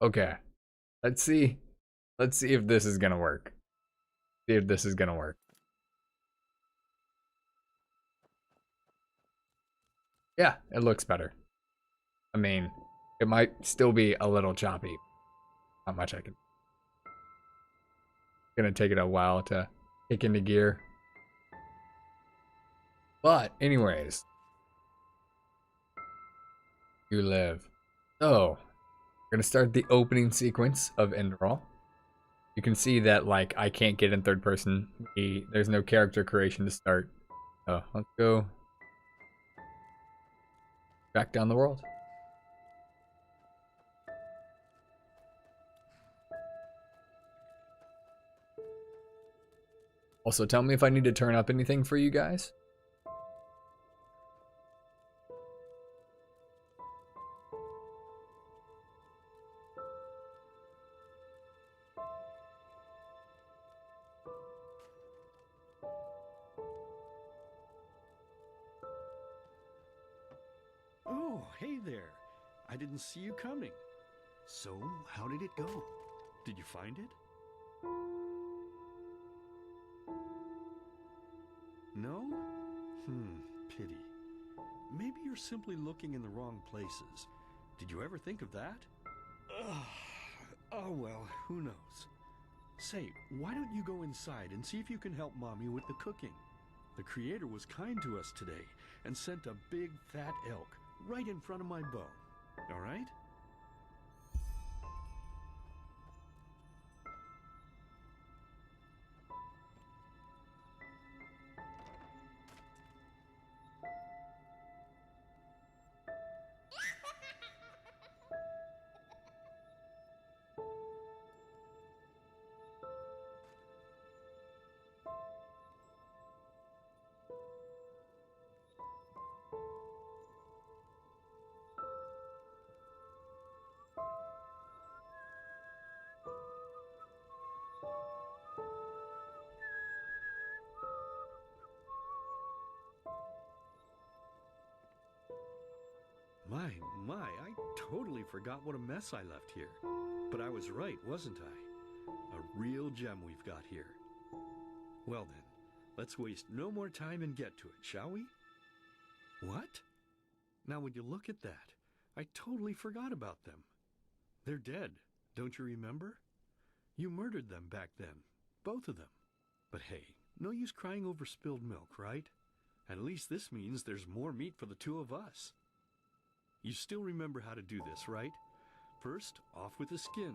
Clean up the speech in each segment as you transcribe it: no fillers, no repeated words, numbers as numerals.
Okay. Let's see. Let's see if this is gonna work. See if this is gonna work. Yeah, it looks better. I mean, it might still be a little choppy. Not much I can. It's gonna take it a while to kick into gear. But anyways, you live. So, we're gonna start the opening sequence of Enderal. You can see that like I can't get in third person. There's no character creation to start. So let's go back down the world. Also, tell me if I need to turn up anything for you guys. Oh, hey there. I didn't see you coming. So, how did it go? Did you find it? No? Pity. Maybe you're simply looking in the wrong places. Did you ever think of that? Ugh. Oh well, who knows? Say, why don't you go inside and see if you can help Mommy with the cooking? The Creator was kind to us today and sent a big fat elk right in front of my bow. All right? My, I totally forgot what a mess I left here. But I was right, wasn't I? A real gem we've got here. Well then, let's waste no more time and get to it, shall we? What? Now would you look at that? I totally forgot about them. They're dead, don't you remember? You murdered them back then, both of them. But hey, no use crying over spilled milk, right? At least this means there's more meat for the two of us. You still remember how to do this, right? First, off with the skin.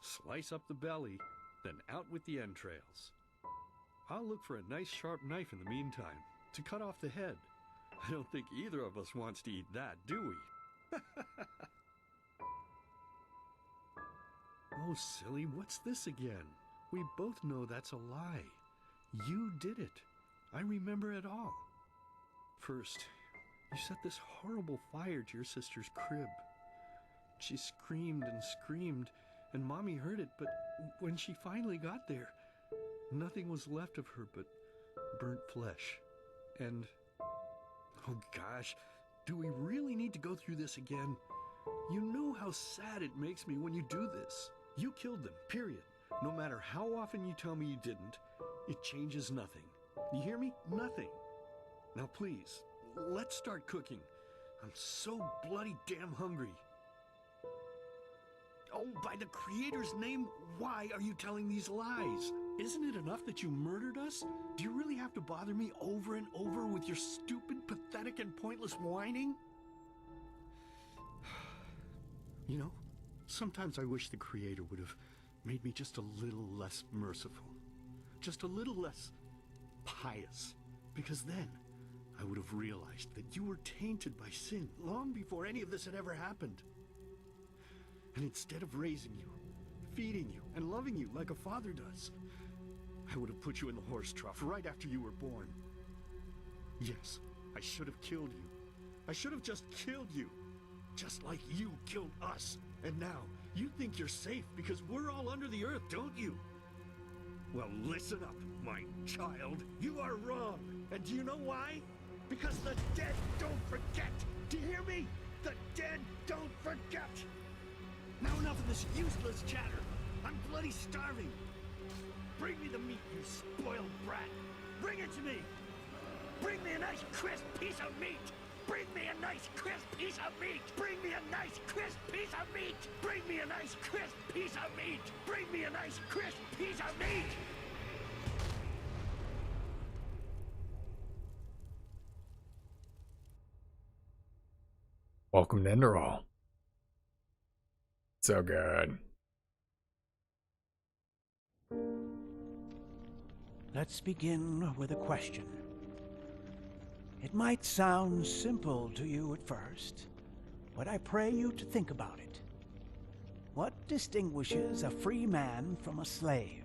Slice up the belly, then out with the entrails. I'll look for a nice sharp knife in the meantime, to cut off the head. I don't think either of us wants to eat that, do we? Oh, silly, what's this again? We both know that's a lie. You did it. I remember it all. First, you set this horrible fire to your sister's crib. She screamed and screamed, and Mommy heard it, but when she finally got there, nothing was left of her but burnt flesh. And, oh gosh, do we really need to go through this again? You know how sad it makes me when you do this. You killed them, period. No matter how often you tell me you didn't, it changes nothing. You hear me? Nothing. Now please, let's start cooking. I'm so bloody damn hungry. Oh, by the Creator's name, why are you telling these lies? Isn't it enough that you murdered us? Do you really have to bother me over and over with your stupid, pathetic, and pointless whining? You know, sometimes I wish the Creator would have made me just a little less merciful. Just a little less pious. Because then I would have realized that you were tainted by sin long before any of this had ever happened. And instead of raising you, feeding you, and loving you like a father does, I would have put you in the horse trough right after you were born. Yes, I should have killed you. I should have just killed you. Just like you killed us. And now, you think you're safe because we're all under the earth, don't you? Well, listen up, my child. You are wrong. And do you know why? Because the dead don't forget. Do you hear me? The dead don't forget. Now enough of this useless chatter. I'm bloody starving. Bring me the meat, you spoiled brat. Bring it to me. Bring me a nice crisp piece of meat. Bring me a nice crisp piece of meat. Bring me a nice crisp piece of meat. Bring me a nice crisp piece of meat. Bring me a nice crisp piece of meat. Welcome to Enderall. So good. Let's begin with a question. It might sound simple to you at first, but I pray you to think about it. What distinguishes a free man from a slave?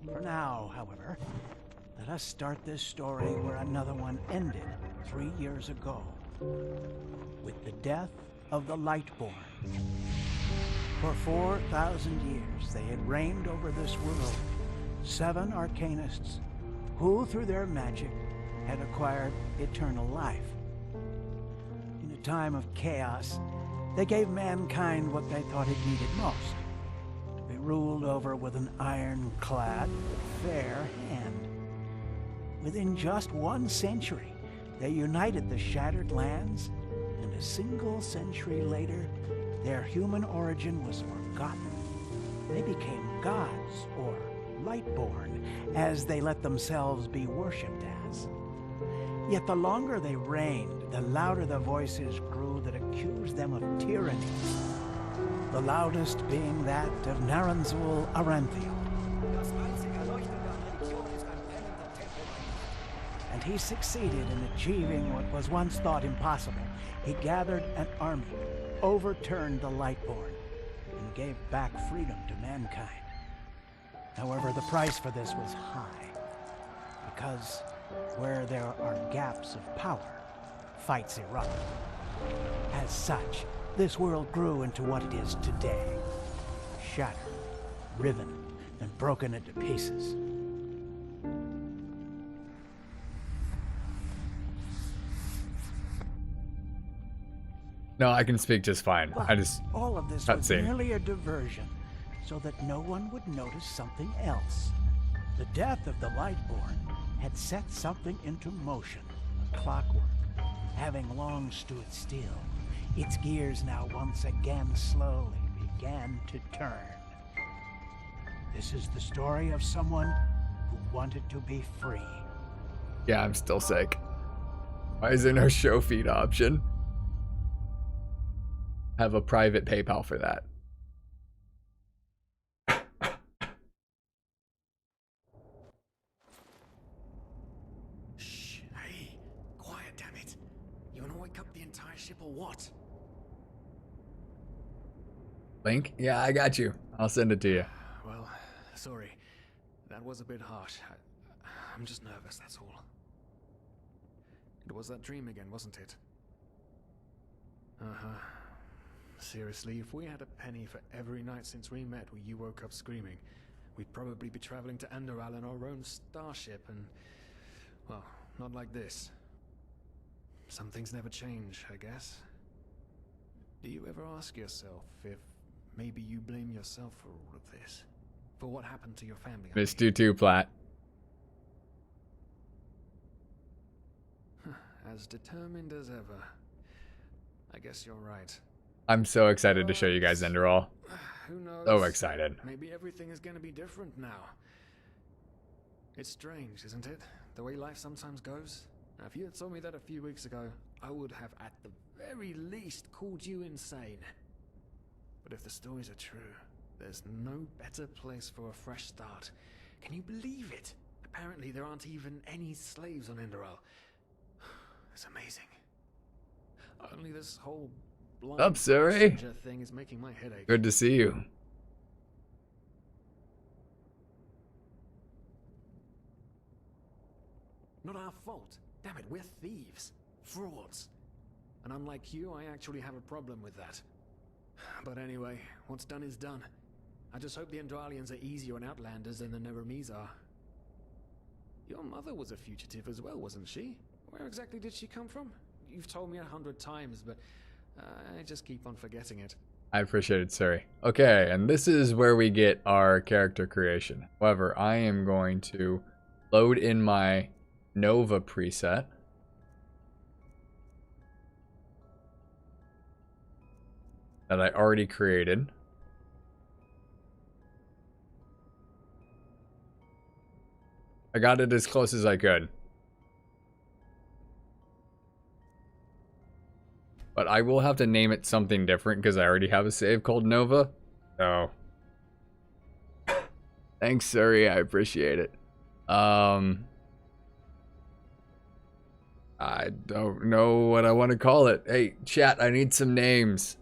For now, however, let us start this story where another one ended 3 years ago, with the death of the Lightborn. For 4,000 years they had reigned over this world, 7 arcanists who, through their magic, had acquired eternal life. In a time of chaos, they gave mankind what they thought it needed most, to be ruled over with an ironclad, fair hand. Within just 1 century, they united the shattered lands, and a single century later, their human origin was forgotten. They became gods, or Lightborn, as they let themselves be worshipped as. Yet the longer they reigned, the louder the voices grew that accused them of tyranny. The loudest being that of Naranzul Aranthio. And he succeeded in achieving what was once thought impossible. He gathered an army, overturned the Lightborn, and gave back freedom to mankind. However, the price for this was high, because where there are gaps of power, fights erupt. As such, this world grew into what it is today, shattered, riven, and broken into pieces. No, I can speak just fine. But I just all of this was merely a diversion, so that no one would notice something else. The death of the Lightborn had set something into motion, clockwork, having long stood still. Its gears now once again slowly began to turn. This is the story of someone who wanted to be free. Yeah, I'm still sick. Why is there no show feed option? Have a private PayPal for that. Shh, hey, quiet, damn it. You wanna wake up the entire ship or what? Link? Yeah, I got you. I'll send it to you. Well, sorry. That was a bit harsh. I'm just nervous, that's all. It was that dream again, wasn't it? Uh-huh. Seriously, if we had a penny for every night since we met where you woke up screaming, we'd probably be traveling to Enderal in our own starship and... well, not like this. Some things never change, I guess. Do you ever ask yourself if maybe you blame yourself for all of this? For what happened to your family? Missed you too, Platt. As determined as ever. I guess you're right. I'm so excited to show you guys Enderall. Who knows? So excited. Maybe everything is going to be different now. It's strange, isn't it? The way life sometimes goes. Now, if you had told me that a few weeks ago, I would have at the very least called you insane. But if the stories are true, there's no better place for a fresh start. Can you believe it? Apparently there aren't even any slaves on Enderal. It's amazing. Only this whole blind Up, Suri? passenger thing is making my head ache. Good to see you. Not our fault. Damn it, we're thieves. Frauds. And unlike you, I actually have a problem with that. But anyway, what's done is done. I just hope the Andralians are easier on Outlanders than the Neremes are. Your mother was a fugitive as well, wasn't she? Where exactly did she come from? You've told me 100 times, but I just keep on forgetting it. I appreciate it, Siri. Okay, and this is where we get our character creation. However, I am going to load in my Nova preset. That I already created. I got it as close as I could. But I will have to name it something different because I already have a save called Nova. So thanks, Suri. I appreciate it. I don't know what I want to call it. Hey, chat, I need some names.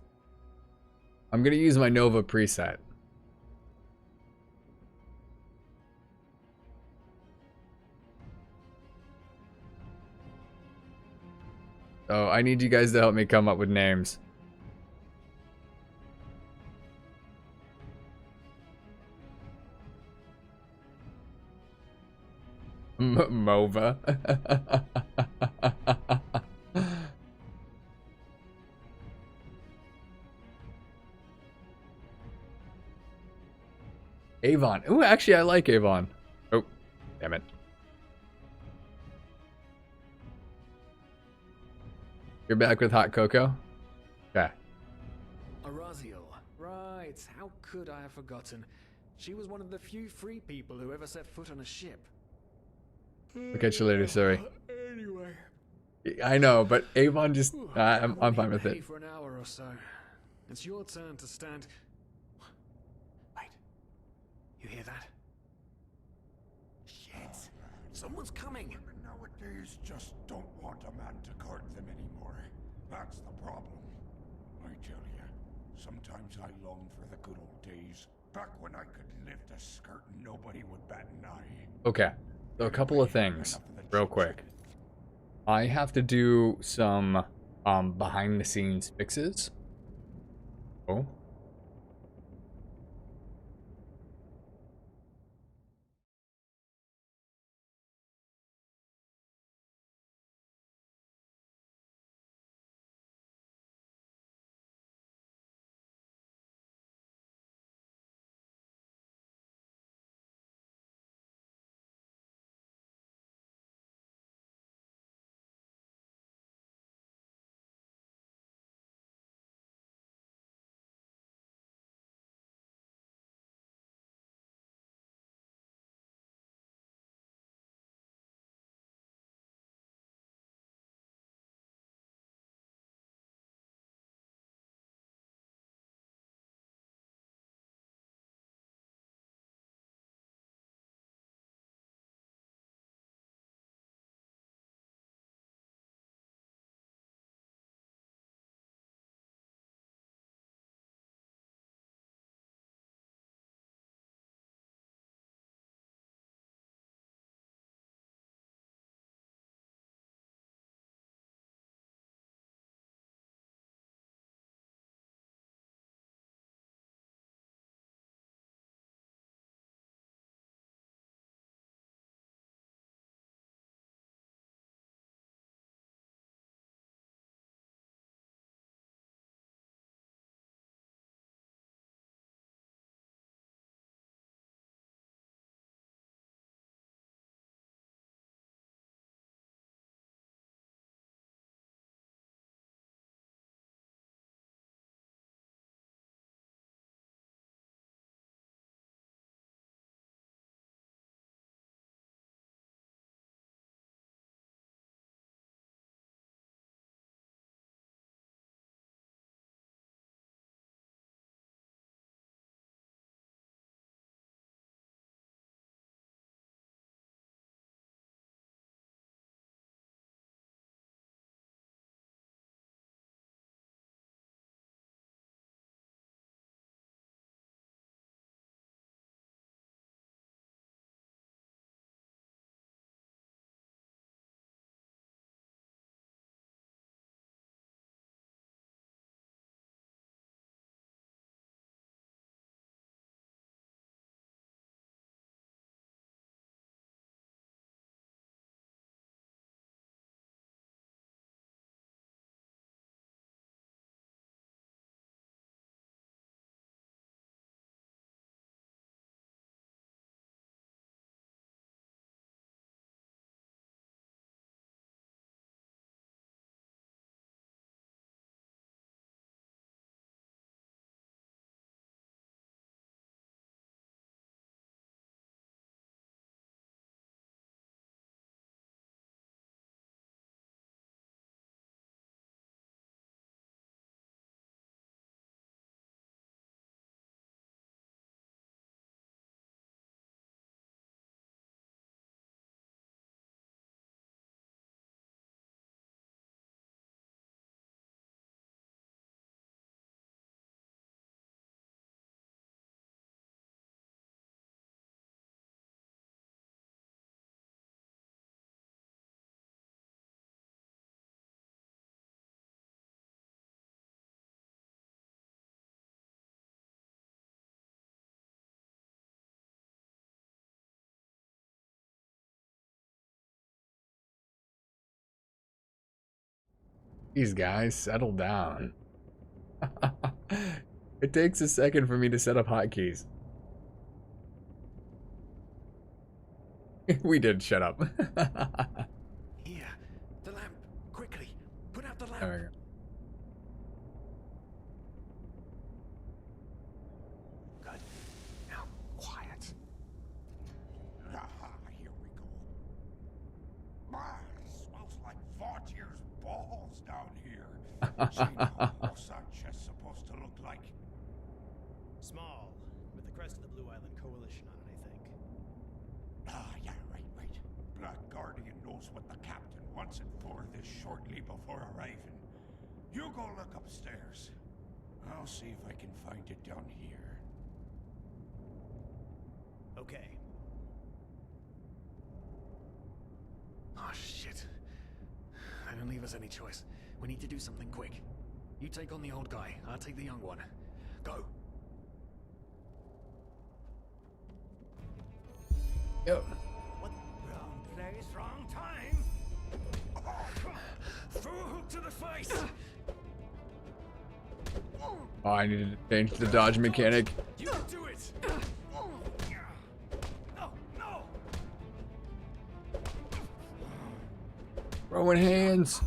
I'm gonna use my Nova preset. So I need you guys to help me come up with names. Mova. Avon. Ooh, actually, I like Avon. Oh, damn it. You're back with hot cocoa? Okay. Araziel. Right, how could I have forgotten? She was one of the few free people who ever set foot on a ship. I'll catch you later, sorry. Anyway. I know, but Avon just... I'm I'm fine with it. For an hour or so. It's your turn to stand... Wait. You hear that? Shit. Someone's coming. Nowadays just don't want a man to guard them anymore. That's the problem. I tell you, sometimes I long for the good old days. Back when I could lift a skirt and nobody would bat an eye. Okay. So a couple of things, real quick. I have to do some behind the scenes fixes. Oh. These guys, settle down. It takes a second for me to set up hotkeys. We did shut up. Here, the lamp. Quickly, put out the lamp. There we go. Good. Now, quiet. Aha, here we go. Man, it smells like Vaughtier's balls down here. Gino, what's that chest supposed to look like? Small, with the crest of the Blue Island Coalition on it, I think. Ah, yeah, right. Black Guardian knows what the captain wants it for this shortly before arriving. You go look upstairs. I'll see if I can find it down here. Okay. Oh, shit. They don't leave us any choice. We need to do something quick. You take on the old guy, I'll take the young one. Go! Yep. Wrong place, wrong time. Throw a hook to the face! Oh, I needed to change the dodge mechanic. You can do it! No! Throwing hands.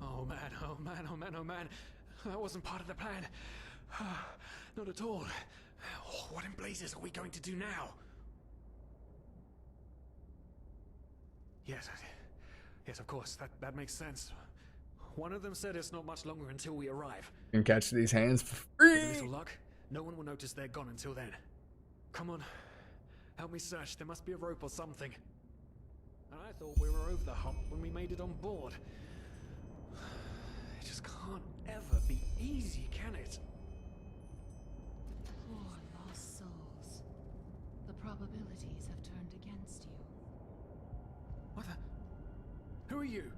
Oh man. That wasn't part of the plan. Not at all. What in blazes are we going to do now? Yes, of course. That makes sense. One of them said it's not much longer until we arrive. You can catch these hands for With a free. little luck, no one will notice they're gone until then. Come on. Help me search. There must be a rope or something. And I thought we were over the hump when we made it on board. It just can't ever be easy, can it? Poor lost souls. The probabilities have turned against you. What the? Who are you?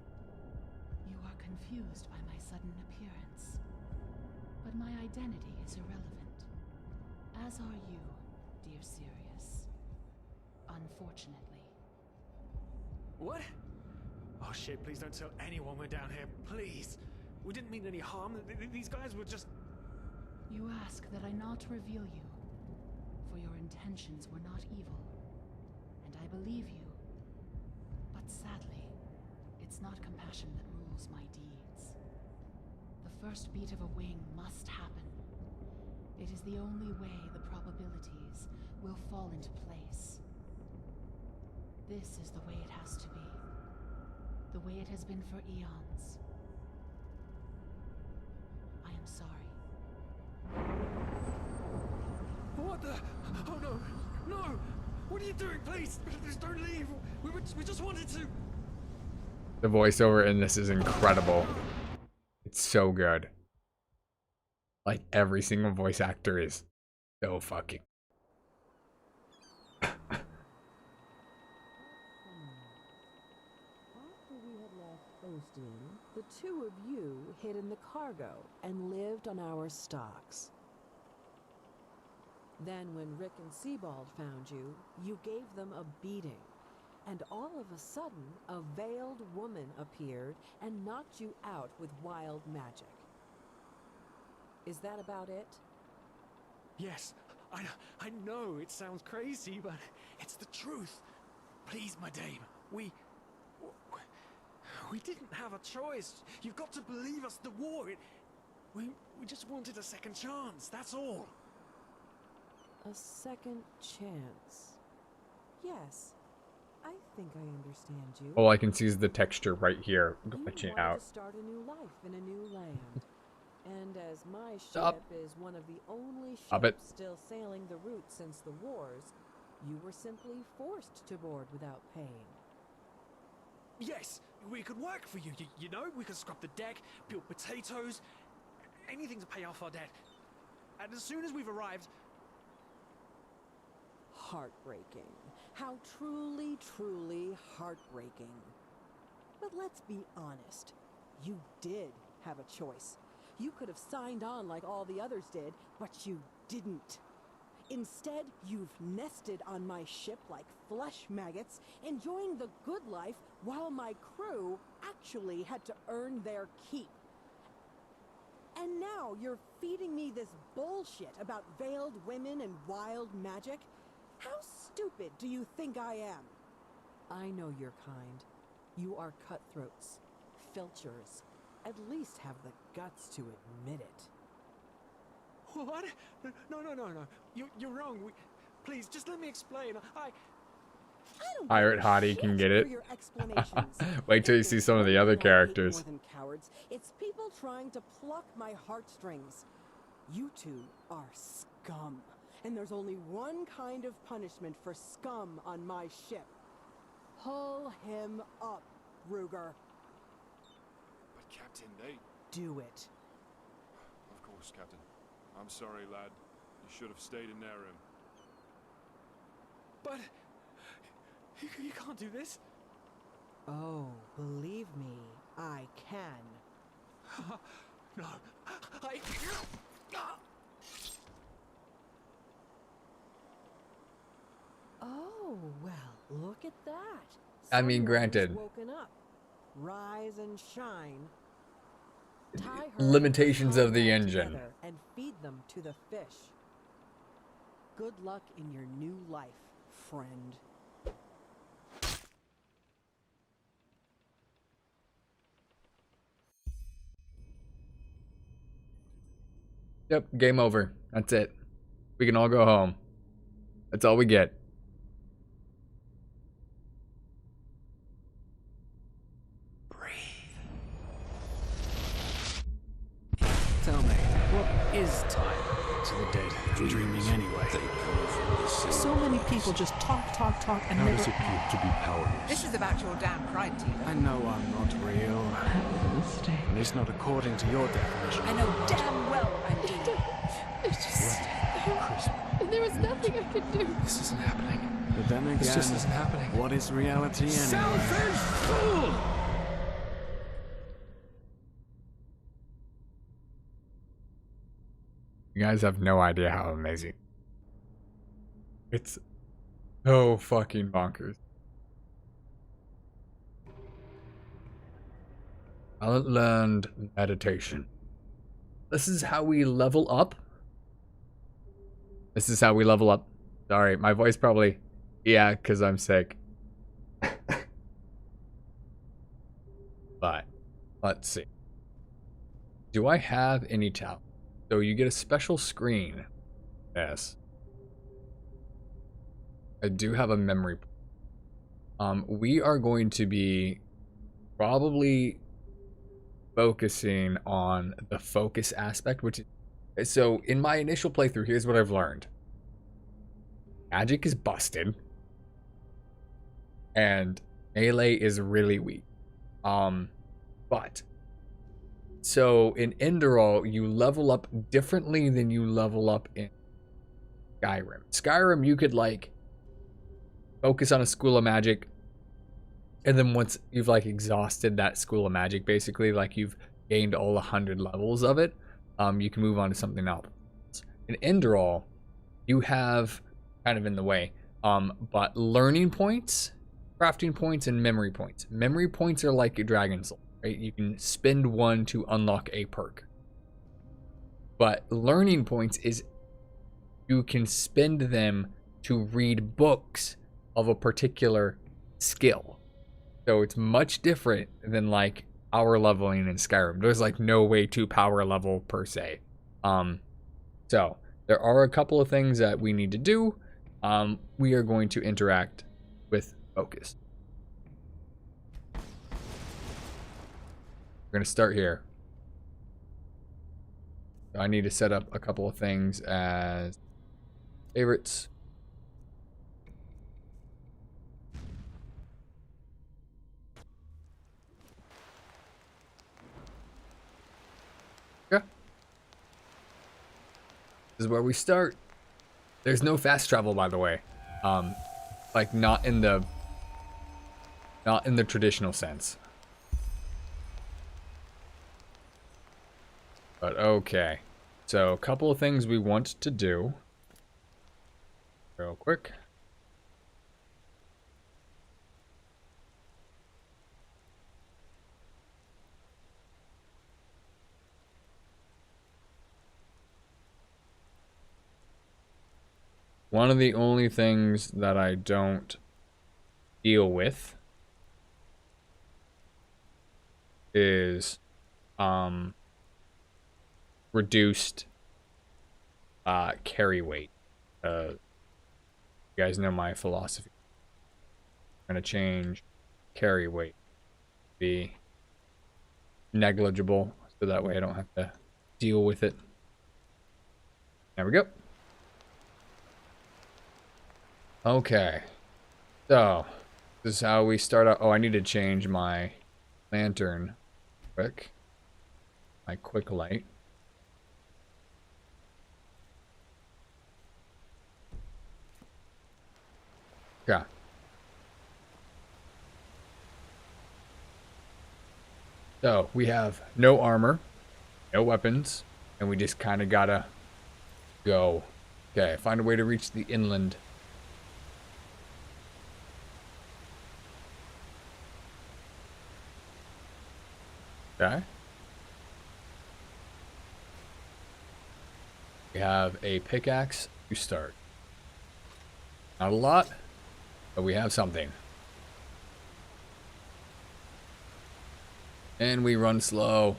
You are confused by my sudden appearance. But my identity is irrelevant. As are you, dear Sirius. Unfortunately. What? Oh shit, please don't tell anyone we're down here, please. We didn't mean any harm. These guys were just... You ask that I not reveal you, for your intentions were not evil. And I believe you. But sadly, it's not compassion that rules my deeds. The first beat of a wing must happen. It is the only way the probabilities will fall into place. This is the way it has to be. The way it has been for eons. I am sorry. What the? Oh no! No! What are you doing? Please! Just don't leave! We just wanted to... The voiceover in this is incredible. It's so good. Like every single voice actor is so fucking. After we had left Osteen, the two of you hid in the cargo and lived on our stocks. Then when Rick and Sebald found you, you gave them a beating. And all of a sudden, a veiled woman appeared and knocked you out with wild magic. Is that about it? Yes, I know it sounds crazy, but it's the truth. Please, my dame, we didn't have a choice. You've got to believe us. The war, we just wanted a second chance. That's all. A second chance. Yes, I think I understand you. All I can see is the texture right here You glitching wanted out. to start a new life in a new land. And as my Stop. ship is one of the only Stop it. ships still sailing the route since the wars, you were simply forced to board without paying. Yes, we could work for you. You know, we could scrub the deck, peel potatoes, anything to pay off our debt. And as soon as we've arrived... Heartbreaking. How truly, truly heartbreaking. But let's be honest. You did have a choice. You could have signed on like all the others did, but you didn't. Instead, you've nested on my ship like flesh maggots, enjoying the good life while my crew actually had to earn their keep. And now you're feeding me this bullshit about veiled women and wild magic? How stupid do you think I am? I know your kind. You are cutthroats, filchers. At least have the guts to admit it. What? No. You're wrong. Please, just let me explain. I don't Pirate give a Hottie shit can get for it. your explanations. Wait till you If see there's some of the one other thing I hate characters. more than cowards, it's people trying to pluck my heartstrings. You two are scum, and there's only one kind of punishment for scum on my ship. Pull him up, Ruger. But Captain, they... Do it. Of course, Captain. I'm sorry, lad. You should have stayed in their room. But you can't do this. Oh, believe me, I can. No, I. Oh, well, look at that. I mean, Someone's granted. Woken up. Rise and shine. Tie her Limitations and of the tie them engine. together and feed them to the fish. Good luck in your new life, friend. Yep, game over. That's it. We can all go home. That's all we get. Tell me, what is time to the dead dreaming anyway? So many people just talk, and How never does it feel to be powerless? This is about your damn pride, Tina. I know I'm not real. At least not according to your definition. I know damn well I'm doing. It's just... There was nothing I could do. This isn't happening. But then again, This just isn't happening. What is reality anyway? Selfish fool! You guys have no idea how amazing. It's so fucking bonkers. I learned meditation. This is how we level up. This is how we level up. Sorry, my voice probably... Yeah, because I'm sick. But, let's see. Do I have any talent? So you get a special screen. Yes. I do have a memory. We are going to be probably focusing on the focus aspect, which is, so in my initial playthrough, here's what I've learned. Magic is busted. And melee is really weak. But so in Enderal, you level up differently than you level up in Skyrim. Skyrim, you could like focus on a school of magic, and then once you've like exhausted that school of magic, basically like you've gained all 100 levels of it, you can move on to something else. In Enderal, you have kind of in the way, but learning points, crafting points, and memory points. Memory points are like a Dragon Soul. Right? You can spend one to unlock a perk. But learning points is you can spend them to read books of a particular skill. So it's much different than like power leveling in Skyrim. There's like no way to power level per se. So there are a couple of things that we need to do. We are going to interact with focus. We're going to start here. I need to set up a couple of things as favorites. Yeah. This is where we start. There's no fast travel, by the way. Like not in the traditional sense. But okay, so a couple of things we want to do. real quick. One of the only things that I don't deal with is reduced carry weight. You guys know my philosophy. I'm gonna change carry weight to be negligible, so that way I don't have to deal with it. There we go. Okay, so this is how we start out. Oh, I need to change my lantern quick. My quick light. Yeah. So we have no armor, no weapons, and we just kind of gotta go. Okay, find a way to reach the inland. Okay. We have a pickaxe to start. Not a lot, but we have something. And we run slow.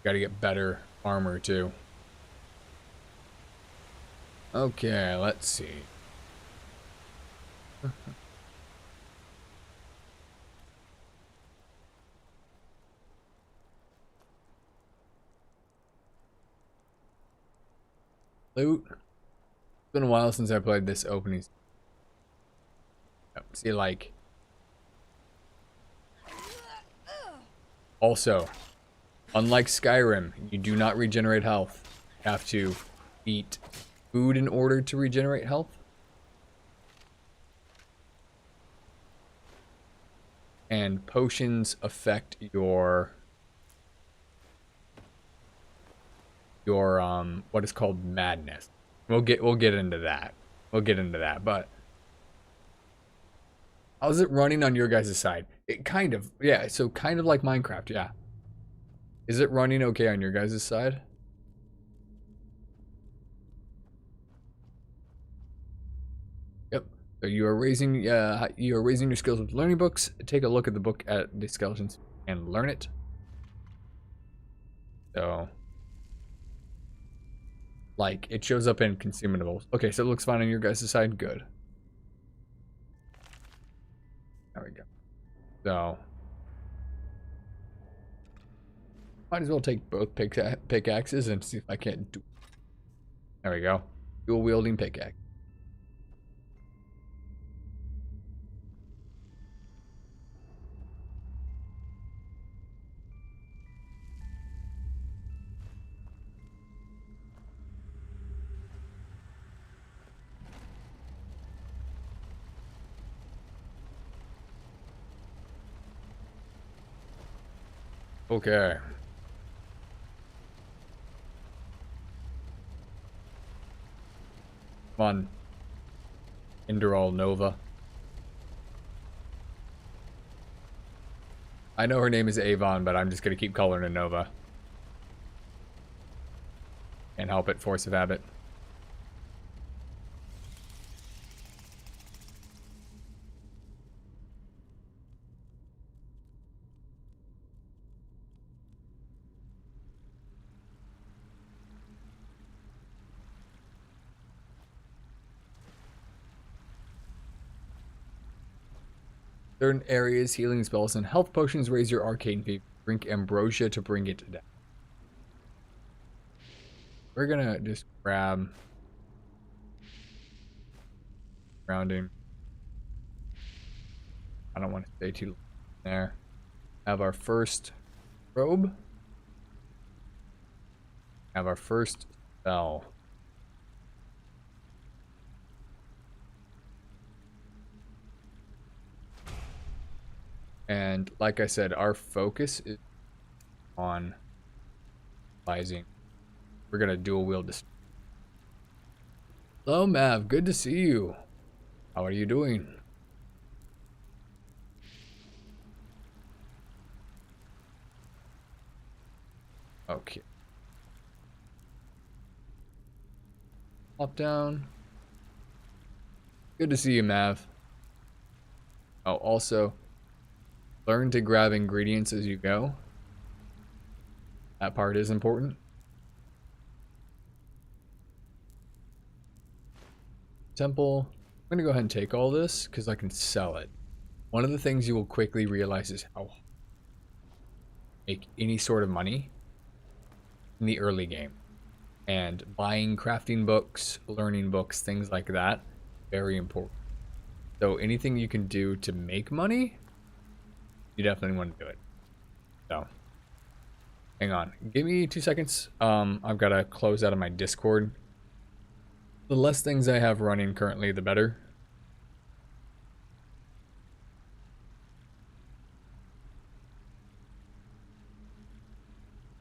Gotta get better armor too. Okay, let's see. Loot. It's been a while since I played this opening. See, like. Also, unlike Skyrim, you do not regenerate health. You have to eat food in order to regenerate health. And potions affect your what is called madness. We'll get into that. But how's it running on your guys' side? It kind of, yeah, so kind of like Minecraft, yeah. Is it running okay on your guys' side? Yep. So you are raising your skills with learning books. Take a look at the book at the skeletons and learn it. So like it shows up in consumables. Okay, so it looks fine on your guys' side. Good. There we go. So might as well take both pickaxes and see if I can't do. There we go. Dual wielding pickaxe. Okay. Come on. Indral Nova. I know her name is Avon, but I'm just gonna keep calling her Nova. Can't help it, force of habit. Certain areas, healing spells, and health potions raise your arcane fever. Drink ambrosia to bring it down. We're gonna just grab grounding. I don't want to stay too long there. Have our first robe. Have our first spell. And like I said, our focus is on Rising. We're gonna dual wield this. Hello, Mav. Good to see you. How are you doing? Okay. Pop down. Good to see you, Mav. Oh, also, learn to grab ingredients as you go. That part is important. Temple. I'm gonna go ahead and take all this because I can sell it. One of the things you will quickly realize is how to make any sort of money in the early game. And buying crafting books, learning books, things like that, very important. So anything you can do to make money, you definitely want to do it. So, hang on. Give me 2 seconds. I've got to close out of my Discord. The less things I have running currently, the better.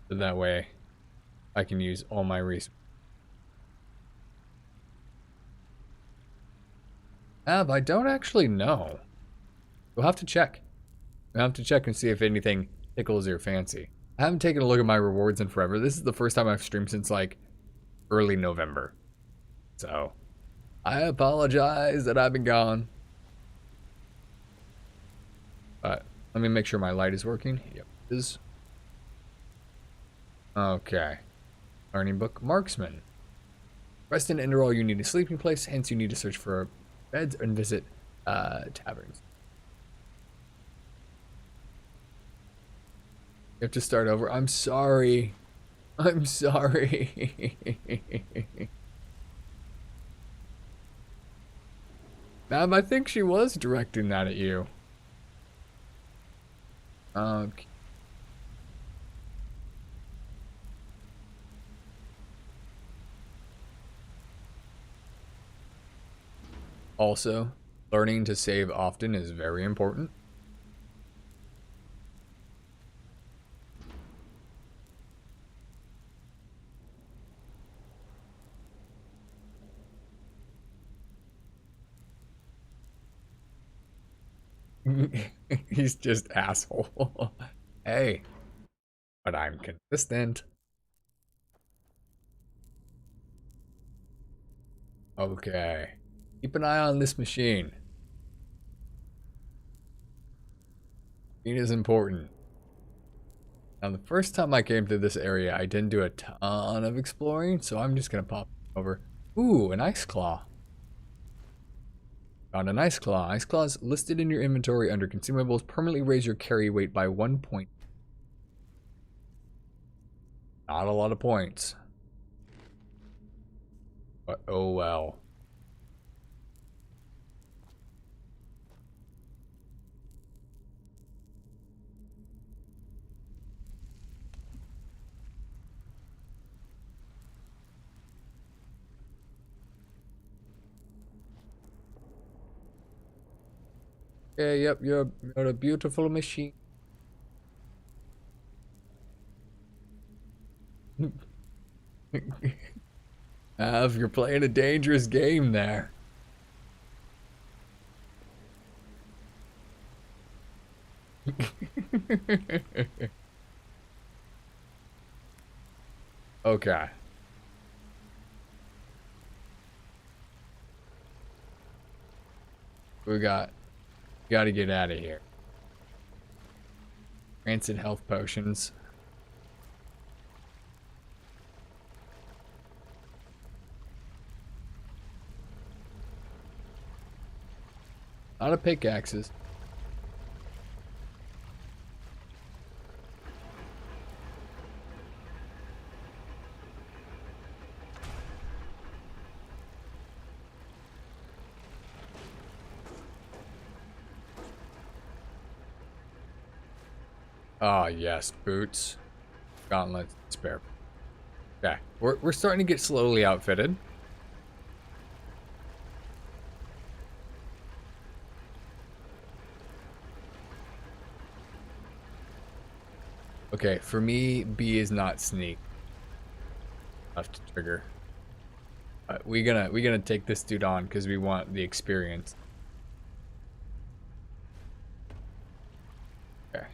So that way, I can use all my resources. I don't actually know. We'll have to check. We'll have to check and see if anything tickles your fancy. I haven't taken a look at my rewards in forever. This is the first time I've streamed since like early November. So, I apologize that I've been gone. But let me make sure my light is working. Yep, it is. Okay. Learning book, Marksman. Rest in Enderall, you need a sleeping place, hence you need to search for beds and visit taverns. You have to start over. I'm sorry. I'm sorry. Ma'am, I think she was directing that at you. Okay. Also, learning to save often is very important. He's just asshole. Hey, but I'm consistent. Okay. Keep an eye on this machine. Machine is important. Now, the first time I came to this area, I didn't do a ton of exploring, so I'm just gonna pop over. Ooh, an ice claw. Found an ice claw. Ice claws listed in your inventory under consumables permanently raise your carry weight by 1 point. Not a lot of points. But oh well. Okay, yep, you're a beautiful machine. Av, you're playing a dangerous game there. Okay. Gotta get out of here. Rancid health potions. Lot of pickaxes. Ah, yes, boots, gauntlets, spare. Okay, we're starting to get slowly outfitted. Okay, for me, B is not sneak. left trigger. We gonna take this dude on because we want the experience. Okay.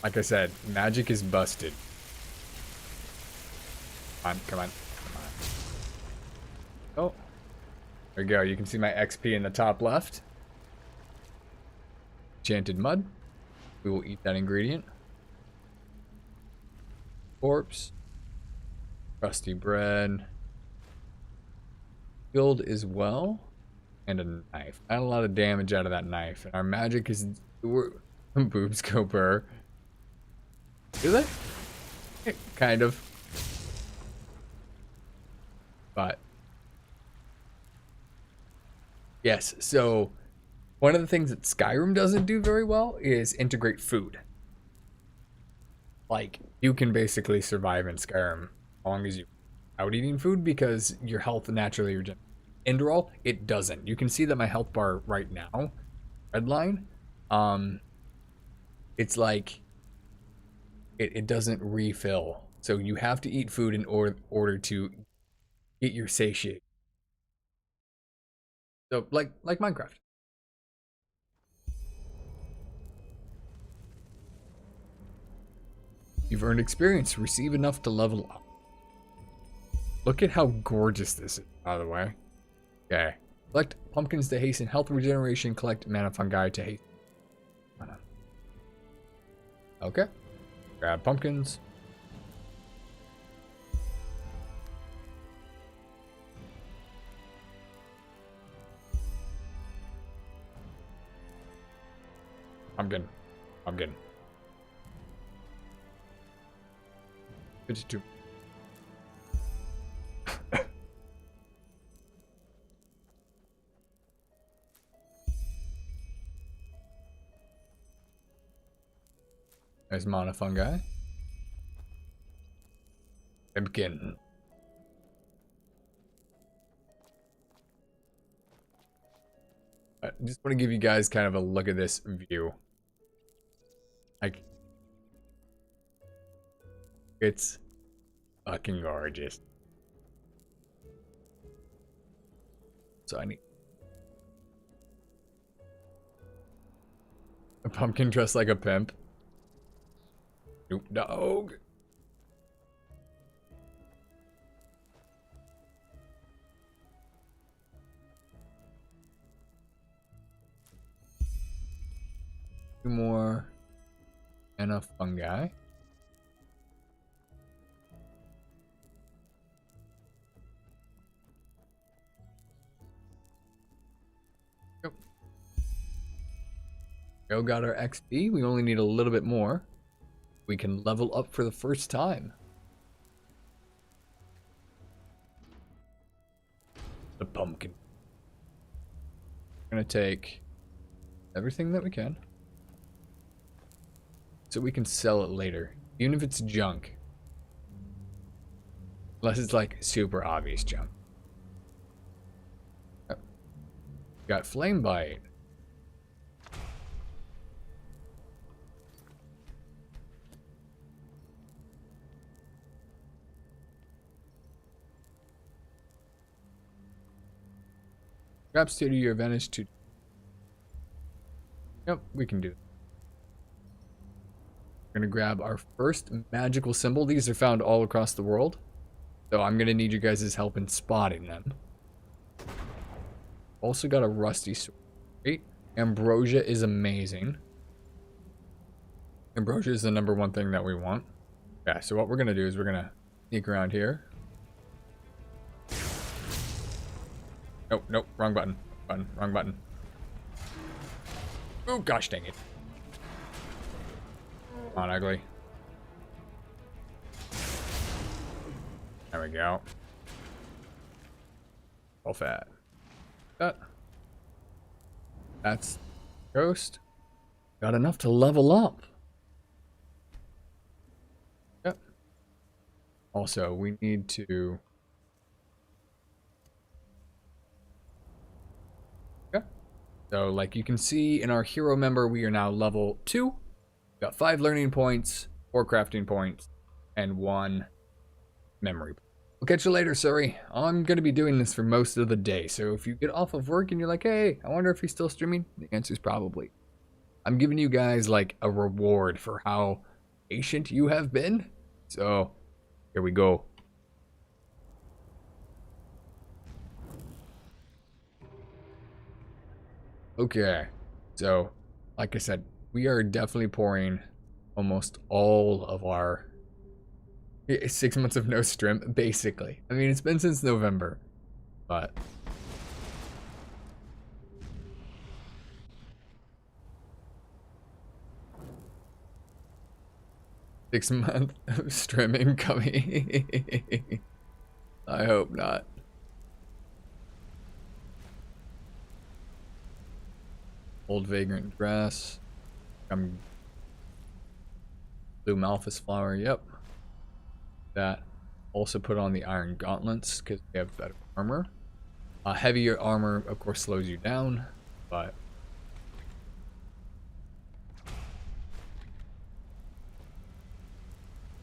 Like I said, magic is busted. Come on, come on, come on. Oh, there we go. You can see my XP in the top left. Enchanted mud. We will eat that ingredient. Corpse. Rusty bread. Shield as well. And a knife. Not a lot of damage out of that knife. And our magic is... Boobs go burr. Do they? Kind of. But... yes, so... one of the things that Skyrim doesn't do very well is integrate food. Like, you can basically survive in Skyrim as long as you're out eating food because your health naturally regenerates. Enderal, it doesn't. You can see that my health bar right now, red line, it's like it doesn't refill. So you have to eat food in order to get your satiate. So like Minecraft. You've earned experience. Receive enough to level up. Look at how gorgeous this is, by the way. Okay. Collect pumpkins to hasten health regeneration. Collect mana fungi to hasten mana. Okay. Grab pumpkins. Pumpkin. Pumpkin. 52. There's mana fungi. Pumpkin. I just want to give you guys kind of a look at this view. Like, it's fucking gorgeous. So I need a pumpkin dressed like a pimp. Snoop Dogg. Two more and a fungi. Yep. We got our XP. We only need a little bit more. We can level up for the first time. The pumpkin. We're gonna take everything that we can, so we can sell it later, even if it's junk. Unless it's like super obvious junk. Oh. Got flame bite. Grab state of your advantage to... yep, we can do it. We're going to grab our first magical symbol. These are found all across the world. So I'm going to need you guys' help in spotting them. Also got a rusty sword. Great. Ambrosia is amazing. Ambrosia is the #1 thing that we want. Yeah, so what we're going to do is we're going to sneak around here. Nope, nope, wrong button. Wrong button. Oh, gosh dang it. Come on, ugly. There we go. All fat. That's ghost. Got enough to level up. Yep. Also, we need to... so, like you can see in our hero member, we are now level 2. Got 5 learning points. 4 crafting points, and 1 memory. I'll catch you later, Surrey. I'm going to be doing this for most of the day, so if you get off of work and you're like, hey, I wonder if he's still streaming, the answer is probably. I'm giving you guys like a reward for how patient you have been. So, here we go. Okay, so like I said, we are definitely pouring almost all of our 6 months of no stream, basically. I mean, it's been since November, but 6 months of streaming coming. I hope not. Old vagrant dress. Blue Malthus flower, yep. That. Also put on the iron gauntlets because they have better armor. Heavier armor, of course, slows you down, but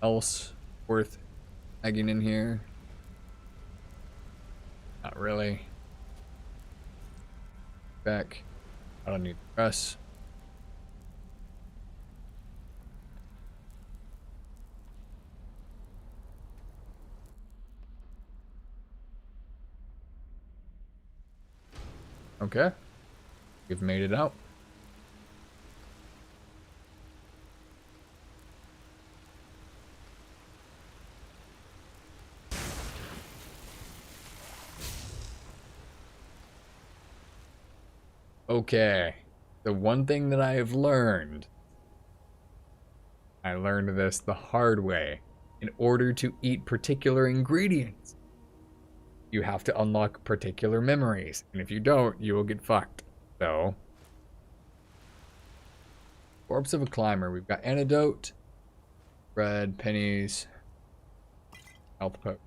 else worth egging in here? Not really. Back. I don't need the dress. Okay. We've made it out. Okay. The one thing that I have learned, I learned this the hard way. In order to eat particular ingredients, you have to unlock particular memories. And if you don't, you will get fucked. So, corpse of a climber. We've got antidote, bread, pennies, health poke.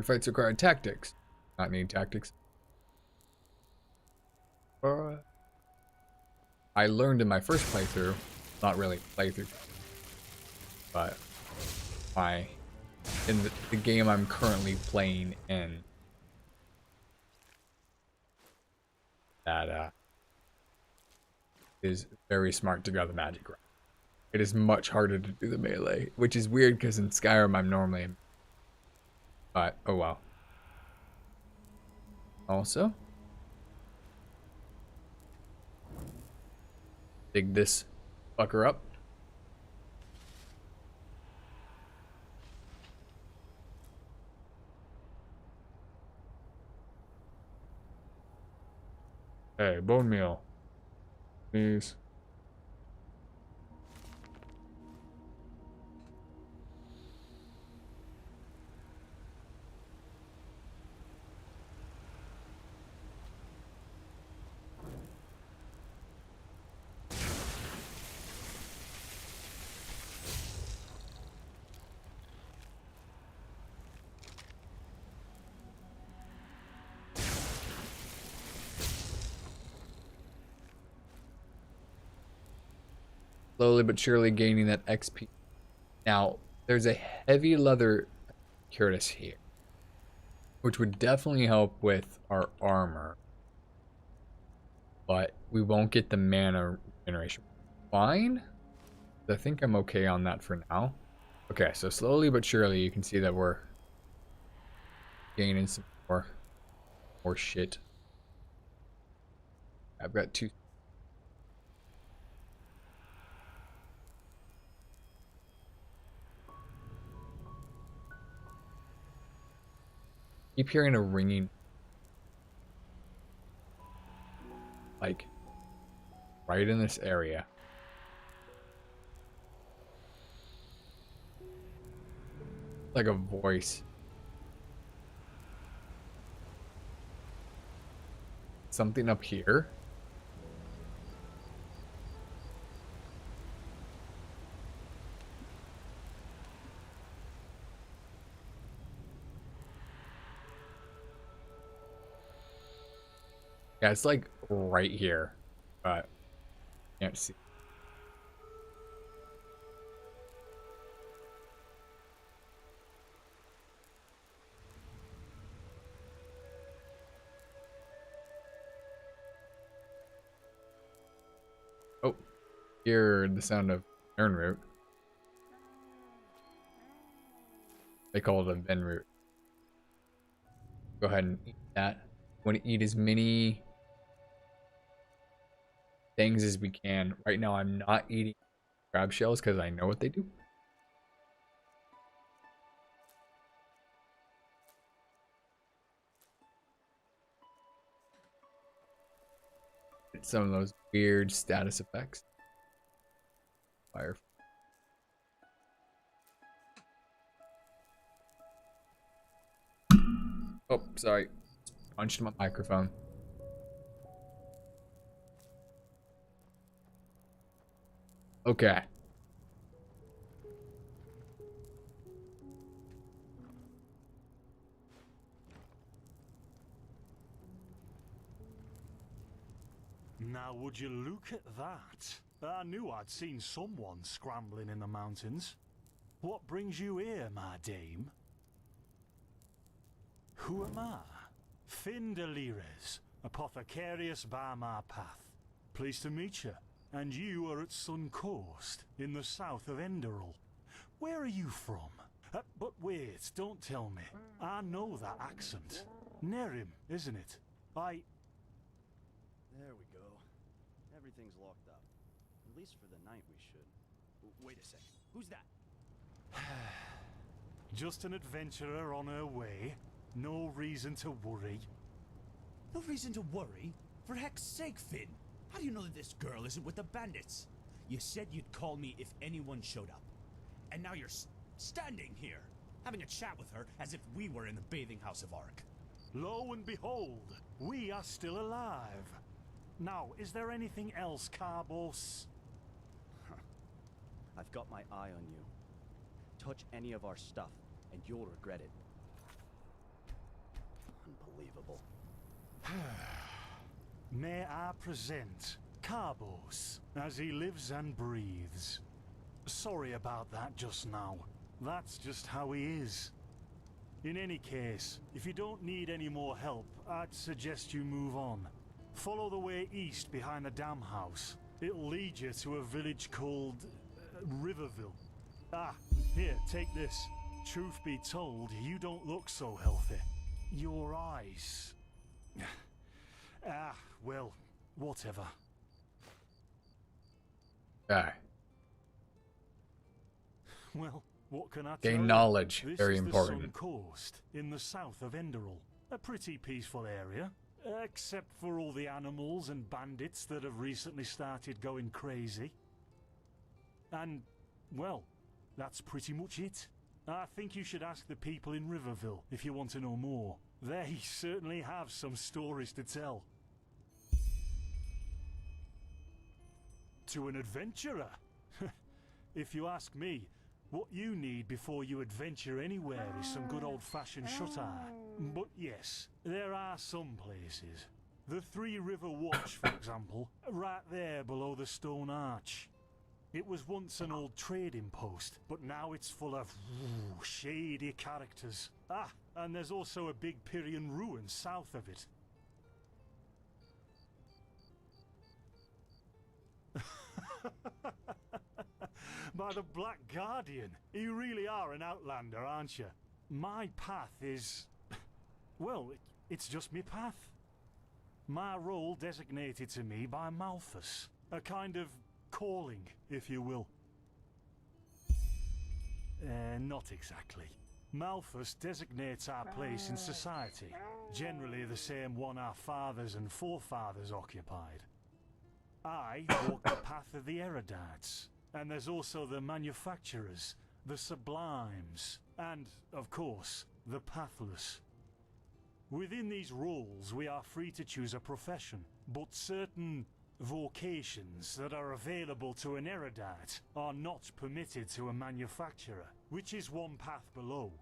Fights require tactics. Not need tactics. I learned in my first playthrough, not really playthrough, but in the game I'm currently playing in, that is very smart to go the magic route. It is much harder to do the melee, which is weird because in Skyrim I'm normally, but oh well. Also, dig this fucker up. Hey, bone meal. Please. Slowly but surely gaining that XP. Now, there's a heavy leather curatus here, which would definitely help with our armor, but we won't get the mana generation. Fine. I think I'm okay on that for now. Okay, so slowly but surely you can see that we're gaining some more shit. I've got 2. Keep hearing a ringing, like right in this area. Like a voice. Something up here. Yeah, it's like right here, but can't see. Oh, hear the sound of Ern root. They call it a Ven root. Go ahead and eat that. Want to eat as many things as we can. Right now, I'm not eating crab shells because I know what they do. Some of those weird status effects. Fire. Oh, sorry. Punched my microphone. Okay. Now would you look at that? I knew I'd seen someone scrambling in the mountains. What brings you here, my dame? Who am I? Finn de Lires, apothecarius by my path. Pleased to meet you. And you are at Sun Coast, in the south of Enderall. Where are you from? But wait, don't tell me. I know that accent. Nerim, isn't it? There we go. Everything's locked up. At least for the night we should. Wait a second. Who's that? Just an adventurer on her way. No reason to worry. No reason to worry? For heck's sake, Finn! How do you know that this girl isn't with the bandits? You said you'd call me if anyone showed up. And now you're standing here, having a chat with her as if we were in the bathing house of Ark. Lo and behold, we are still alive. Now, is there anything else, Carbos? I've got my eye on you. Touch any of our stuff, and you'll regret it. Unbelievable. May I present Carbos, as he lives and breathes. Sorry about that just now. That's just how he is. In any case, if you don't need any more help, I'd suggest you move on. Follow the way east behind the dam house. It'll lead you to a village called Riverville. Ah, here, take this. Truth be told, you don't look so healthy. Your eyes... well, whatever. Okay. Well, what can I tell Gain you? knowledge, This very is important. The Sun Coast, in the south of Enderall. A pretty peaceful area, except for all the animals and bandits that have recently started going crazy. And, well, that's pretty much it. I think you should ask the people in Riverville if you want to know more. They certainly have some stories to tell. To an adventurer? If you ask me, what you need before you adventure anywhere is some good old-fashioned shut-eye. But yes, there are some places. The Three River Watch, for example, right there below the stone arch. It was once an old trading post, but now it's full of shady characters. Ah, and there's also a big Pyrian ruin south of it. By the Black Guardian, you really are an outlander, aren't you? My path is... well, it's just me path. My role designated to me by Malthus. A kind of calling, if you will. Not exactly. Malthus designates our place in society, generally the same one our fathers and forefathers occupied. I walk the path of the erudites, and there's also the manufacturers, the sublimes, and, of course, the pathless. Within these roles, we are free to choose a profession, but certain vocations that are available to an erudite are not permitted to a manufacturer, which is one path below.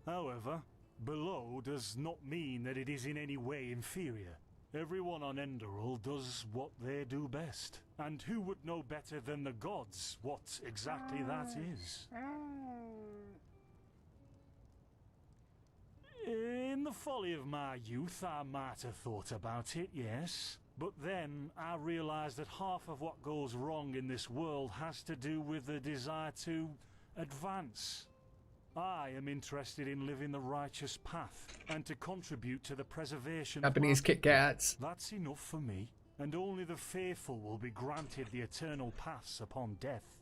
However, below does not mean that it is in any way inferior. Everyone on Enderal does what they do best. And who would know better than the gods what exactly that is? In the folly of my youth, I might have thought about it, yes. But then I realized that half of what goes wrong in this world has to do with the desire to advance. I am interested in living the righteous path and to contribute to the preservation Japanese of my Kit Kats. That's enough for me, and only the faithful will be granted the eternal paths upon death.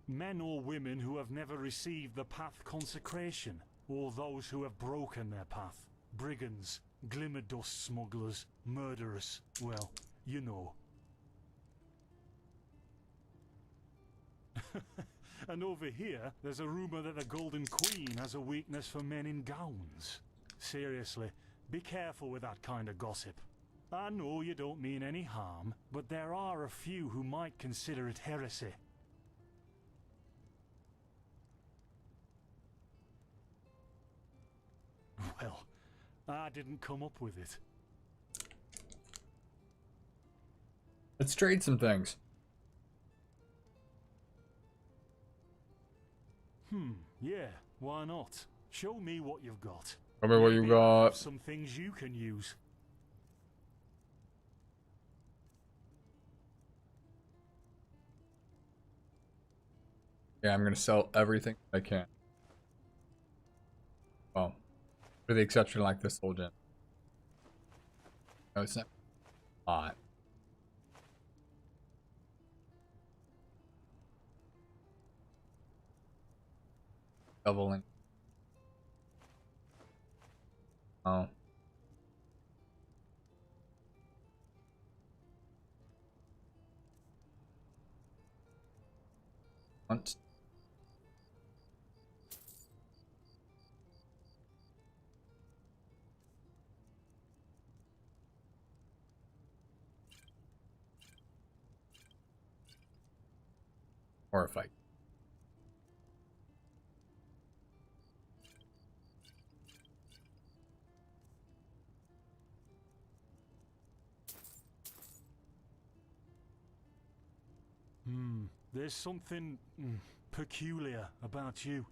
Men or women who have never received the path consecration, or those who have broken their path. Brigands, glimmer dust smugglers, murderers, well, you know. And over here, there's a rumor that the Golden Queen has a weakness for men in gowns. Seriously, be careful with that kind of gossip. I know you don't mean any harm, but there are a few who might consider it heresy. Well, I didn't come up with it. Let's trade some things. Yeah, why not? Show me what you've got. Show me what you Maybe I got. have some things you can use. Yeah, I'm gonna sell everything I can. Well, with the exception like this whole gen. No, it's not. Odd. Doubling. Oh. Once. Or a fight. There's something peculiar about you.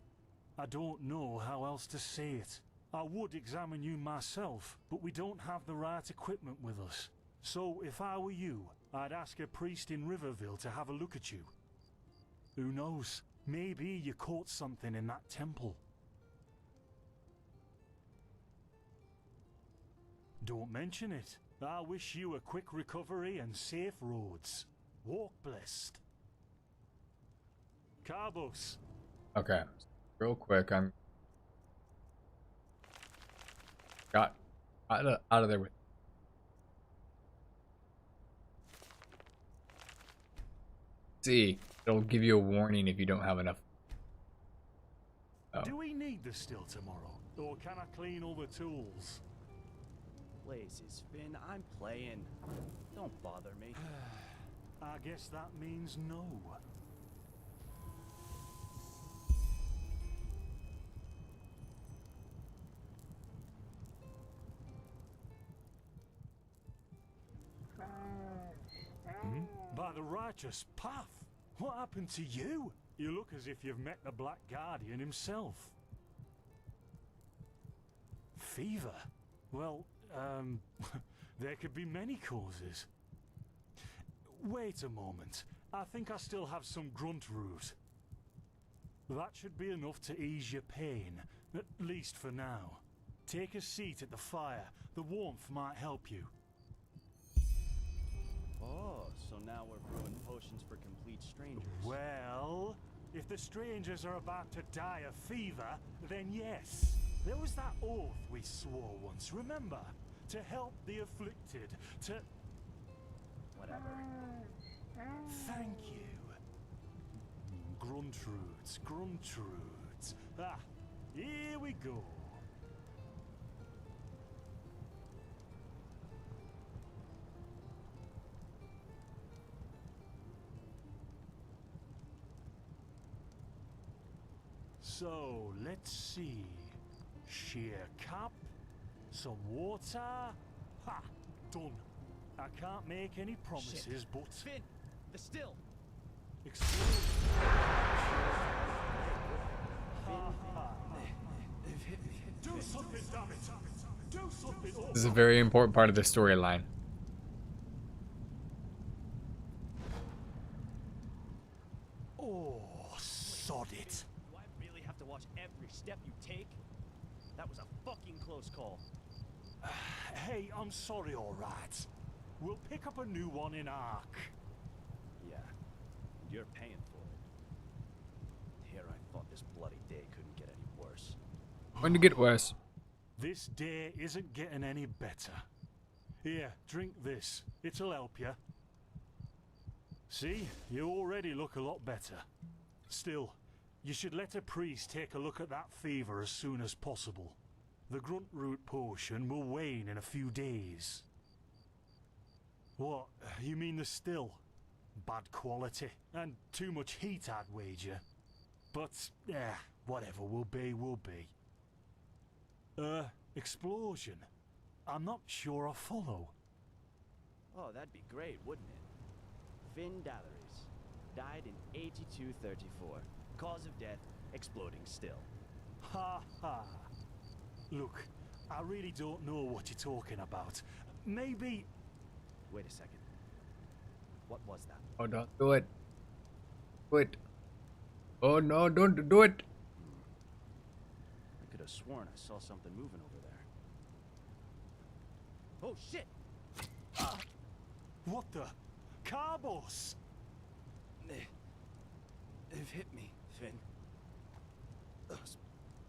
I don't know how else to say it. I would examine you myself, but we don't have the right equipment with us. So if I were you, I'd ask a priest in Riverville to have a look at you. Who knows? Maybe you caught something in that temple. Don't mention it. I wish you a quick recovery and safe roads. Walk blessed. Carbos. Okay. Real quick, I'm got out of there with. See, it'll give you a warning if you don't have enough. Oh. Do we need this still tomorrow? Or can I clean all the tools? Lazy Finn, I'm playing. Don't bother me. I guess that means no. By the righteous path? What happened to you? You look as if you've met the Black Guardian himself. Fever? Well, there could be many causes. Wait a moment. I think I still have some grunt root. That should be enough to ease your pain, at least for now. Take a seat at the fire. The warmth might help you. Oh, so now we're brewing potions for complete strangers. Well, if the strangers are about to die of fever, then yes. There was that oath we swore once, remember? To help the afflicted, to... Whatever. Thank you. Gruntroots, gruntroots. Ah, here we go. So, let's see. Sheer cap, Some water. Ha! Done. I can't make any promises, but... Finn! The still! Do something, damn it! Do something! This is a very important part of the storyline. Oh, sod it. Do I really have to watch every step you take? That was a fucking close call. Hey, I'm sorry, alright. We'll pick up a new one in Ark. Yeah, and you're paying for it. Here I thought this bloody day couldn't get any worse. Going to get worse. This day isn't getting any better. Here, drink this. It'll help you. See, you already look a lot better. Still, you should let a priest take a look at that fever as soon as possible. The grunt root potion will wane in a few days. What, you mean the still? Bad quality, and too much heat, I'd wager. But, whatever will be, will be. Explosion? I'm not sure I follow. Oh, that'd be great, wouldn't it? Finn Dalleries. Died in 8234. Cause of death, exploding still. Ha ha. Look, I really don't know what you're talking about. Maybe... Wait a second. What was that? Oh, don't do it. Do it. Oh no, don't do it. I could have sworn I saw something moving over there. Oh shit! What the? Carbos! They've hit me, Finn. Those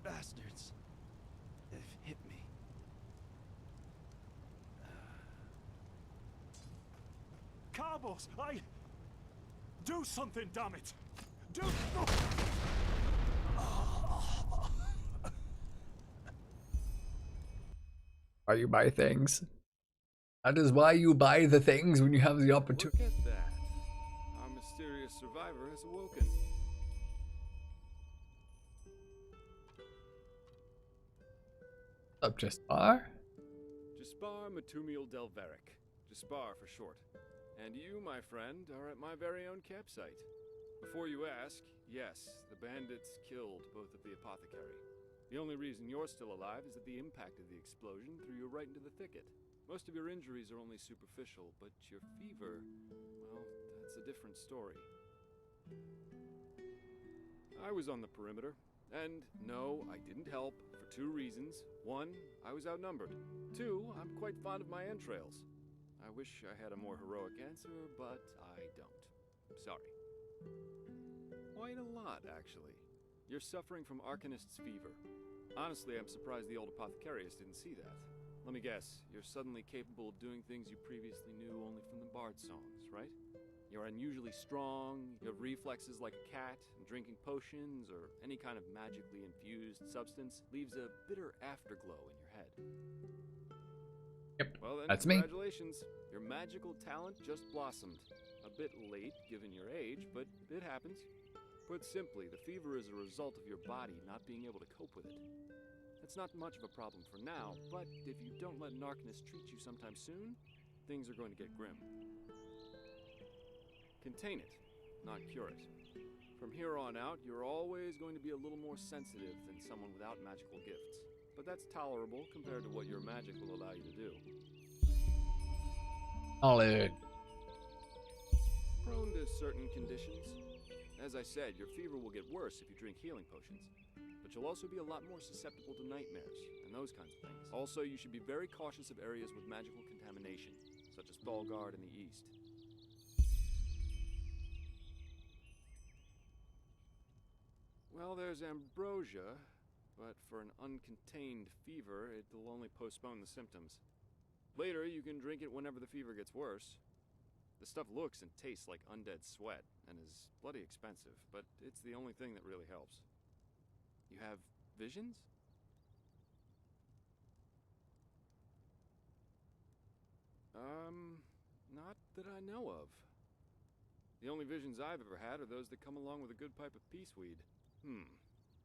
bastards. They've hit me. Carbos, do something, damn it! Do... Why you buy things? That is why you buy the things when you have the opportunity. Look at that. Our mysterious survivor has awoken. Up, Jaspar? Jaspar Matumiel Delveric. Jaspar for short. And you, my friend, are at my very own campsite. Before you ask, yes, the bandits killed both of the apothecary. The only reason you're still alive is that the impact of the explosion threw you right into the thicket. Most of your injuries are only superficial, but your fever, well, that's a different story. I was on the perimeter, and no, I didn't help for two reasons. One, I was outnumbered. Two, I'm quite fond of my entrails. I wish I had a more heroic answer, but I don't. Sorry. Quite a lot, actually. You're suffering from Arcanist's fever. Honestly, I'm surprised the old apothecarius didn't see that. Let me guess, you're suddenly capable of doing things you previously knew only from the bard songs, right? You're unusually strong, you have reflexes like a cat, and drinking potions or any kind of magically infused substance leaves a bitter afterglow in your head. Yep, well then, that's me. Congratulations. Your magical talent just blossomed. A bit late, given your age, but it happens. Put simply, the fever is a result of your body not being able to cope with it. It's not much of a problem for now, but if you don't let Narkness treat you sometime soon, things are going to get grim. Contain it, not cure it. From here on out, you're always going to be a little more sensitive than someone without magical gifts. But that's tolerable compared to what your magic will allow you to do. Solid. Prone to certain conditions. As I said, your fever will get worse if you drink healing potions. But you'll also be a lot more susceptible to nightmares and those kinds of things. Also, you should be very cautious of areas with magical contamination, such as Thalgard in the east. Well, there's ambrosia, but for an uncontained fever, it'll only postpone the symptoms. Later, you can drink it whenever the fever gets worse. The stuff looks and tastes like undead sweat, and is bloody expensive, but it's the only thing that really helps. You have visions? Not that I know of. The only visions I've ever had are those that come along with a good pipe of peaceweed.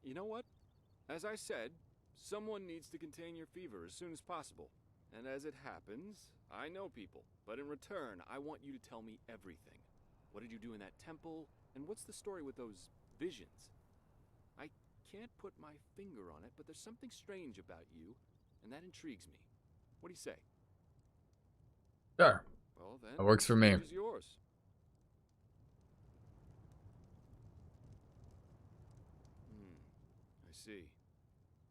You know what? As I said, Someone needs to contain your fever as soon as possible. And as it happens, I know people. But in return, I want you to tell me everything. What did you do in that temple? And what's the story with those visions? I can't put my finger on it, but there's something strange about you, and that intrigues me. What do you say? Sure. Well then, That works for the me. stage is yours. I see.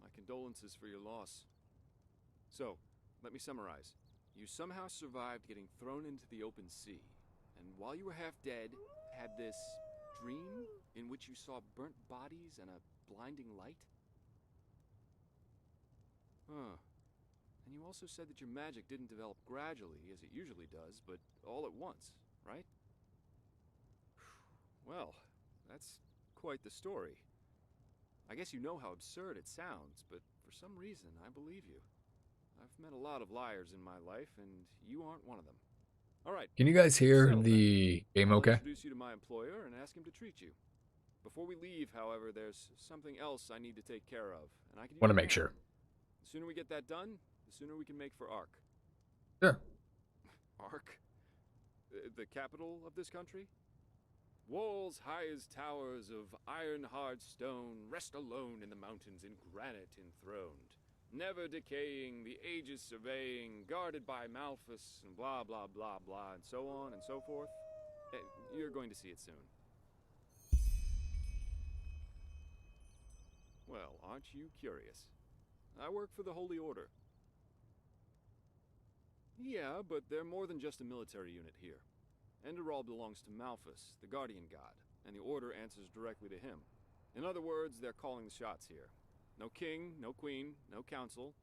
My condolences for your loss. So, let me summarize. You somehow survived getting thrown into the open sea, and while you were half dead, had this dream in which you saw burnt bodies and a blinding light? Huh. And you also said that your magic didn't develop gradually, as it usually does, but all at once, right? Well, that's quite the story. I guess you know how absurd it sounds, but for some reason, I believe you. I've met a lot of liars in my life, and you aren't one of them. All right. Can you guys hear settled the game I'll okay? introduce you to my employer and ask him to treat you. Before we leave, however, there's something else I need to take care of, and I can use Want to your make hand. sure. The sooner we get that done, the sooner we can make for Ark. Sure. Ark? The capital of this country? Walls high as towers of iron-hard stone rest alone in the mountains in granite enthroned, never decaying, the ages surveying, guarded by Malphus, and blah, blah, blah, blah, and so on and so forth. You're going to see it soon. Well, aren't you curious? I work for the Holy Order. Yeah, but they're more than just a military unit here. Enderal belongs to Malphus, the guardian god, and the Order answers directly to him. In other words, they're calling the shots here. No king, no queen, no council,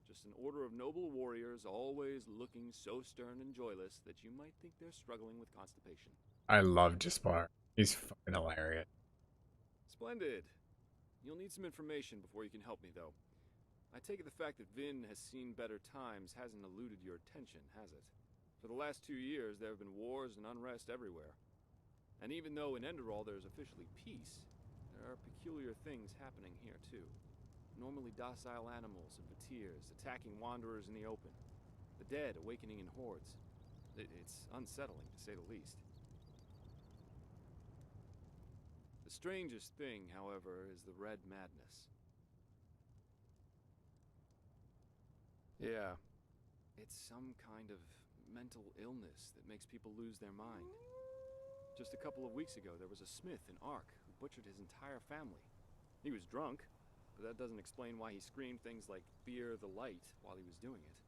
just an order of noble warriors always looking so stern and joyless that you might think they're struggling with constipation. I love Jaspar. He's fucking hilarious. Splendid. You'll need some information before you can help me, though. I take it the fact that Vin has seen better times hasn't eluded your attention, has it? For the last 2 years, there have been wars and unrest everywhere. And even though in Enderal there's officially peace, there are peculiar things happening here, too. Normally docile animals and fateers attacking wanderers in the open. The dead awakening in hordes. It's unsettling, to say the least. The strangest thing, however, is the Red Madness. Yeah, it's some kind of mental illness that makes people lose their mind. Just a couple of weeks ago, there was a smith in Ark who butchered his entire family. He was drunk, but that doesn't explain why he screamed things like "Fear the light" while he was doing it.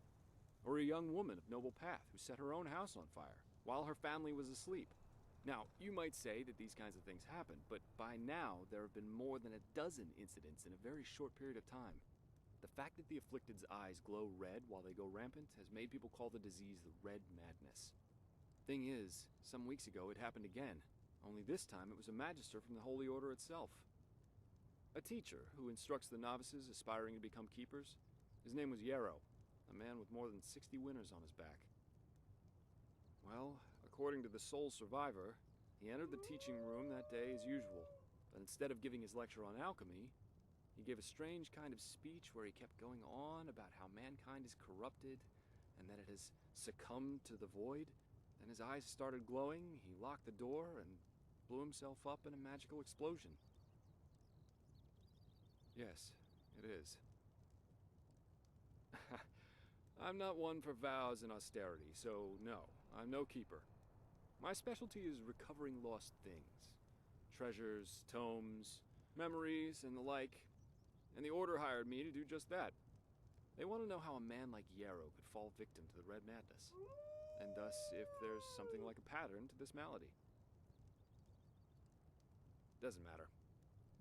Or a young woman of noble path who set her own house on fire while her family was asleep. Now, you might say that these kinds of things happen, but by now there have been more than a dozen incidents in a very short period of time. The fact that the afflicted's eyes glow red while they go rampant has made people call the disease the Red Madness. Thing is, some weeks ago it happened again, only this time it was a magister from the Holy Order itself. A teacher who instructs the novices aspiring to become keepers. His name was Yarrow, a man with more than 60 winners on his back. Well, according to the sole survivor, he entered the teaching room that day as usual, but instead of giving his lecture on alchemy, he gave a strange kind of speech where he kept going on about how mankind is corrupted and that it has succumbed to the void. Then his eyes started glowing, he locked the door, and blew himself up in a magical explosion. Yes, it is. I'm not one for vows and austerity, so no, I'm no keeper. My specialty is recovering lost things. Treasures, tomes, memories, and the like. And the Order hired me to do just that. They want to know how a man like Yarrow could fall victim to the Red Madness, and thus if there's something like a pattern to this malady. Doesn't matter.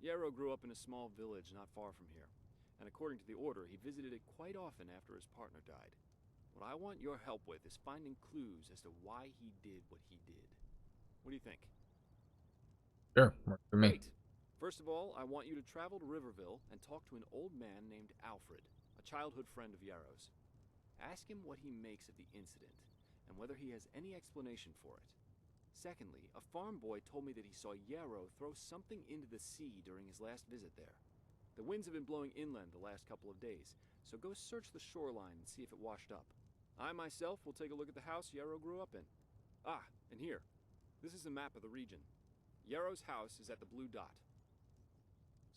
Yarrow grew up in a small village not far from here, and according to the Order, he visited it quite often after his partner died. What I want your help with is finding clues as to why he did what he did. What do you think? Sure, works for me. Great. First of all, I want you to travel to Riverville and talk to an old man named Alfred, a childhood friend of Yarrow's. Ask him what he makes of the incident, and whether he has any explanation for it. Secondly, a farm boy told me that he saw Yarrow throw something into the sea during his last visit there. The winds have been blowing inland the last couple of days, so go search the shoreline and see if it washed up. I myself will take a look at the house Yarrow grew up in. Ah, and here. This is a map of the region. Yarrow's house is at the blue dot.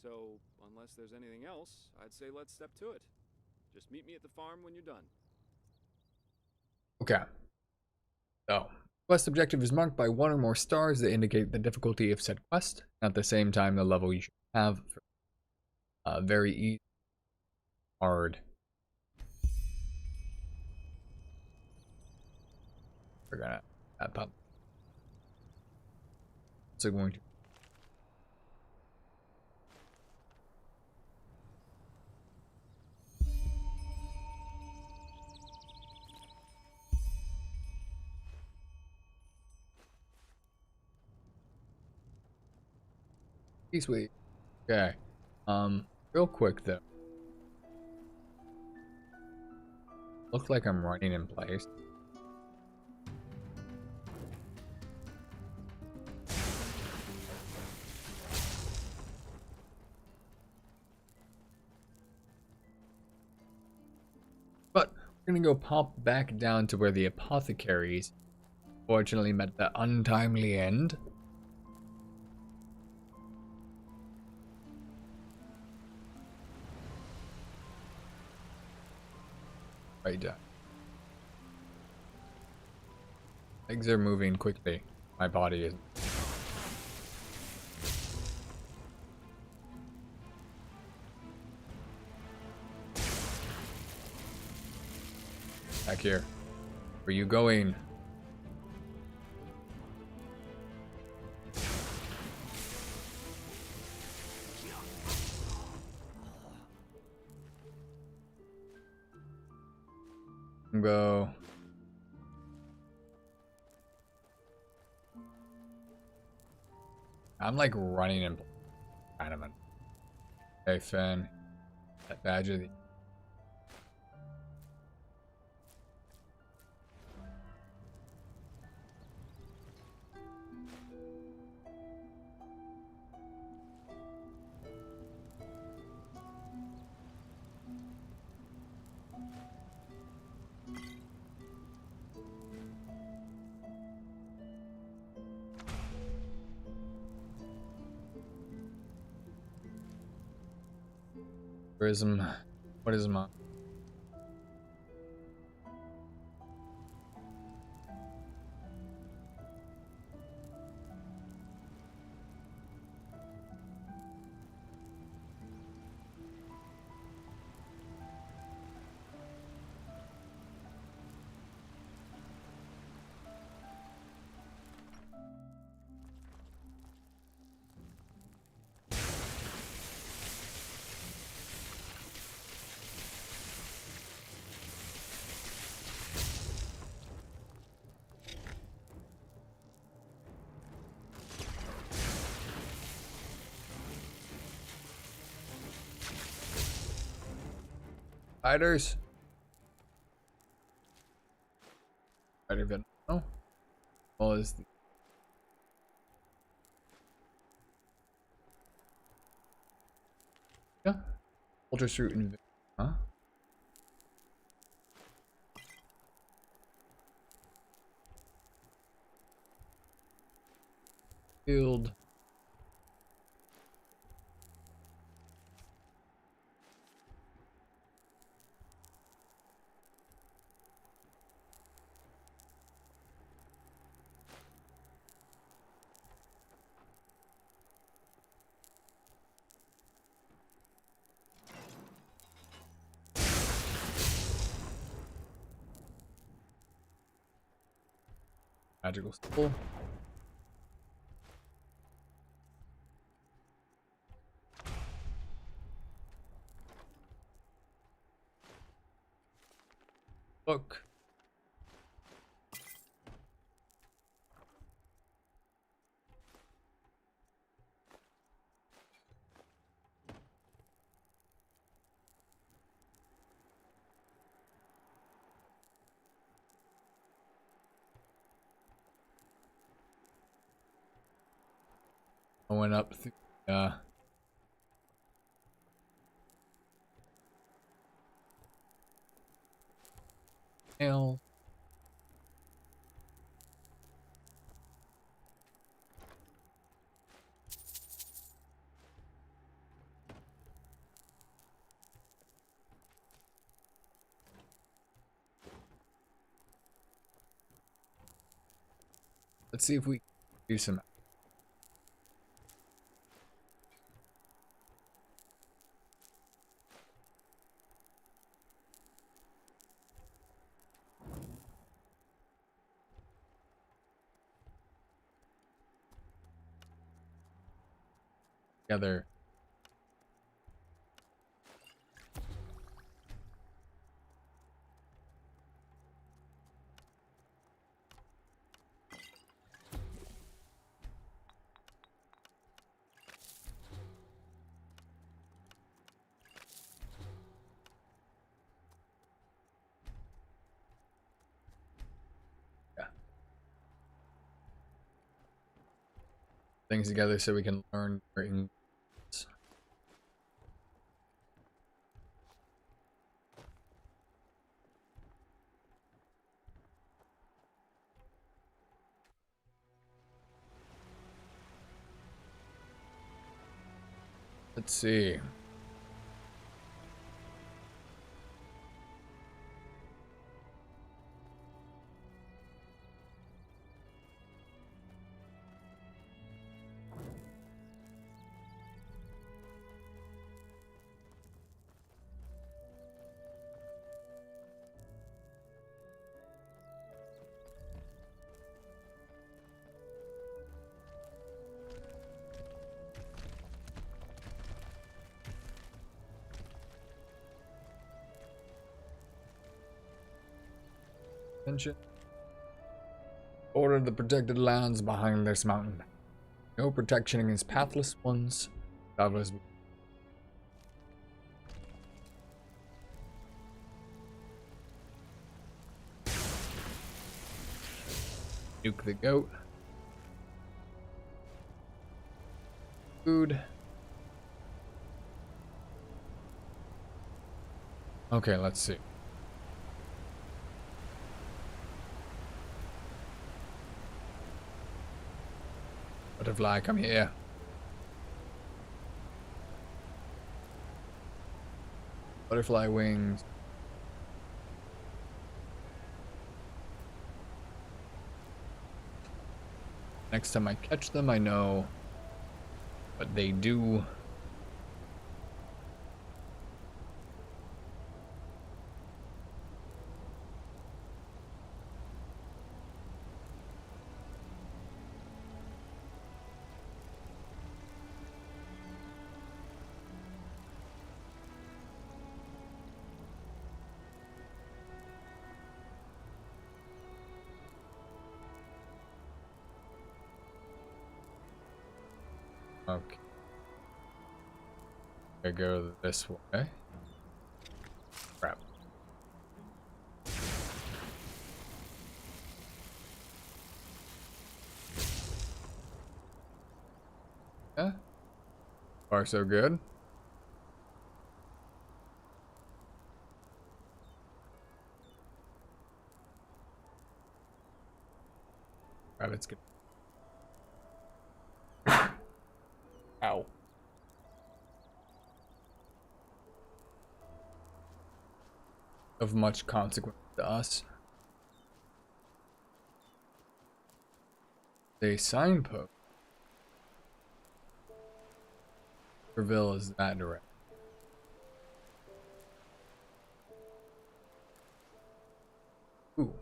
So, unless there's anything else, I'd say let's step to it. Just meet me at the farm when you're done. Okay. So, quest objective is marked by one or more stars that indicate the difficulty of said quest. At the same time, the level you should have for very easy, hard. We're gonna pump. So going to. Sweet. Okay. Real quick though. Looks like I'm running in place. But we're gonna go pop back down to where the apothecaries fortunately met the untimely end. Right down. Legs are moving quickly. My body is. Back here. Where are you going? Go. I'm like running in kind of an. Hey Finn. That badge of the. Prism. What is my? Spiders. Spider venom. Oh. Well, is the. Yeah. Ultra Fruit and. Huh? Field. Magical Soul. Book. I went up through nails. Let's see if we can do some. Together. Things together so we can learn our English. Let's see. Attention. Order the protected lands behind this mountain. No protection against pathless ones. Doubtless. Nuke the goat. Food. Okay, let's see. Butterfly, come here. Butterfly wings. Next time I catch them, I know what they do. Okay. I go this way. Crap. Yeah. Far so good. Rabbit's good. Ow. Of much consequence to us. A signpost. Reveal is that direct. Ooh.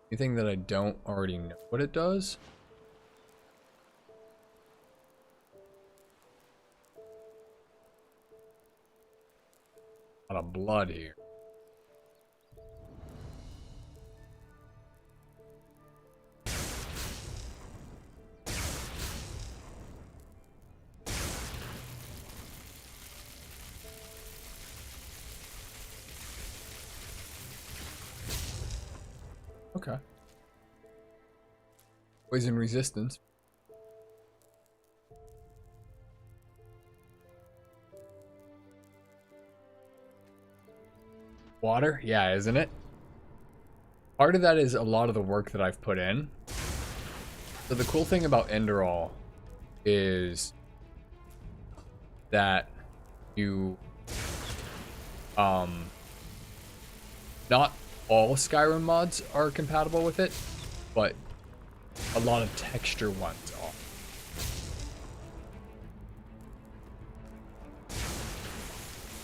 Anything that I don't already know what it does? A lot of blood here. Okay. Poison resistance. Water? Yeah, isn't it? part of that is a lot of the work that I've put in. So the cool thing about Enderall is that you not all Skyrim mods are compatible with it, but a lot of texture ones are.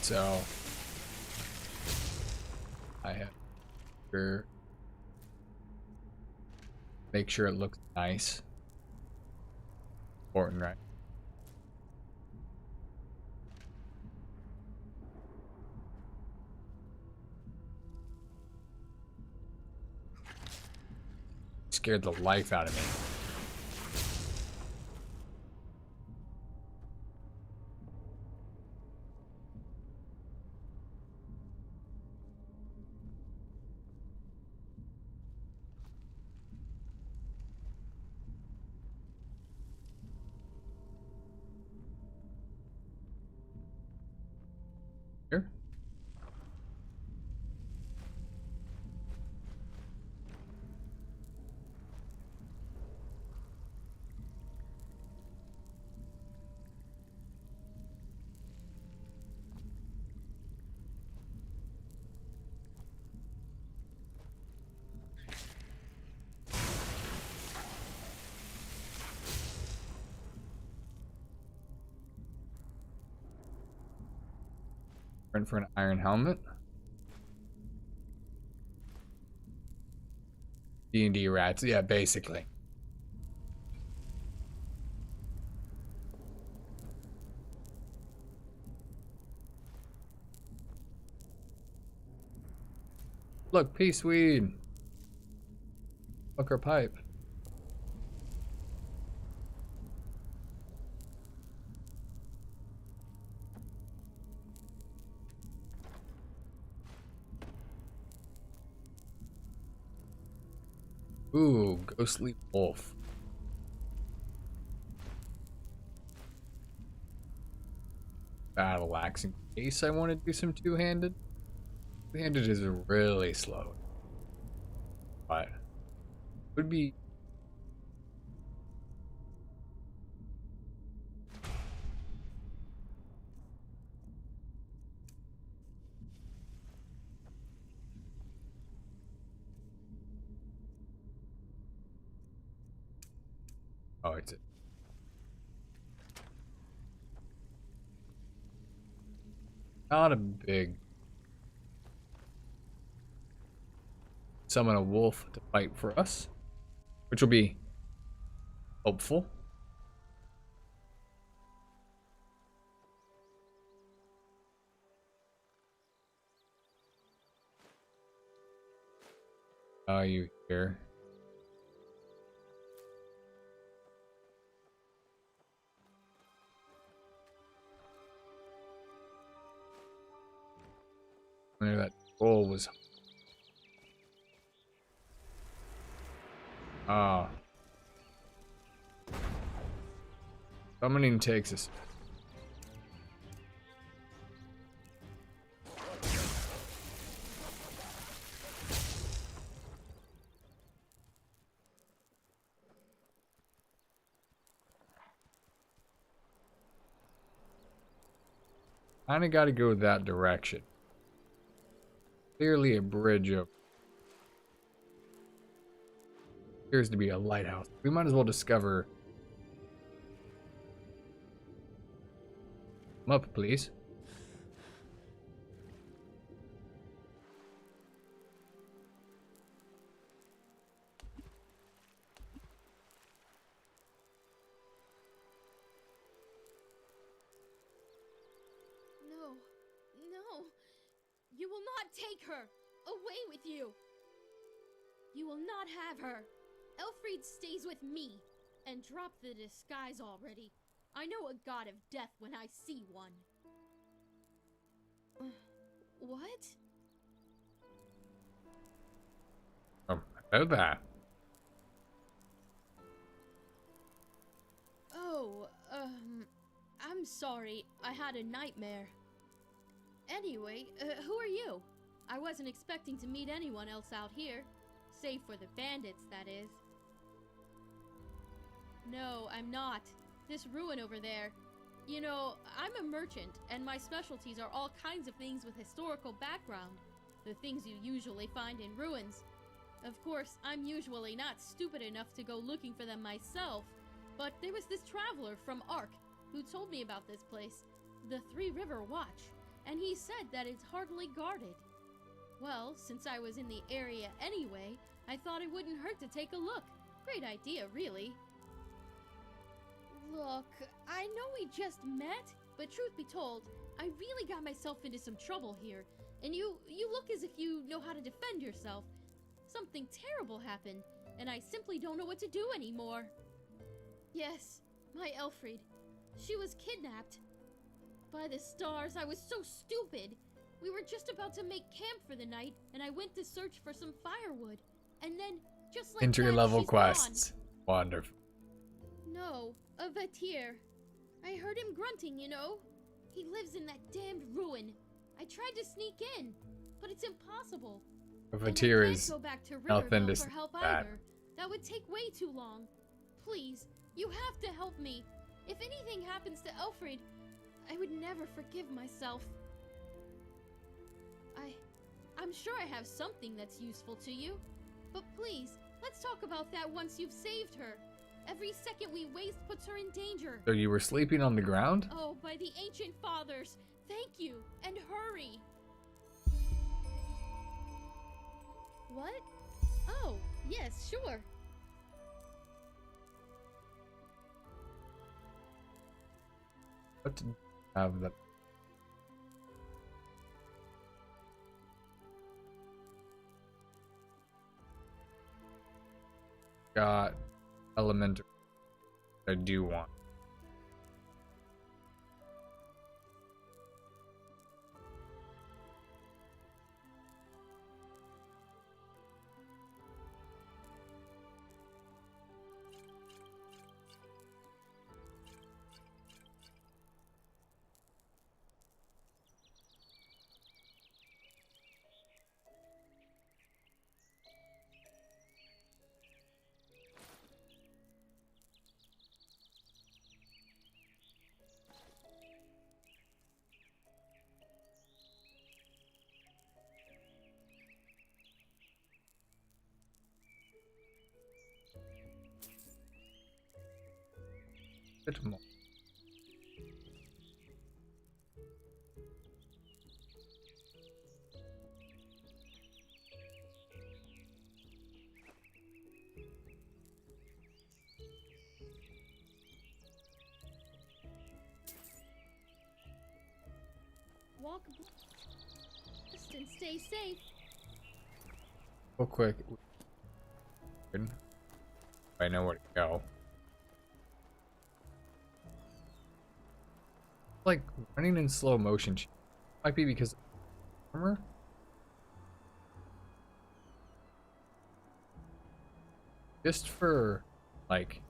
So I have to make sure it looks nice. Important, right? Scared the life out of me. Here. Run for an iron helmet. D&D rats, yeah, basically. Look, peace weed. Fuck our pipe. Ooh, ghostly wolf. Battle axe in case I want to do some two-handed. Two-handed is really slow. But would be oh, it's not a big summon a wolf to fight for us, which will be hopeful. Are you here? Where that troll was. Ah. Summoning takes us. Kinda gotta go that direction. Clearly a bridge up. Appears to be a lighthouse. We might as well discover. Come up, please. No, no. You will not take her away with you. You will not have her. Elfried stays with me. And drop the disguise already. I know a god of death when I see one. What? I know that. Oh, I'm sorry. I had a nightmare. Anyway, who are you? I wasn't expecting to meet anyone else out here. Safe for the bandits, that is. No, I'm not. This ruin over there. You know, I'm a merchant, and my specialties are all kinds of things with historical background. The things you usually find in ruins. Of course, I'm usually not stupid enough to go looking for them myself, but there was this traveler from Ark who told me about this place, the Three River Watch, and he said that it's hardly guarded. Well, since I was in the area anyway, I thought it wouldn't hurt to take a look. Great idea, really. Look, I know we just met, but truth be told, I really got myself into some trouble here, and you look as if you know how to defend yourself. Something terrible happened, and I simply don't know what to do anymore. Yes, my Elfried. She was kidnapped. By the stars, I was so stupid. We were just about to make camp for the night, and I went to search for some firewood. And then, just like Entry-level that, she's quests. gone. Wonderful. No, a Vatir. I heard him grunting, you know. He lives in that damned ruin. I tried to sneak in, but it's impossible. A Vatir And I is can't go back to nothing Riverville to for help that. either. That would take way too long. Please, you have to help me. If anything happens to Elfried, I would never forgive myself. I'm sure I have something that's useful to you. But please, let's talk about that once you've saved her. Every second we waste puts her in danger. So you were sleeping on the ground? Oh, by the ancient fathers, thank you, and hurry. What? Oh, yes, sure. What to have that? Got elemental. I do want. Bit more. Walk and stay safe. Real quick. I know where to go. Like running in slow motion. Might be because of armor. Just for like,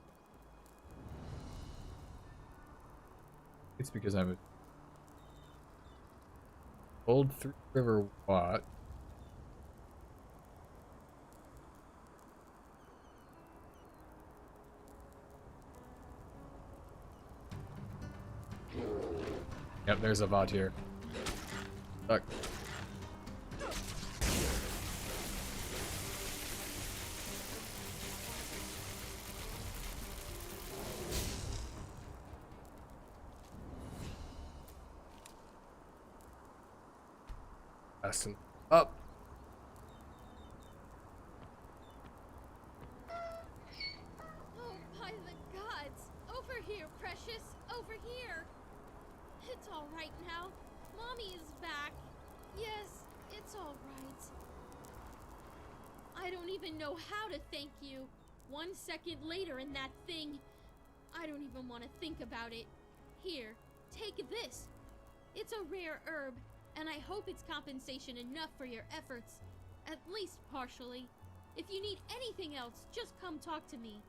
it's because I'm a old Three River Watch. Yep, there's a bot here. Look. Fasten up. Oh, by the gods! Over here, precious! Over here! It's all right now. Mommy is back. Yes, it's all right. I don't even know how to thank you. 1 second later in that thing, I don't even want to think about it. Here, take this. It's a rare herb, and I hope it's compensation enough for your efforts. At least partially. If you need anything else, just come talk to me.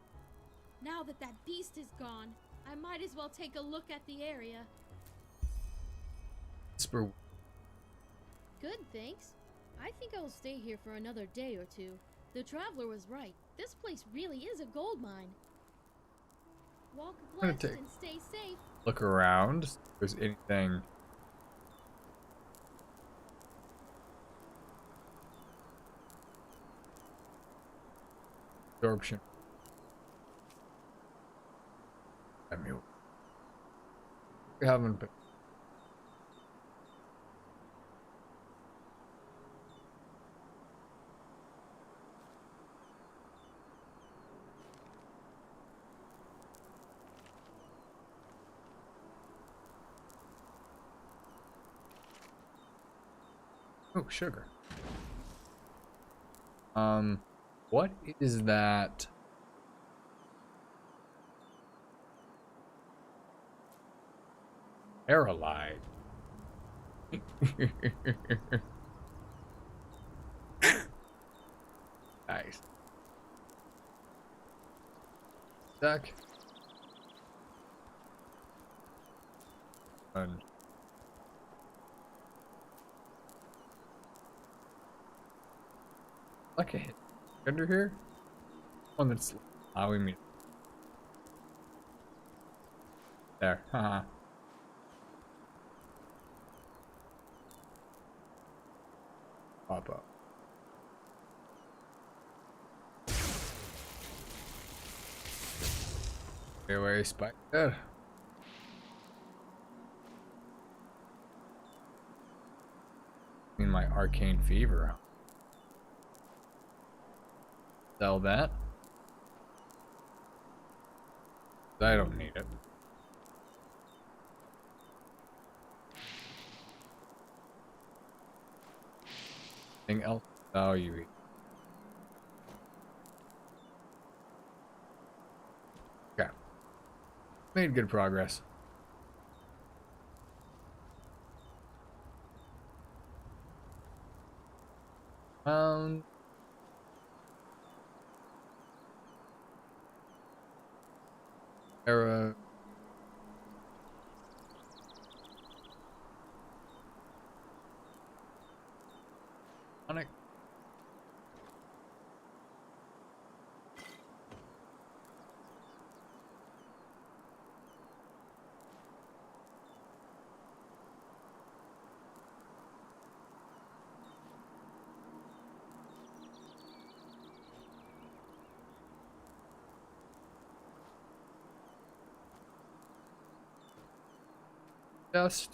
Now that that beast is gone, I might as well take a look at the area. Whisper. Good, thanks. I think I'll stay here for another day or two. The traveler was right. This place really is a gold mine. Walk I'm gonna blessed and stay safe. look around. If there's anything. Absorption. I mean, we haven't been. Oh, sugar. What is that? Paralyzed. Nice. Stuck. Fun. Like a hit under here. One that's allowing me. There. Haha. Pop up. Airway spike. Good. In my arcane fever. Sell that. I don't need it. Anything else? Value. Okay. Made good progress. Era. Sonic. Just.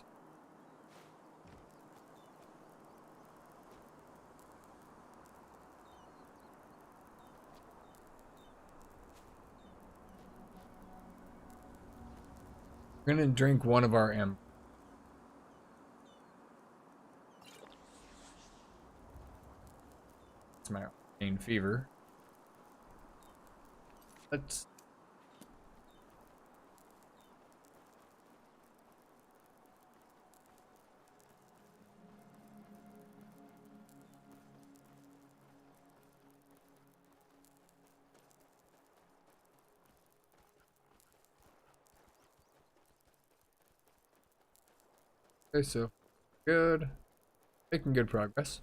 We're gonna drink one of our M. It's my main fever. Let's. Okay, so good. Making good progress.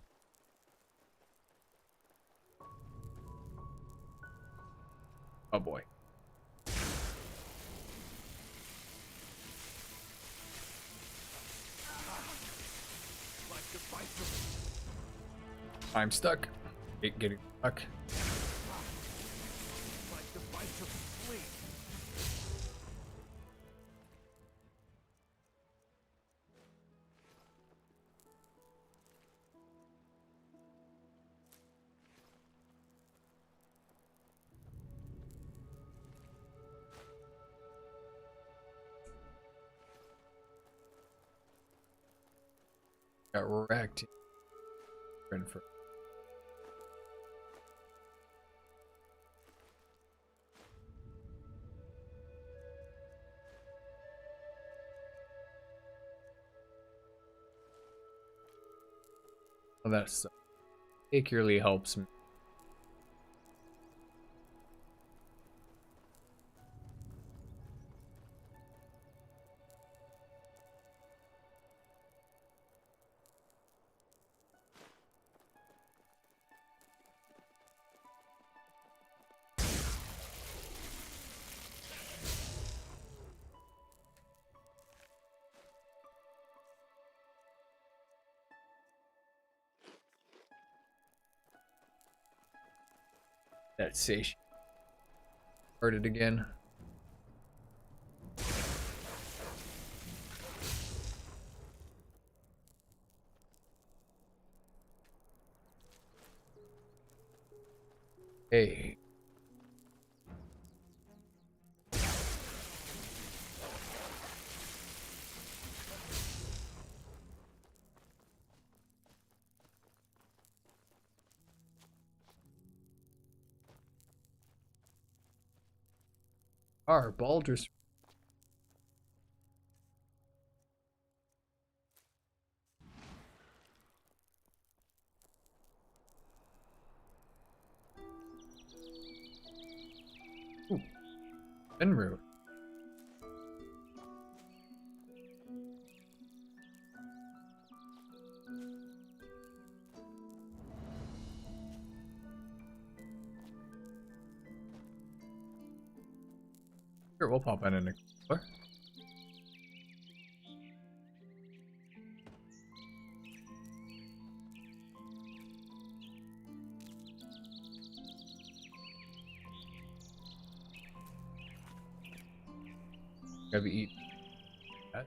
Oh boy. I'm stuck. Getting stuck. Got wrecked. For well, that particularly helps me. That satiation. Heard it again. Hey. Baldur's. Ooh. Enru. Sure, we'll pop in and explore. Gotta eat that.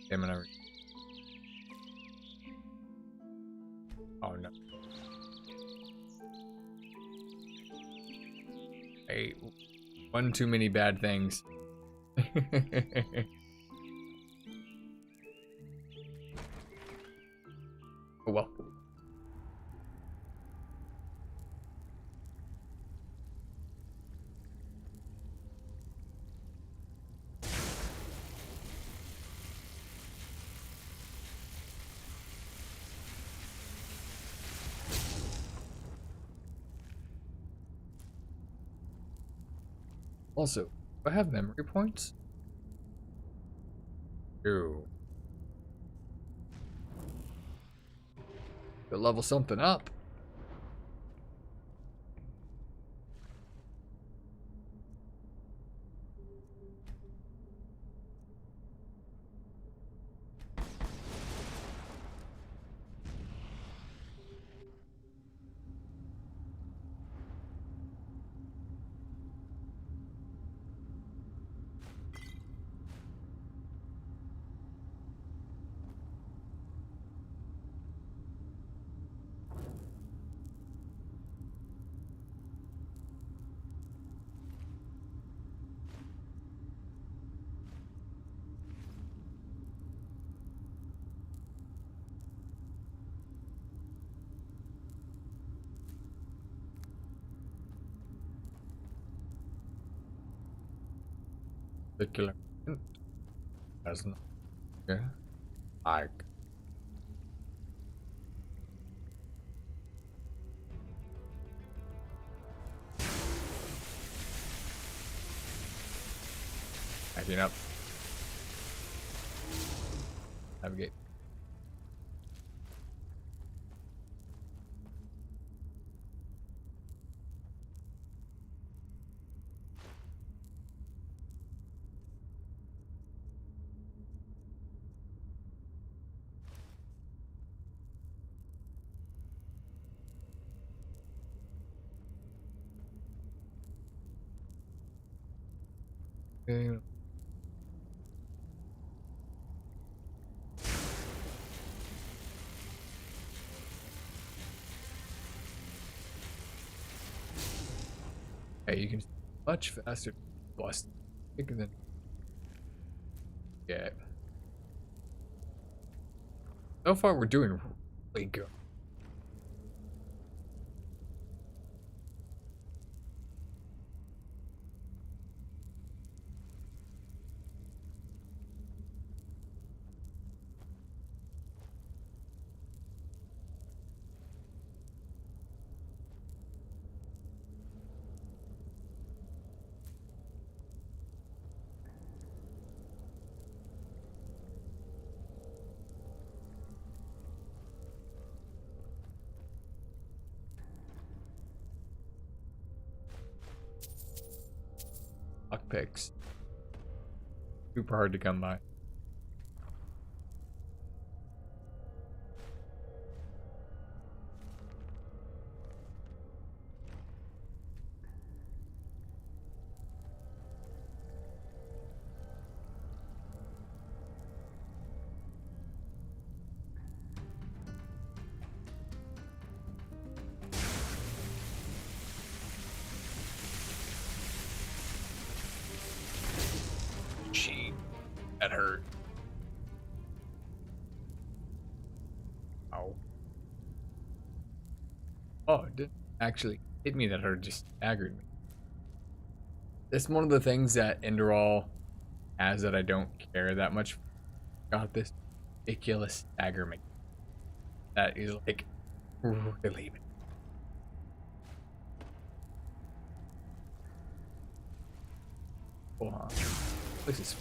Stamina. Oh no. Hey, one too many bad things. Oh well. Also, do I have memory points? Ooh. Could level something up. Particular. That's not. Yeah. I. Backing up. Navigate. Okay. Hey, you can much faster bust than yeah. So far, we're doing really good. Lockpicks. Super hard to come by. That hurt. Ow. Oh, it didn't actually hit me that hurt, just staggered me. It's one of the things that Enderall has that I don't care that much. Got this ridiculous stagger mechanic that is like really bad. Hold on. This is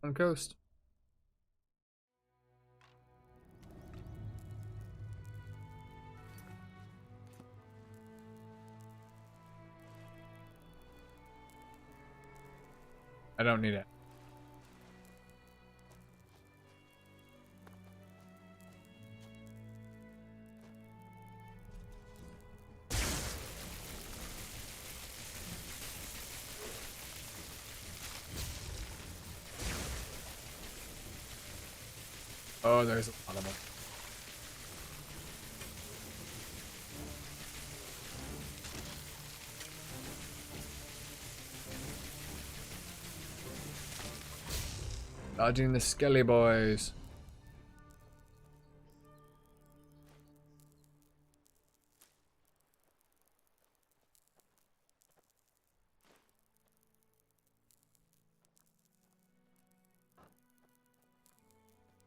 on coast. I don't need it. Oh, there's a lot of them. Dodging the skelly boys.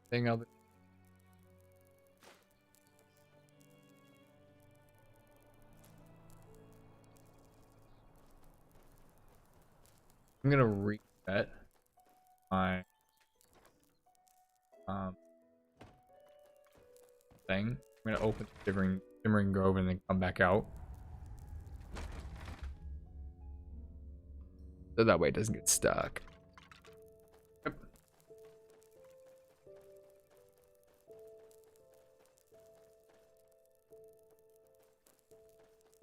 Thing I'll be. I'm gonna reset my thing. I'm gonna open Shimmering Grove and then come back out. So that way it doesn't get stuck. Yep.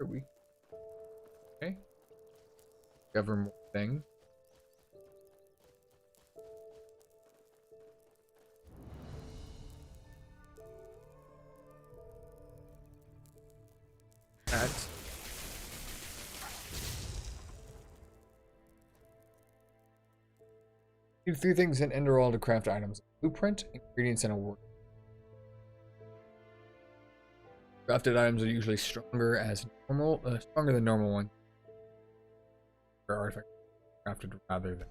Are we? Okay. Discover more things. That. Need 3 things in Enderall to craft items: blueprint, ingredients, and a work. Crafted items are usually stronger than normal ones. For artifacts crafted rather than.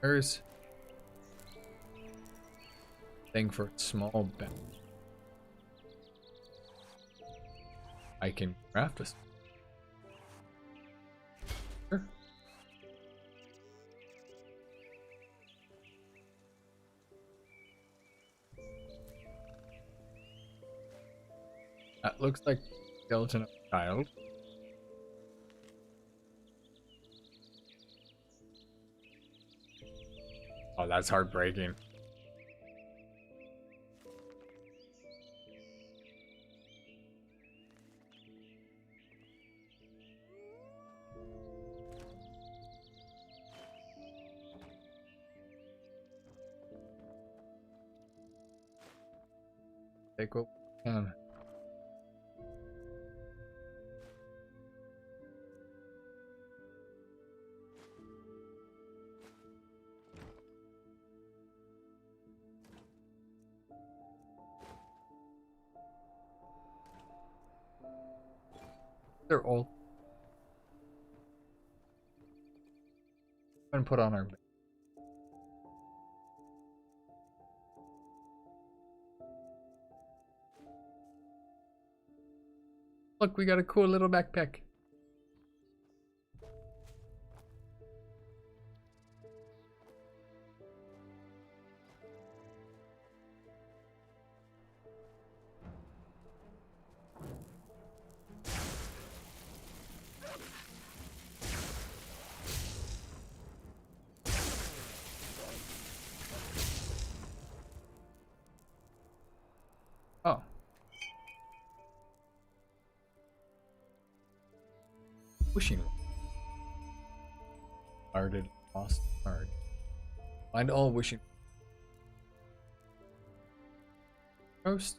There's thing for a small bet. I can craft this. Sure. That looks like skeleton of a child. Oh, that's heartbreaking. Take what we can. They're all and put on our. Look, we got a cool little backpack. Oh. Wishing. Guarded lost card. Find all wishing. Post.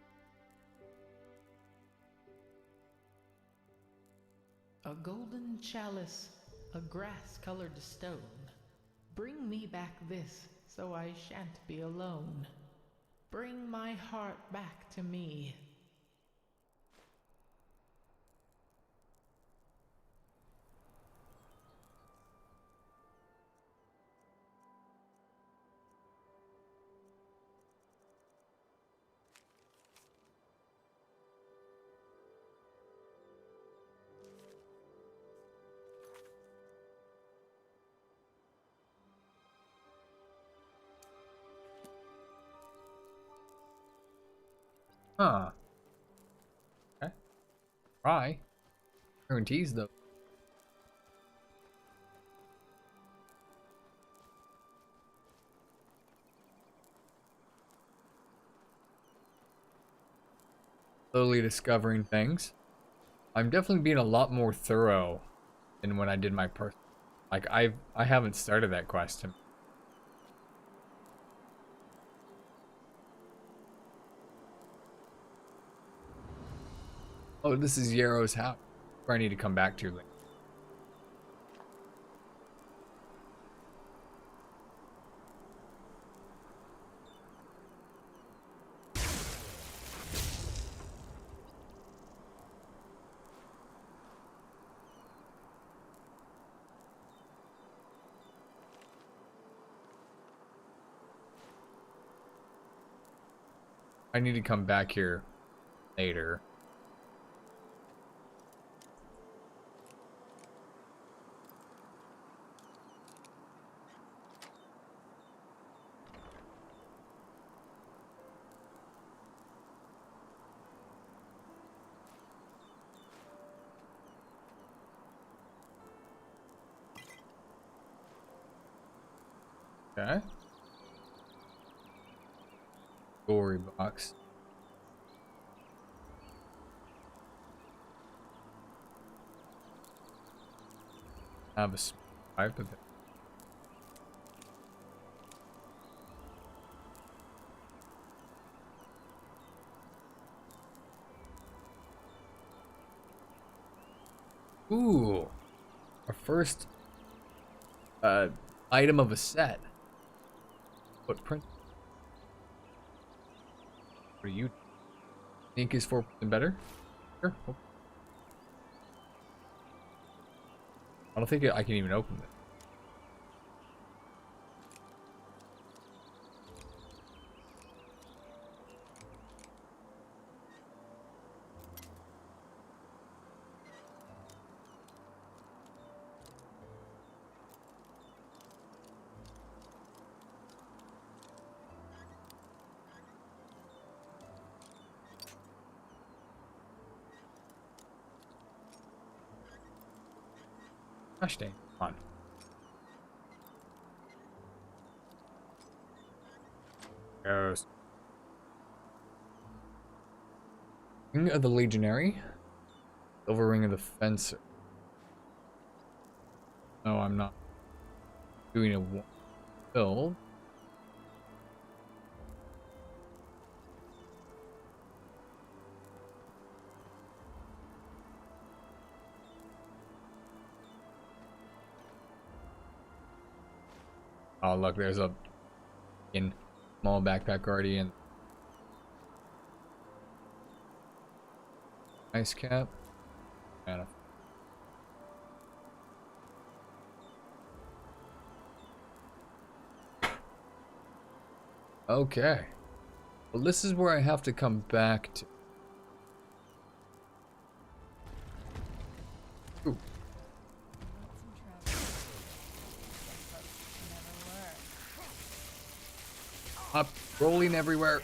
A golden chalice, a grass-colored stone. Bring me back this, so I shan't be alone. Bring my heart back to me. Huh. Okay. Try. Guarantees though. Slowly discovering things. I'm definitely being a lot more thorough than when I did my person. Like I haven't started that quest. Oh, this is Yarrow's house, where I need to come back to later. I need to come back here later. Okay. Story box. Have a pipe of it. Ooh, our first item of a set. Footprint. What do you think is 4% better? Sure. I don't think I can even open it. Gosh dang, come on. Goes. Ring of the Legionary. Silver Ring of the Fencer. No, I'm not doing a build. Oh look, there's a small backpack already in. Ice cap. And okay. Well, this is where I have to come back to. Up, rolling everywhere.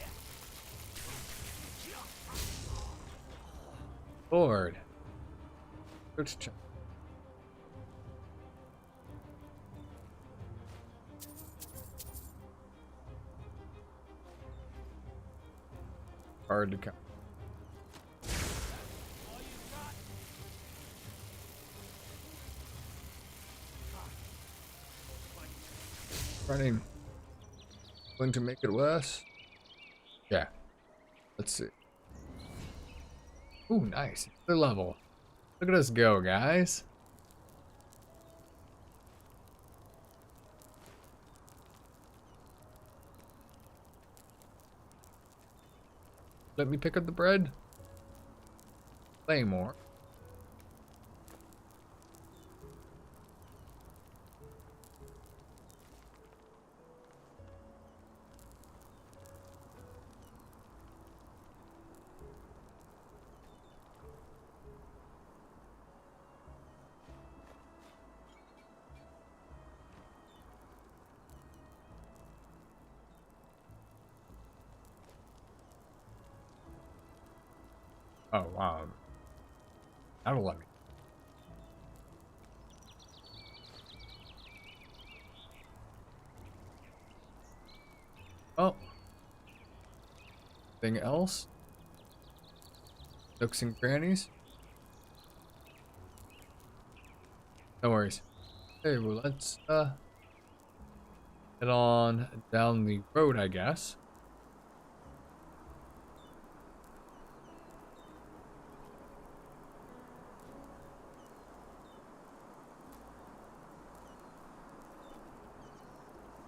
Lord. Hard to count. Running. Going to make it worse? Yeah. Let's see. Ooh, nice. Another level. Look at us go, guys. Let me pick up the bread. Play more. Oh, wow. That'll let me. Oh. Anything else? Nooks and crannies? No worries. Okay, well, let's, head on down the road, I guess.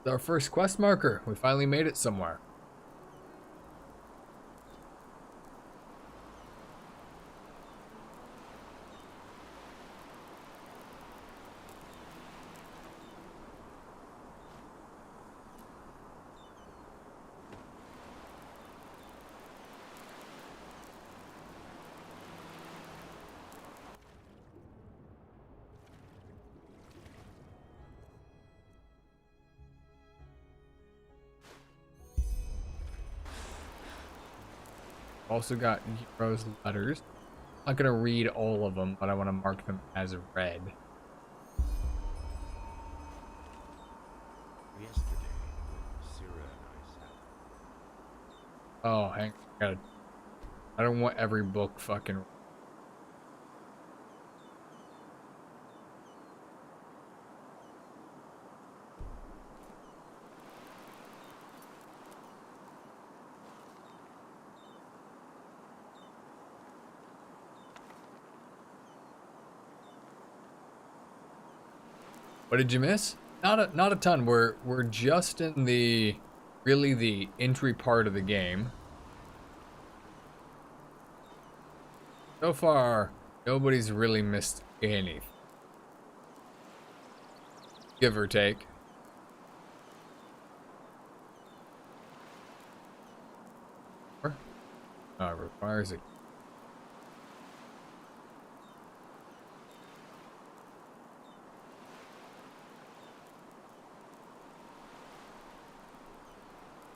Our first quest marker. We finally made it somewhere. Also got heroes letters. I'm not gonna read all of them, but I want to mark them as read. Yesterday, Syrah and I sat. Oh, hang on. I don't want every book fucking. What did you miss? Not a ton. We're just in the entry part of the game. So far, nobody's really missed anything. Give or take. It requires it.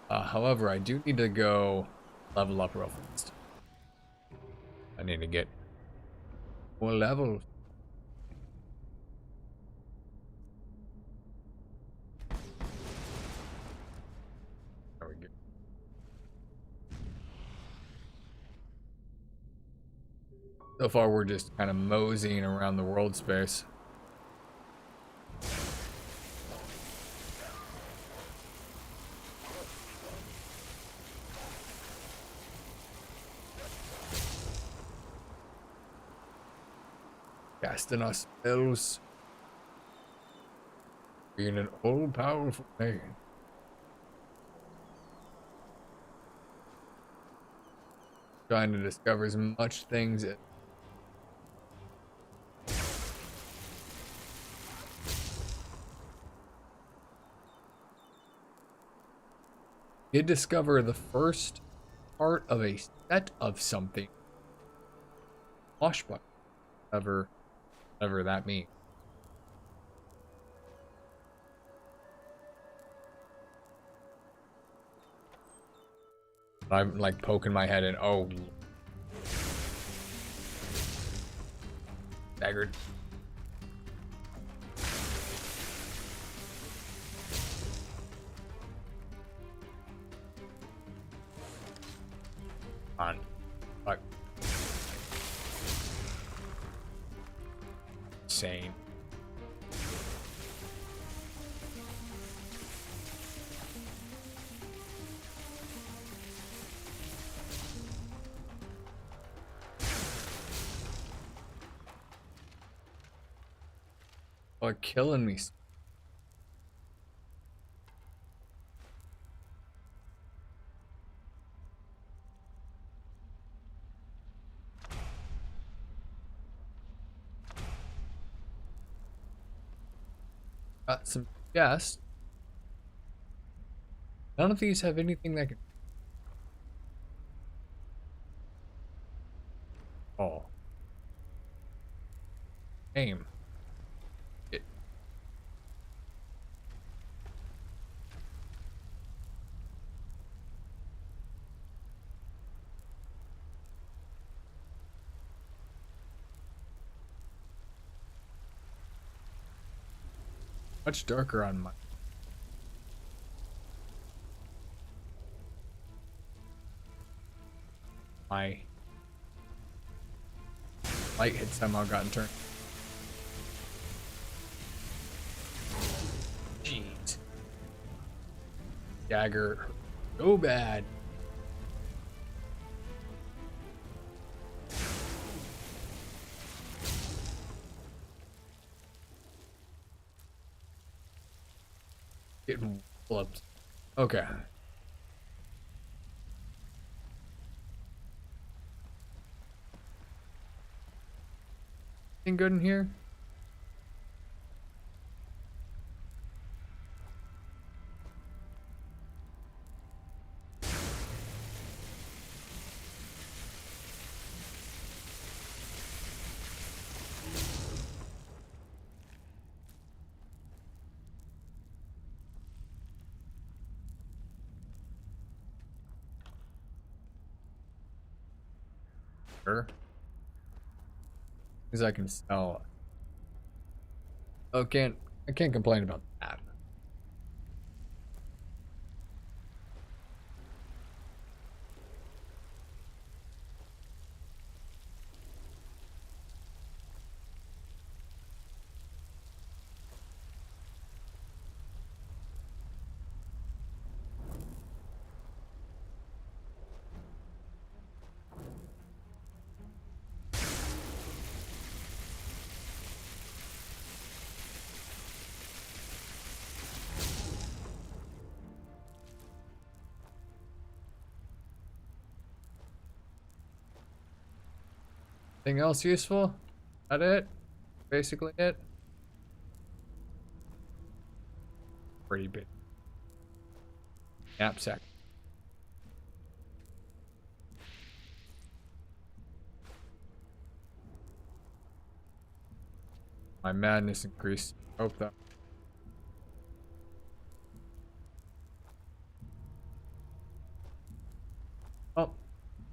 However, I do need to go level up real fast. I need to get more levels. There we go. So far, we're just kind of moseying around the world space. Casting our spells. Being an all-powerful man. Trying to discover as much things as did discover the first part of a set of something. Washbutton. Whatever that means. I'm like poking my head in. Oh. Staggered. On. Fuck. Insane. Oh, killing me. Got some chests. None of these have anything that can. Oh. Aim. It. Much darker on my. My light had somehow gotten turned. Jeez. Dagger. So bad. Getting flipped. Okay. Anything good in here? Sure. Because I can sell. Oh, I can't complain about that. Anything else useful? That it? Basically it? Pretty big. Knapsack. My madness increased. Hope that. Oh,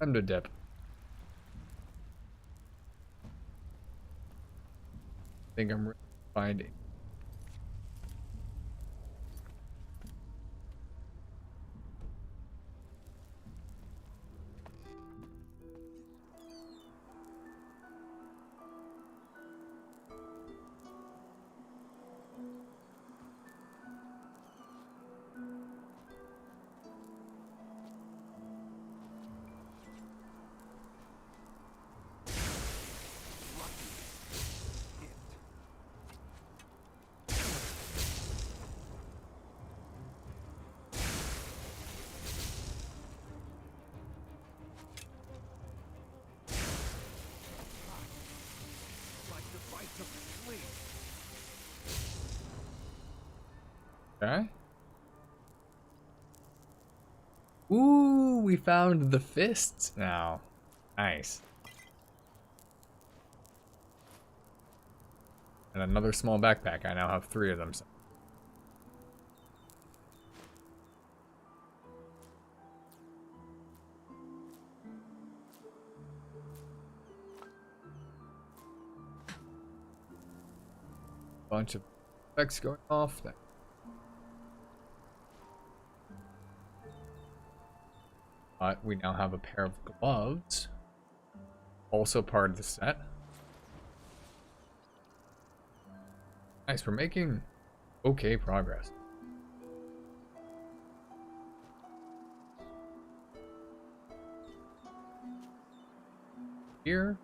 time to dip. I think I'm finding. Okay. Ooh, we found the fists now. Nice. And another small backpack. I now have 3 of them. bunch of effects going off. But we now have a pair of gloves, also part of the set. Nice, we're making okay progress. Here.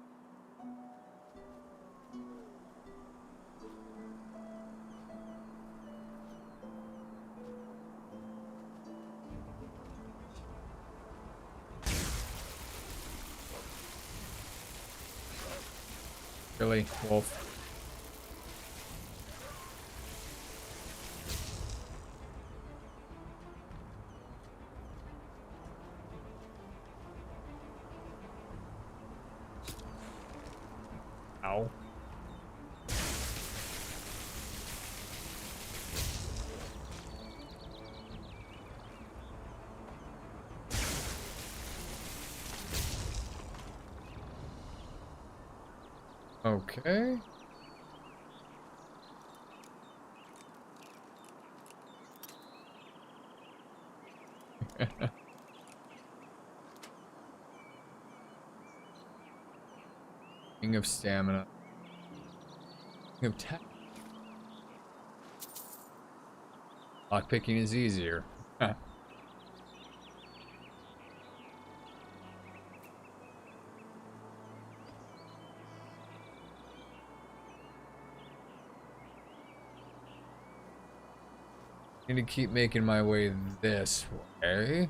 Really, wolf. Ow. Okay. King of stamina. King of tech. Lockpicking is easier. Need to keep making my way this way.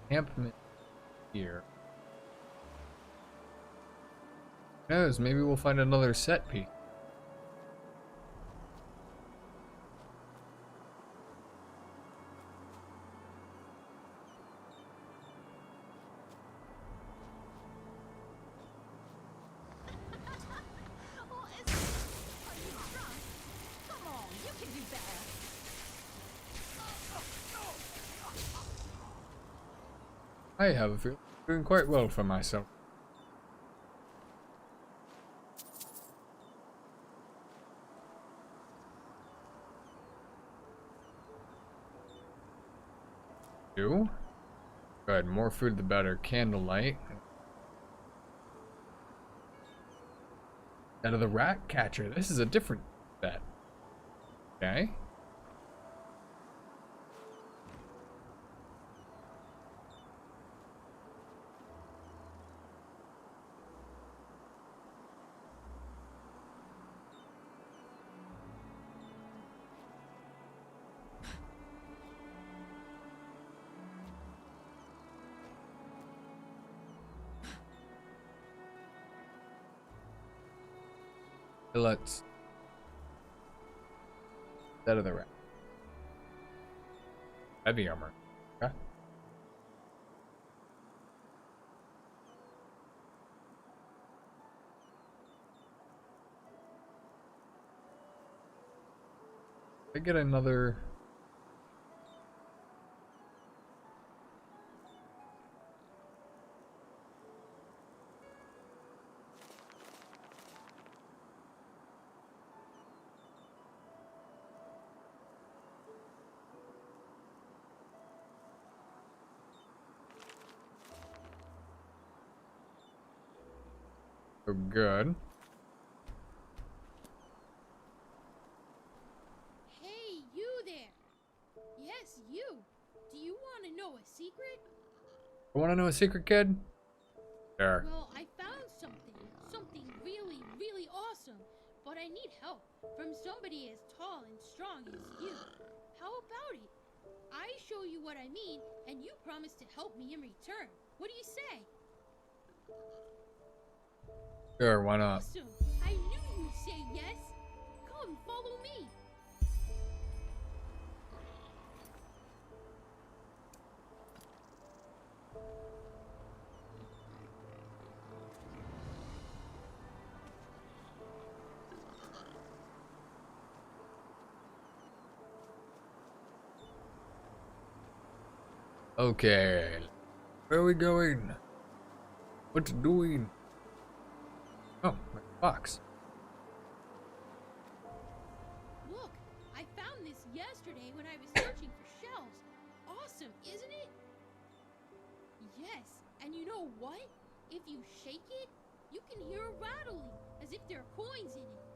Encampment here. Who knows? Maybe we'll find another set piece. I have a feeling I'm doing quite well for myself. Do? Good, more food the better. Candlelight. Out of the rat catcher. This is a different set. Okay. Let's out of the rat. Heavy armor. Okay. I get another. Oh, good. Hey, you there! Yes, you! Do you want to know a secret? I want to know a secret, kid? Sure. Well, I found something. Something really, really awesome. But I need help from somebody as tall and strong as you. How about it? I show you what I mean, and you promise to help me in return. What do you say? Sure, why not? Awesome! I knew you'd say yes! Come, follow me! Okay. Where are we going? What's doing? Oh, my box. Look, I found this yesterday when I was searching for shells. Awesome, isn't it? Yes, and you know what? If you shake it, you can hear a rattling, as if there are coins in it.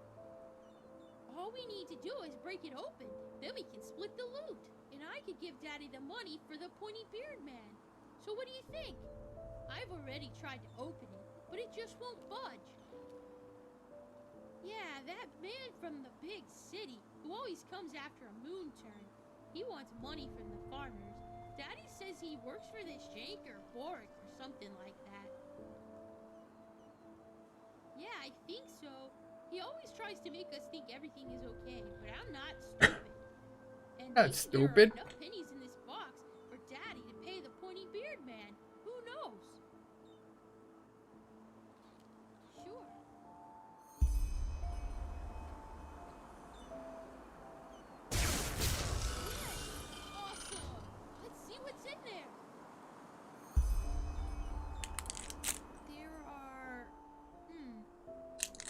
All we need to do is break it open, then we can split the loot. And I could give Daddy the money for the pointy beard man. So what do you think? I've already tried to open it, but it just won't budge. Yeah, that man from the big city, who always comes after a moon turn. He wants money from the farmers. Daddy says he works for this Jake or Boric or something like that. Yeah, I think so. He always tries to make us think everything is okay, but I'm not stupid. And Not maybe stupid. there are enough pennies in this box for Daddy to pay the pointy beard man. Who knows? Sure. Awesome! Let's see what's in there. There are...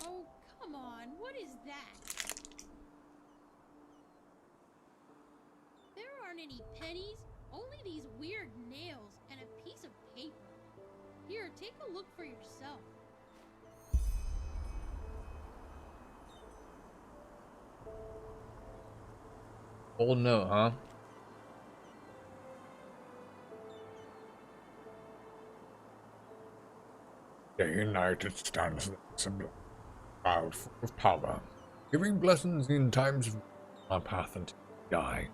Oh, come on. What is that? There aren't any pennies, only these weird nails and a piece of paper. Here, take a look for yourself. Old note, huh? Day and night it stands like a symbol, proud full of power, giving blessings in times of our path until we die.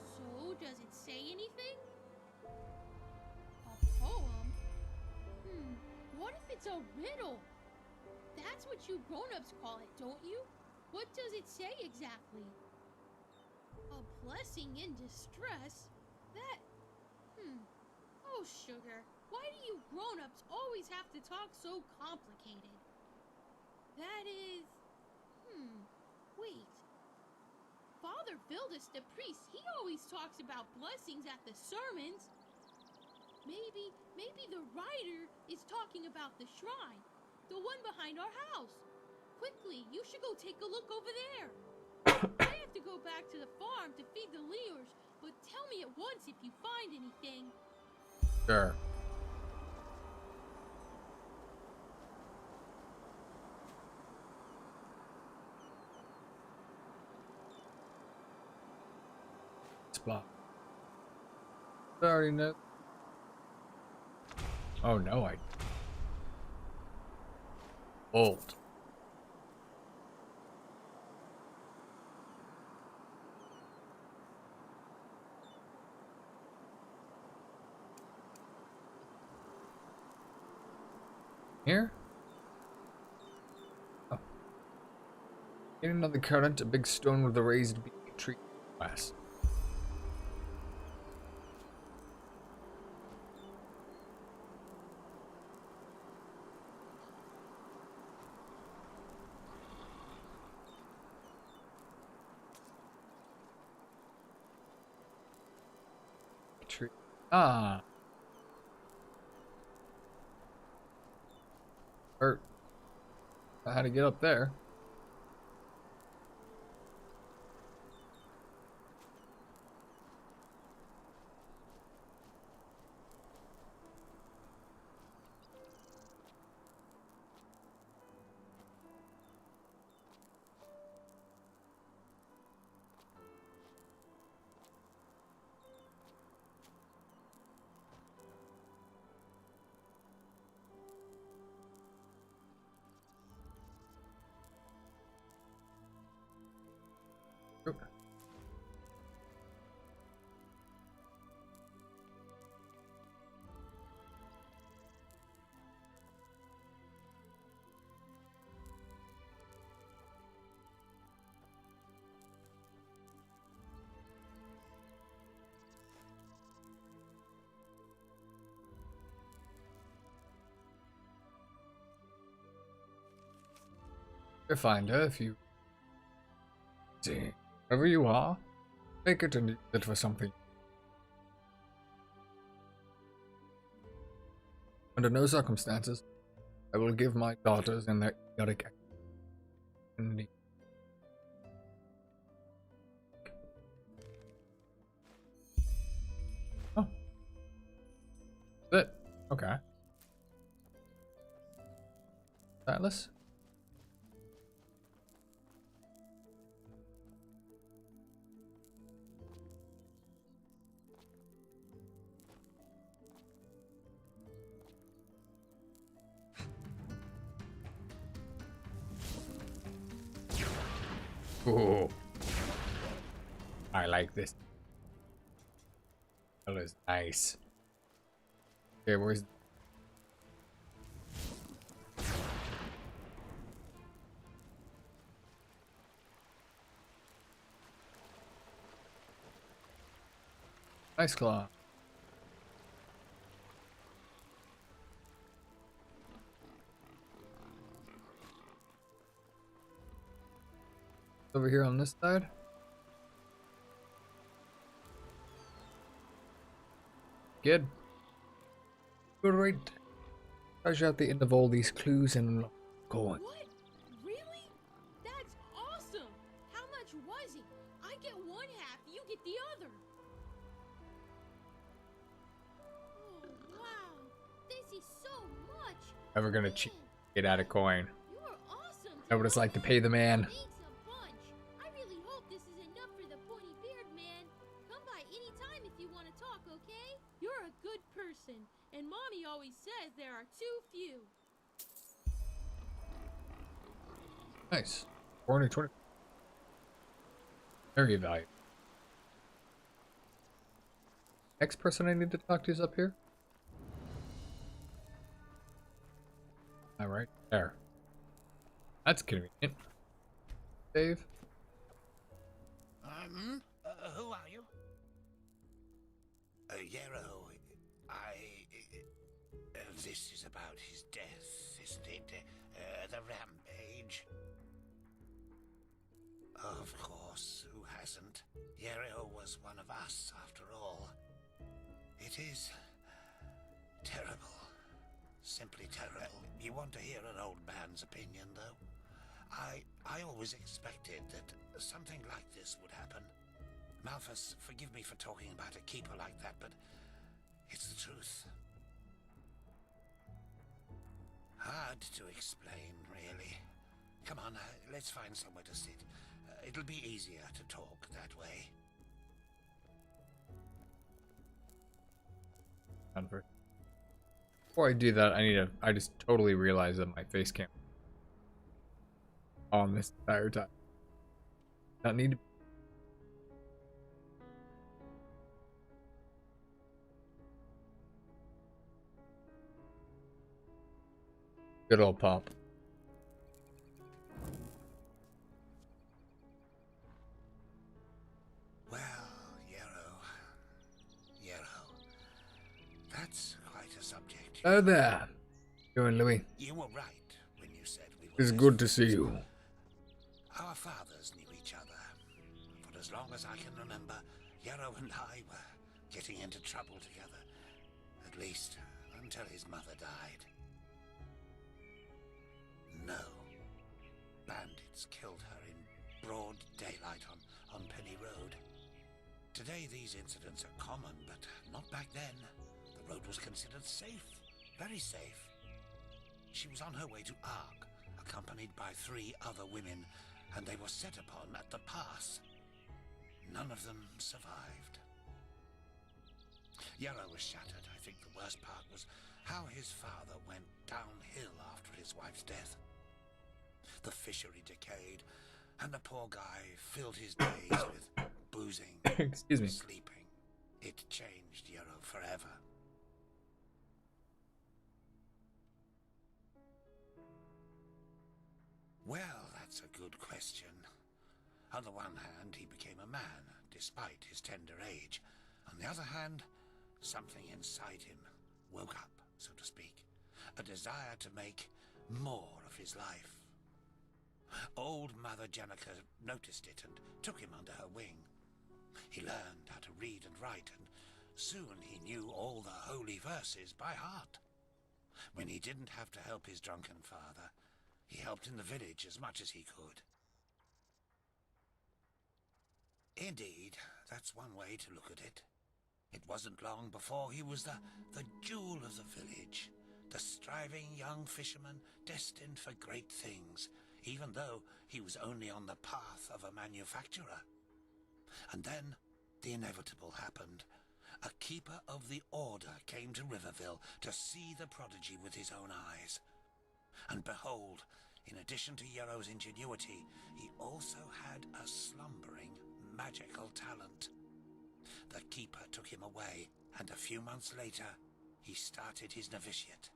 So, does it say anything? A poem? What if it's a riddle? That's what you grown-ups call it, don't you? What does it say exactly? A blessing in distress? That... Oh, sugar, why do you grown-ups always have to talk so complicated? That is... Wait. Father Vildas, the priest, he always talks about blessings at the sermons. Maybe the writer is talking about the shrine, the one behind our house. Quickly, you should go take a look over there. I have to go back to the farm to feed the Leers, but tell me at once if you find anything. Sure. Splat. I already know. Oh no, I. Bolt. Here? Oh. In another current, a big stone with a raised beak tree glass. Tree. Ah. Hurt. I had to get up there. Oop. You'll find her if you see. Wherever you are, take it and use it for something Under no circumstances, I will give my daughters and their idiotic activity. Oh. That's it. Okay. Atlas? Ooh. I like this. That is nice. Okay, where's... Nice claw. Over here on this side. Good. Great. Treasure at the end of all these clues and going. What? Really? That's awesome! How much was it? I get one half, you get the other. Oh, wow. This is so much. Never gonna cheat. Get out a coin. You are awesome. Know what it's like to pay the man. Thanks a bunch. I really hope this is enough for the pointy beard man. Come by anytime if you want to talk, okay? You're a good person, and Mommy always says there are too few. Nice. 420. Very valuable. Next person I need to talk to is up here. All right, there. That's convenient. Save. Who are you? Yarrow. This is about his death, isn't it? The rampage. Of course, who hasn't? Yarrow was one of us, after all. It is terrible. Simply terrible. You want to hear an old man's opinion, though? I always expected that something like this would happen. Malphus, forgive me for talking about a keeper like that, but it's the truth. Hard to explain, really. Come on, let's find somewhere to sit. It'll be easier to talk that way. Before I do that, I just totally realized that my face cam on this entire time. Not need to. Good old pop. Well, Yarrow. That's quite a subject. Oh there. Doing, Louis? You were right when you said we were... It's good to see you. Our fathers knew each other. For as long as I can remember, Yarrow and I were getting into trouble together. At least, until his mother died. No. Bandits killed her in broad daylight on Penny Road. Today these incidents are common, but not back then. The road was considered safe. Very safe. She was on her way to Ark, accompanied by 3 other women, and they were set upon at the pass. None of them survived. Yarrow was shattered. I think the worst part was how his father went downhill after his wife's death. The fishery decayed, and the poor guy filled his days with boozing, Excuse me. sleeping. It changed Yarrow forever. Well, that's a good question. On the one hand, he became a man, despite his tender age. On the other hand, something inside him woke up, so to speak. A desire to make more of his life. Old Mother Jenica noticed it and took him under her wing. He learned how to read and write, and soon he knew all the holy verses by heart. When he didn't have to help his drunken father, he helped in the village as much as he could. Indeed, that's one way to look at it. It wasn't long before he was the jewel of the village, the striving young fisherman destined for great things, even though he was only on the path of a manufacturer. And then the inevitable happened. A keeper of the order came to Riverville to see the prodigy with his own eyes. And behold, in addition to Yarrow's ingenuity, he also had a slumbering magical talent. The keeper took him away, and a few months later, he started his novitiate.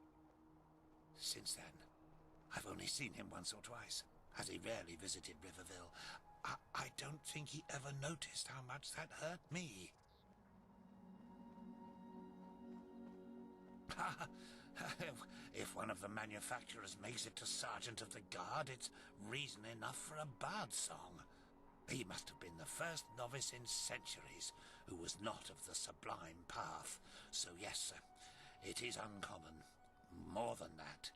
Since then, I've only seen him once or twice, as he rarely visited Riverville. I don't think he ever noticed how much that hurt me. If one of the manufacturers makes it to Sergeant of the Guard, it's reason enough for a bard song. He must have been the first novice in centuries who was not of the sublime path. So yes, it is uncommon. More than that.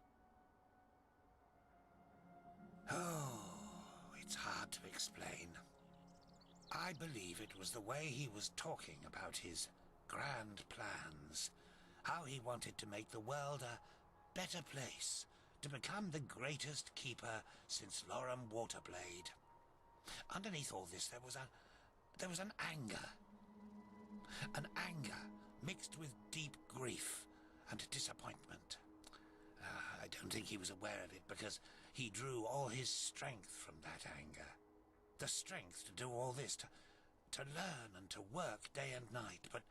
Oh, it's hard to explain. I believe it was the way he was talking about his grand plans. How he wanted to make the world a better place, to become the greatest keeper since Loram Waterblade. Underneath all this, there was an anger. An anger mixed with deep grief and disappointment. I don't think he was aware of it because he drew all his strength from that anger. The strength to do all this, to learn and to work day and night, but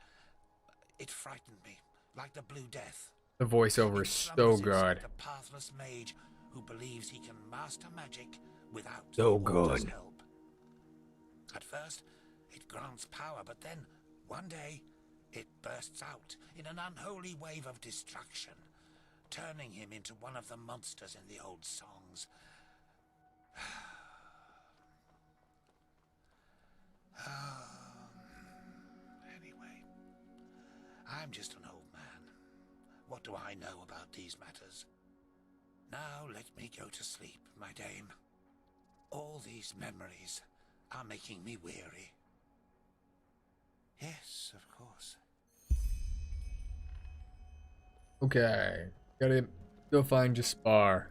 it frightened me, like the Blue Death. The voiceover is so good. Like the pathless mage who believes he can master magic without So the Order's good. help. At first, it grants power, but then, one day, it bursts out in an unholy wave of destruction, turning him into one of the monsters in the old songs. Anyway, I'm just an old man. What do I know about these matters? Now let me go to sleep, my dame. All these memories are making me weary. Yes, of course. Okay, gotta go find Jaspar,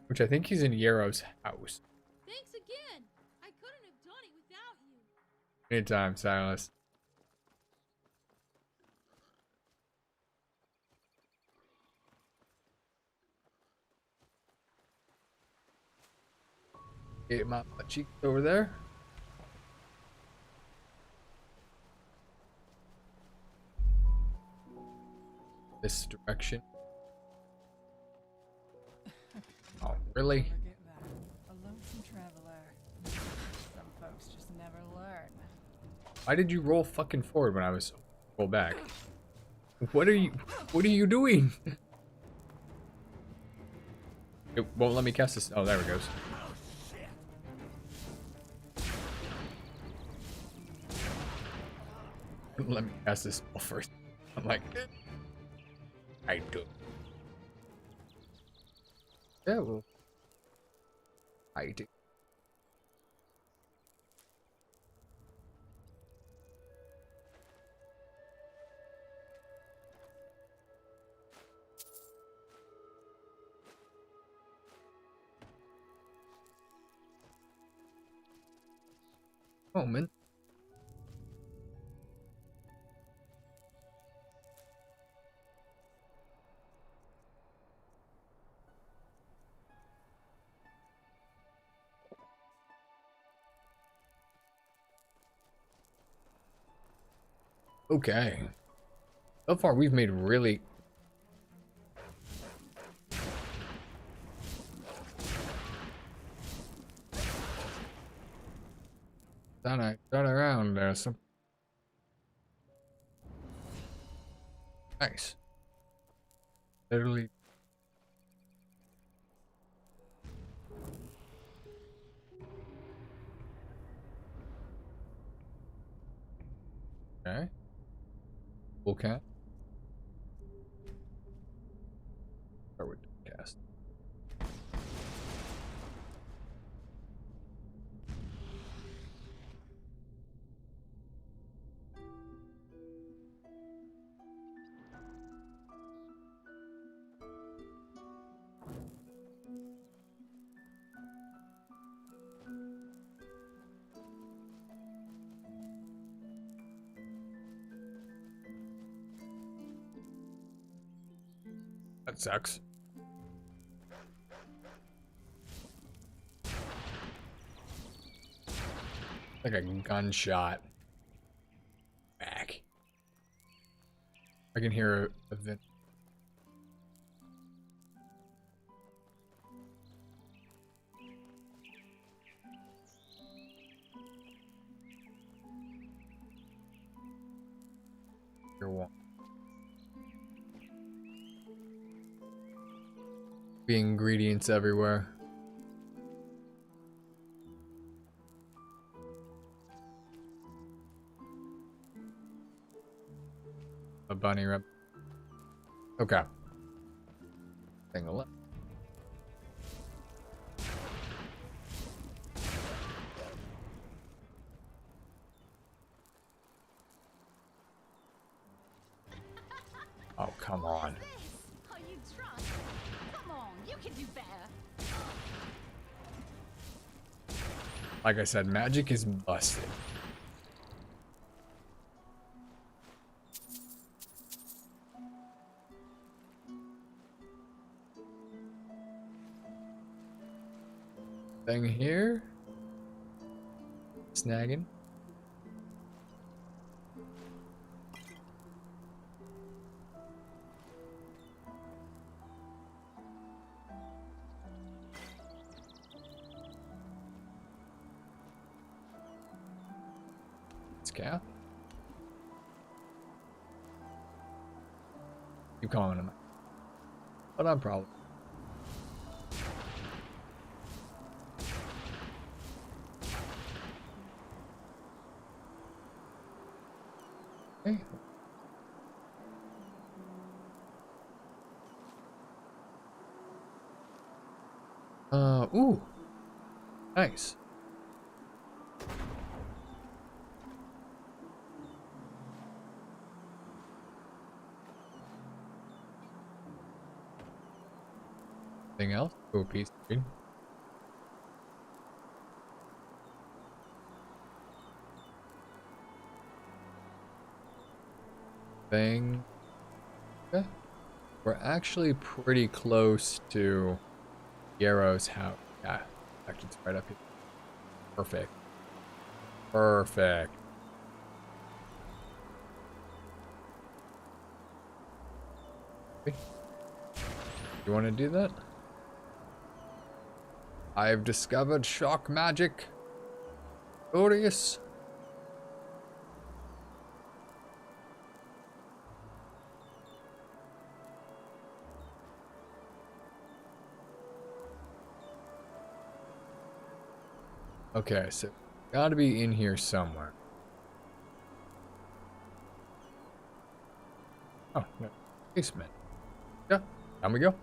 which I think he's in Yarrow's house. Thanks again. I couldn't have done it without you. Anytime, Silas. Get my cheek over there. This direction. Oh, really? Look at that. A lonesome traveler. Some folks just never learn. Why did you roll fucking forward when I was roll back? What are you doing? It won't let me cast this. Oh, there it goes. Let me cast this spell first. I'm like, I do. Yeah, well, I do. Moment. Okay. So far, we've made really... Turn around there. Some... Nice. Literally. Okay. Cool cat. Start with cast. That sucks. Like a gunshot. Back. I can hear a vent. Here one. The ingredients everywhere. A bunny rep. Okay. Thing left. Oh, come on. Are you drunk? Come on, you can do better. Like I said, magic is busted. Thing here. Snagging. Scout. Keep calling him. But I'm probably. Okay. Ooh. Nice. Anything else? Oh, piece of green. Thing. Okay. We're actually pretty close to Yarrow's house. Yeah, actually it's right up here. Perfect. Perfect. Okay. You want to do that? I've discovered shock magic. Glorious. Okay, so gotta be in here somewhere. Oh, no. Basement. Yeah, down we go.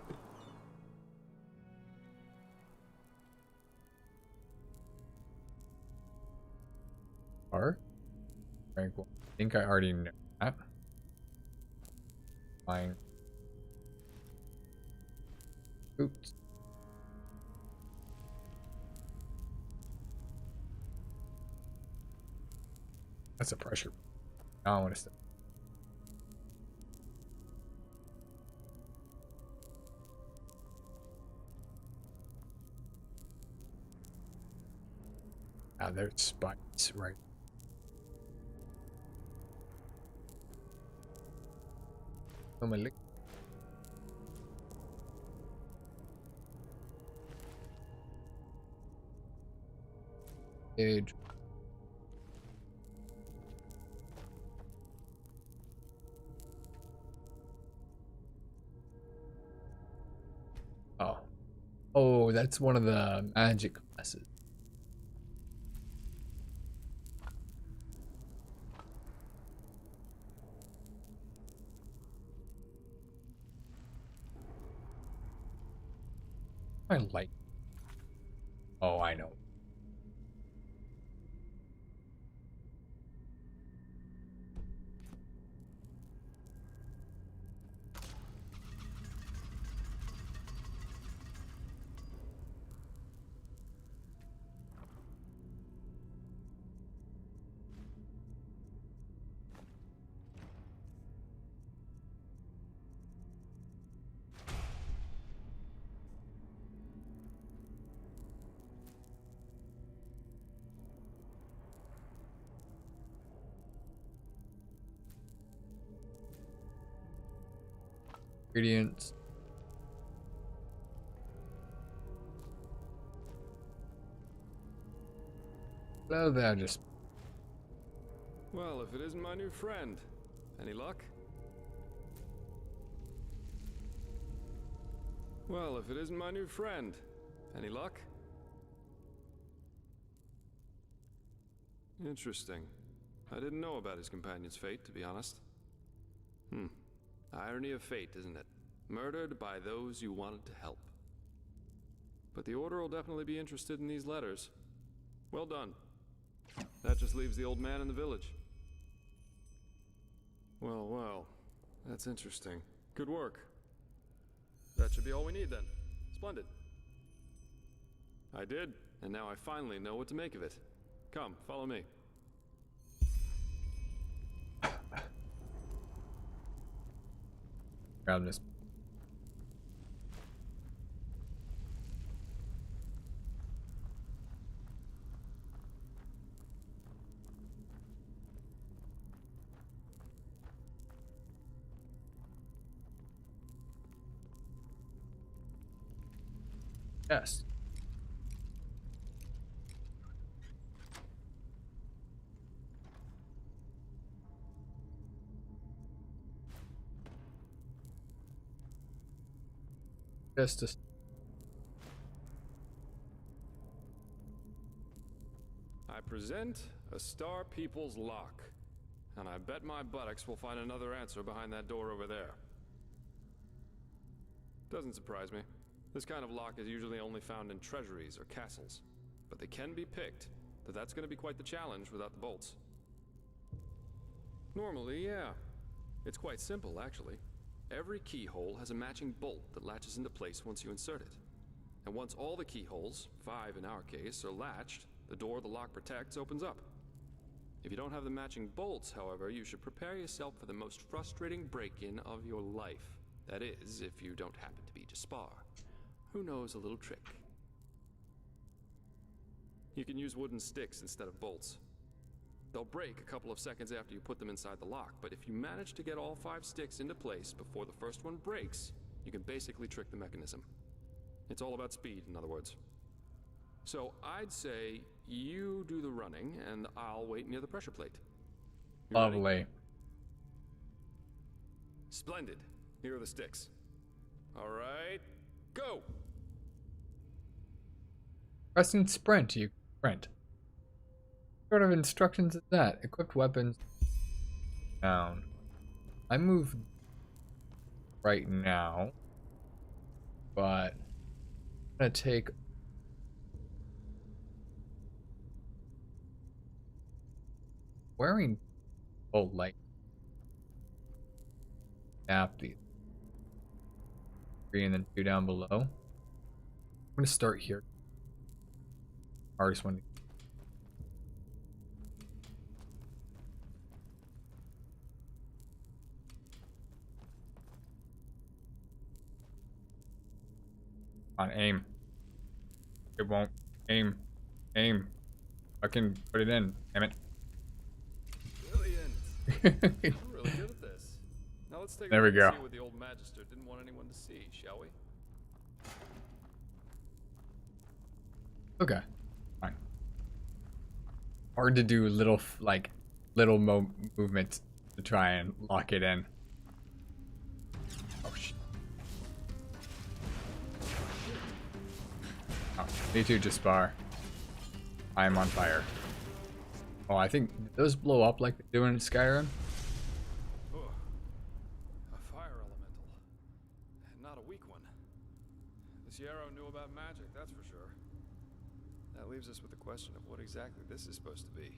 Or, tranquil. I think I already know that. Fine. Oops. That's a pressure. Now I want to step. Ah, there's spikes right. Oh, my leg. Age. Oh. Oh, that's one of the magic classes. I like. Oh, I know. Ingredients. Hello there, just. Well, if it isn't my new friend. Any luck? Well, if it isn't my new friend. Any luck? Interesting. I didn't know about his companion's fate, to be honest. Irony of fate, isn't it? Murdered by those you wanted to help. But the Order will definitely be interested in these letters. Well done. That just leaves the old man in the village. Well, well. That's interesting. Good work. That should be all we need then. Splendid. I did, and now I finally know what to make of it. Come, follow me. Grab this. Yes. Justice. I present a Star People's lock, and I bet my buttocks we'll find another answer behind that door over there. Doesn't surprise me. This kind of lock is usually only found in treasuries or castles, but they can be picked, but that's going to be quite the challenge without the bolts. Normally, yeah. It's quite simple, actually. Every keyhole has a matching bolt that latches into place once you insert it. And once all the keyholes, 5 in our case, are latched, the door the lock protects opens up. If you don't have the matching bolts, however, you should prepare yourself for the most frustrating break-in of your life. That is, if you don't happen to be Jaspar, who knows a little trick. You can use wooden sticks instead of bolts. They'll break a couple of seconds after you put them inside the lock, but if you manage to get all 5 sticks into place before the first one breaks, you can basically trick the mechanism. It's all about speed, in other words. So I'd say you do the running, and I'll wait near the pressure plate. You ready? Lovely. Splendid. Here are the sticks. All right, go! Pressing sprint, you sprint. What sort of instructions is that? Equipped weapons down. I move right now, but I'm gonna take wearing bolt light. Tap these 3 and then 2 down below. I'm gonna start here. Hardest one. On aim. It won't aim. Aim. I can put it in. Damn it. Brilliant. I'm really good at this. Now let's take a There we look go. and see what the old Magister didn't want anyone to see, shall we? Okay. Fine. Hard to do little little movements to try and lock it in. Oh shit. Oh, me too, Jaspar. I am on fire. Oh, I think those blow up like they do in Skyrim. Ugh. A fire elemental. And not a weak one. This Yarrow knew about magic, that's for sure. That leaves us with the question of what exactly this is supposed to be.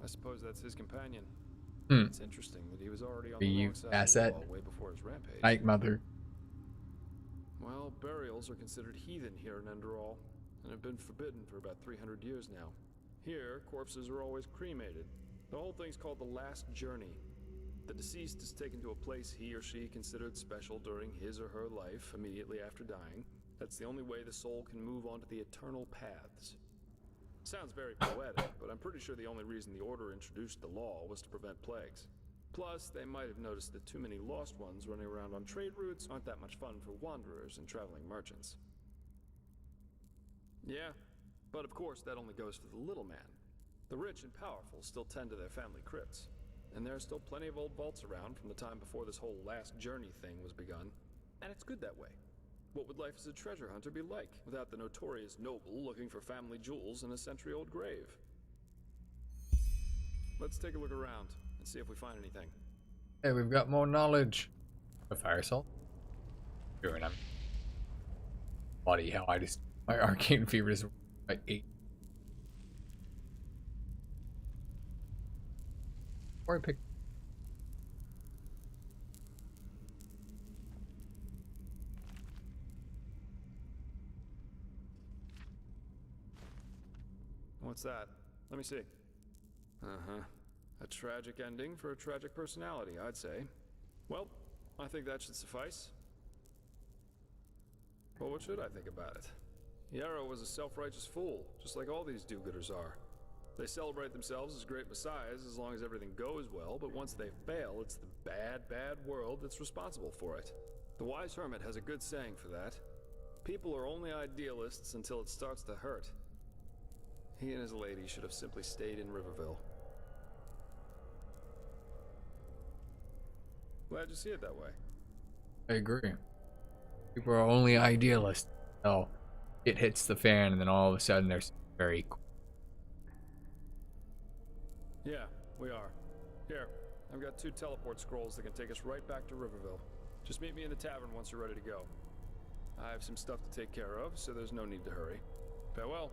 I suppose that's his companion. It's interesting that he was already on the You wrong side of the asset. wall way before his rampage. Night Mother. Well, burials are considered heathen here in Enderall, and have been forbidden for about 300 years now. Here, corpses are always cremated. The whole thing's called the Last Journey. The deceased is taken to a place he or she considered special during his or her life, immediately after dying. That's the only way the soul can move on to the eternal paths. Sounds very poetic, but I'm pretty sure the only reason the Order introduced the law was to prevent plagues. Plus, they might have noticed that too many lost ones running around on trade routes aren't that much fun for wanderers and traveling merchants. Yeah, but of course that only goes for the little man. The rich and powerful still tend to their family crypts. And there are still plenty of old vaults around from the time before this whole last journey thing was begun. And it's good that way. What would life as a treasure hunter be like without the notorious noble looking for family jewels in a century-old grave? Let's take a look around and see if we find anything. Hey, we've got more knowledge. A fire salt? Sure, and I'm... Bloody hell, I just... My arcane fever is by 8. Or I pick... What's that? Let me see. Uh-huh. A tragic ending for a tragic personality, I'd say. Well, I think that should suffice. Well, what should I think about it? Yarrow was a self-righteous fool, just like all these do-gooders are. They celebrate themselves as great messiahs as long as everything goes well, but once they fail, it's the bad, bad world that's responsible for it. The wise hermit has a good saying for that. People are only idealists until it starts to hurt. He and his lady should have simply stayed in Riverville. Glad you see it that way. I agree. People are only idealists. Oh, it hits the fan, and then all of a sudden there's very... Yeah, we are. Here, I've got 2 teleport scrolls that can take us right back to Riverville. Just meet me in the tavern once you're ready to go. I have some stuff to take care of, so there's no need to hurry. Farewell.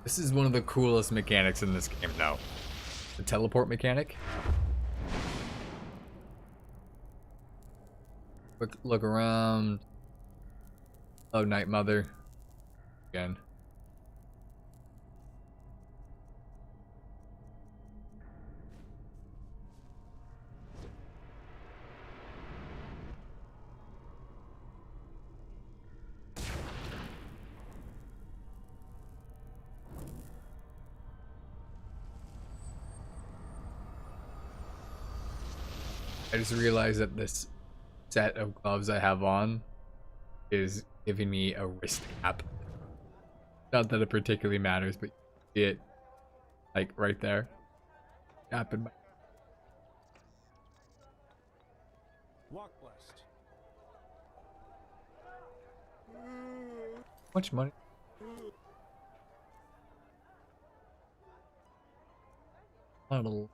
This is one of the coolest mechanics in this game now. The teleport mechanic. Look around. Oh, Night Mother. Again. I just realized that this set of gloves I have on is giving me a wrist cap. Not that it particularly matters, but you see it like right there. Cap in my... Walk blessed. How much money? Not a little.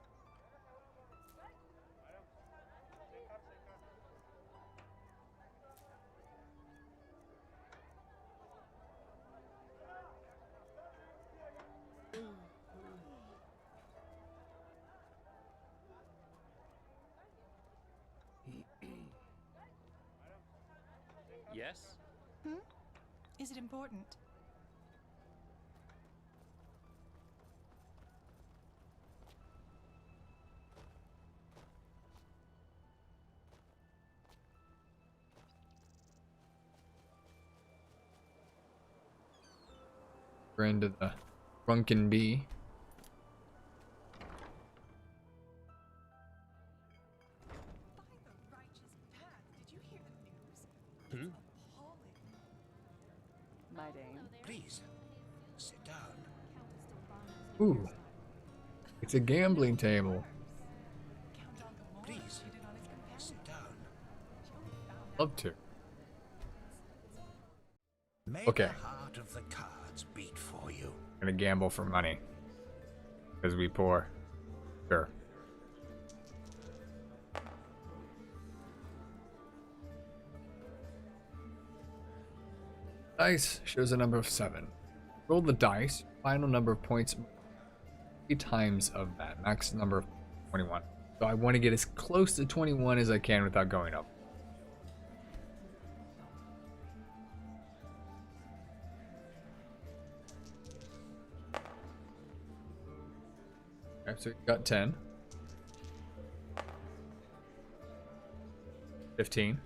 Yes? Is it important? We're into the drunken bee. My dame. Please, sit down. Ooh. It's a gambling table. Please, sit down. Love to. May Okay. the heart of the cards beat for you. Gonna gamble for money. Because we poor. Sure. Dice shows a number of 7. Roll the dice. Final number of points 3 times of that. Max number of 21. So I want to get as close to 21 as I can without going up. Okay, so you got 10. 15.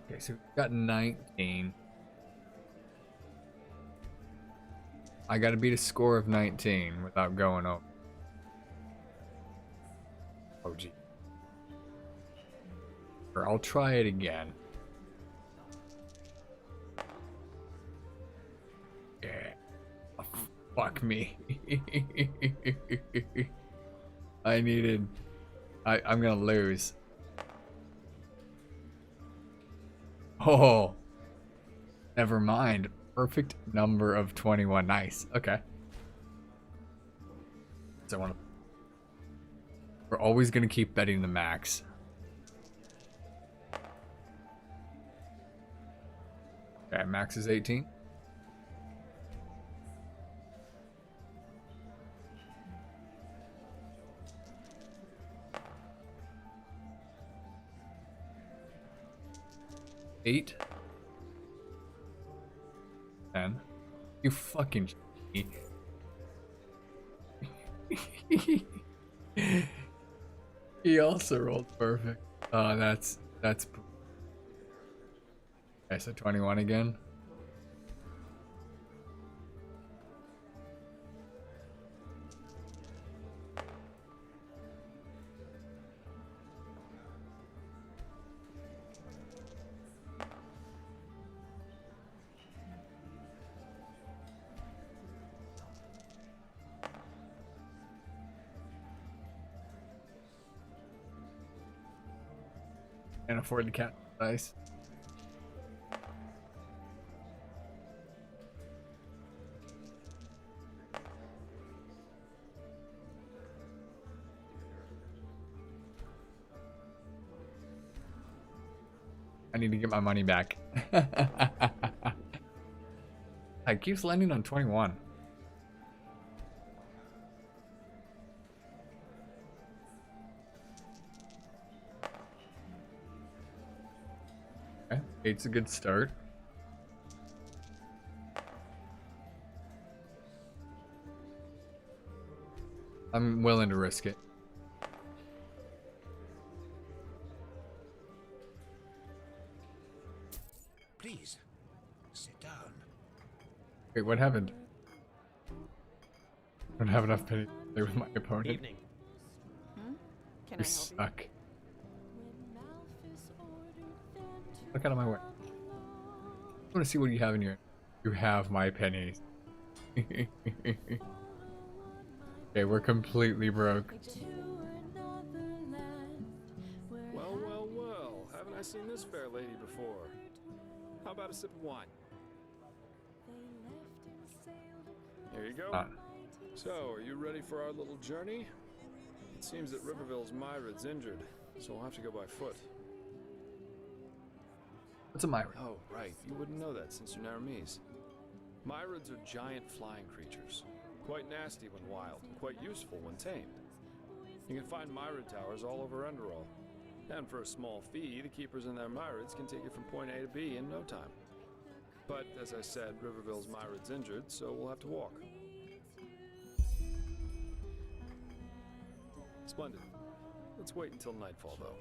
Okay, so we've got 19. I gotta beat a score of 19 without going over. Oh, gee. Or I'll try it again. Yeah. Oh, fuck me. I'm gonna lose. Oh, never mind. Perfect number of 21. Nice. Okay. So we're always gonna keep betting the max. Okay, max is 18. Eight. 10. You fucking He also rolled perfect. Oh, that's okay, so 21 again. Can't afford to count dice. I need to get my money back. I keeps landing on 21. Okay, 8's a good start. I'm willing to risk it. Please, sit down. Wait, what happened? I don't have enough pennies to play with my opponent. Evening. Can You I help suck. Look out of my way. I want to see what you have in your. You have my pennies. Okay, we're completely broke. Well, well, well. Haven't I seen this fair lady before? How about a sip of wine? Here you go. So, are you ready for our little journey? It seems that Riverville's Myrid's injured, so we'll have to go by foot. What's a Myrid? Oh, right. You wouldn't know that since you're Naramese. Myrids are giant flying creatures. Quite nasty when wild, and quite useful when tamed. You can find Myrid towers all over Enderall. And for a small fee, the keepers in their Myrids can take you from point A to B in no time. But, as I said, Riverville's Myrid's injured, so we'll have to walk. Splendid. Let's wait until nightfall, though.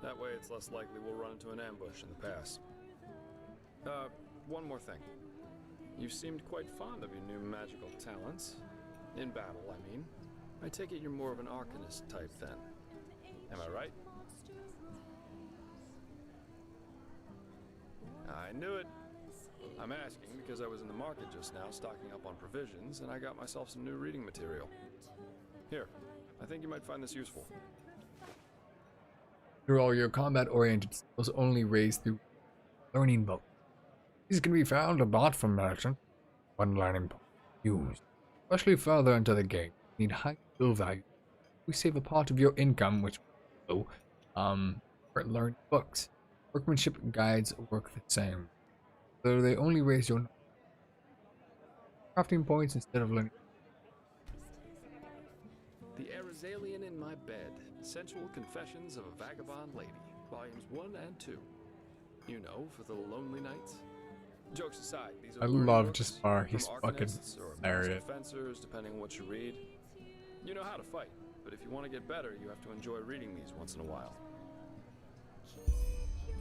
That way it's less likely we'll run into an ambush in the pass. One more thing. You seemed quite fond of your new magical talents. In battle, I mean. I take it you're more of an arcanist type then. Am I right? I knew it. I'm asking because I was in the market just now stocking up on provisions and I got myself some new reading material. Here, I think you might find this useful. Through all your combat-oriented skills only raised through learning book. These can be found or bought from merchant. One learning point used, especially further into the game. need high skill value. We save a part of your income, which will for learning books. Workmanship guides work the same, though they only raise your crafting points instead of learning. The Arizalian in My Bed, Sensual Confessions of a Vagabond Lady, Volumes 1 and 2. You know, for the lonely nights. Jokes aside, these are I learning love books Jaspar. from He's fucking arcanists or hilarious. master fencers, depending on what you read. You know how to fight, but if you want to get better, you have to enjoy reading these once in a while.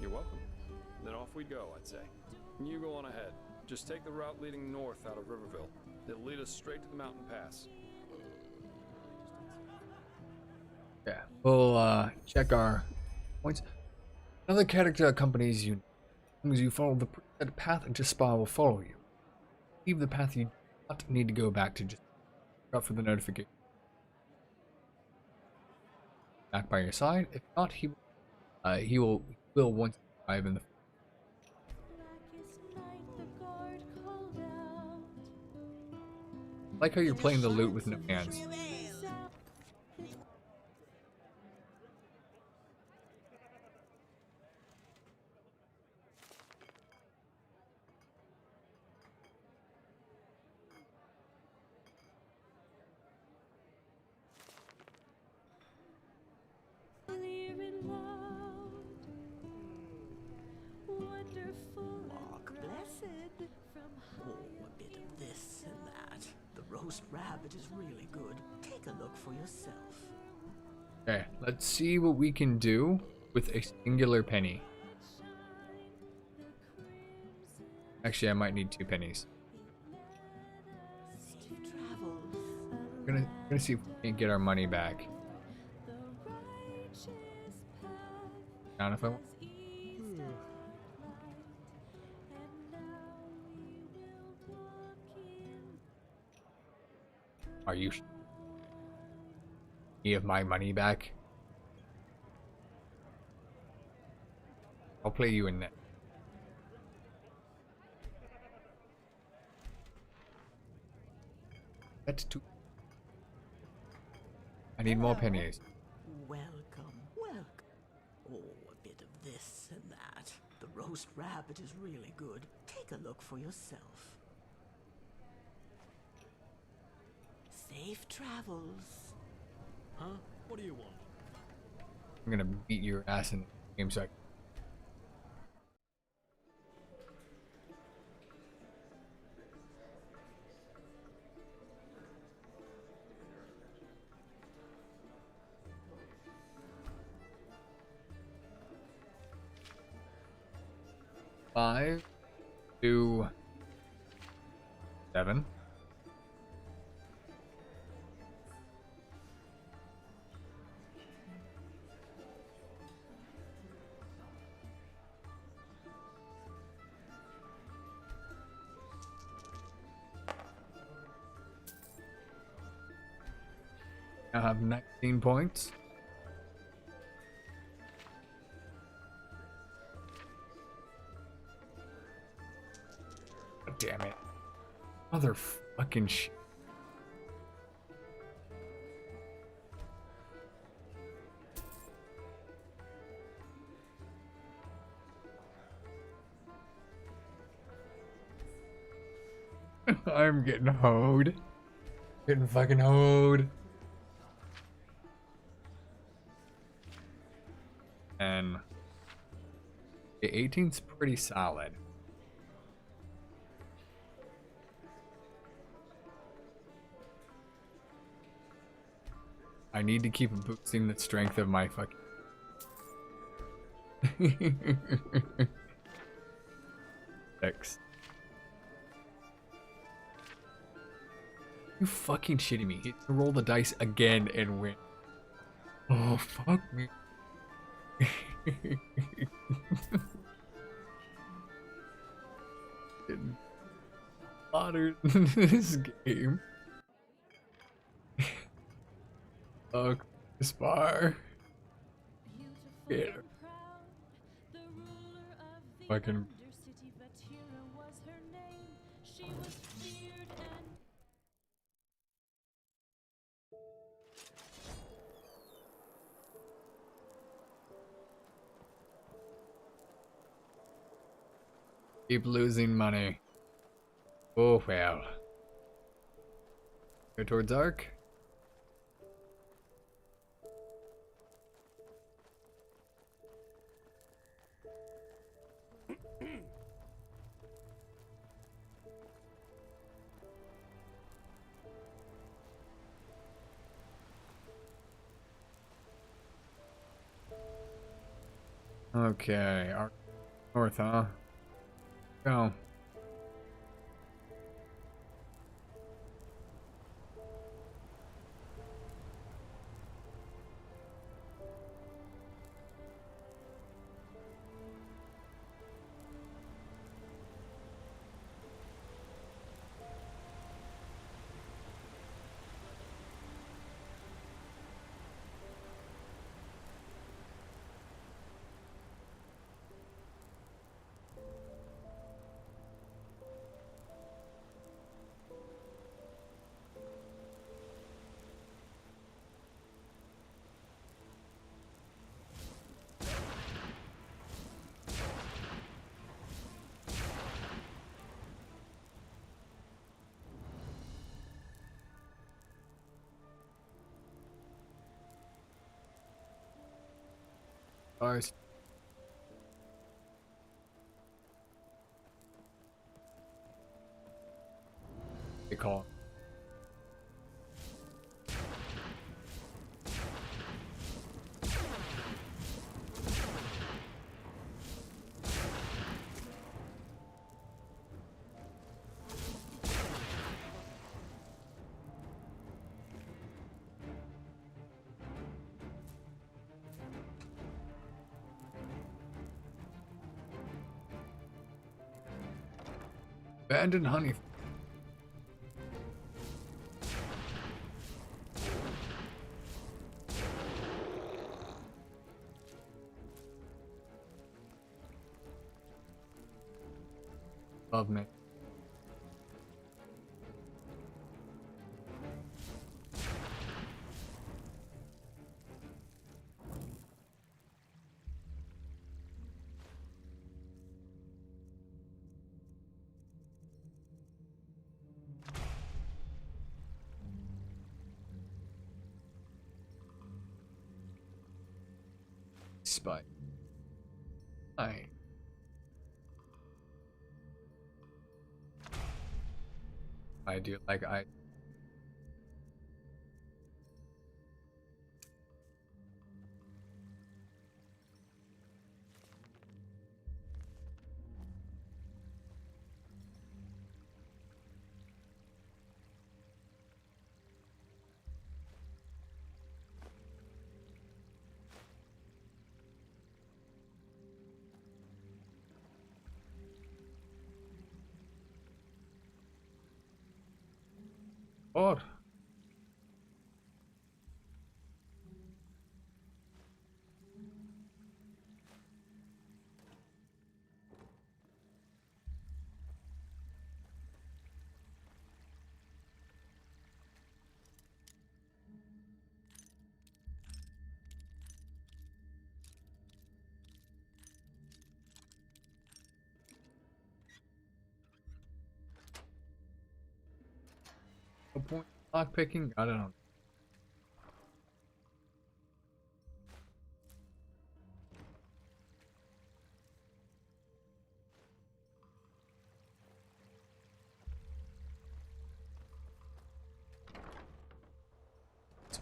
You're welcome. Then off we go, I'd say. You go on ahead. Just take the route leading north out of Riverville. It'll lead us straight to the mountain pass. Yeah, we'll check our points. Another character accompanies you. As long as you follow the preset path, Jaspar will follow you. Leave the path, you do not need to go back to just look out for the notification. Back by your side. If not, he will once you arrive in the. I like how you're playing the lute with no hands. Walk blessed. Oh, a bit of this and that. The roast rabbit is really good. Take a look for yourself. Okay, let's see what we can do with a singular penny. Actually, I might need 2 pennies. We're gonna see if we can get our money back. Down if I want. Are you me of my money back? I'll play you in that. That's 2. I need more pennies. Welcome, welcome. Oh, a bit of this and that. The roast rabbit is really good. Take a look for yourself. Safe travels. Huh? What do you want? I'm gonna beat your ass in the game so I. Five, 2, 7. I have 19 points. God damn it. Motherfucking shit. I'm getting hoed. Getting fucking hoed. And the 18's pretty solid. I need to keep boosting the strength of my fucking. X. You fucking shitting me. Get to roll the dice again and win. Oh, fuck me. Getting slaughtered in this game. Fuck this bar. Get her. Fucking. Keep losing money. Oh well. Go towards Ark. Okay, Ark north, huh? Go. Bars. They call. Abandoned honey. Love me. Spy. I do like I. Or. No point lock picking? I don't know.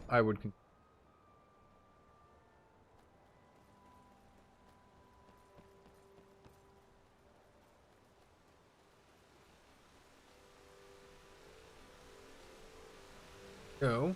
I would. Go.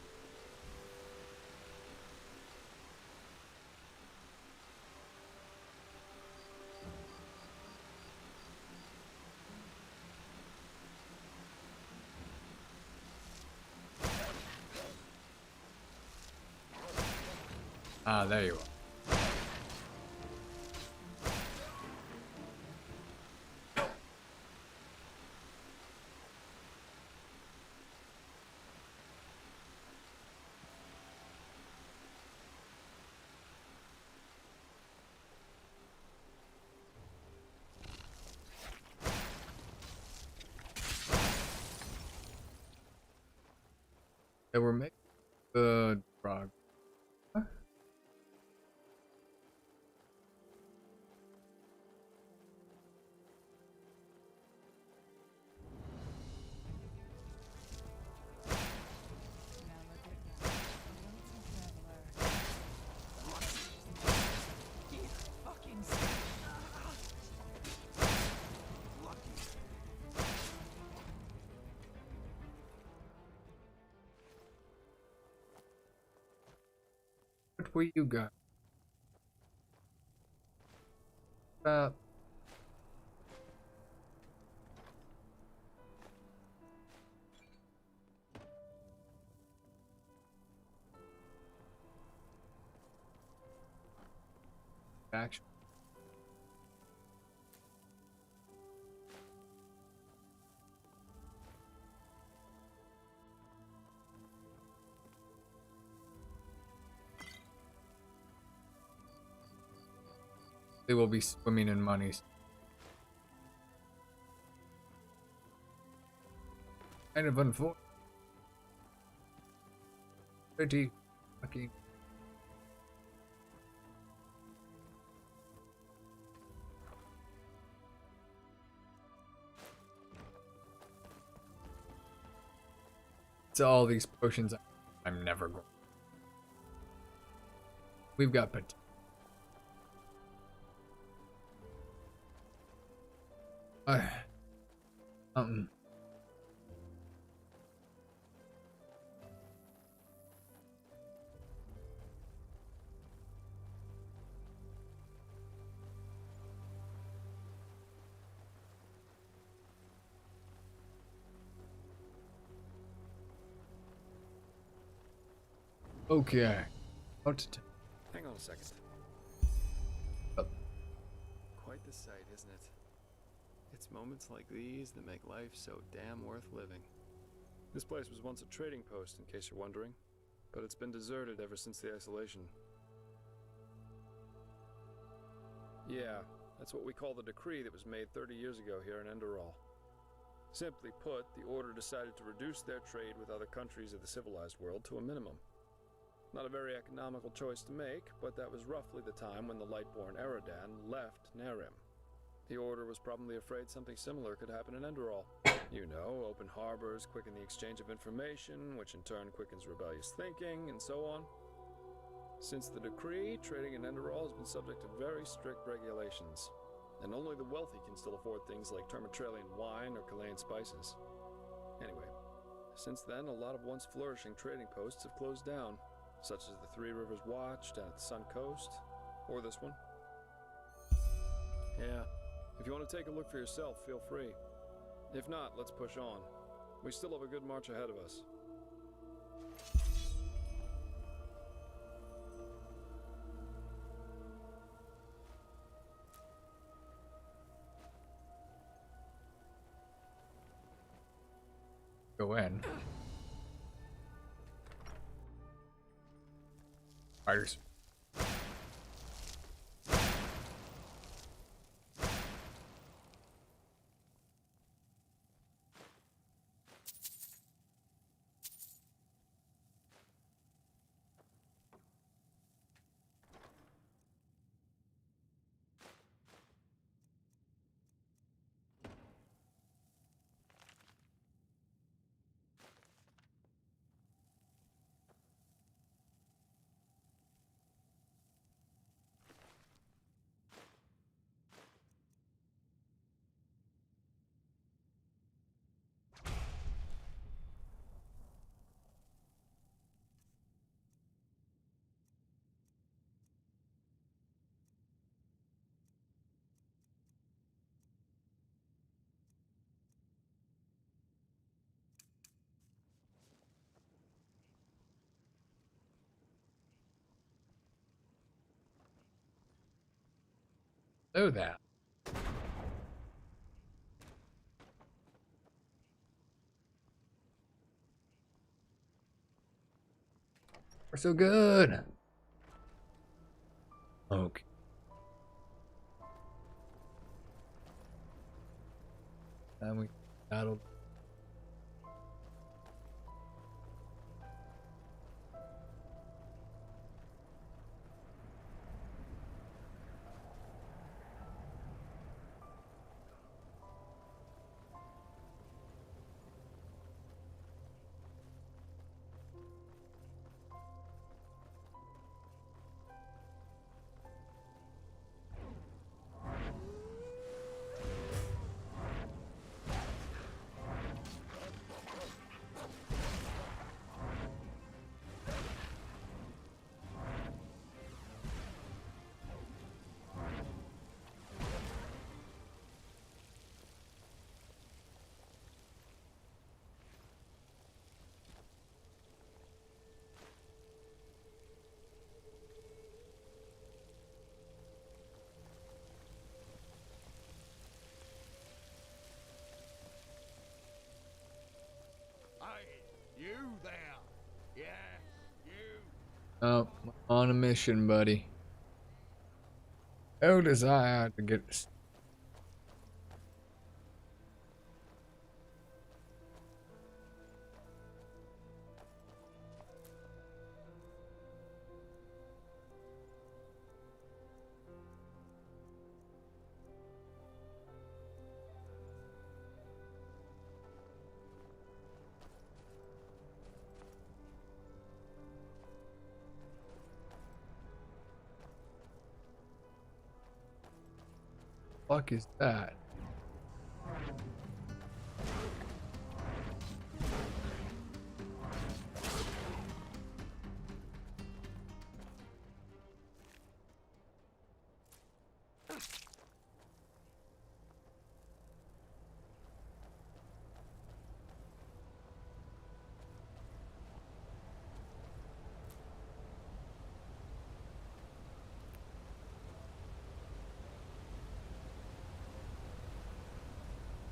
Ah, there you are. They were making good progress. What were you got? Action. They will be swimming in monies. Kind of unfortunate. Pretty fucking. It's all these potions I'm never going. We've got potential. Okay. Hang on a second. Quite the sight, isn't it? It's moments like these that make life so damn worth living. This place was once a trading post, in case you're wondering, but it's been deserted ever since the isolation. Yeah, that's what we call the decree that was made 30 years ago here in Enderall. Simply put, the Order decided to reduce their trade with other countries of the civilized world to a minimum. Not a very economical choice to make, but that was roughly the time when the Lightborn Eradan left Nerim. The Order was probably afraid something similar could happen in Enderall. You know, open harbors quicken the exchange of information, which in turn quickens rebellious thinking, and so on. Since the decree, trading in Enderall has been subject to very strict regulations, and only the wealthy can still afford things like Termatralian wine or Kalayan spices. Anyway, since then, a lot of once flourishing trading posts have closed down, such as the Three Rivers Watch down at the Sun Coast, or this one. Yeah, if you want to take a look for yourself, feel free. If not, let's push on. We still have a good march ahead of us. Go in. Spiders. Know that. We're so good. Okay. And we battled. Oh, on a mission, buddy. How does I have to get this? Fuck is that?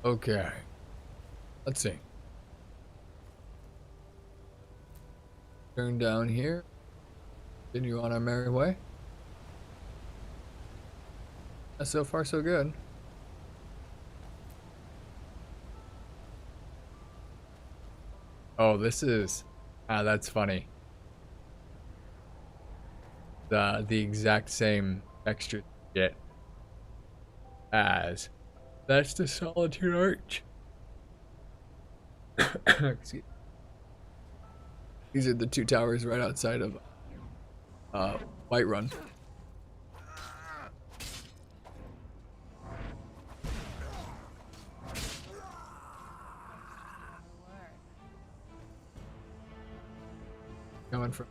Okay. Let's see. Turn down here. Continue on our merry way. So far, so good. Oh, this is... that's funny. The exact same texture you get as... That's the Solitude Arch. Excuse. These are the two towers right outside of Whiterun. Coming from.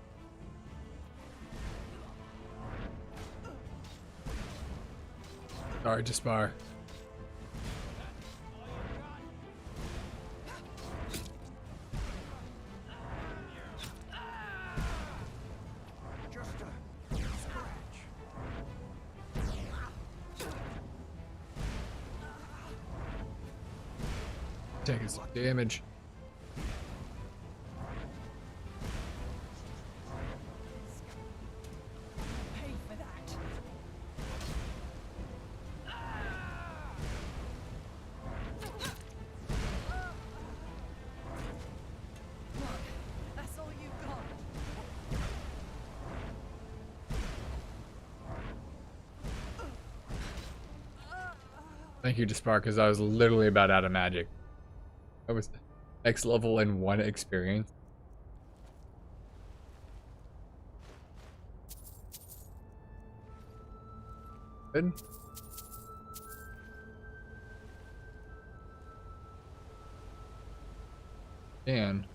Sorry, Jaspar. Taking some damage. Pay for that. Look, that's all you've got. Thank you, Jaspar, because I was literally about out of magic. I was X level in one experience. Good. And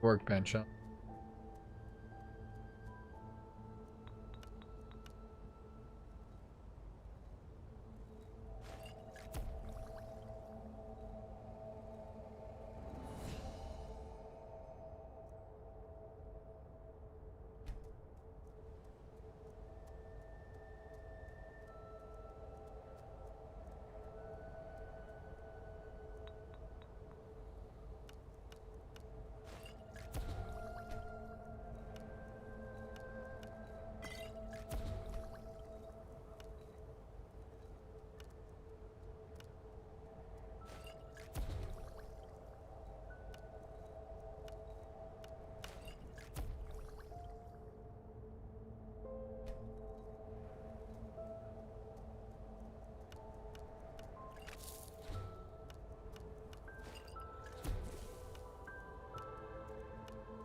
workbench, huh?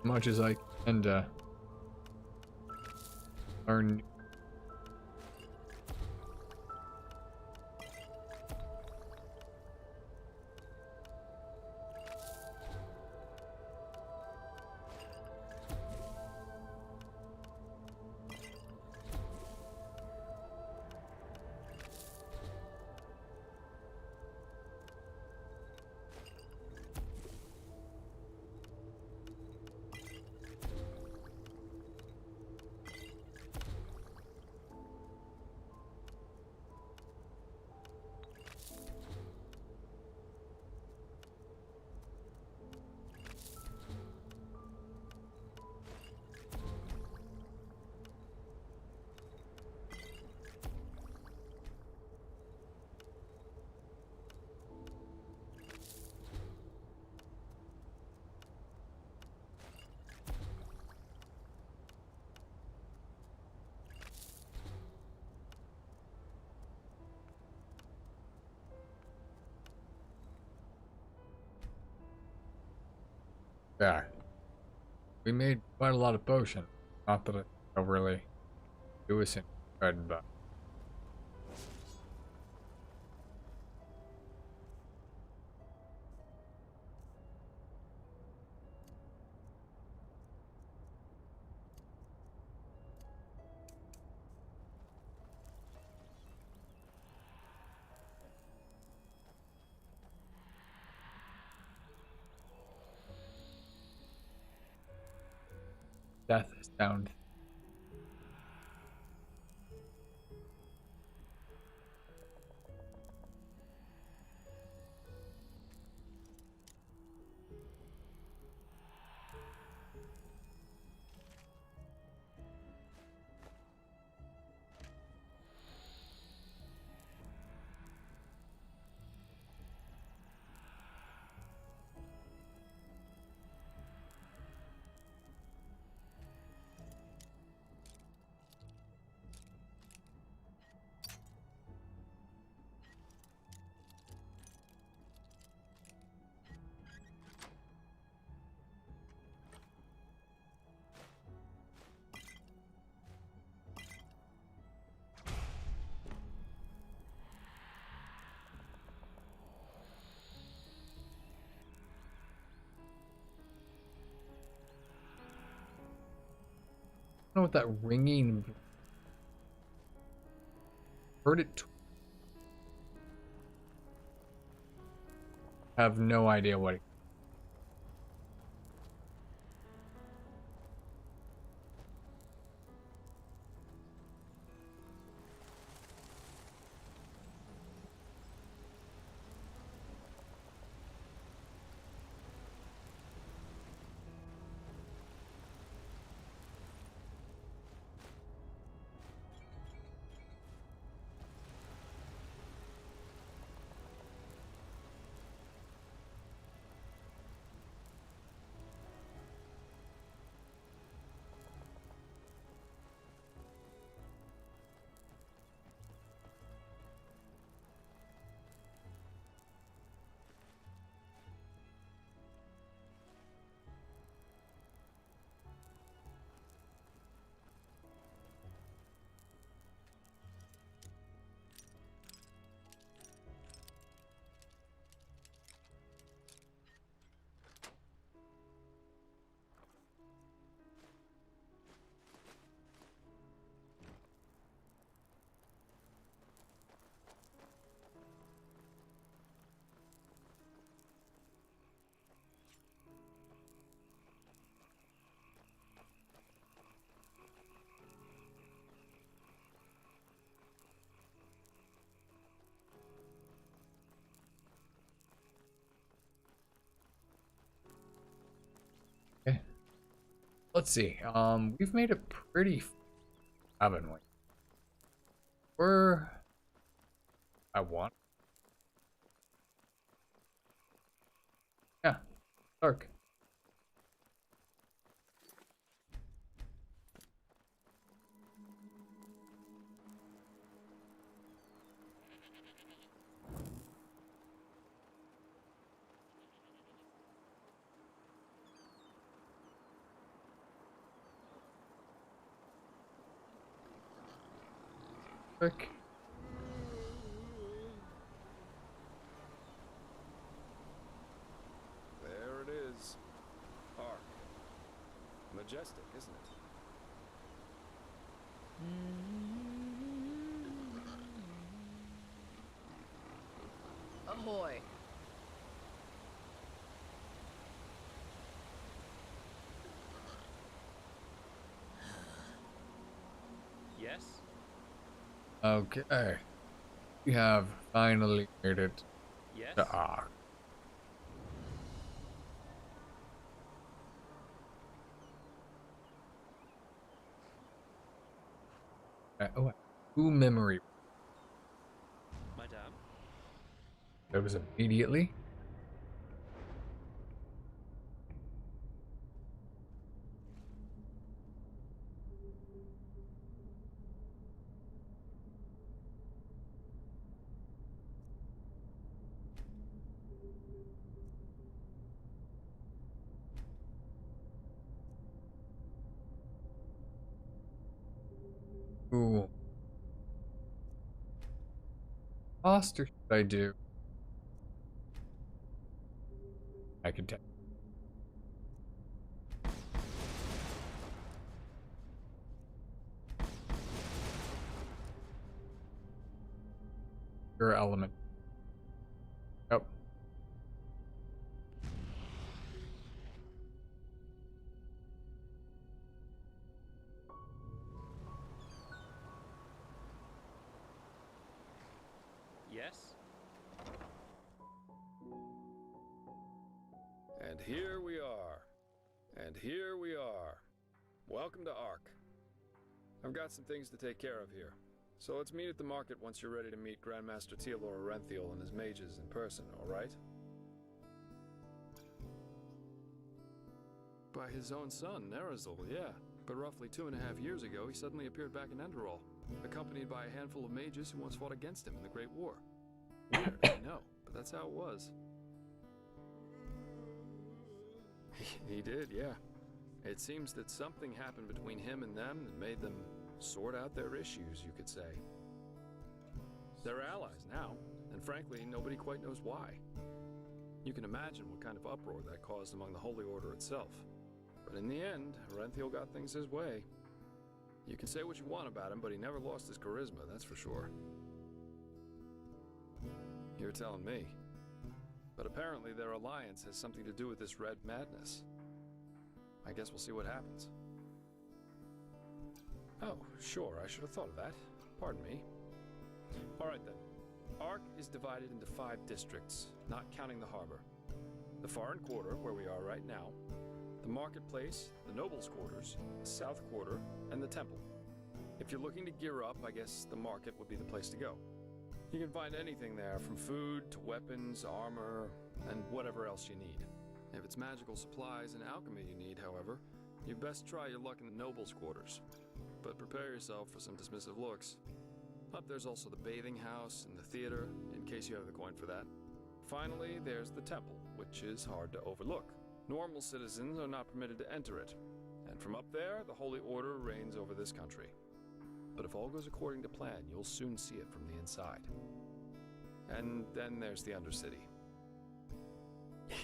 much as I can to learn. Yeah. We made quite a lot of potion. Not that it'll really do us any good, but death sound. I don't know what that ringing. Heard it. Have no idea what it. Okay. Let's see. We've made it pretty, haven't we? We're. I want. Yeah. Dark. quick. There it is. Ark. Majestic, isn't it? Ahoy. Yes? Okay. We have finally made it Yes? to Ark. Oh, 2 memory. Madame? That was immediately. Ooh. Foster should I do? I can tell. Your element. Yep. Yes? And here we are. And here we are. Welcome to Ark. I've got some things to take care of here. So let's meet at the market once you're ready to meet Grandmaster Tealor Orenthiel and his mages in person, alright? By his own son, Nerazil, yeah. But roughly 2.5 years ago, he suddenly appeared back in Enderall, accompanied by a handful of mages who once fought against him in the Great War. Weird, I know, but that's how it was. He did, yeah. It seems that something happened between him and them that made them sort out their issues, you could say. They're allies now, and frankly, nobody quite knows why. You can imagine what kind of uproar that caused among the Holy Order itself. But in the end, Orenthiel got things his way. You can say what you want about him, but he never lost his charisma, that's for sure. You're telling me. But apparently their alliance has something to do with this red madness. I guess we'll see what happens. Oh, sure, I should have thought of that. Pardon me. Alright then. Ark is divided into 5 districts, not counting the harbor. The Foreign Quarter, where we are right now, the Marketplace, the Nobles' Quarters, the South Quarter, and the Temple. If you're looking to gear up, I guess the market would be the place to go. You can find anything there, from food to weapons, armor, and whatever else you need. If it's magical supplies and alchemy you need, however, you best try your luck in the Nobles' Quarters. But prepare yourself for some dismissive looks. Up there's also the bathing house and the theater, in case you have the coin for that. Finally, there's the temple, which is hard to overlook. Normal citizens are not permitted to enter it, and from up there, the Holy Order reigns over this country. But if all goes according to plan, you'll soon see it from the inside. And then there's the Undercity.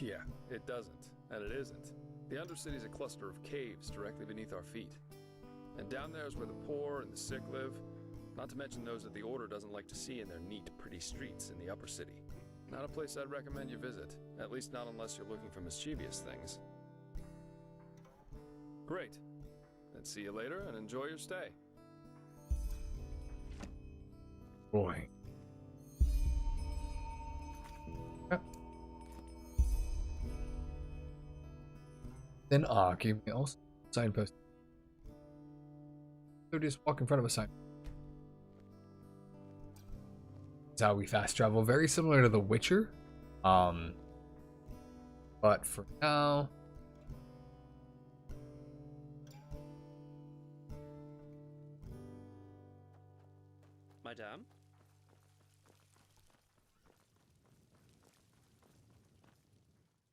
Yeah, it doesn't, and it isn't. The Undercity's a cluster of caves directly beneath our feet. And down there is where the poor and the sick live, not to mention those that the Order doesn't like to see in their neat, pretty streets in the Upper City. Not a place I'd recommend you visit, at least not unless you're looking for mischievous things. Great. Then see you later and enjoy your stay. Boy. Then Ark, you may also signpost. So just walk in front of a sign. That's how we fast travel. Very similar to The Witcher. But for now, Madame?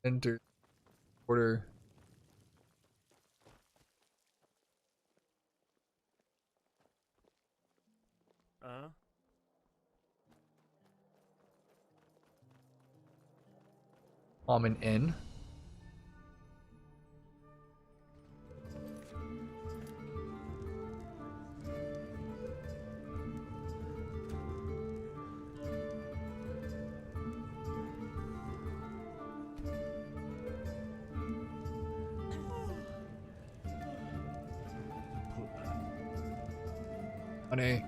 enter order. Huh? Common Inn. Honey.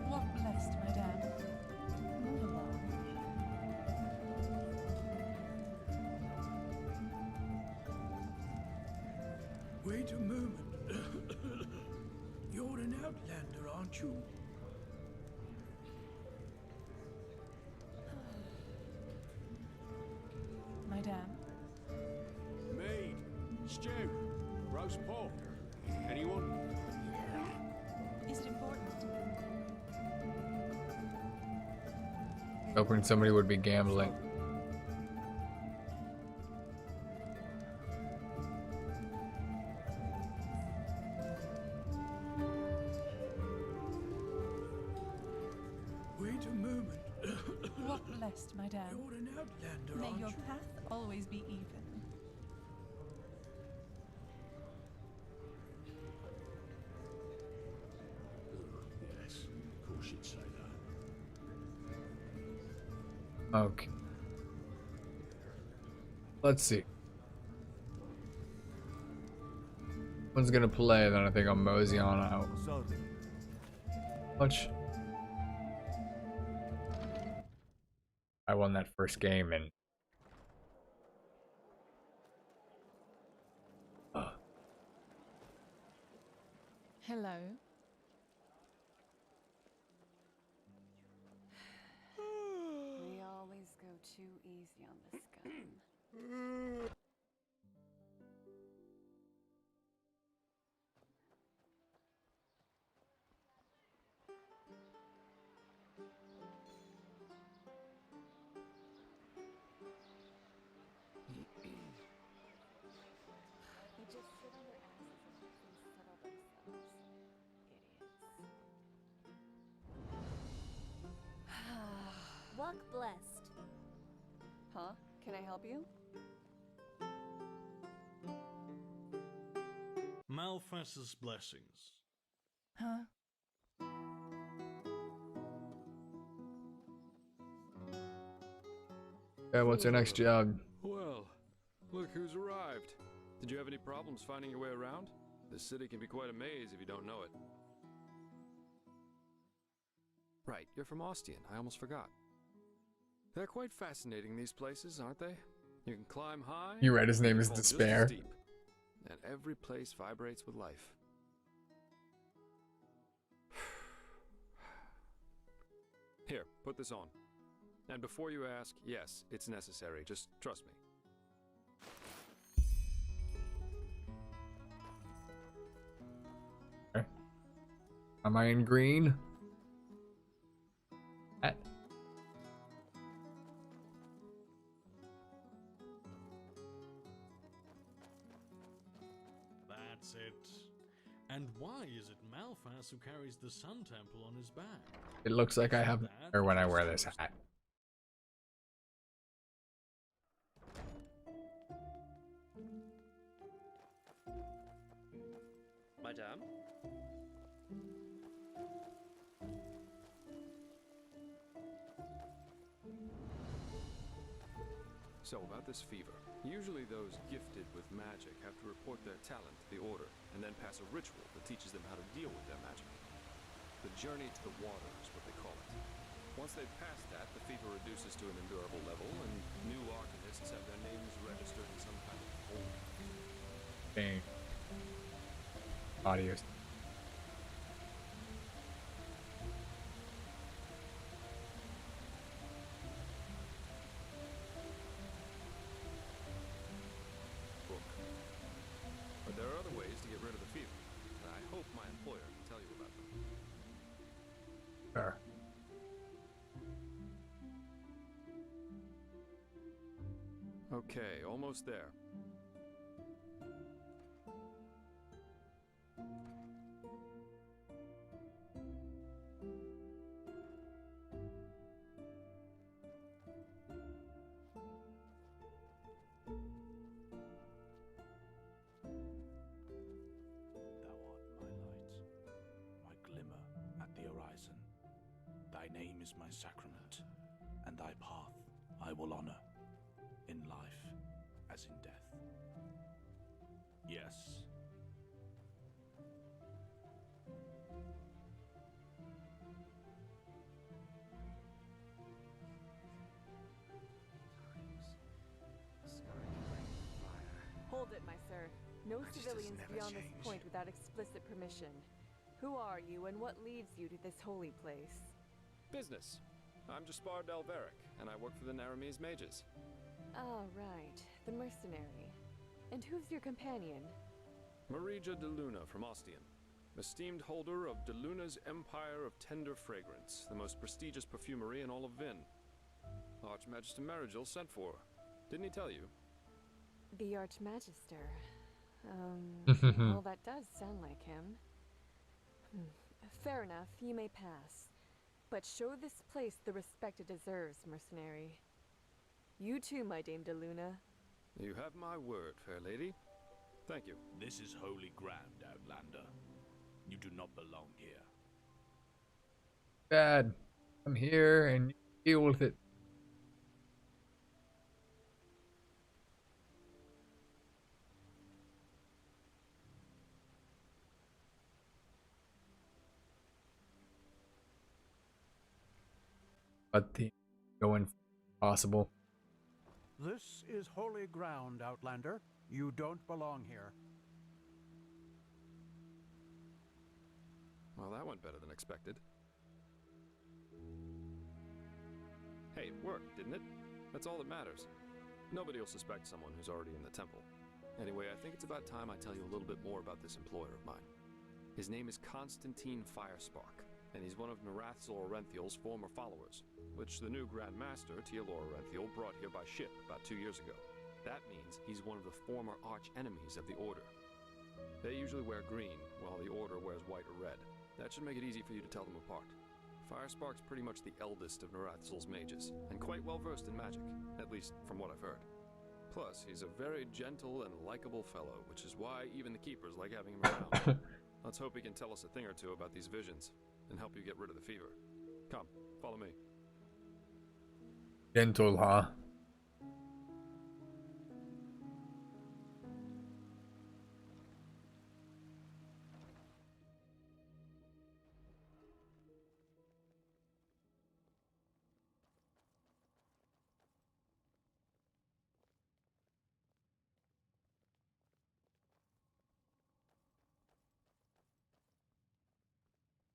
Walk blessed, madame. Move along. Wait a moment. You're an outlander, aren't you? Madame. Maid, stew, roast pork. Anyone? Is it important? Hoping somebody would be gambling. Wait a moment. Walk blessed, madame. You're an outlander, May aren't your you? path always be even. Yes, of course you'd say that. Okay. Let's see. One's gonna play, then I think I'll mosey on out. Much. I won that first game and Hello. We always go too easy on this gun. They just sit on their asses and let things settle themselves. Idiots. Walk blessed. Huh? Can I help you? Malphas's blessings. Huh? yeah, what's your next job? Well, look who's arrived. Did you have any problems finding your way around? This city can be quite a maze if you don't know it. Right, you're from Ostian. I almost forgot. They're quite fascinating, these places, aren't they? You can climb high. You read his name you is can fall just Despair. as deep, and every place vibrates with life. Here, put this on. And before you ask, yes, it's necessary. Just trust me. Okay. Am I in green? That's it. And why is it Malphas who carries the Sun Temple on his back? It looks like I have or when I wear this hat. Madame? So, about this fever. Usually those gifted with magic have to report their talent to the Order, and then pass a ritual that teaches them how to deal with their magic. The journey to the water is what they call it. Once they've passed that, the fever reduces to an endurable level, and new arcanists have their names registered in some kind of folder. Dang. Audio. But there are other ways to get rid of the fever, and I hope my employer can tell you about them. Sure. Okay, almost there. Thy name is my sacrament, and thy path I will honor, in life as in death. Yes. Hold it, my sir. No Magisters civilians never beyond this change. point without explicit permission. Who are you, and what leads you to this holy place? Business. I'm Jaspar Delveric, and I work for the Naramese mages. Ah, right. The mercenary. And who's your companion? Marija de Luna from Ostian, esteemed holder of de Luna's Empire of Tender Fragrance, the most prestigious perfumery in all of Vin. Archmagister Marigil sent for her. Didn't he tell you? The Archmagister. Well, that does sound like him. Fair enough, you may pass. But show this place the respect it deserves, mercenary. You too, my Dame de Luna. You have my word, fair lady. Thank you. This is holy ground, Outlander. You do not belong here. Bad. I'm here and deal with it. But the going possible. This is holy ground, Outlander. You don't belong here. Well, that went better than expected. Hey, it worked, didn't it? That's all that matters. Nobody will suspect someone who's already in the temple. Anyway, I think it's about time I tell you a little bit more about this employer of mine. His name is Constantine Firespark, and he's one of Narathzil Orenthiel's former followers, which the new Grand Master, Tealor Orenthiel, brought here by ship about 2 years ago. That means he's one of the former arch-enemies of the Order. They usually wear green, while the Order wears white or red. That should make it easy for you to tell them apart. Firespark's pretty much the eldest of Narathzil's mages, and quite well versed in magic, at least from what I've heard. Plus, he's a very gentle and likable fellow, which is why even the keepers like having him around. Let's hope he can tell us a thing or two about these visions, and help you get rid of the fever. Come, follow me. Gentle, huh?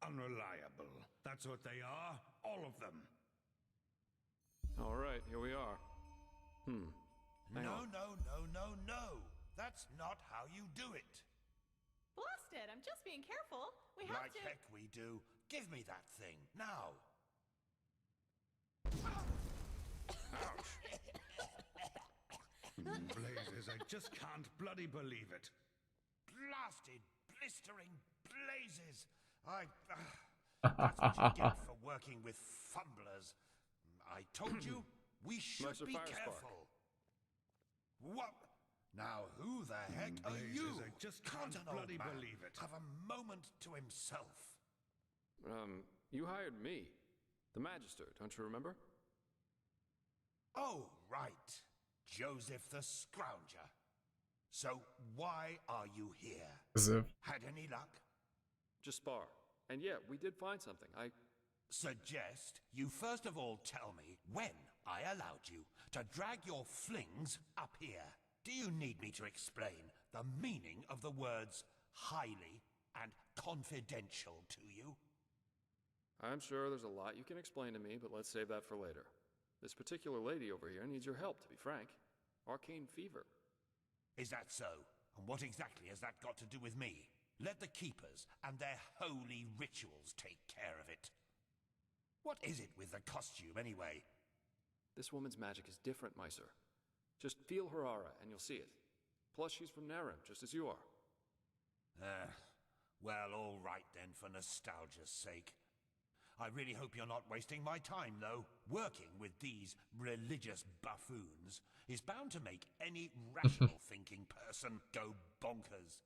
Unreliable. That's what they are. All of them. All right, here we are. Hang on. No. That's not how you do it. Blast it! I'm just being careful. We have Like to. heck we do. Give me that thing, now. Blazes, I just can't bloody believe it. Blasted, blistering blazes. That's what you get for working with fumblers. I told you, we should Master be Firespark. careful. What? Now, who the heck are you? I just Can't can't an old bloody man believe it. have a moment to himself? You hired me. The Magister, don't you remember? Oh, right. Joseph the Scrounger. So, why are you here? Joseph. Had any luck? Jaspar. And yeah, we did find something. I Suggest you first of all tell me when I allowed you to drag your flings up here. Do you need me to explain the meaning of the words highly and confidential to you? I'm sure there's a lot you can explain to me, but let's save that for later. This particular lady over here needs your help, to be frank. Arcane fever. Is that so? And what exactly has that got to do with me? Let the Keepers and their holy rituals take care of it. What is it with the costume, anyway? This woman's magic is different, Meiser. Just feel her aura, and you'll see it. Plus, she's from Naram, just as you are. Well, all right then, for nostalgia's sake. I really hope you're not wasting my time, though. Working with these religious buffoons is bound to make any rational thinking person go bonkers.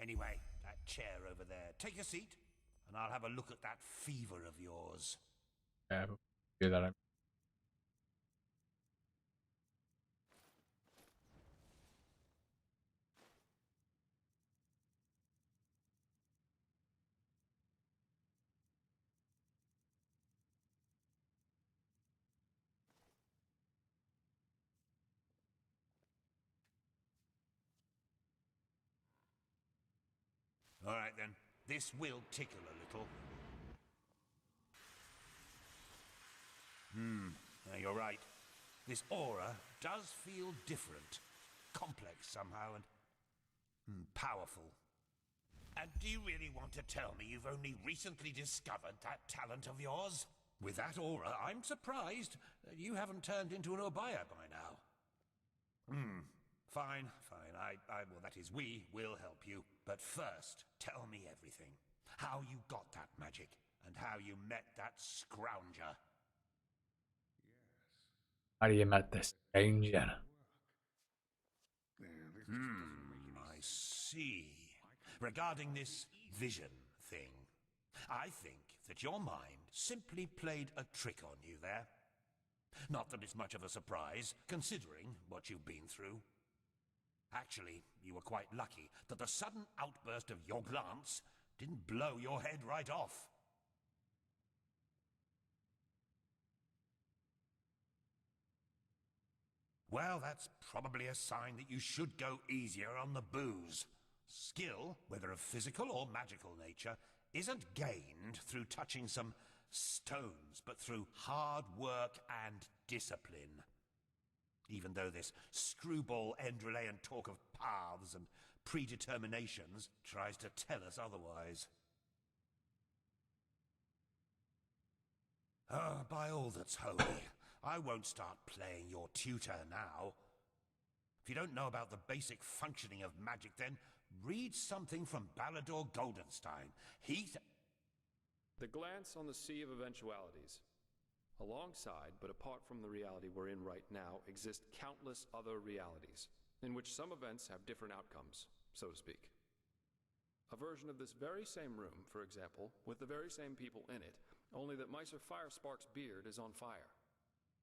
Anyway, that chair over there. Take a seat, and and I'll have a look at that fever of yours. Yeah, do that. All right, then. This will tickle a little. Now you're right. This aura does feel different. Complex somehow and powerful. And do you really want to tell me you've only recently discovered that talent of yours? With that aura, I'm surprised that you haven't turned into an Obaya by now. Fine. Well, that is, we will help you. But first, tell me everything. How you got that magic, and how you met that scrounger. How do you met this stranger? I see. Regarding this vision thing, I think that your mind simply played a trick on you there. Not that it's much of a surprise, considering what you've been through. Actually, you were quite lucky that the sudden outburst of your glance didn't blow your head right off. Well, that's probably a sign that you should go easier on the booze. Skill, whether of physical or magical nature, isn't gained through touching some stones, but through hard work and discipline. Even though this screwball Endralean talk of paths and predeterminations tries to tell us otherwise. By all that's holy, I won't start playing your tutor now. If you don't know about the basic functioning of magic, then read something from Balador Goldenstein. The glance on the sea of eventualities. Alongside, but apart from the reality we're in right now, exist countless other realities, in which some events have different outcomes, so to speak. A version of this very same room, for example, with the very same people in it, only that Meister Firespark's beard is on fire.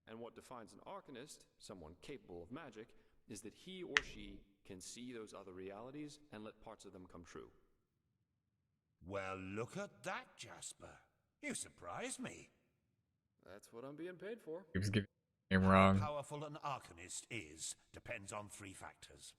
And what defines an Arcanist, someone capable of magic, is that he or she can see those other realities and let parts of them come true. Well, look at that, Jasper. You surprised me. That's what I'm being paid for. He was getting him wrong. How powerful an Arcanist is depends on 3 factors.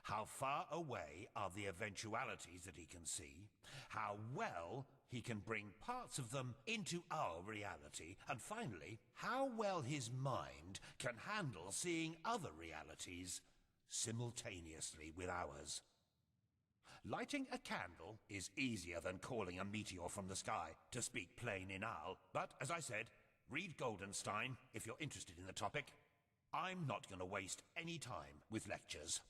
How far away are the eventualities that he can see, how well he can bring parts of them into our reality, and finally, how well his mind can handle seeing other realities simultaneously with ours. Lighting a candle is easier than calling a meteor from the sky, to speak plain inal, but as I said, read Goldenstein if you're interested in the topic. I'm not going to waste any time with lectures.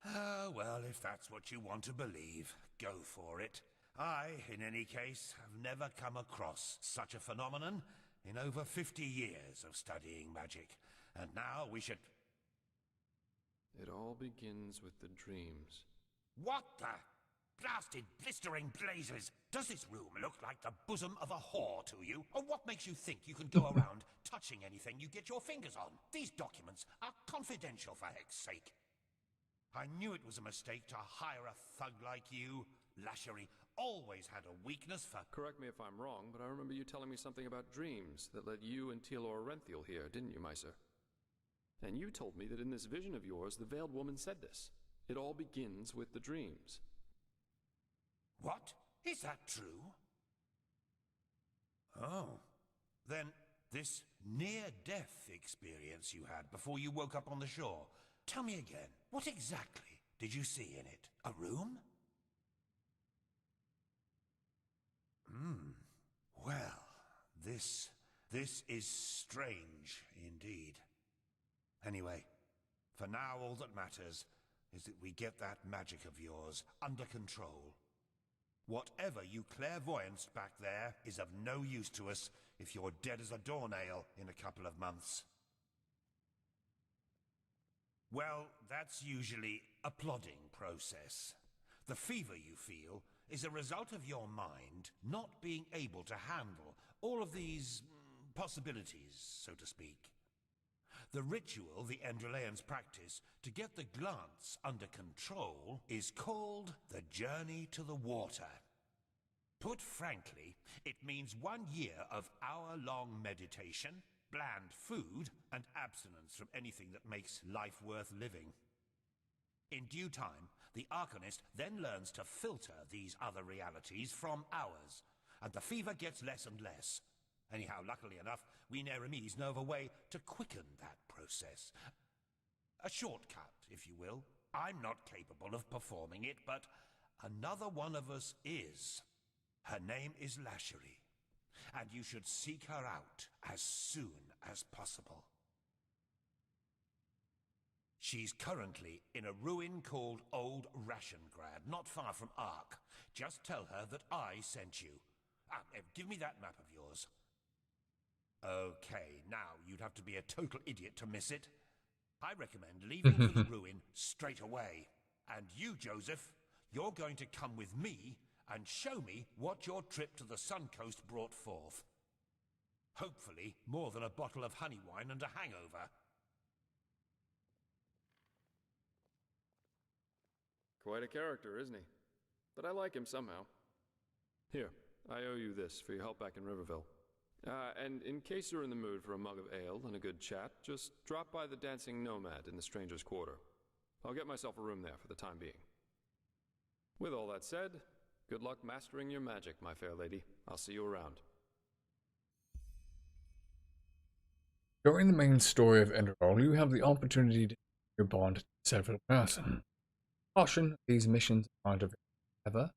Well, if that's what you want to believe, go for it. I, in any case, have never come across such a phenomenon in over 50 years of studying magic. And now we should... It all begins with the dreams. What the blasted blistering blazes? Does this room look like the bosom of a whore to you? Or what makes you think you can go around touching anything you get your fingers on? These documents are confidential, for heck's sake. I knew it was a mistake to hire a thug like you. Lashery always had a weakness for... Correct me if I'm wrong, but I remember you telling me something about dreams that led you and Tealor Renthiel here, didn't you, Meiser? And you told me that in this vision of yours, the Veiled Woman said this. It all begins with the dreams. What? Is that true? Oh. Then this near-death experience you had before you woke up on the shore. Tell me again, what exactly did you see in it? A room? Well, this is strange indeed. Anyway, for now all that matters is that we get that magic of yours under control. Whatever you clairvoyanced back there is of no use to us if you're dead as a doornail in a couple of months. Well, that's usually a plodding process. The fever you feel is a result of your mind not being able to handle all of these possibilities, so to speak. The ritual the Endraleans practice to get the glance under control is called the Journey to the Water. Put frankly, it means 1 year of hour-long meditation, bland food, and abstinence from anything that makes life worth living. In due time, the Arcanist then learns to filter these other realities from ours, and the fever gets less and less. Anyhow, luckily enough, we Neremes know of a way to quicken that process. A shortcut, if you will. I'm not capable of performing it, but another one of us is. Her name is Lashery, and you should seek her out as soon as possible. She's currently in a ruin called Old Rationgrad, not far from Ark. Just tell her that I sent you. Give me that map of yours. Okay, now you'd have to be a total idiot to miss it. I recommend leaving for the ruin straight away. And you, Joseph, you're going to come with me and show me what your trip to the Sun Coast brought forth. Hopefully, more than a bottle of honey wine and a hangover. Quite a character, isn't he? But I like him somehow. Here, I owe you this for your help back in Riverville. And in case you're in the mood for a mug of ale and a good chat, just drop by the Dancing Nomad in the Stranger's Quarter. I'll get myself a room there for the time being. With all that said, good luck mastering your magic, my fair lady. I'll see you around. During the main story of Enderall, you have the opportunity to your bond to several person. Caution, these missions aren't available ever.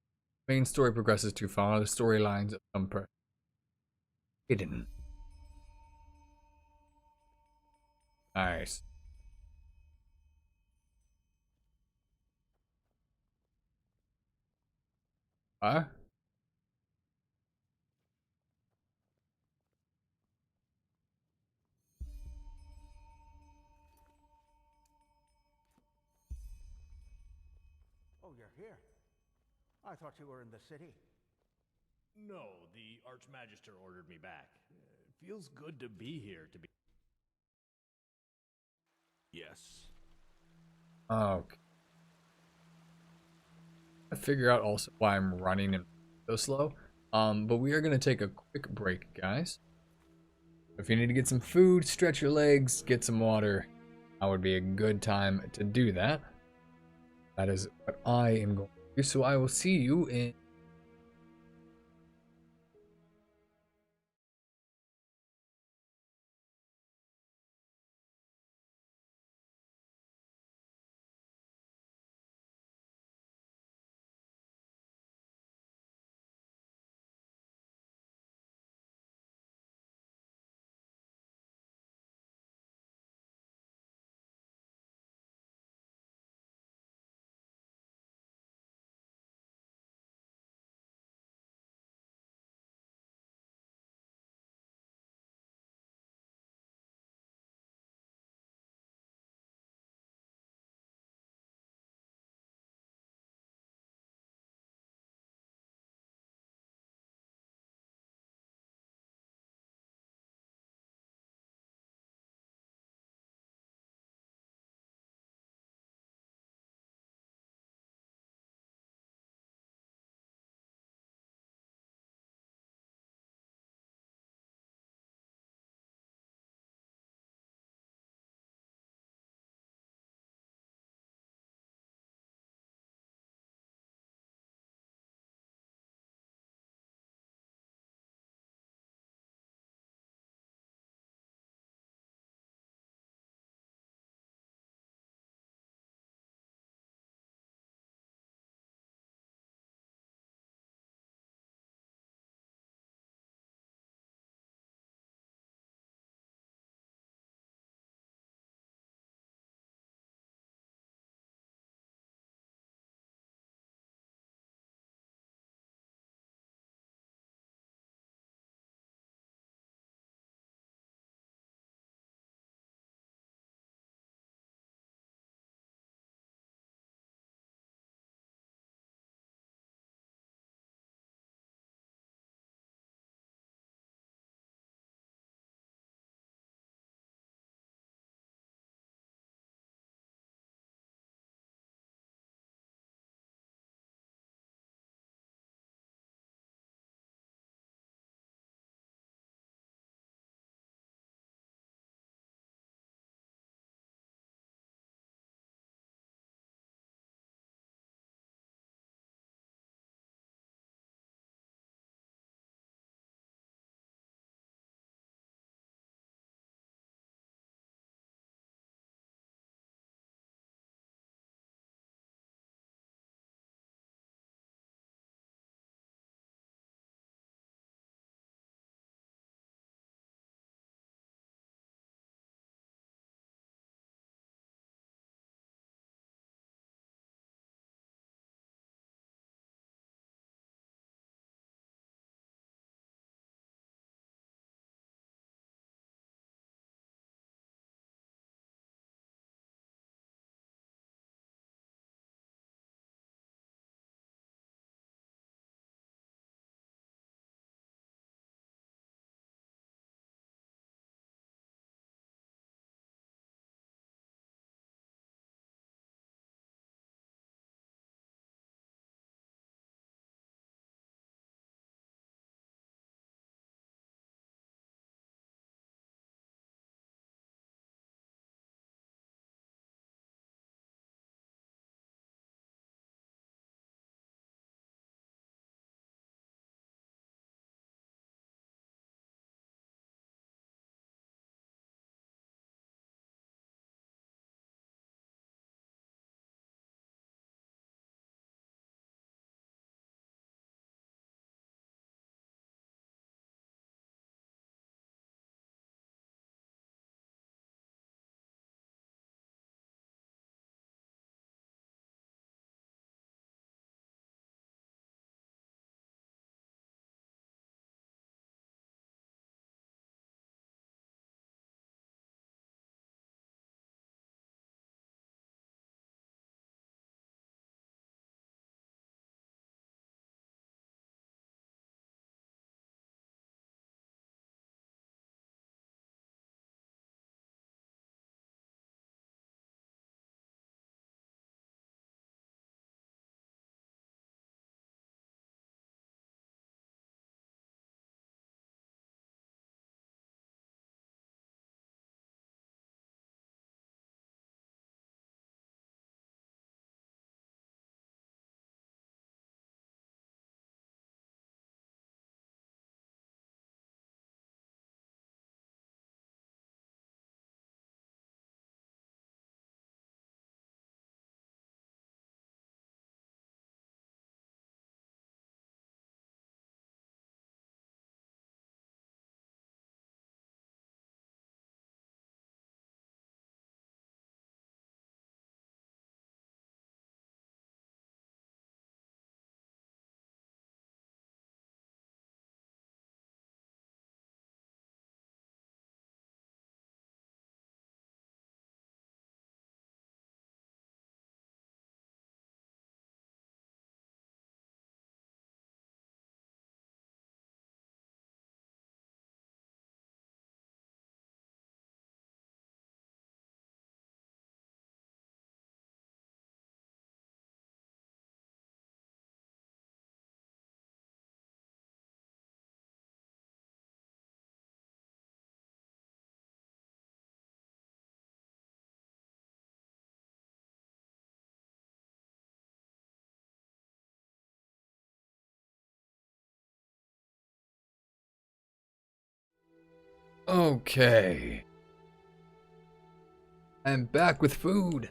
The main story progresses too far, the storylines of some person hidden. Nice. Huh? Oh, you're here. I thought you were in the city. No, the Archmagister ordered me back. It feels good to be here, to be... Yes. Okay. I figure out also why I'm running and so slow. But we are going to take a quick break, guys. If you need to get some food, stretch your legs, get some water, that would be a good time to do that. That is what I am going to do. So I will see you in Okay. I'm back with food.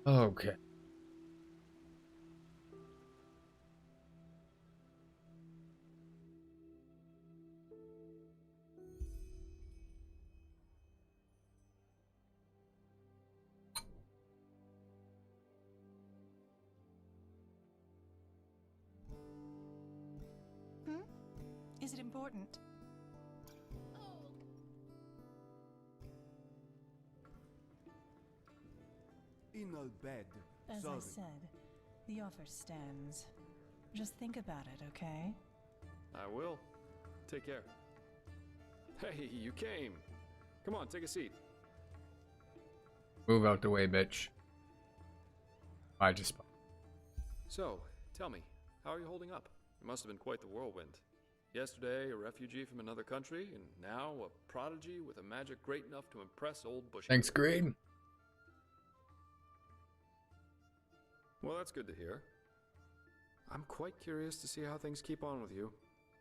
Okay. Is it important? In a bed. As I said, the offer stands. Just think about it, okay? I will. Take care. Hey, you came. Come on, take a seat. Move out the way, bitch. I just. So, tell me, how are you holding up? It must have been quite the whirlwind. Yesterday, a refugee from another country, and now a prodigy with a magic great enough to impress old Bushy. Thanks, Green. Well, that's good to hear. I'm quite curious to see how things keep on with you.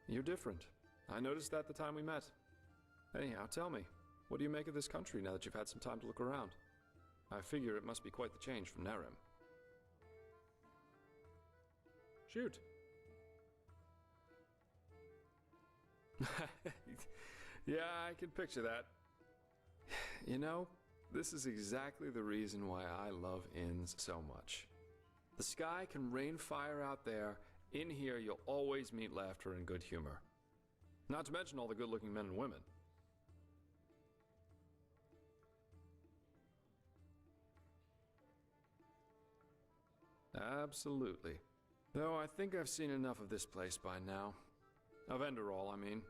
You're different. I noticed that the time we met. Anyhow, tell me, what do you make of this country now that you've had some time to look around? I figure it must be quite the change from Nerem. Shoot. Yeah, I can picture that. You know, this is exactly the reason why I love inns so much. The sky can rain fire out there. In here, you'll always meet laughter and good humor. Not to mention all the good-looking men and women. Absolutely. Though I think I've seen enough of this place by now. Of Enderall, I mean.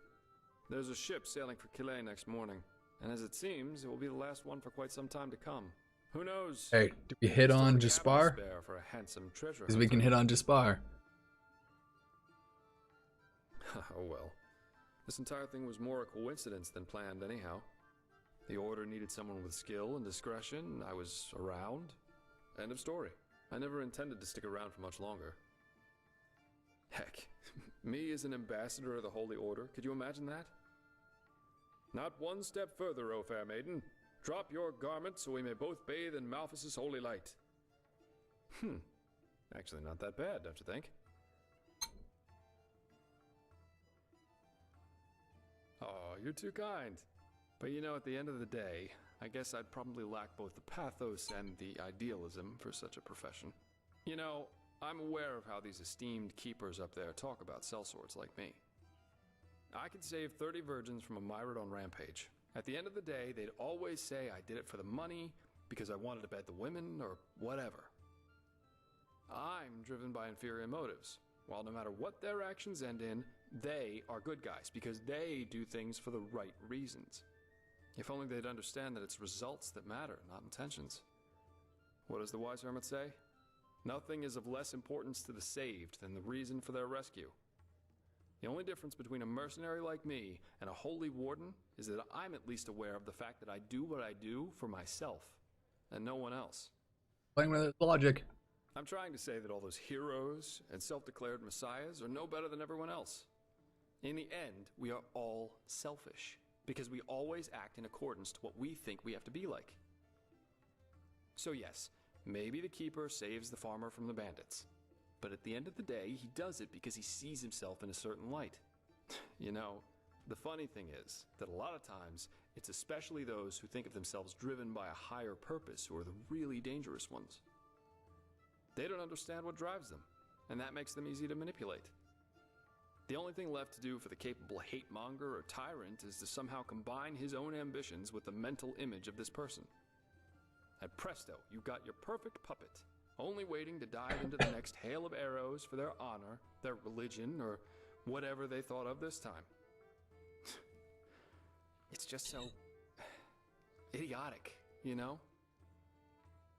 There's a ship sailing for Calais next morning, and as it seems, it will be the last one for quite some time to come. Who knows? Hey, do we hit on Jaspar? For a handsome treasure Because we can hit on Jaspar. Oh well. This entire thing was more a coincidence than planned anyhow. The order needed someone with skill and discretion. I was around. End of story. I never intended to stick around for much longer. Heck, me as an ambassador of the Holy Order, could you imagine that? Not one step further, O fair maiden. Drop your garment so we may both bathe in Malphas's holy light. Actually not that bad, don't you think? Oh, you're too kind. But you know, at the end of the day, I guess I'd probably lack both the pathos and the idealism for such a profession. You know, I'm aware of how these esteemed keepers up there talk about sellswords like me. I could save 30 virgins from a myriad on Rampage. At the end of the day, they'd always say I did it for the money, because I wanted to bed the women, or whatever. I'm driven by inferior motives. While no matter what their actions end in, they are good guys, because they do things for the right reasons. If only they'd understand that it's results that matter, not intentions. What does the wise hermit say? Nothing is of less importance to the saved than the reason for their rescue. The only difference between a mercenary like me and a holy warden is that I'm at least aware of the fact that I do what I do for myself, and no one else. Playing with logic. I'm trying to say that all those heroes and self-declared messiahs are no better than everyone else. In the end, we are all selfish, because we always act in accordance to what we think we have to be like. So yes, maybe the keeper saves the farmer from the bandits. But at the end of the day, he does it because he sees himself in a certain light. You know, the funny thing is that a lot of times, it's especially those who think of themselves driven by a higher purpose who are the really dangerous ones. They don't understand what drives them, and that makes them easy to manipulate. The only thing left to do for the capable hate-monger or tyrant is to somehow combine his own ambitions with the mental image of this person. And presto, you've got your perfect puppet, only waiting to dive into the next hail of arrows for their honor, their religion, or whatever they thought of this time. It's just so idiotic, you know?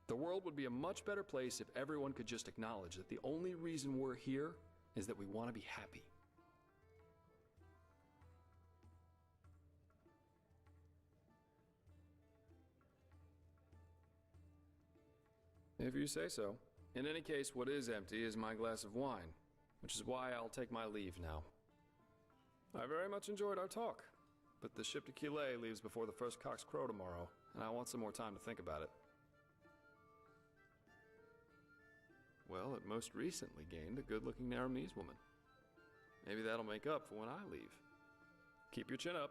The world would be a much better place if everyone could just acknowledge that the only reason we're here is that we want to be happy. If you say so. In any case, what is empty is my glass of wine, which is why I'll take my leave now. I very much enjoyed our talk, but the ship to Killet leaves before the first cocks crow tomorrow, and I want some more time to think about it. Well, it most recently gained a good-looking Naramese woman. Maybe that'll make up for when I leave. Keep your chin up.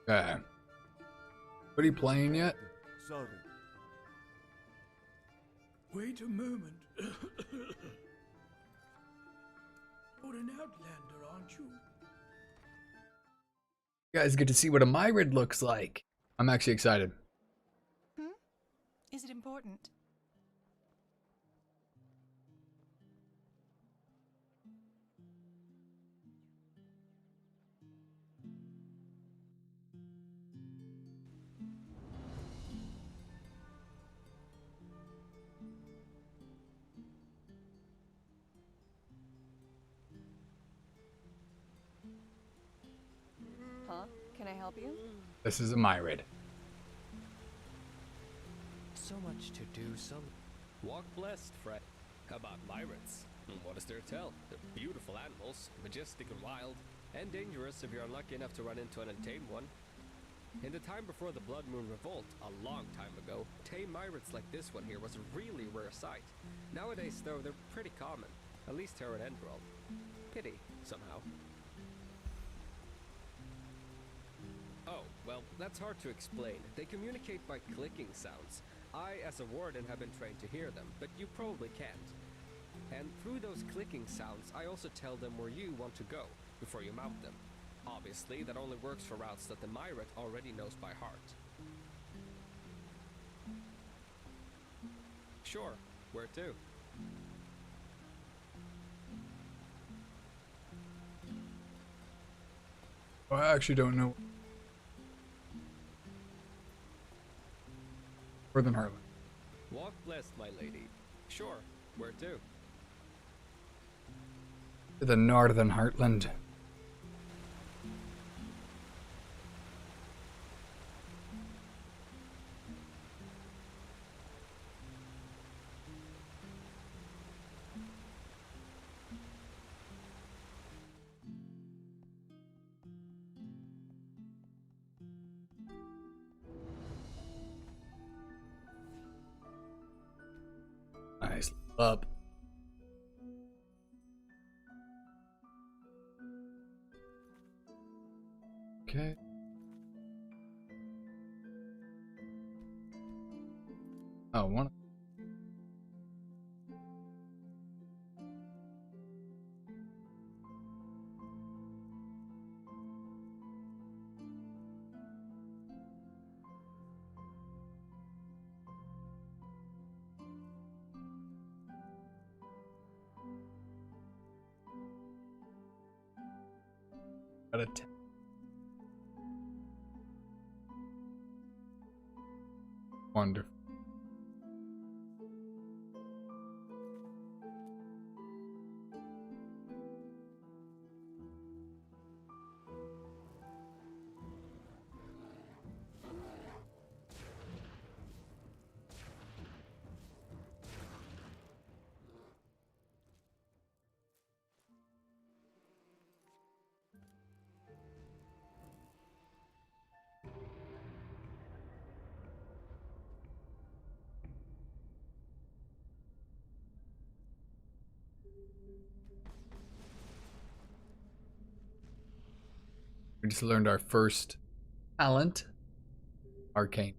Okay. What are you playing yet? Sorry. Wait a moment. You're an outlander, aren't you? You guys get to see what a myrid looks like. I'm actually excited. Is it important? Huh? Can I help you? This is a myrid. So much to do, Walk blessed, Fred. How about myrids? What is there to tell? They're beautiful animals, majestic and wild, and dangerous if you're unlucky enough to run into an untamed one. In the time before the Blood Moon Revolt, a long time ago, tame myrids like this one here was a really rare sight. Nowadays, though, they're pretty common, at least here at Enderal. Pity, somehow. Oh, well, that's hard to explain. They communicate by clicking sounds. I, as a warden, have been trained to hear them, but you probably can't. And through those clicking sounds, I also tell them where you want to go before you mount them. Obviously, that only works for routes that the myrid already knows by heart. Sure, where to? Oh, I actually don't know. Northern Heartland. Walk blessed, my lady. Sure, where to? To the Northern Heartland. Nice. Up. Okay. Oh, one. Got a 10. Wonderful. We just learned our first talent, Arcane.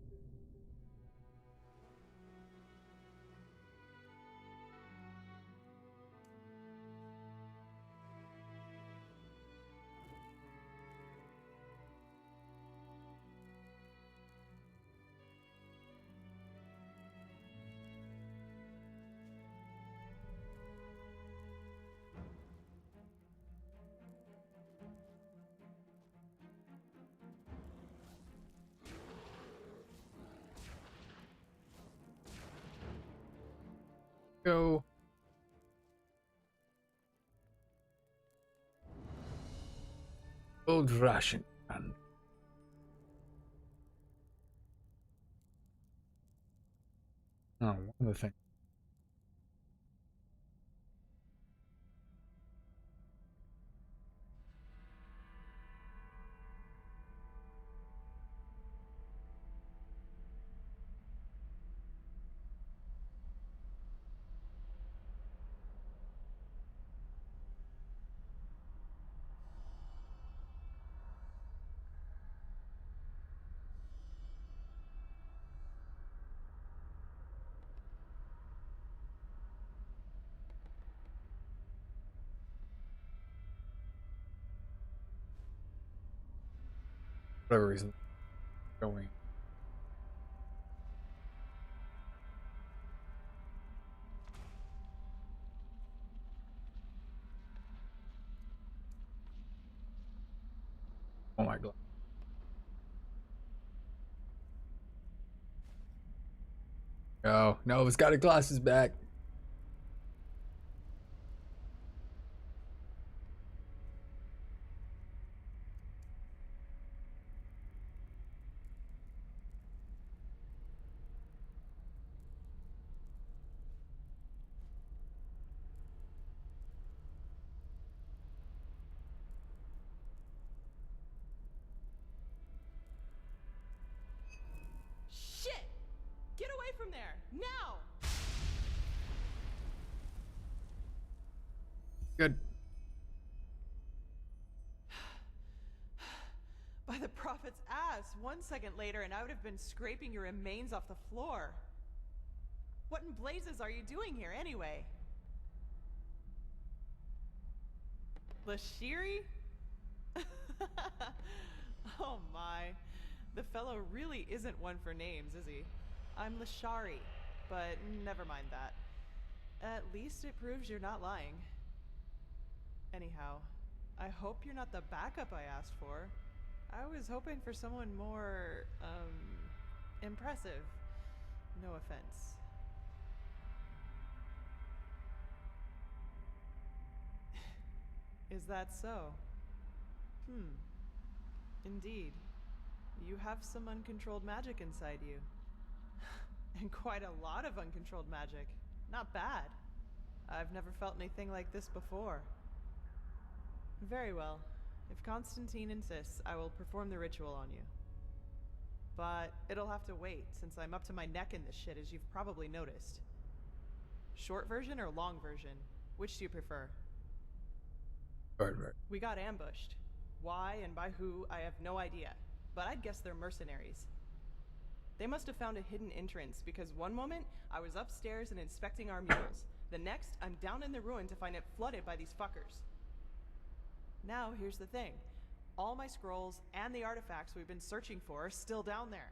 Go. Don't rush it, man. Oh, one other thing. Whatever reason. Going. Oh my god. Oh, no, it's got its glasses back. Shit! Get away from there! Now! Good. By the prophet's ass, 1 second later and I would have been scraping your remains off the floor. What in blazes are you doing here anyway? Lashiri? Oh my. The fellow really isn't one for names, is he? I'm Lashari, but never mind that. At least it proves you're not lying. Anyhow, I hope you're not the backup I asked for. I was hoping for someone more, impressive. No offense. Is that so? Indeed. You have some uncontrolled magic inside you. And quite a lot of uncontrolled magic. Not bad. I've never felt anything like this before. Very well. If Constantine insists, I will perform the ritual on you. But it'll have to wait, since I'm up to my neck in this shit, as you've probably noticed. Short version or long version? Which do you prefer? Short version. We got ambushed. Why and by who, I have no idea. But I'd guess they're mercenaries. They must have found a hidden entrance, because one moment, I was upstairs and inspecting our mules. The next, I'm down in the ruin to find it flooded by these fuckers. Now, here's the thing. All my scrolls and the artifacts we've been searching for are still down there,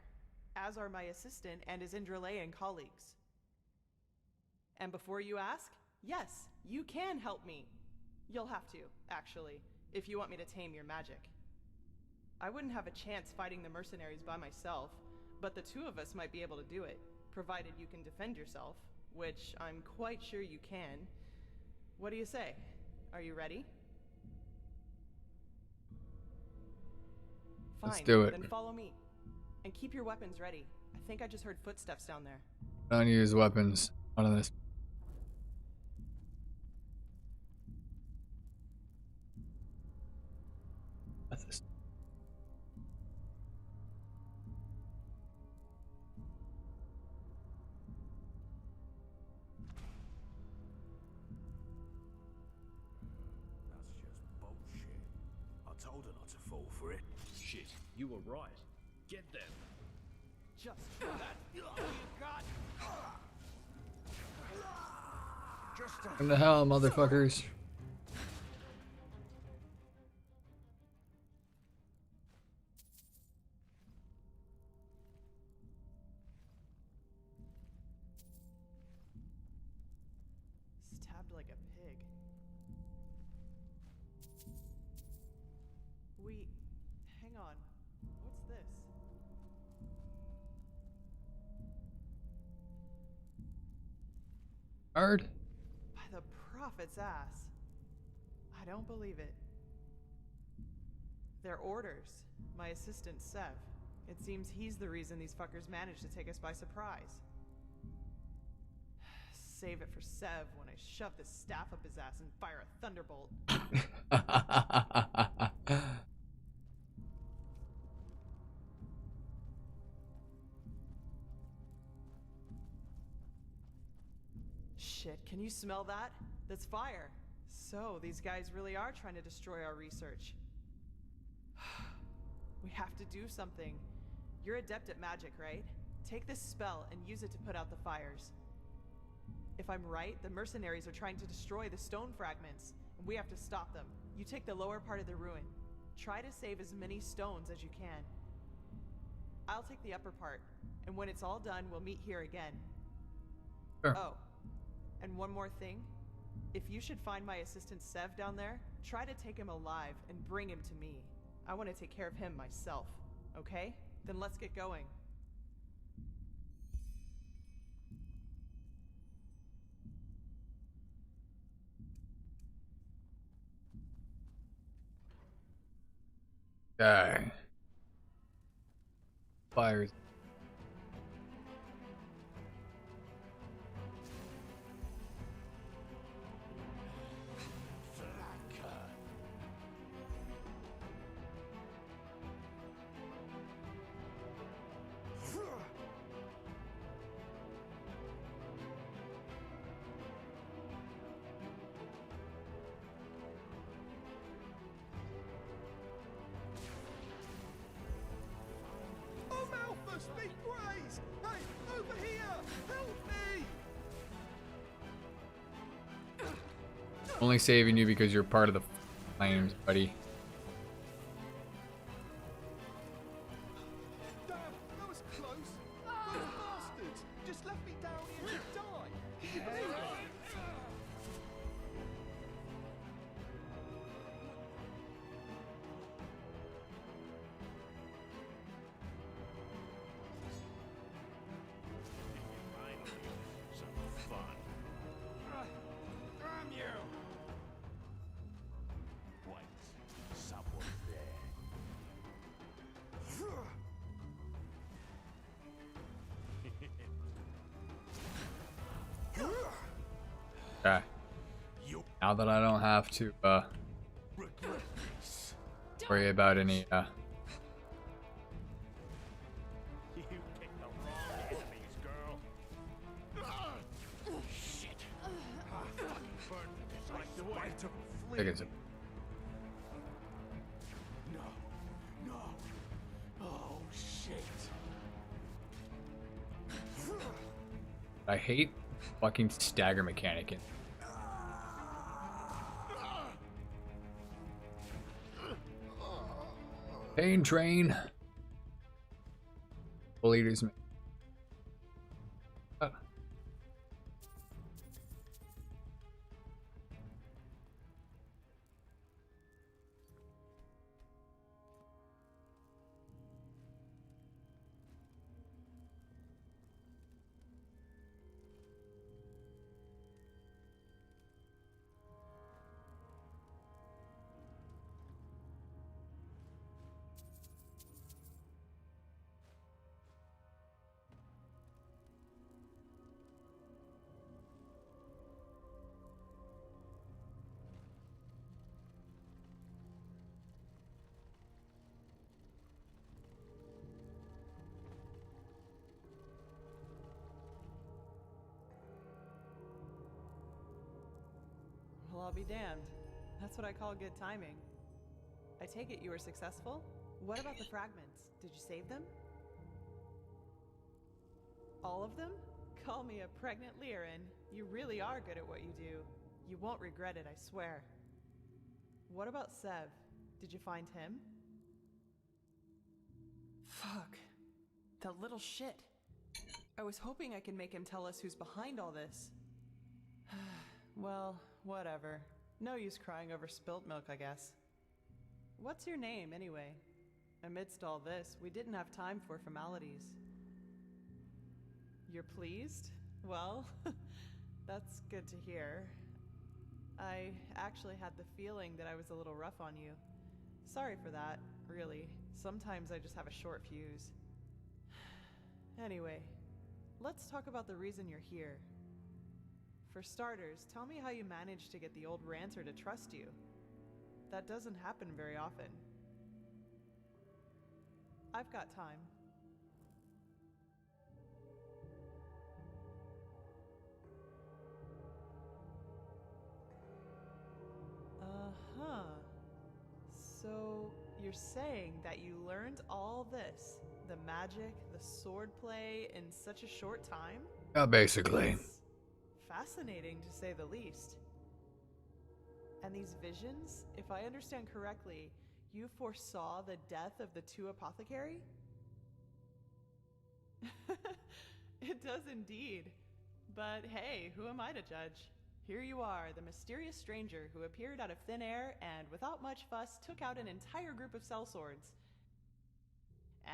as are my assistant and his Indralean colleagues. And before you ask, yes, you can help me. You'll have to, actually, if you want me to tame your magic. I wouldn't have a chance fighting the mercenaries by myself, but the two of us might be able to do it, provided you can defend yourself, which I'm quite sure you can. What do you say? Are you ready? Fine, let's do it. Then follow me. And keep your weapons ready. I think I just heard footsteps down there. Don't use weapons on this. That's this. That's just bullshit. I told her not to fall for it. Shit, you were right. Get them. Just that. You got. In the hell, motherfuckers. Stabbed like a pig. Hang on. What's this? Hard. By the prophet's ass. I don't believe it. They're orders. My assistant, Sev. It seems he's the reason these fuckers managed to take us by surprise. Save it for Sev when I shove this staff up his ass and fire a thunderbolt. Shit, can you smell that? That's fire. So, these guys really are trying to destroy our research. We have to do something. You're adept at magic, right? Take this spell and use it to put out the fires. If I'm right, the mercenaries are trying to destroy the stone fragments, and we have to stop them. You take the lower part of the ruin. Try to save as many stones as you can. I'll take the upper part, and when it's all done, we'll meet here again. Sure. Oh, and one more thing. If you should find my assistant Sev down there, try to take him alive and bring him to me. I want to take care of him myself, okay? Then let's get going. Okay. Fires. Oh, Malthus, be praised! Hey, over here! Help me! Only saving you because you're part of the flames, buddy. Damn, that was close. Those bastards just left me down here to die. Some fun. Damn you! Wait, someone there. Okay. Now that I don't have to worry about any You picked the wrong enemies, girl. Shit. Fucking burden is like the way to tickets. No. Oh, shit. I hate fucking stagger mechanic in. Pain train. Leaders. Well, I'll be damned. That's what I call good timing. I take it you were successful? What about the fragments? Did you save them? All of them? Call me a pregnant Lyran. You really are good at what you do. You won't regret it, I swear. What about Sev? Did you find him? Fuck. That little shit. I was hoping I could make him tell us who's behind all this. Well, whatever. No use crying over spilt milk, I guess. What's your name, anyway? Amidst all this, we didn't have time for formalities. You're pleased? Well, that's good to hear. I actually had the feeling that I was a little rough on you. Sorry for that. really. Sometimes I just have a short fuse. Anyway, let's talk about the reason you're here. For starters, tell me how you managed to get the old ranter to trust you. That doesn't happen very often. I've got time. Uh-huh. So, you're saying that you learned all this, the magic, the swordplay, in such a short time? Basically. It's fascinating, to say the least. And these visions, if I understand correctly, you foresaw the death of the two apothecary? It does indeed. But hey, who am I to judge? Here you are, the mysterious stranger who appeared out of thin air and, without much fuss, took out an entire group of sellswords.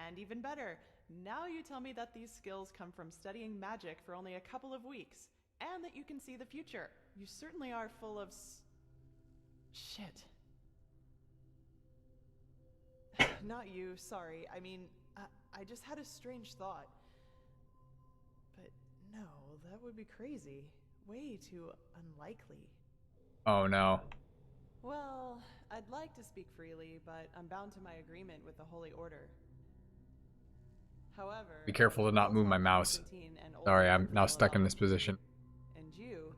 And even better, now you tell me that these skills come from studying magic for only a couple of weeks, and that you can see the future. You certainly are full of shit. Not you, sorry. I mean, I just had a strange thought. But no, that would be crazy. Way too unlikely. Oh no. Well, I'd like to speak freely, but I'm bound to my agreement with the Holy Order. However, Be careful to not move my mouse. Sorry, I'm now stuck in this position. And you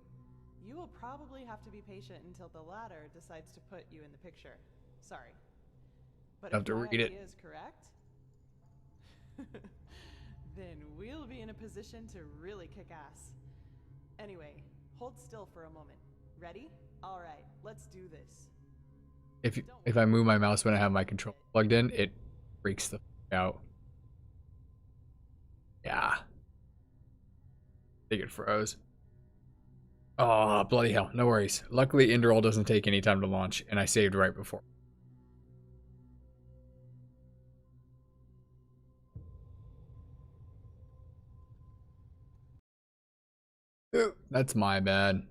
will probably have to be patient until the latter decides to put you in the picture. Sorry. But Have if to my read it. idea is correct, then we'll be in a position to really kick ass. Anyway, hold still for a moment. Ready? All right, let's do this. If I move my mouse when I have my controller plugged in, it freaks the fuck out. Yeah. I think it froze. Oh, bloody hell. No worries. Luckily, Indral doesn't take any time to launch, and I saved right before. Ooh, that's my bad.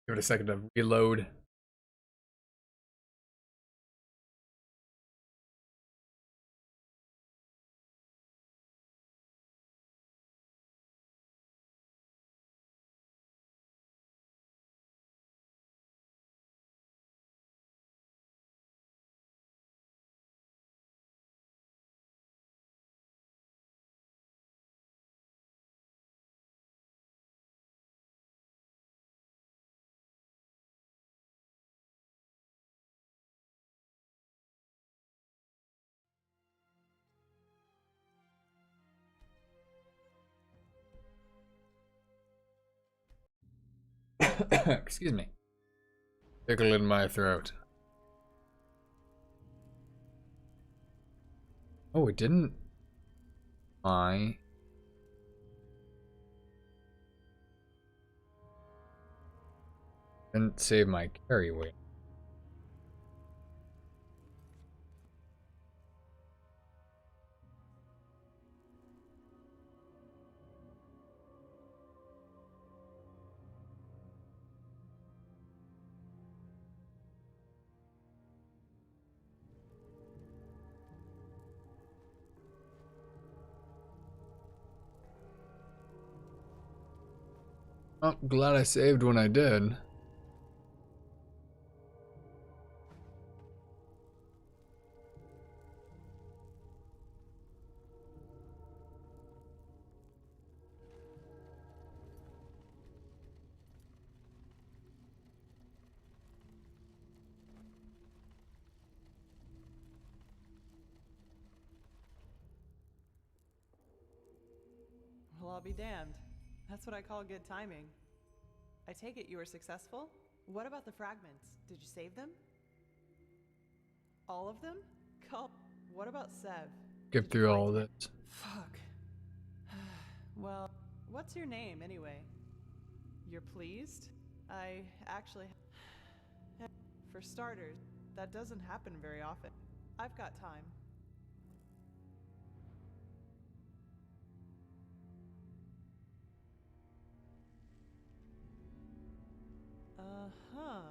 Give it a second to reload. Excuse me. Tickle in my throat. Oh, it didn't. I didn't save my carry weight. Oh, glad I saved when I did. Well, I'll be damned. That's what I call good timing. I take it you were successful? What about the fragments? Did you save them? All of them? What about Sev? Skip through all of this. Fuck. Well, what's your name anyway? You're pleased? I actually... For starters, that doesn't happen very often. I've got time. Uh-huh.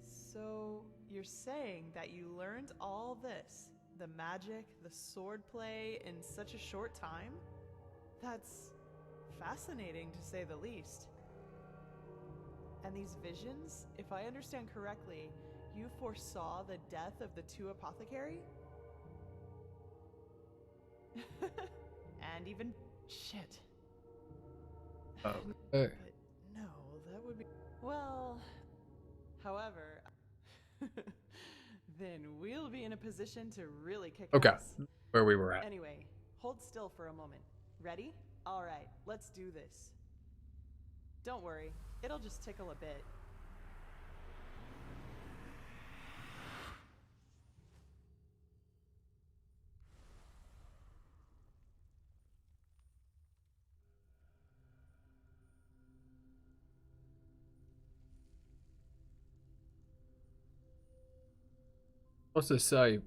So, you're saying that you learned all this, the magic, the swordplay, in such a short time? That's fascinating, to say the least. And these visions, if I understand correctly, you foresaw the death of the two apothecary? And even... shit. Oh. But no, that would be... Well... However... then we'll be in a position to really kick Okay. ass. Where we were at. Anyway, hold still for a moment. Ready? Alright, let's do this. Don't worry, it'll just tickle a bit. What's this say?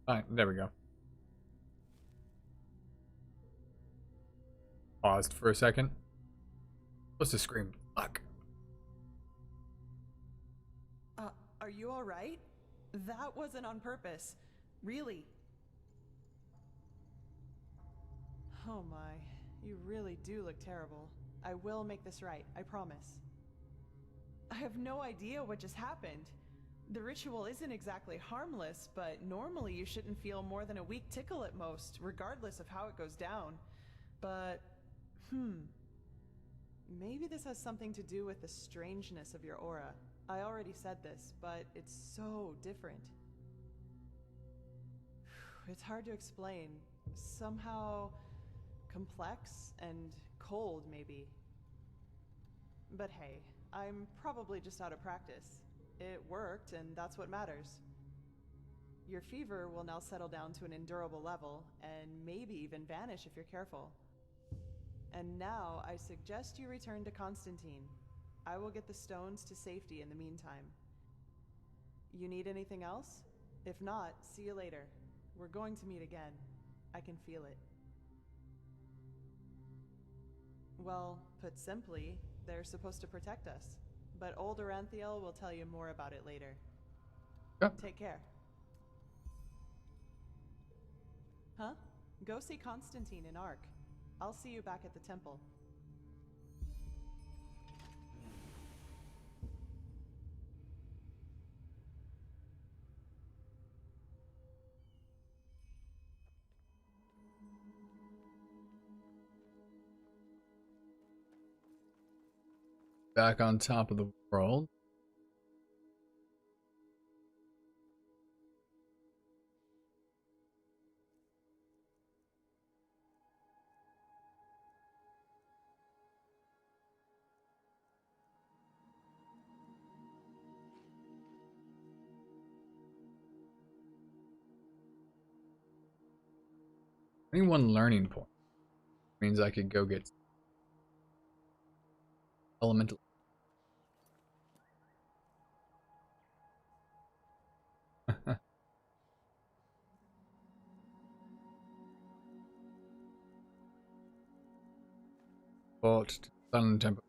Alright, there we go. Paused for a second. What's the scream? Fuck. Are you alright? That wasn't on purpose. Really. Oh my, you really do look terrible. I will make this right, I promise. I have no idea what just happened. The ritual isn't exactly harmless, but normally you shouldn't feel more than a weak tickle at most, regardless of how it goes down. But, maybe this has something to do with the strangeness of your aura. I already said this, but it's so different. It's hard to explain. Somehow complex and cold, maybe. But hey, I'm probably just out of practice. It worked, and that's what matters. Your fever will now settle down to an endurable level, and maybe even vanish if you're careful. And now, I suggest you return to Constantine. I will get the stones to safety in the meantime. You need anything else? If not, see you later. We're going to meet again. I can feel it. Well, put simply, they're supposed to protect us. But old Oranthiel will tell you more about it later. Yep. Take care. Huh? Go see Constantine in Ark. I'll see you back at the temple. Back on top of the world. Only one learning point. Means I could go get elemental. Vault to Sun Temple.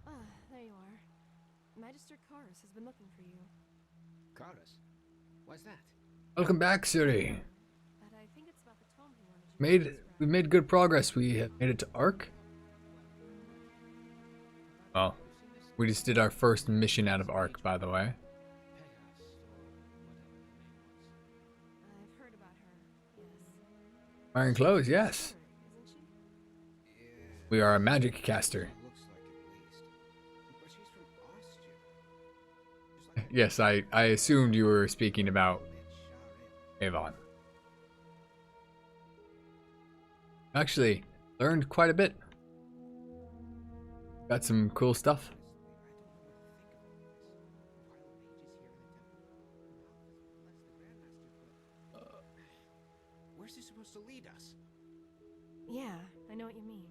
Ah, there you are. Magister Karus has been looking for you. Karus? Why's that? Welcome back, Suri. But I think it's about the tome he wanted you to We made good progress. We have made it to Ark. Well, we just did our first mission out of Ark, by the way. I've heard about her, yes. Wearing clothes, yes. We are a magic caster. Yes, I assumed you were speaking about Avon. Actually, learned quite a bit. Got some cool stuff. Where's this supposed to lead us? Yeah, I know what you mean.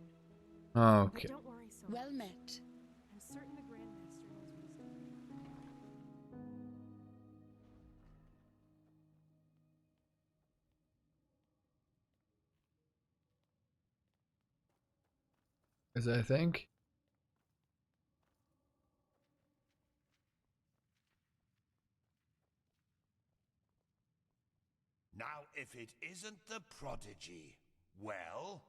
Okay. But don't worry so Well much. met. I'm certain the Grandmaster knows what he's doing. As I think. Now, if it isn't the prodigy, well...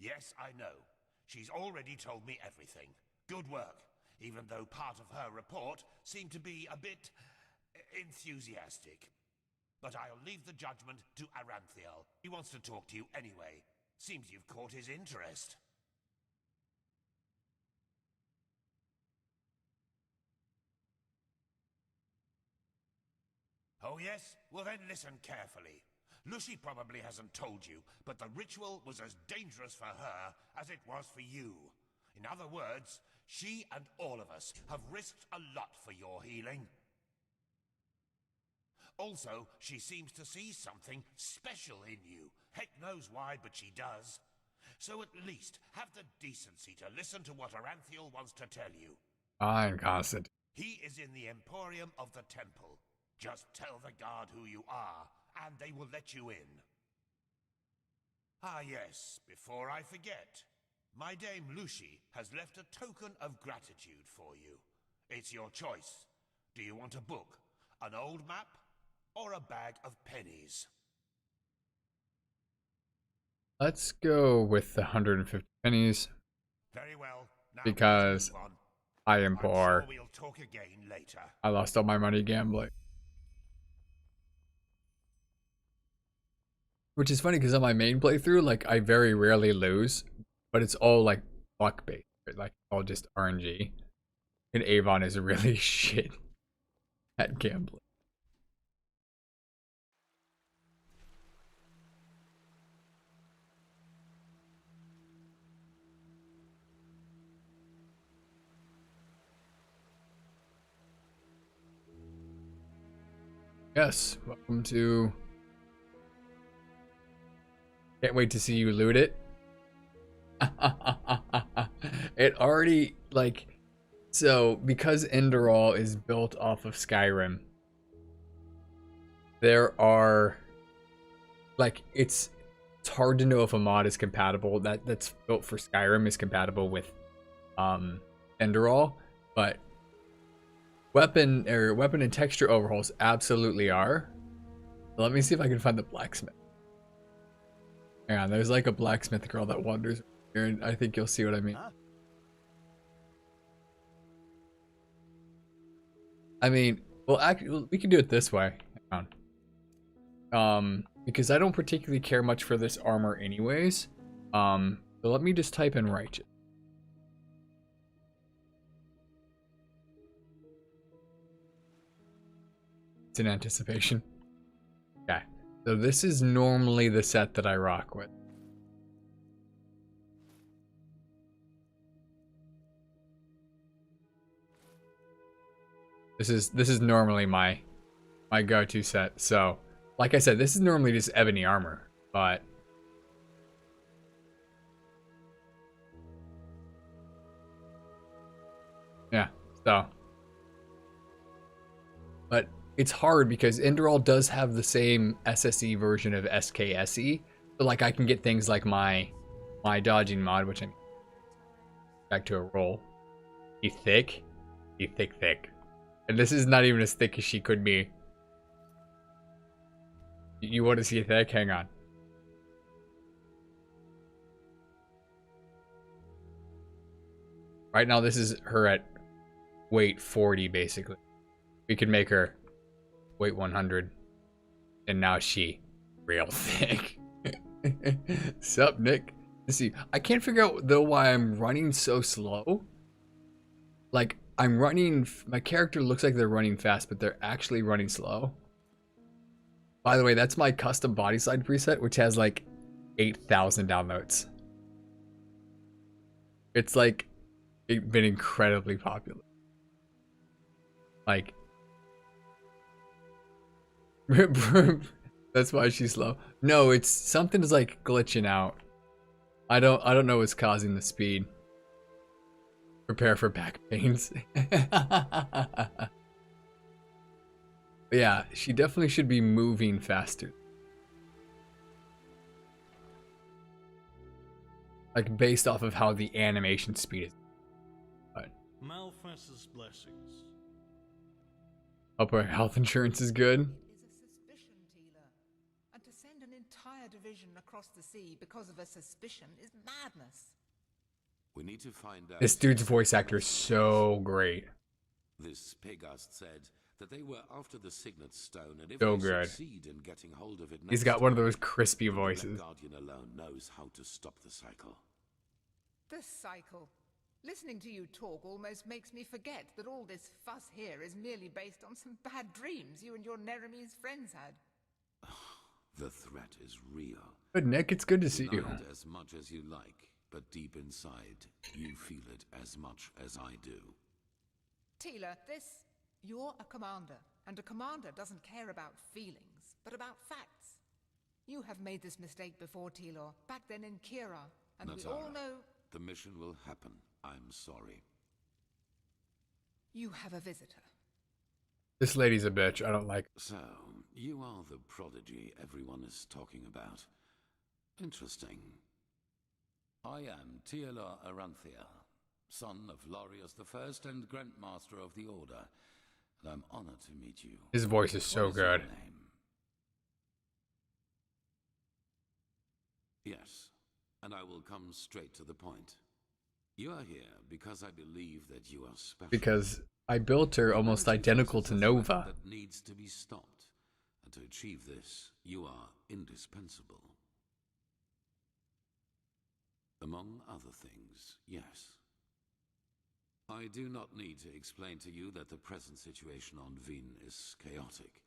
Yes, I know. She's already told me everything. Good work, even though part of her report seemed to be a bit enthusiastic. But I'll leave the judgment to Aranthiel. He wants to talk to you anyway. Seems you've caught his interest. Oh yes? Well then listen carefully. Lucy probably hasn't told you, but the ritual was as dangerous for her as it was for you. In other words, she and all of us have risked a lot for your healing. Also, she seems to see something special in you. Heck knows why, but she does. So at least have the decency to listen to what Aranthiel wants to tell you. Fine, Constant. He is in the Emporium of the Temple. Just tell the guard who you are, and they will let you in. Ah yes, before I forget, my dame Lucy has left a token of gratitude for you. It's your choice. Do you want a book, an old map, or a bag of pennies? Let's go with the 150 pennies. Very well. Now because move on. I am I'm poor. sure we'll talk again later. I lost all my money gambling. Which is funny because on my main playthrough, like I very rarely lose, but it's all like luck based, like all just RNG. And Avon is really shit at gambling. Yes, welcome to... Can't wait to see you loot it. It already, like... So, because Enderall is built off of Skyrim, there are... Like, it's hard to know if a mod is compatible. That's built for Skyrim is compatible with Enderall, but weapon and texture overhauls absolutely are. Let me see if I can find the blacksmith. Hang on, there's like a blacksmith girl that wanders here, and I think you'll see what I mean. Huh? I mean, well, actually, we can do it this way. Hang on. Because I don't particularly care much for this armor anyways. So let me just type in righteous. It's in anticipation. Okay. So this is normally the set that I rock with. This is normally my go-to set. So, like I said, this is normally just ebony armor, but yeah, so. But it's hard because Enderall does have the same SSE version of SKSE. So like I can get things like my dodging mod, which I'm back to a roll. He thick. And this is not even as thick as she could be. You want to see thick? Hang on. Right now this is her at weight 40 basically. We could make her weight 100. And now she real thick. Sup, Nick? Let's see. I can't figure out though why I'm running so slow. Like I'm running, my character looks like they're running fast, but they're actually running slow. By the way, that's my custom body side preset, which has like 8,000 downloads. It's like been incredibly popular. Like, that's why she's slow. No, it's something's like glitching out. I don't know what's causing the speed. Prepare for back pains. Yeah, she definitely should be moving faster. Like based off of how the animation speed is. But Malphas's blessings. hope her health insurance is good. Is a suspicion, Teela. And to send an entire division across the sea because of a suspicion is madness. We need to find out. This dude's voice actor is so great. This Pegast said that they were after the Signet Stone, and if So they good. succeed in getting hold of it He's next got one of time, those crispy the voices. Guardian alone knows how to stop the cycle. The cycle. Listening to you talk almost makes me forget that all this fuss here is merely based on some bad dreams you and your Neremese friends had. The threat is real. Good, Nick. It's good to see you. Deny it as much as you like, but deep inside, you feel it as much as I do. Teela, you're a commander, and a commander doesn't care about feelings, but about facts. You have made this mistake before, Teela, back then in Kira, and we all Natara, know... the mission will happen. I'm sorry. You have a visitor. This lady's a bitch. I don't like her. So, you are the prodigy everyone is talking about. Interesting. I am Teela Aranthia, son of Larius I and Grandmaster of the Order, and I'm honored to meet you. His voice is so What is your good. name? Yes, and I will come straight to the point. You are here because I believe that you are special. Because I built her almost identical to Nova. That needs to be stopped, and to achieve this, you are indispensable. Among other things, yes. I do not need to explain to you that the present situation on Vin is chaotic.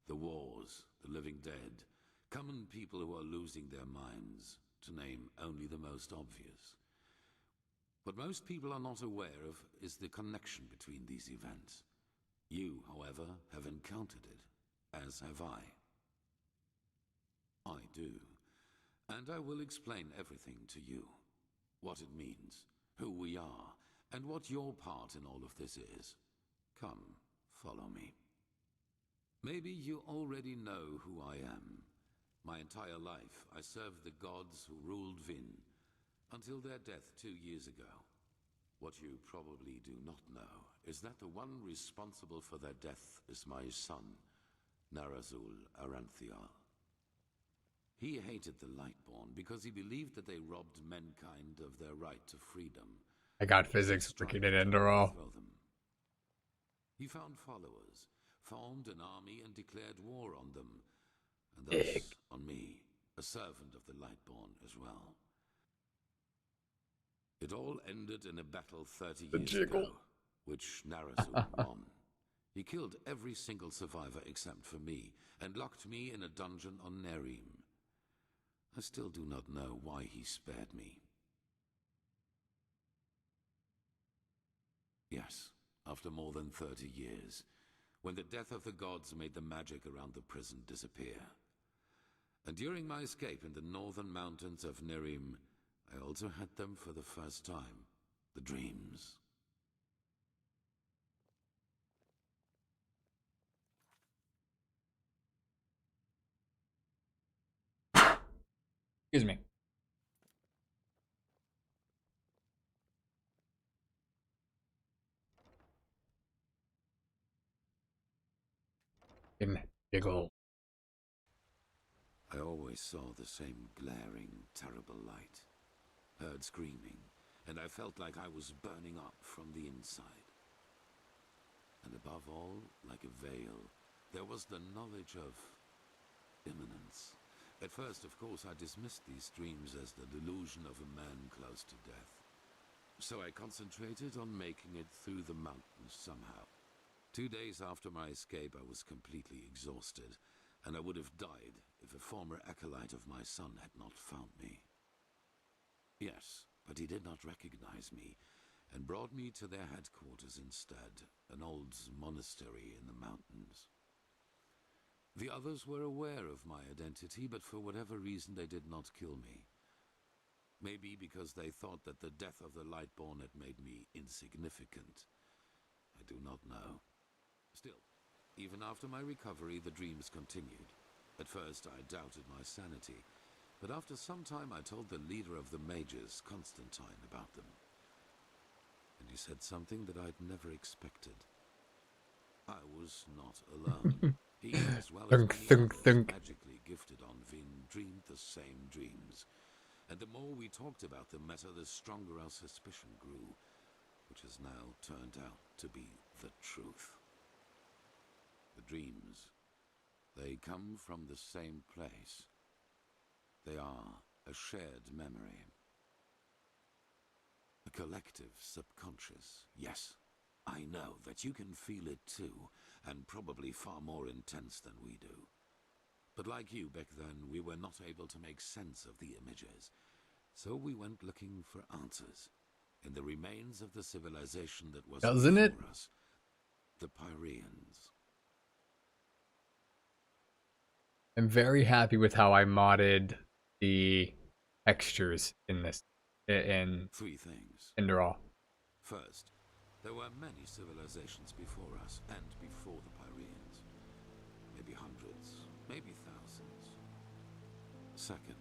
The wars, the living dead, common people who are losing their minds, to name only the most obvious. What most people are not aware of is the connection between these events. You, however, have encountered it, as have I. I do. And I will explain everything to you. What it means, who we are, and what your part in all of this is. Come, follow me. Maybe you already know who I am. My entire life, I served the gods who ruled Vin, until their death 2 years ago. What you probably do not know is that the one responsible for their death is my son, Narazul Aranthial. He hated the Lightborn because he believed that they robbed mankind of their right to freedom. I got physics freaking in Enderal. He found followers, formed an army and declared war on them, and thus on me, a servant of the Lightborn as well. It all ended in a battle 30 years ago, which Narazul won. He killed every single survivor except for me, and locked me in a dungeon on Nerim. I still do not know why he spared me. Yes, after more than 30 years, when the death of the gods made the magic around the prison disappear. And during my escape in the northern mountains of Nerim, I also had them for the first time, the dreams. Excuse me. Diggle. I always saw the same glaring, terrible light. Heard screaming, and I felt like I was burning up from the inside. And above all, like a veil, there was the knowledge of imminence. At first, of course, I dismissed these dreams as the delusion of a man close to death. So I concentrated on making it through the mountains somehow. 2 days after my escape, I was completely exhausted, and I would have died if a former acolyte of my son had not found me. Yes, but he did not recognize me, and brought me to their headquarters instead, an old monastery in the mountains. The others were aware of my identity, but for whatever reason they did not kill me. Maybe because they thought that the death of the Lightborn had made me insignificant. I do not know. Still, even after my recovery, the dreams continued. At first I doubted my sanity, but after some time I told the leader of the mages, Constantine, about them. And he said something that I'd never expected. I was not alone. He, as well as many others magically gifted on Vin, dreamed the same dreams. And the more we talked about the matter, the stronger our suspicion grew, which has now turned out to be the truth. The dreams, they come from the same place. They are a shared memory. A collective subconscious. Yes, I know that you can feel it too, and probably far more intense than we do. But like you back then, we were not able to make sense of the images. So we went looking for answers in the remains of the civilization that was before us, the Pyreans. I'm very happy with how I modded the textures in this, in 3 things. Enderal. First, there were many civilizations before us and before the Pyreans. Maybe hundreds, maybe thousands. Second,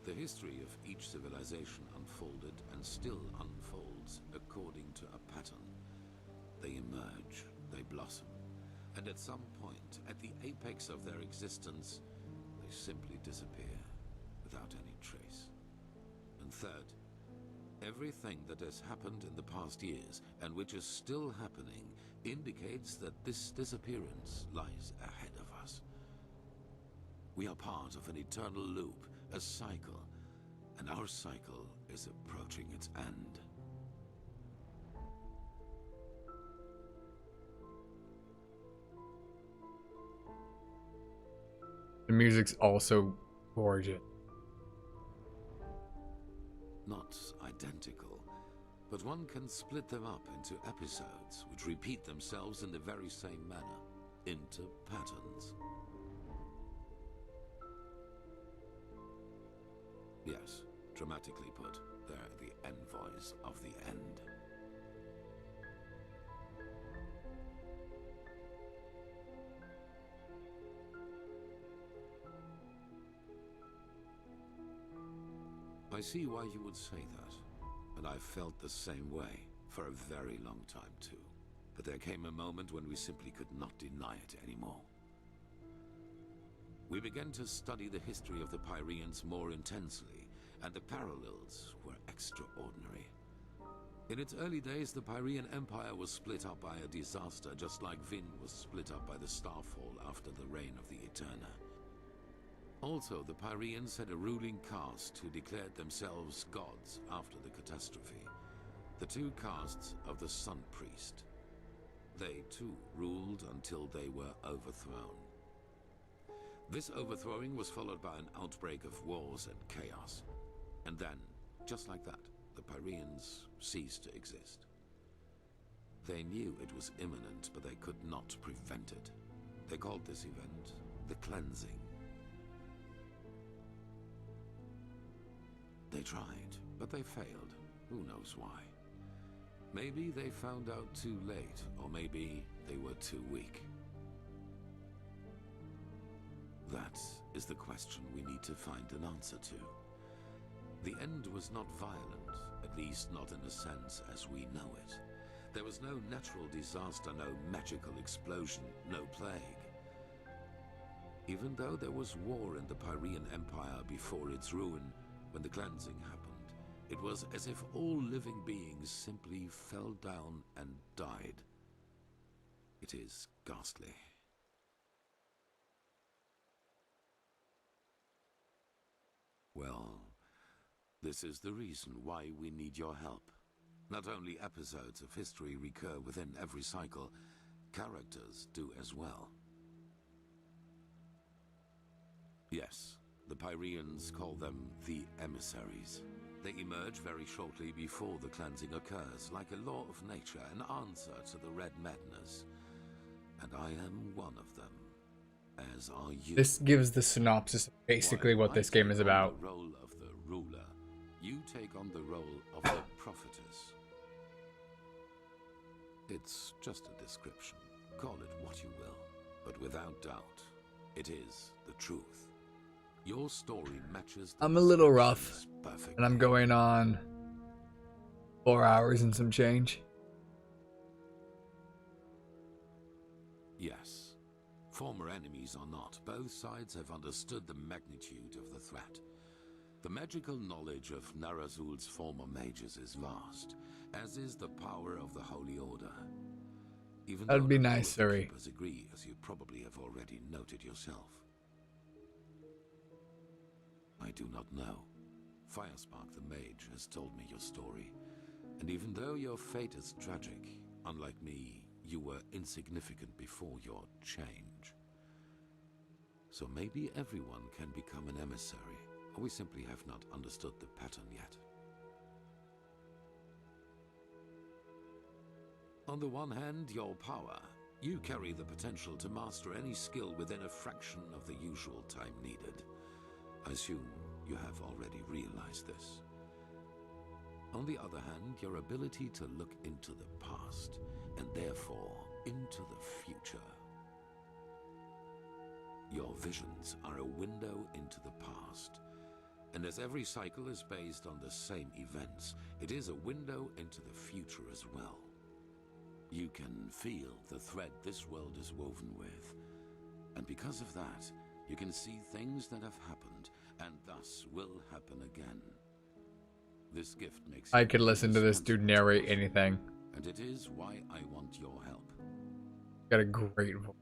the history of each civilization unfolded and still unfolds according to a pattern. They emerge, they blossom, and at some point, at the apex of their existence, they simply disappear without any trace. And third, everything that has happened in the past years, and which is still happening, indicates that this disappearance lies ahead of us. We are part of an eternal loop, a cycle, and our cycle is approaching its end. The music's also gorgeous. Not identical, but one can split them up into episodes which repeat themselves in the very same manner, into patterns. Yes, dramatically put, they're the envoys of the end. I see why you would say that, and I've felt the same way for a very long time too. But there came a moment when we simply could not deny it anymore. We began to study the history of the Pyreans more intensely, and the parallels were extraordinary. In its early days, the Pyrean Empire was split up by a disaster, just like Vin was split up by the Starfall after the reign of the Eterna. Also, the Pyreans had a ruling caste who declared themselves gods after the catastrophe. The 2 castes of the Sun Priest. They too ruled until they were overthrown. This overthrowing was followed by an outbreak of wars and chaos. And then, just like that, the Pyreans ceased to exist. They knew it was imminent, but they could not prevent it. They called this event the Cleansing. They tried, but they failed. Who knows why? Maybe they found out too late, or maybe they were too weak. That is the question we need to find an answer to. The end was not violent, at least not in a sense as we know it. There was no natural disaster, no magical explosion, no plague. Even though there was war in the Pyrean Empire before its ruin, when the cleansing happened, it was as if all living beings simply fell down and died. It is ghastly. Well, this is the reason why we need your help. Not only episodes of history recur within every cycle, characters do as well. Pyreans call them the emissaries. They emerge very shortly before the cleansing occurs, like a law of nature, an answer to the Red Madness. And I am one of them, as are you. This gives the synopsis of basically what this game is about. The role of the ruler, you take on the role of the prophetess. It's just a description. Call it what you will, but without doubt, it is the truth. Your story matches the I'm a little rough, descriptions perfectly. and I'm going on 4 hours and some change. Yes. Former enemies or not, both sides have understood the magnitude of the threat. The magical knowledge of Narazul's former mages is vast, as is the power of the Holy Order. Even That'd be not all nice, of the Suri. keepers agree, as you probably have already noted yourself. I do not know. Firespark the Mage has told me your story, and even though your fate is tragic, unlike me, you were insignificant before your change. So maybe everyone can become an emissary, or we simply have not understood the pattern yet. On the one hand, your power. You carry the potential to master any skill within a fraction of the usual time needed. I assume you have already realized this. On the other hand, your ability to look into the past, and therefore into the future. Your visions are a window into the past, and as every cycle is based on the same events, it is a window into the future as well. You can feel the thread this world is woven with, and because of that, you can see things that have happened, and thus will happen again. This gift makes I could listen to this dude narrate anything. and it is why I want your help. Got a great voice.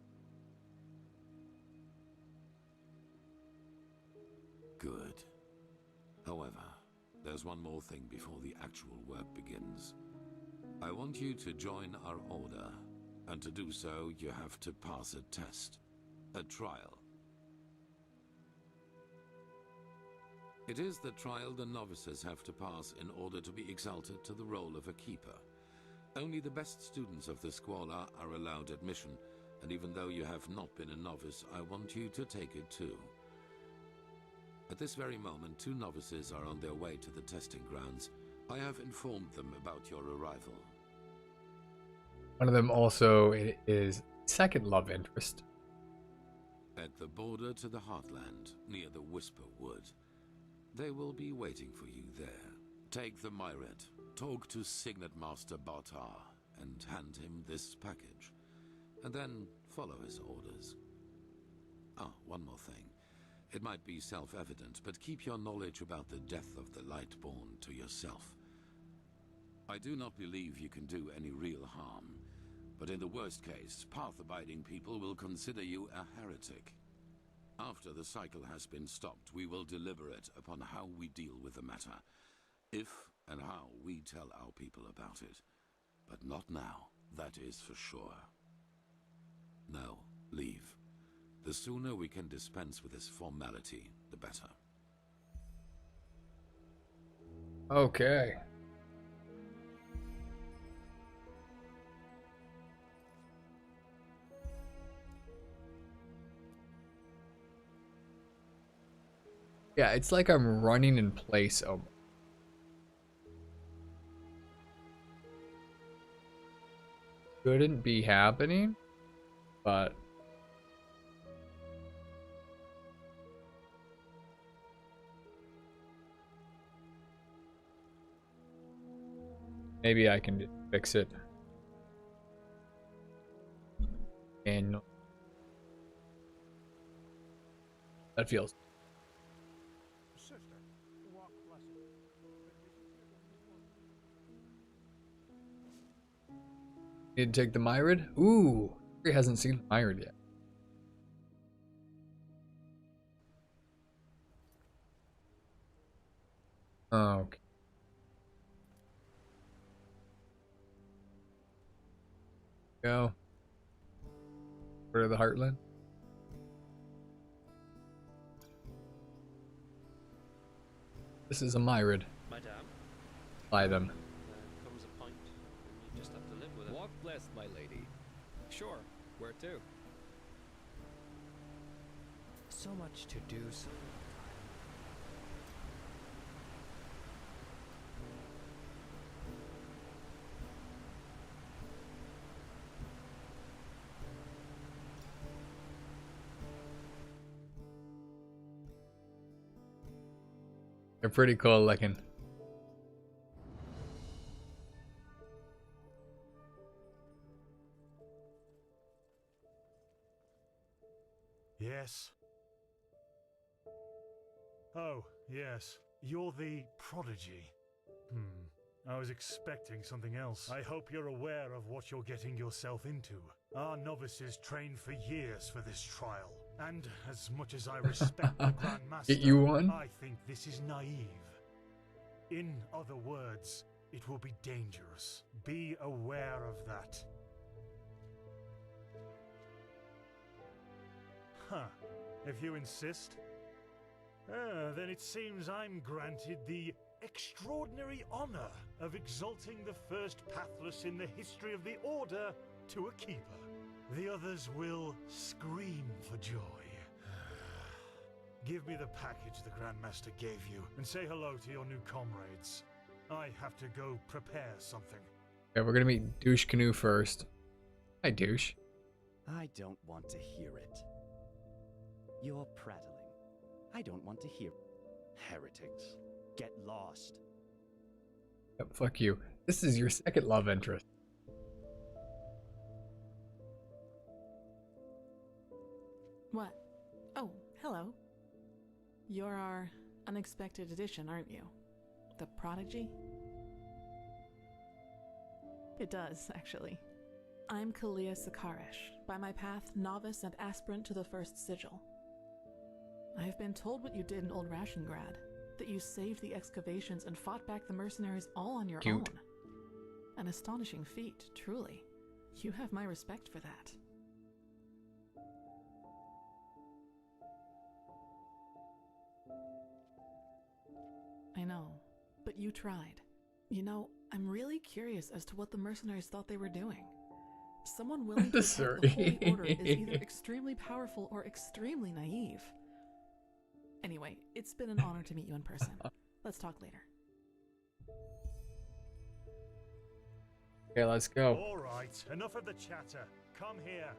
Good. However, there's one more thing before the actual work begins. I want you to join our order, and to do so, you have to pass a test, a trial. It is the trial the novices have to pass in order to be exalted to the role of a keeper. Only the best students of the Squalor are allowed admission, and even though you have not been a novice, I want you to take it too. At this very moment, 2 novices are on their way to the testing grounds. I have informed them about your arrival. One of them also is second love interest. At the border to the Heartland, near the Whisper Wood. They will be waiting for you there. Take the Myret, talk to Signet Master Bartar, and hand him this package. And then follow his orders. Ah, one more thing. It might be self-evident, but keep your knowledge about the death of the Lightborn to yourself. I do not believe you can do any real harm, but in the worst case, path-abiding people will consider you a heretic. After the cycle has been stopped, we will deliberate upon how we deal with the matter, if and how we tell our people about it. But not now, that is for sure. Now, leave. The sooner we can dispense with this formality, the better. Okay. Yeah, it's like I'm running in place. Oh. Shouldn't be happening, but maybe I can just fix it. And that feels. Sister, walk blessed. Need to take the Myrid? Ooh, he hasn't seen the Myrid yet. Okay. Go. Go to the Heartland. This is a myrid. Madame? Buy them. There comes a point when you just have to live with it. Walk blessed, my lady. Sure, where to? So much to do, so They're pretty cool looking. Yes. Oh, yes. You're the prodigy. I was expecting something else. I hope you're aware of what you're getting yourself into. Our novices trained for years for this trial. And as much as I respect the Grand Master, Get you one? I think this is naive. In other words, it will be dangerous. Be aware of that. Huh. If you insist. Then it seems I'm granted the extraordinary honor of exalting the first pathless in the history of the Order to a keeper. The others will scream for joy. Give me the package the Grandmaster gave you, and say hello to your new comrades. I have to go prepare something. Okay, we're gonna meet Douche Canoe first. Hi, Douche. I don't want to hear it. You're prattling. I don't want to hear. Heretics. Get lost. Yep, fuck you. This is your second love interest. What? Oh, hello. You're our unexpected addition, aren't you? The prodigy? It does, actually. I'm Kalia Sakaresh, by my path novice and aspirant to the first sigil. I've been told what you did in Old Rashengrad, that you saved the excavations and fought back the mercenaries all on your own. An astonishing feat, truly. You have my respect for that. I know, but you tried. You know, I'm really curious as to what the mercenaries thought they were doing. Someone willing to attack the Holy Order is either extremely powerful or extremely naive. Anyway, it's been an honor to meet you in person. Let's talk later. Okay, let's go. All right, enough of the chatter. Come here.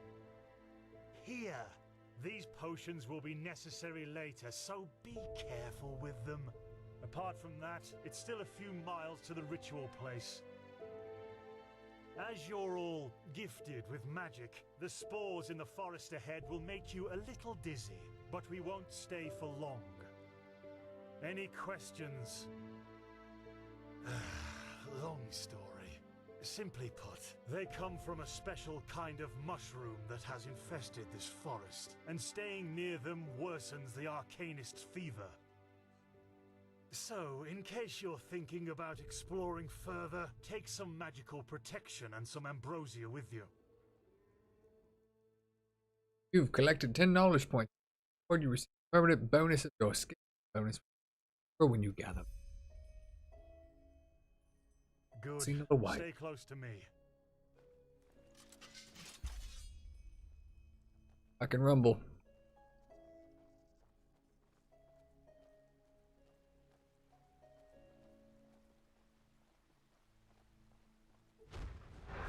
Here. These potions will be necessary later, so be careful with them. Apart from that, it's still a few miles to the ritual place. As you're all gifted with magic, the spores in the forest ahead will make you a little dizzy, but we won't stay for long. Any questions? Long story. Simply put, they come from a special kind of mushroom that has infested this forest, and staying near them worsens the arcanist's fever. So, in case you're thinking about exploring further, take some magical protection and some ambrosia with you. You've collected 10 knowledge points. Or you receive permanent bonuses or skill bonus or when you gather. Good. See another way. Stay close to me. I can rumble.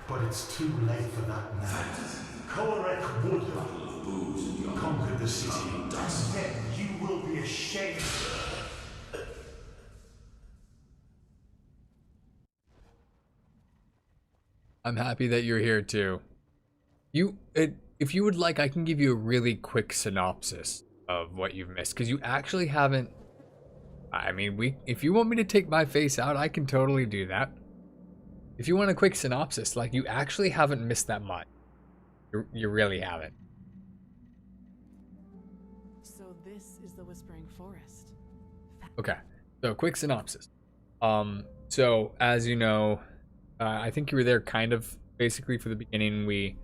But it's too late for that now. Korek would have conquered the city, and then you will be ashamed. I'm happy that you're here too. If you would like, I can give you a really quick synopsis of what you've missed, because you actually haven't. I mean, if you want me to take my face out, I can totally do that. If you want a quick synopsis, like, you actually haven't missed that much. You really haven't. So this is the Whispering Forest. Okay, so quick synopsis. So as you know, I think you were there kind of basically for the beginning. We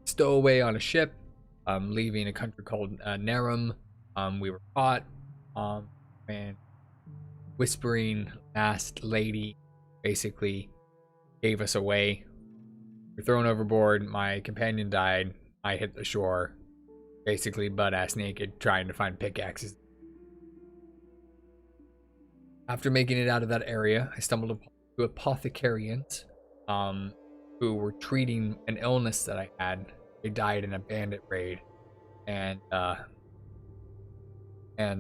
stow away on a ship, leaving a country called Nerum. We were caught, and whispering last lady basically gave us away. We're thrown overboard. My companion died. I hit the shore, basically butt-ass naked, trying to find pickaxes. After making it out of that area, I stumbled upon two apothecarians who were treating an illness that I had. They died in a bandit raid, and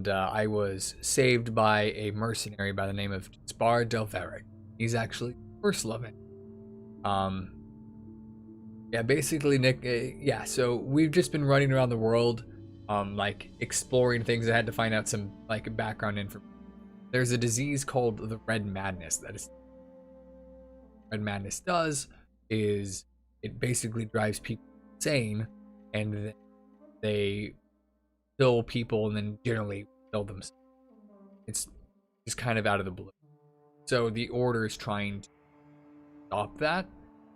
I was saved by a mercenary by the name of Spar Delveric. He's actually first loving. Yeah, basically, Nick. Yeah, so we've just been running around the world, like exploring things. I had to find out some like background information. There's a disease called the Red Madness. Red Madness does is it basically drives people insane, and then they kill people and then generally kill themselves. It's just kind of out of the blue. So the Order is trying to stop that.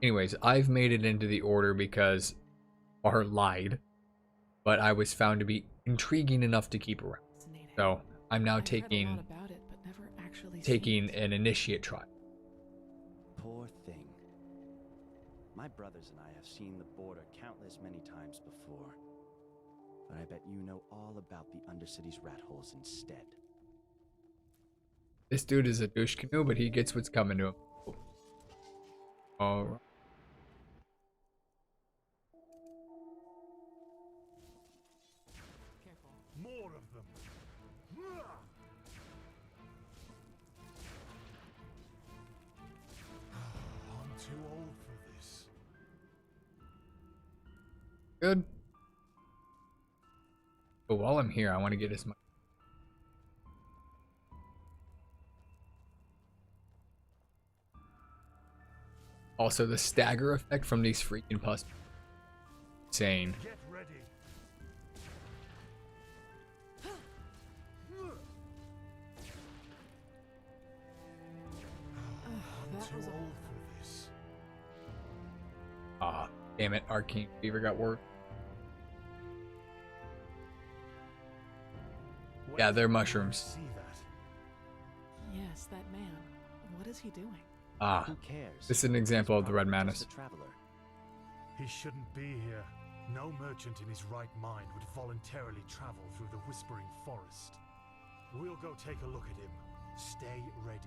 Anyways, I've made it into the Order because Bar lied, but I was found to be intriguing enough to keep around. So I'm now taking an initiate trial. Poor thing. My brothers and I have seen the border countless many times before. But I bet you know all about the Undercity's rat holes instead. This dude is a douche canoe, but he gets what's coming to him. Alright. More of them. I'm too old for this. Good. But while I'm here, I want to get as much. Also, the stagger effect from these freaking pus. Insane. Get ready. I'm too old for this. Ah, damn it, Arcane Fever got work. Yeah, they're mushrooms. Yes, that man. What is he doing? Ah, who cares? This is an example of the Red Madness. He shouldn't be here. No merchant in his right mind would voluntarily travel through the Whispering Forest. We'll go take a look at him. Stay ready.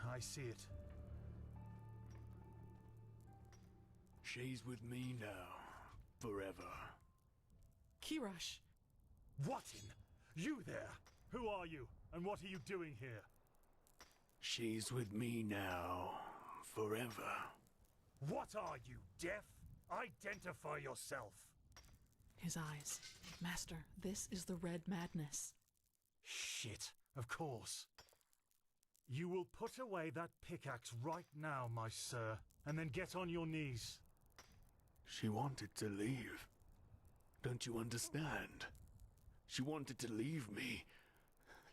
I see it. She's with me now. Forever. Kirash! What in? You there? Who are you? And what are you doing here? She's with me now. Forever. What are you, deaf? Identify yourself. His eyes. Master, this is the Red Madness. Shit, of course. You will put away that pickaxe right now, my sir, and then get on your knees. She wanted to leave. Don't you understand? She wanted to leave me.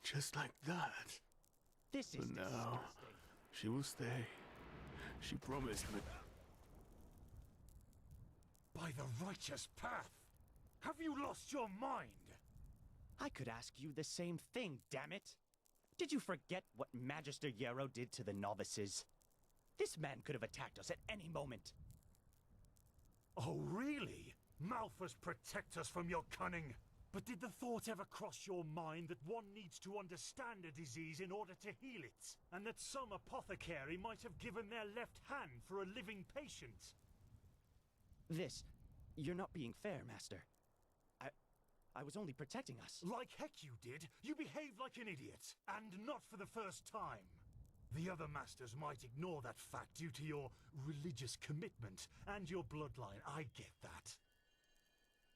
Just like that. This is but now, she will stay. She promised me. By the righteous path! Have you lost your mind? I could ask you the same thing, damn it! Did you forget what Magister Yarrow did to the novices? This man could have attacked us at any moment. Oh, really? Malphus, protect us from your cunning. But did the thought ever cross your mind that one needs to understand a disease in order to heal it? And that some apothecary might have given their left hand for a living patient? You're not being fair, Master. I was only protecting us. Like heck you did. You behaved like an idiot. And not for the first time. The other masters might ignore that fact due to your religious commitment and your bloodline. I get that.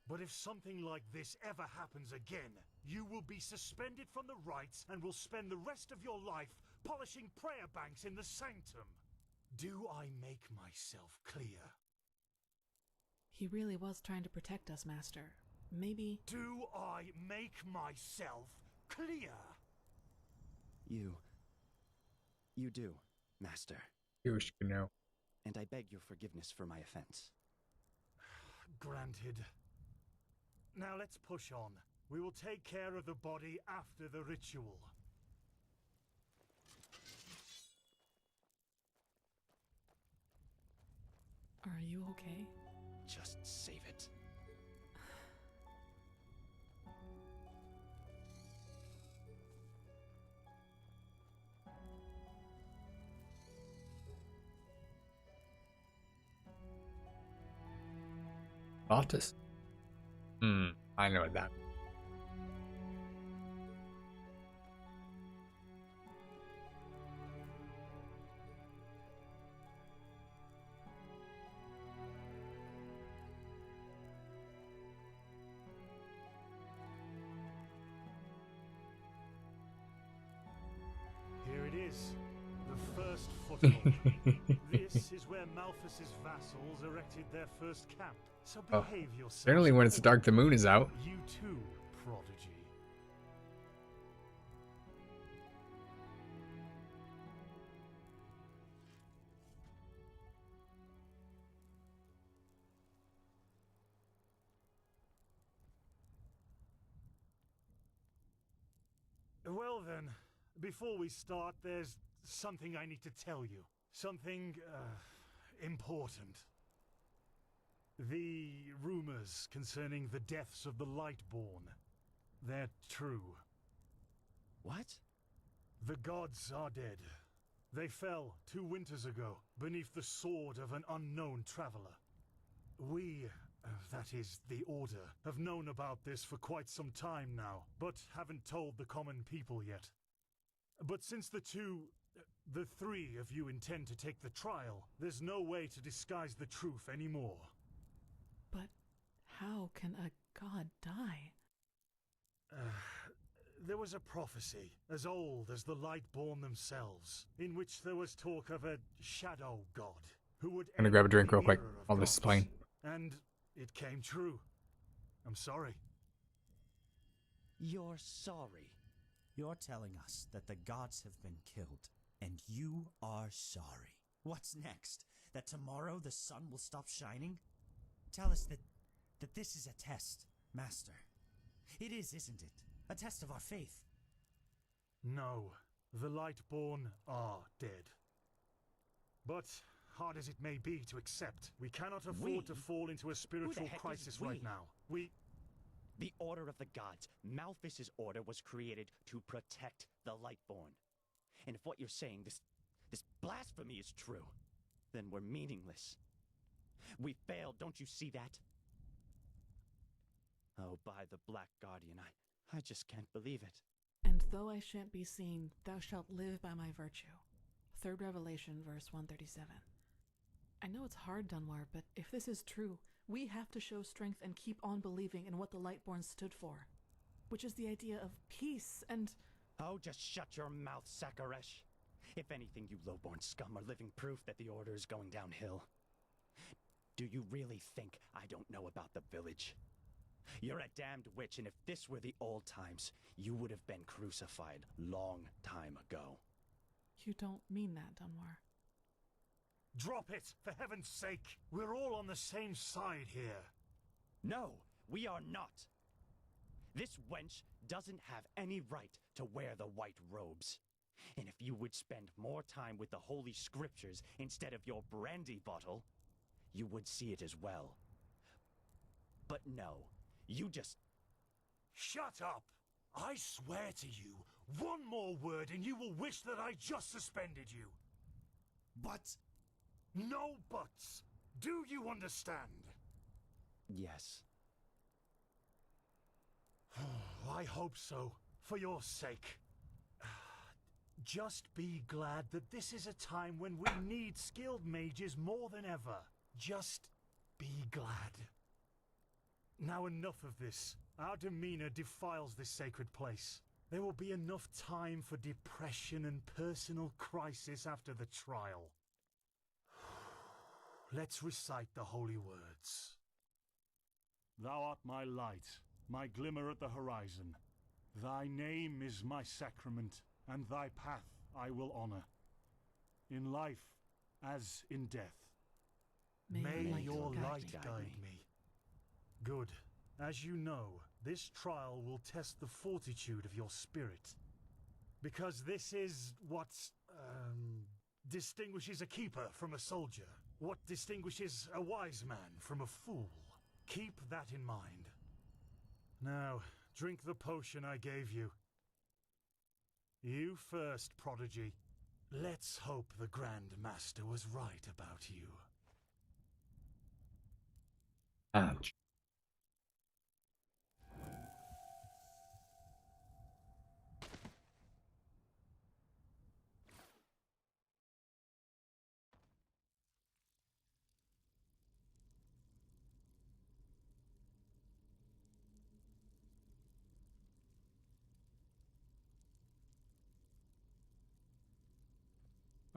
But if something like this ever happens again, you will be suspended from the rites and will spend the rest of your life polishing prayer banks in the sanctum. Do I make myself clear? He really was trying to protect us, Master. Maybe... Do I make myself clear? You do, Master. You should know. and I beg your forgiveness for my offense. Granted. Now let's push on. We will take care of the body after the ritual. Are you okay? Just save it. Artist. I know what that. Here it is, the first foothold. This is where Malphas's vassals erected their first camp. So behave yourself. Generally, when it's dark, the moon is out. You too, prodigy. Well then, before we start, there's something I need to tell you. Something, important. The rumors concerning the deaths of the Lightborn, they're true. What? The gods are dead. They fell 2 winters ago, beneath the sword of an unknown traveler. We, that is, the Order, have known about this for quite some time now, but haven't told the common people yet. But since the 3 of you intend to take the trial, there's no way to disguise the truth anymore. But how can a god die? There was a prophecy, as old as the Lightborn themselves, in which there was talk of a shadow god, who would I'm gonna grab a drink end real the quick era of while this is gods. playing. And it came true. I'm sorry. You're sorry. You're telling us that the gods have been killed, and you are sorry. What's next? That tomorrow the sun will stop shining? Tell us that this is a test, Master. It is, isn't it? A test of our faith. No, the Lightborn are dead. But, hard as it may be to accept, we cannot afford to fall into a spiritual crisis right now. The Order of the Gods, Malphas's order, was created to protect the Lightborn. And if what you're saying, this blasphemy is true, then we're meaningless. We failed, don't you see that? Oh, by the Black Guardian, I just can't believe it. And though I shan't be seen, thou shalt live by my virtue. 3rd Revelation, verse 137. I know it's hard, Dunmar, but if this is true, we have to show strength and keep on believing in what the Lightborn stood for, which is the idea of peace and... Oh, just shut your mouth, Sakaresh. If anything, you lowborn scum are living proof that the Order is going downhill. Do you really think I don't know about the village? You're a damned witch, and if this were the old times, you would have been crucified long time ago. You don't mean that, Dunmar. Drop it, for heaven's sake! We're all on the same side here. No, we are not. This wench doesn't have any right to wear the white robes. And if you would spend more time with the holy scriptures instead of your brandy bottle, you would see it as well. But no, you just... Shut up! I swear to you, one more word and you will wish that I just suspended you. But... No buts! Do you understand? Yes. I hope so, for your sake. Just be glad that this is a time when we need skilled mages more than ever. Just be glad. Now enough of this. Our demeanor defiles this sacred place. There will be enough time for depression and personal crisis after the trial. Let's recite the holy words. Thou art my light, my glimmer at the horizon. Thy name is my sacrament, and thy path I will honor. In life, as in death, May your guide light me. guide me. Good. As you know, this trial will test the fortitude of your spirit. Because this is what distinguishes a keeper from a soldier. What distinguishes a wise man from a fool. Keep that in mind. Now, drink the potion I gave you. You first, Prodigy. Let's hope the Grand Master was right about you. Ouch.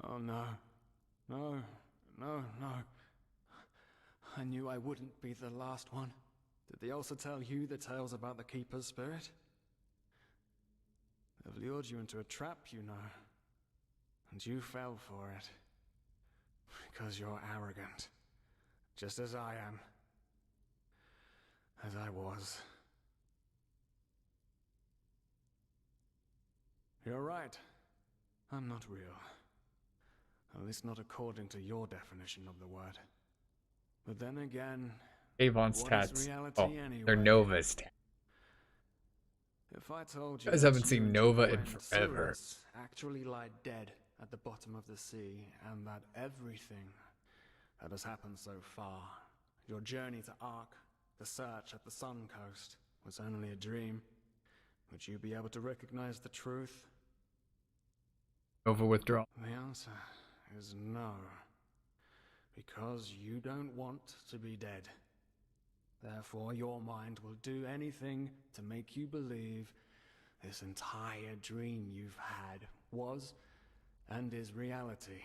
Oh no. No, no, no. I knew I wouldn't be the last one. Did they also tell you the tales about the Keeper's spirit? They've lured you into a trap, you know. And you fell for it. Because you're arrogant. Just as I am. As I was. You're right. I'm not real. At least not according to your definition of the word. But then again, Avon's what is tats. reality Oh, anyway? they're Nova's tats. If I told you You guys that haven't you seen and Nova your in friend forever. Cyrus actually lie dead at the bottom of the sea, and that everything that has happened so far, your journey to Ark, the search at the Sun Coast, was only a dream, would you be able to recognize the truth? Nova withdrawal. The answer is no. Because you don't want to be dead. Therefore, your mind will do anything to make you believe this entire dream you've had was and is reality.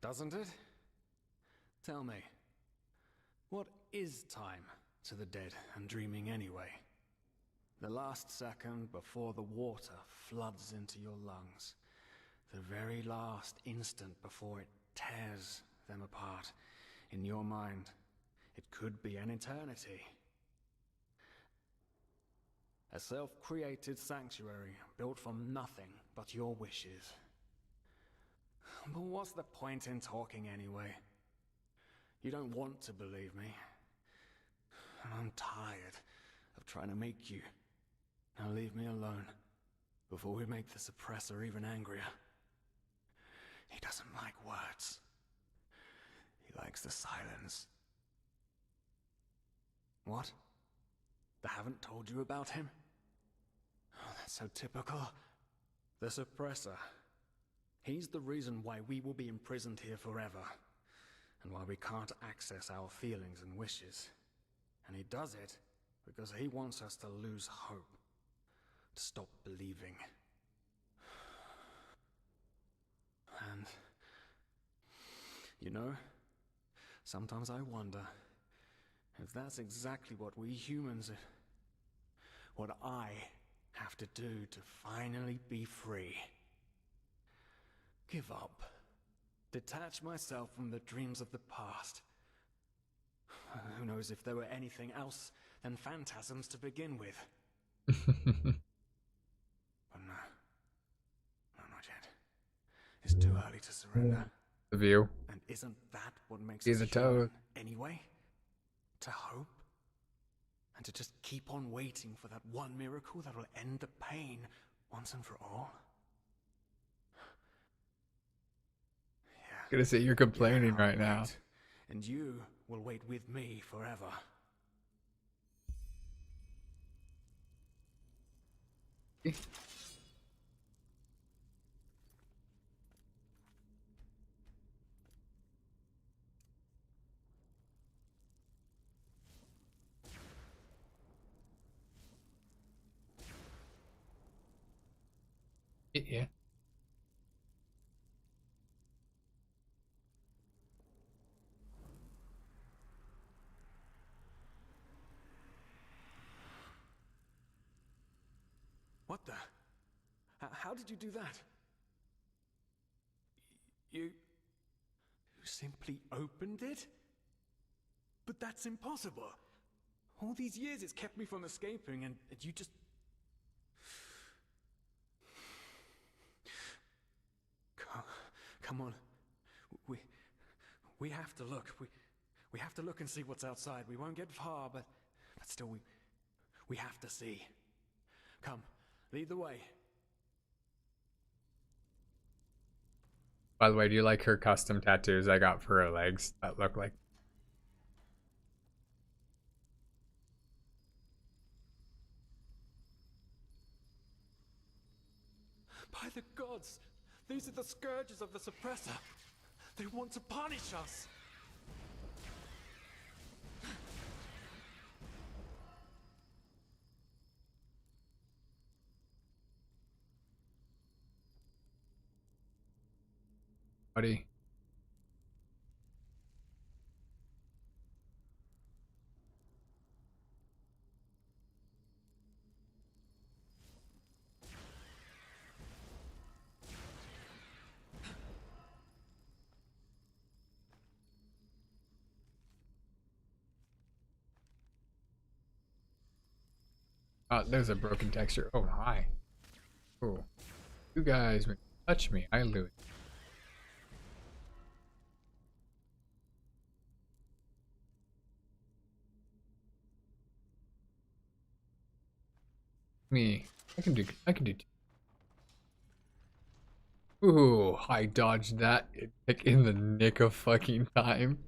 Doesn't it? Tell me, what is time to the dead and dreaming anyway? The last second before the water floods into your lungs. The very last instant before it tears them apart. In your mind, it could be an eternity. A self-created sanctuary built from nothing but your wishes. But what's the point in talking anyway? You don't want to believe me. And I'm tired of trying to make you. Now leave me alone before we make the suppressor even angrier. He doesn't like words. He likes the silence. What? They haven't told you about him? Oh, that's so typical. The suppressor. He's the reason why we will be imprisoned here forever. And why we can't access our feelings and wishes. And he does it because he wants us to lose hope. To stop believing. And, you know, sometimes I wonder if that's exactly what we humans, what I have to do to finally be free. Give up. Detach myself from the dreams of the past. Who knows if there were anything else than phantasms to begin with. But no. No, not yet. It's too early to surrender. The view. And isn't that what makes He's us a toad. human anyway? To hope? And to just keep on waiting for that one miracle that will end the pain once and for all? Gonna say you're complaining I'll right now. wait. And you will wait with me forever. Yeah. What the? How did you do that? You simply opened it? But that's impossible. All these years it's kept me from escaping, and you just... Come on. We have to look. We have to look and see what's outside. We won't get far, but still we have to see. Come, lead the way. By the way, do you like her custom tattoos I got for her legs that look like? By the gods, these are the scourges of the Suppressor. They want to punish us. Buddy. Oh, there's a broken texture. Oh, hi. Cool. You guys touch me, I lose. Me. I can do Ooh, I dodged that in the nick of fucking time.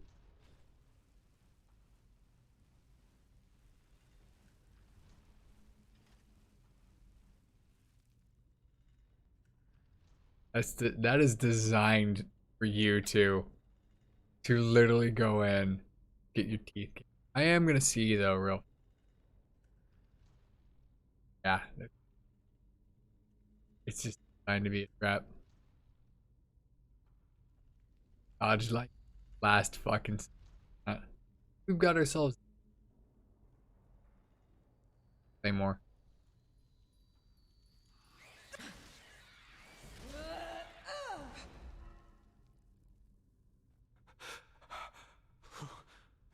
That is designed for you to literally go in, get your teeth. I am gonna see though, real. Yeah, it's just designed to be a trap. Dodge like last fucking. We've got ourselves. Say more.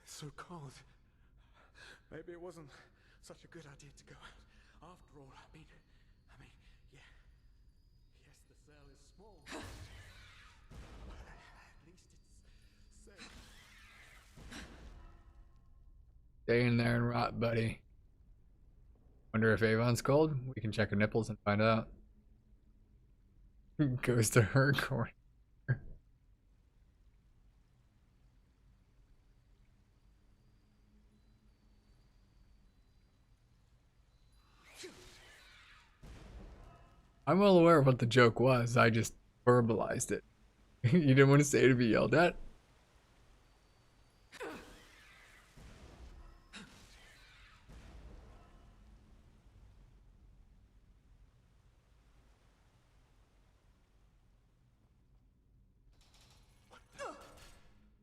It's so cold. Maybe it wasn't such a good idea to go out. After all, I mean, yeah. Yes, the cell is small. But at least it's safe. Stay in there and rot, buddy. Wonder if Avon's cold? We can check her nipples and find out. Goes to her corner. I'm well aware of what the joke was. I just verbalized it. You didn't want to say it to be yelled at?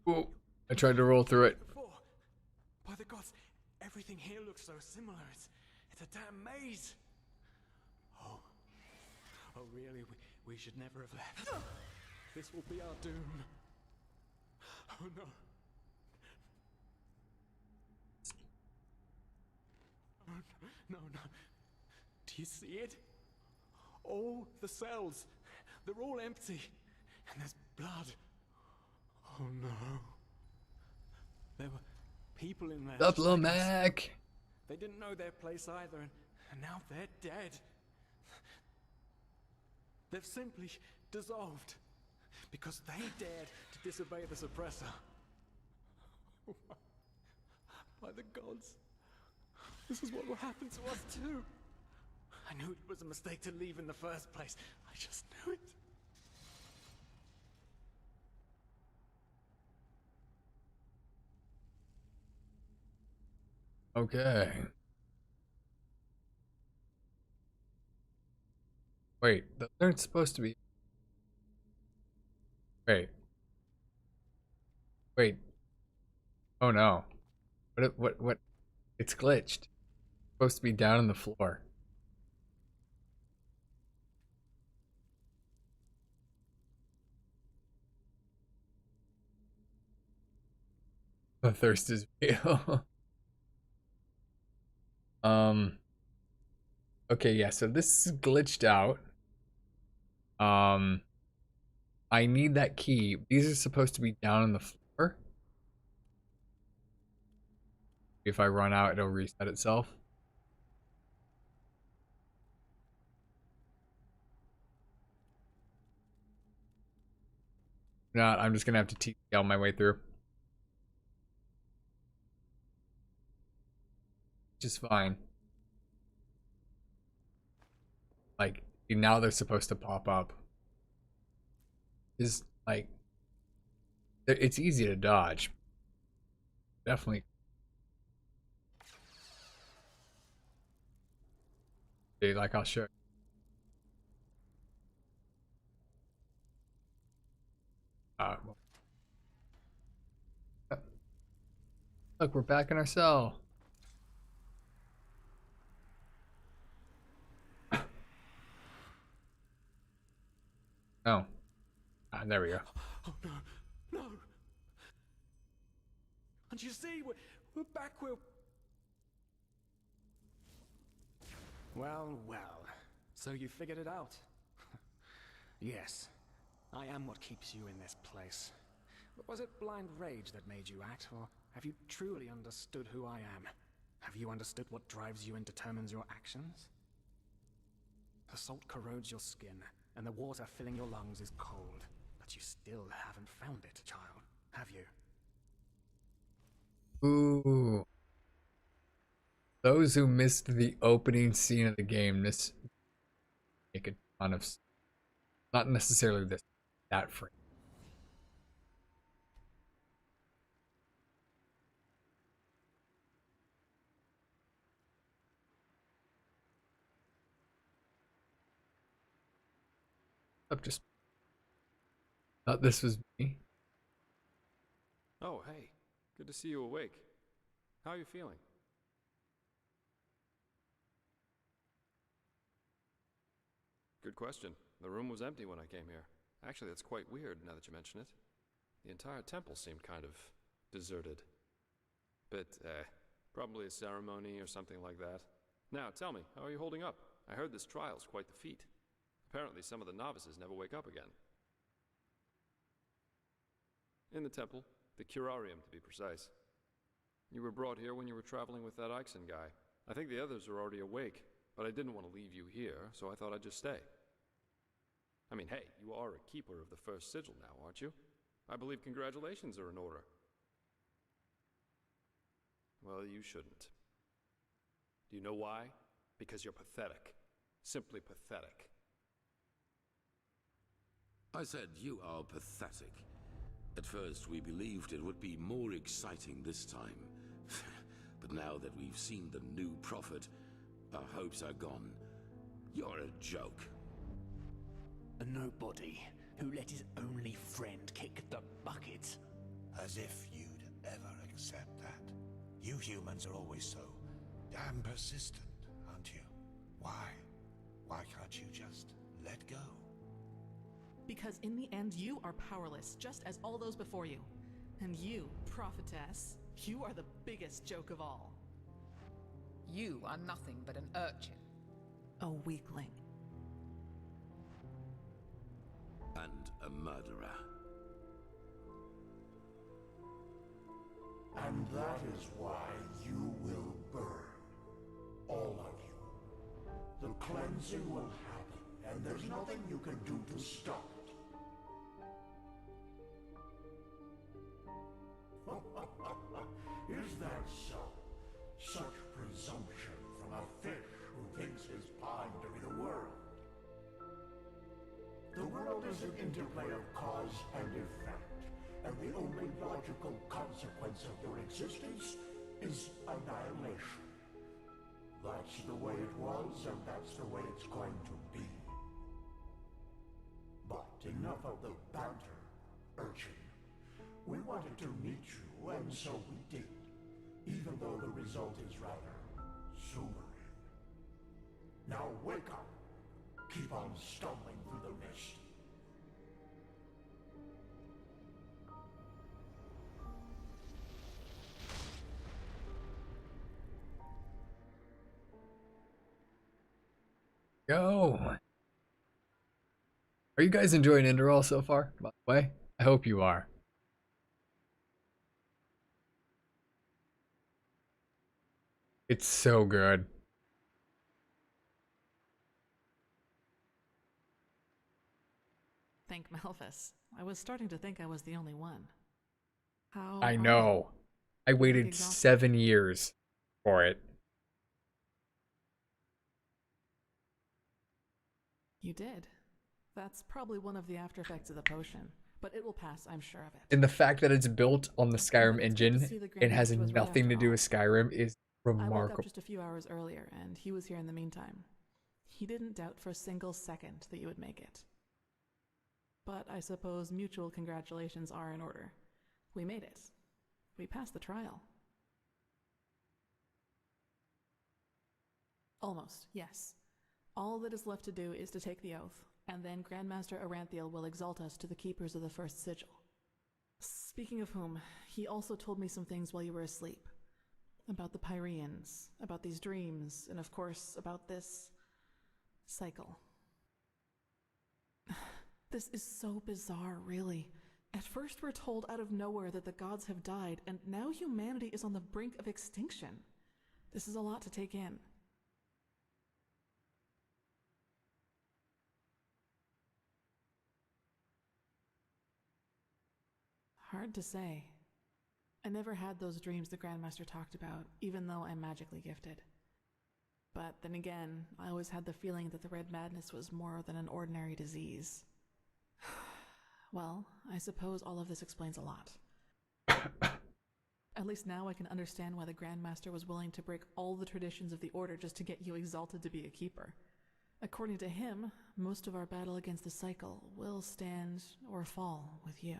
Oh, I tried to roll through it. By the gods, everything here looks so similar. It's a damn maze. Oh, really? We should never have left. This will be our doom. Oh no. Oh, no. Do you see it? All the cells, they're all empty. And there's blood. Oh no. There were people in there. Diplomac. They didn't know their place either, and now they're dead. They've simply dissolved because they dared to disobey the Suppressor. By the gods, this is what will happen to us too. I knew it was a mistake to leave in the first place. I just knew it. Okay. Wait, those aren't supposed to be. Wait. Oh no. What? It's glitched. It's supposed to be down on the floor. the thirst is real. Okay, yeah, so this is glitched out. I need that key. These are supposed to be down on the floor. If I run out, it'll reset itself. If not, I'm just gonna have to TTL my way through. Which is fine. Like, now they're supposed to pop up. Is like, it's easy to dodge. Definitely. Dude, like, I'll show you. Look, we're back in our cell. Oh. There we go. Oh no, no! Can't you see? We're back where... Well, well. So you figured it out. Yes. I am what keeps you in this place. But was it blind rage that made you act, or have you truly understood who I am? Have you understood what drives you and determines your actions? The salt corrodes your skin, and the water filling your lungs is cold. But you still haven't found it, child, have you? Ooh. Those who missed the opening scene of the game, this make a ton of, not necessarily that frame. I've just thought this was me. Oh, hey. Good to see you awake. How are you feeling? Good question. The room was empty when I came here. Actually, that's quite weird now that you mention it. The entire temple seemed kind of deserted. But, probably a ceremony or something like that. Now, tell me, how are you holding up? I heard this trial's quite the feat. Apparently some of the novices never wake up again. In the temple, the curarium to be precise. You were brought here when you were traveling with that Ixon guy. I think the others are already awake, but I didn't want to leave you here, so I thought I'd just stay. I mean, hey, you are a keeper of the first sigil now, aren't you? I believe congratulations are in order. Well, you shouldn't. Do you know why? Because you're pathetic. Simply pathetic. I said you are pathetic. At first, we believed it would be more exciting this time. But now that we've seen the new prophet, our hopes are gone. You're a joke. A nobody who let his only friend kick the bucket. As if you'd ever accept that. You humans are always so damn persistent, aren't you? Why? Why can't you just let go? Because in the end, you are powerless, just as all those before you. And you, prophetess, you are the biggest joke of all. You are nothing but an urchin. A weakling. And a murderer. And that is why you will burn. All of you. The cleansing will happen, and there's nothing you can do to stop it. Is that so? Such presumption from a fish who thinks his pond to be the world. The world is an interplay of cause and effect, and the only logical consequence of your existence is annihilation. That's the way it was, and that's the way it's going to be. But enough of the banter, urchin. We wanted to meet you, and so we did, even though the result is rather sobering. Now wake up. Keep on stumbling through the mist. go. Are you guys enjoying Enderall so far, by the way? I hope you are. It's so good. Thank Malphus. I was starting to think I was the only one. How I are know. I You look waited exhausted. 7 years for it. You did. That's probably one of the after effects of the potion, but it will pass, I'm sure of it. And the fact that it's built on the Skyrim But it's good to engine see the and has Grandmaster was right nothing to after do all. with Skyrim is I woke up remarkable. just a few hours earlier, and he was here in the meantime. He didn't doubt for a single second that you would make it. But I suppose mutual congratulations are in order. We made it. We passed the trial. Almost, yes. All that is left to do is to take the oath, and then Grandmaster Aranthiel will exalt us to the keepers of the first sigil. Speaking of whom, he also told me some things while you were asleep. About the Pyreans, about these dreams, and of course, about this cycle. This is so bizarre, really. At first we're told out of nowhere that the gods have died, and now humanity is on the brink of extinction. This is a lot to take in. Hard to say. I never had those dreams the Grandmaster talked about, even though I'm magically gifted. But then again, I always had the feeling that the Red Madness was more than an ordinary disease. Well, I suppose all of this explains a lot. At least now I can understand why the Grandmaster was willing to break all the traditions of the Order just to get you exalted to be a keeper. According to him, most of our battle against the cycle will stand or fall with you.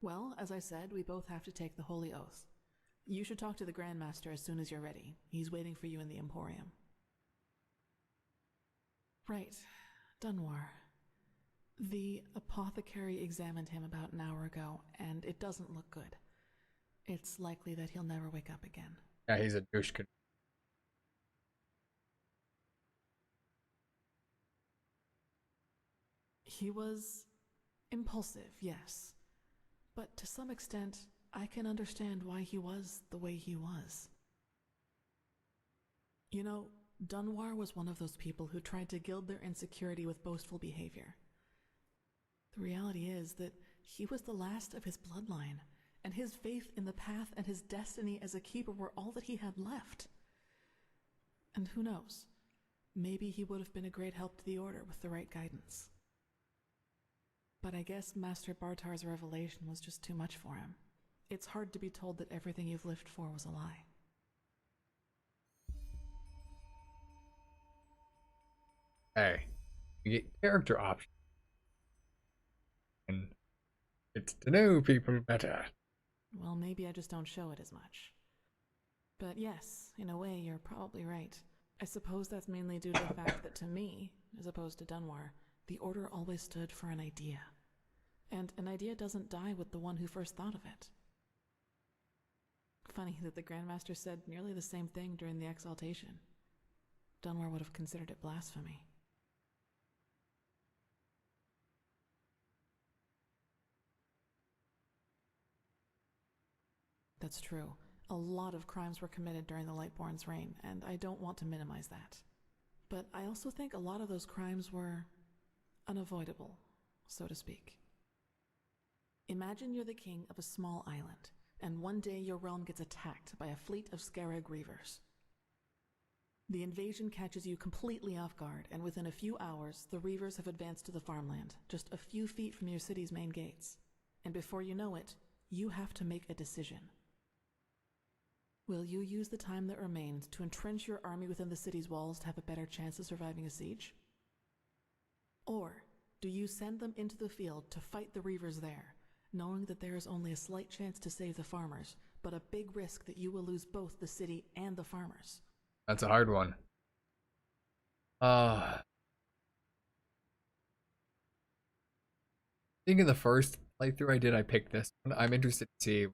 Well, as I said, we both have to take the Holy Oath. You should talk to the Grandmaster as soon as you're ready. He's waiting for you in the Emporium. Right. Dunwar. The apothecary examined him about an hour ago, and it doesn't look good. It's likely that he'll never wake up again. Yeah, he's a douche. He was impulsive, yes. But to some extent, I can understand why he was the way he was. You know, Dunwar was one of those people who tried to gild their insecurity with boastful behavior. The reality is that he was the last of his bloodline, and his faith in the path and his destiny as a keeper were all that he had left. And who knows, maybe he would have been a great help to the Order with the right guidance. But I guess Master Bartar's revelation was just too much for him. It's hard to be told that everything you've lived for was a lie. Hey, you get character options. And it's to know people better. Well, maybe I just don't show it as much. But yes, in a way, you're probably right. I suppose that's mainly due to the fact that to me, as opposed to Dunwar, the Order always stood for an idea. And an idea doesn't die with the one who first thought of it. Funny that the Grandmaster said nearly the same thing during the exaltation. Dunwar would have considered it blasphemy. That's true. A lot of crimes were committed during the Lightborn's reign, and I don't want to minimize that. But I also think a lot of those crimes were unavoidable, so to speak. Imagine you're the king of a small island, and one day your realm gets attacked by a fleet of Scarab Reavers. The invasion catches you completely off guard, and within a few hours, the Reavers have advanced to the farmland, just a few feet from your city's main gates. And before you know it, you have to make a decision. Will you use the time that remains to entrench your army within the city's walls to have a better chance of surviving a siege? Or do you send them into the field to fight the Reavers there, knowing that there is only a slight chance to save the farmers, but a big risk that you will lose both the city and the farmers? That's a hard one. I think in the first playthrough I did, I picked this one. I'm interested to see.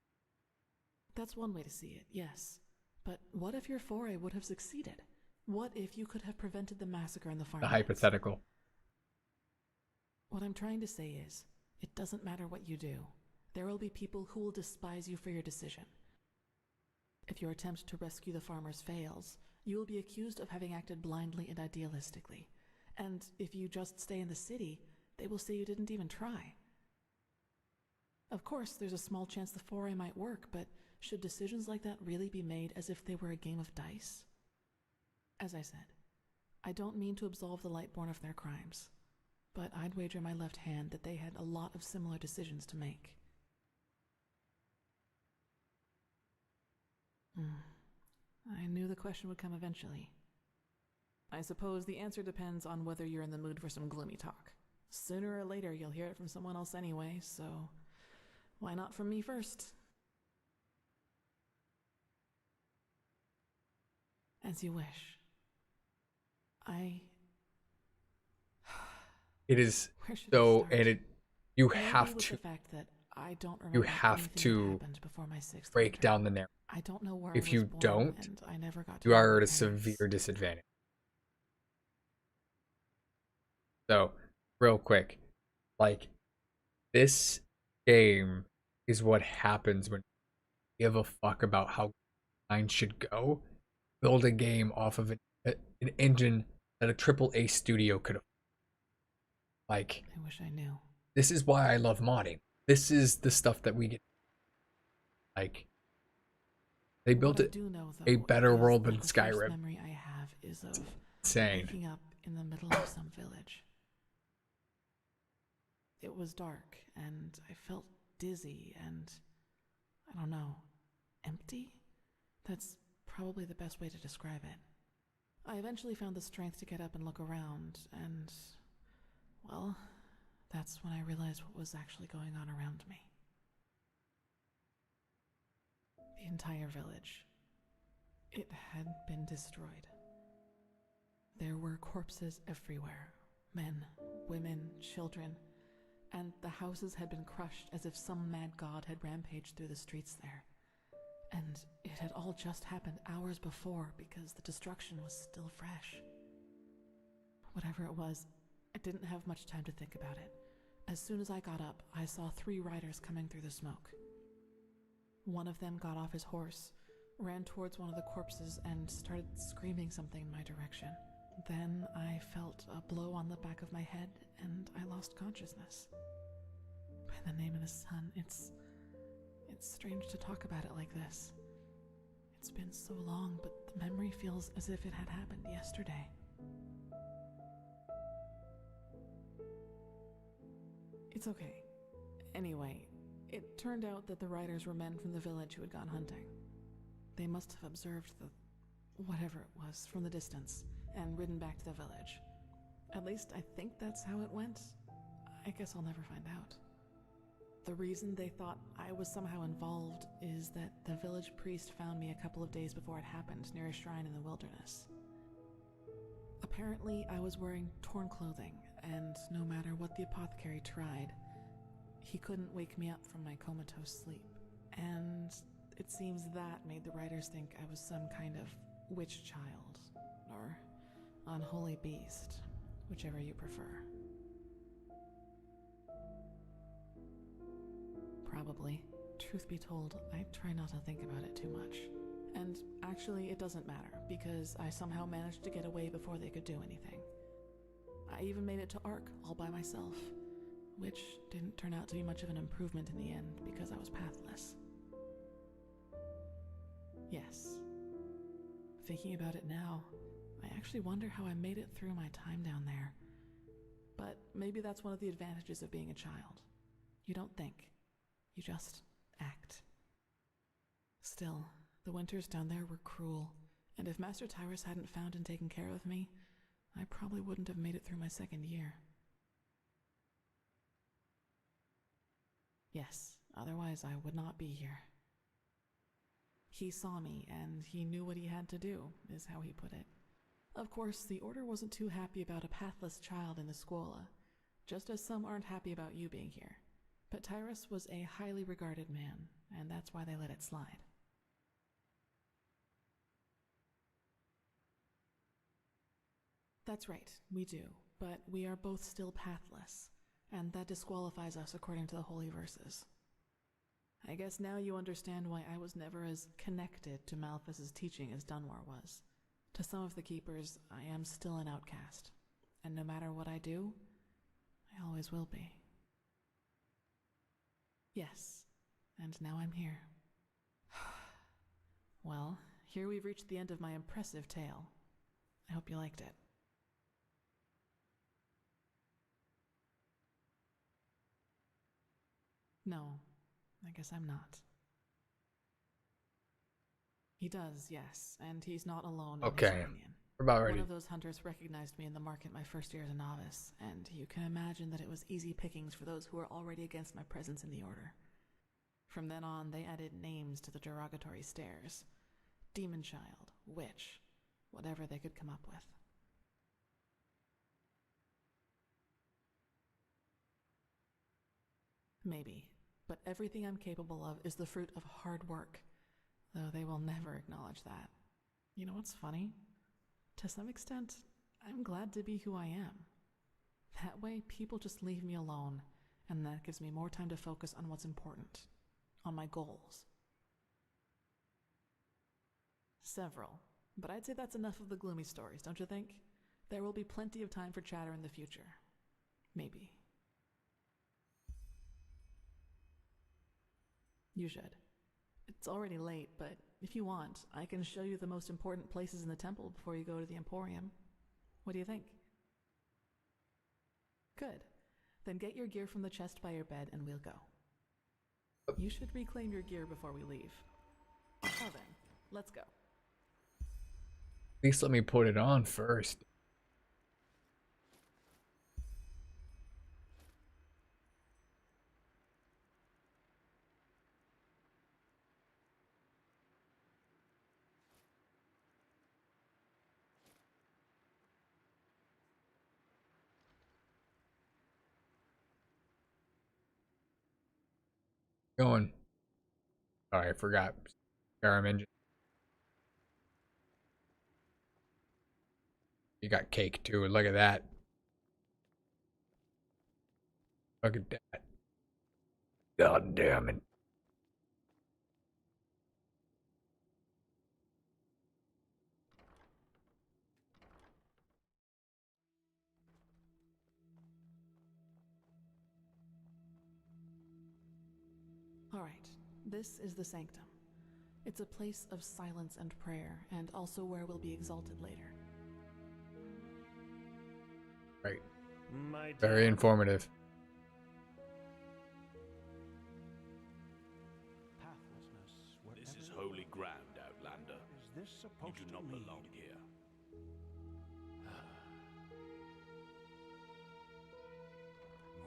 That's one way to see it, yes. But what if your foray would have succeeded? What if you could have prevented the massacre in the The farmlands? hypothetical. What I'm trying to say is, it doesn't matter what you do. There will be people who will despise you for your decision. If your attempt to rescue the farmers fails, you will be accused of having acted blindly and idealistically. And if you just stay in the city, they will say you didn't even try. Of course, there's a small chance the foray might work, but should decisions like that really be made as if they were a game of dice? As I said, I don't mean to absolve the Lightborn of their crimes, but I'd wager my left hand that they had a lot of similar decisions to make. I knew the question would come eventually. I suppose the answer depends on whether you're in the mood for some gloomy talk. Sooner or later, you'll hear it from someone else anyway, so why not from me first? As you wish. It is Where should so, I start? and you Maybe have with to. the fact that I don't You remember have anything that to happened before my 6th break winter. down the narrative. I don't know where I If was you born, don't, and I never got to you know are my at a parents. severe disadvantage. So, real quick, like, this game is what happens when you give a fuck about how mine should go. Build a game off of an engine that a AAA studio could have. Like, I wish I knew. this is why I love modding. This is the stuff that we get. Like, they built What I it do know, though, a better is world that than the first Skyrim. memory I have is of Insane. waking up in the middle of some village. It was dark, and I felt dizzy and, I don't know, empty? That's probably the best way to describe it. I eventually found the strength to get up and look around, and, well, that's when I realized what was actually going on around me. The entire village. It had been destroyed. There were corpses everywhere. Men, women, children. And the houses had been crushed as if some mad god had rampaged through the streets there. And it had all just happened hours before because the destruction was still fresh. Whatever it was, I didn't have much time to think about it. As soon as I got up, I saw 3 riders coming through the smoke. One of them got off his horse, ran towards one of the corpses, and started screaming something in my direction. Then I felt a blow on the back of my head, and I lost consciousness. By the name of the sun, it's strange to talk about it like this. It's been so long, but the memory feels as if it had happened yesterday. It's okay. Anyway, it turned out that the riders were men from the village who had gone hunting. They must have observed the whatever it was from the distance and ridden back to the village. At least I think that's how it went. I guess I'll never find out. The reason they thought I was somehow involved is that the village priest found me a couple of days before it happened near a shrine in the wilderness. Apparently, I was wearing torn clothing, and no matter what the apothecary tried, he couldn't wake me up from my comatose sleep. And it seems that made the writers think I was some kind of witch child, or unholy beast, whichever you prefer. Probably. Truth be told, I try not to think about it too much. And actually, it doesn't matter, because I somehow managed to get away before they could do anything. I even made it to Ark all by myself, which didn't turn out to be much of an improvement in the end because I was pathless. Yes. Thinking about it now, I actually wonder how I made it through my time down there. But maybe that's one of the advantages of being a child. You don't think. You just act. Still, the winters down there were cruel, and if Master Tyrus hadn't found and taken care of me, I probably wouldn't have made it through my 2nd year. Yes, otherwise I would not be here. He saw me, and he knew what he had to do, is how he put it. Of course, the Order wasn't too happy about a pathless child in the Scuola, just as some aren't happy about you being here. But Tyrus was a highly regarded man, and that's why they let it slide. That's right, we do, but we are both still pathless, and that disqualifies us according to the holy verses. I guess now you understand why I was never as connected to Malphas's teaching as Dunmore was. To some of the Keepers, I am still an outcast, and no matter what I do, I always will be. Yes, and now I'm here. Well, here we've reached the end of my impressive tale. I hope you liked it. No, I guess I'm not. He does, yes, and he's not alone in his Okay, opinion. we're about One ready. of those hunters recognized me in the market my first year as a novice, and you can imagine that it was easy pickings for those who were already against my presence in the Order. From then on, they added names to the derogatory stares. Demon Child, Witch, whatever they could come up with. Maybe, but everything I'm capable of is the fruit of hard work, though they will never acknowledge that. You know what's funny? To some extent, I'm glad to be who I am. That way, people just leave me alone, and that gives me more time to focus on what's important, on my goals. Several, but I'd say that's enough of the gloomy stories, don't you think? There will be plenty of time for chatter in the future. Maybe. You should. It's already late, but if you want, I can show you the most important places in the temple before you go to the Emporium. What do you think? Good. Then get your gear from the chest by your bed and we'll go. You should reclaim your gear before we leave. Now then, let's go. At least let me put it on first. Going. Sorry, I forgot. Skyrim engine. You got cake too. Look at that. Look at that. God damn it. All right, this is the sanctum. It's a place of silence and prayer, and also where we'll be exalted later. Right. My Very dear, informative. This is holy ground, Outlander. Is this You supposed do to not mean? belong here.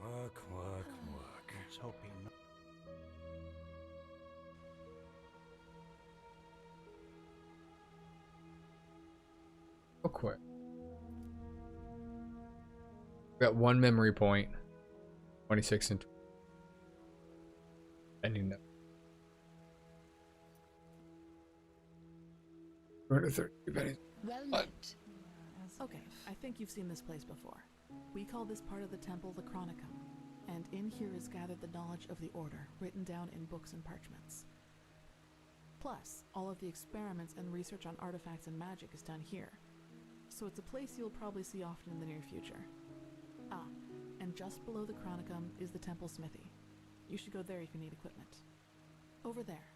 Work, work, work. Let's hope he knows. Real quick. Got one memory point. 26 and 20. Ending that. 230 pennies. Well What? met. Okay, I think you've seen this place before. We call this part of the temple the Chronicum, and in here is gathered the knowledge of the Order, written down in books and parchments. Plus, all of the experiments and research on artifacts and magic is done here, so it's a place you'll probably see often in the near future. Ah, and just below the Chronicum is the temple smithy. You should go there if you need equipment. Over there,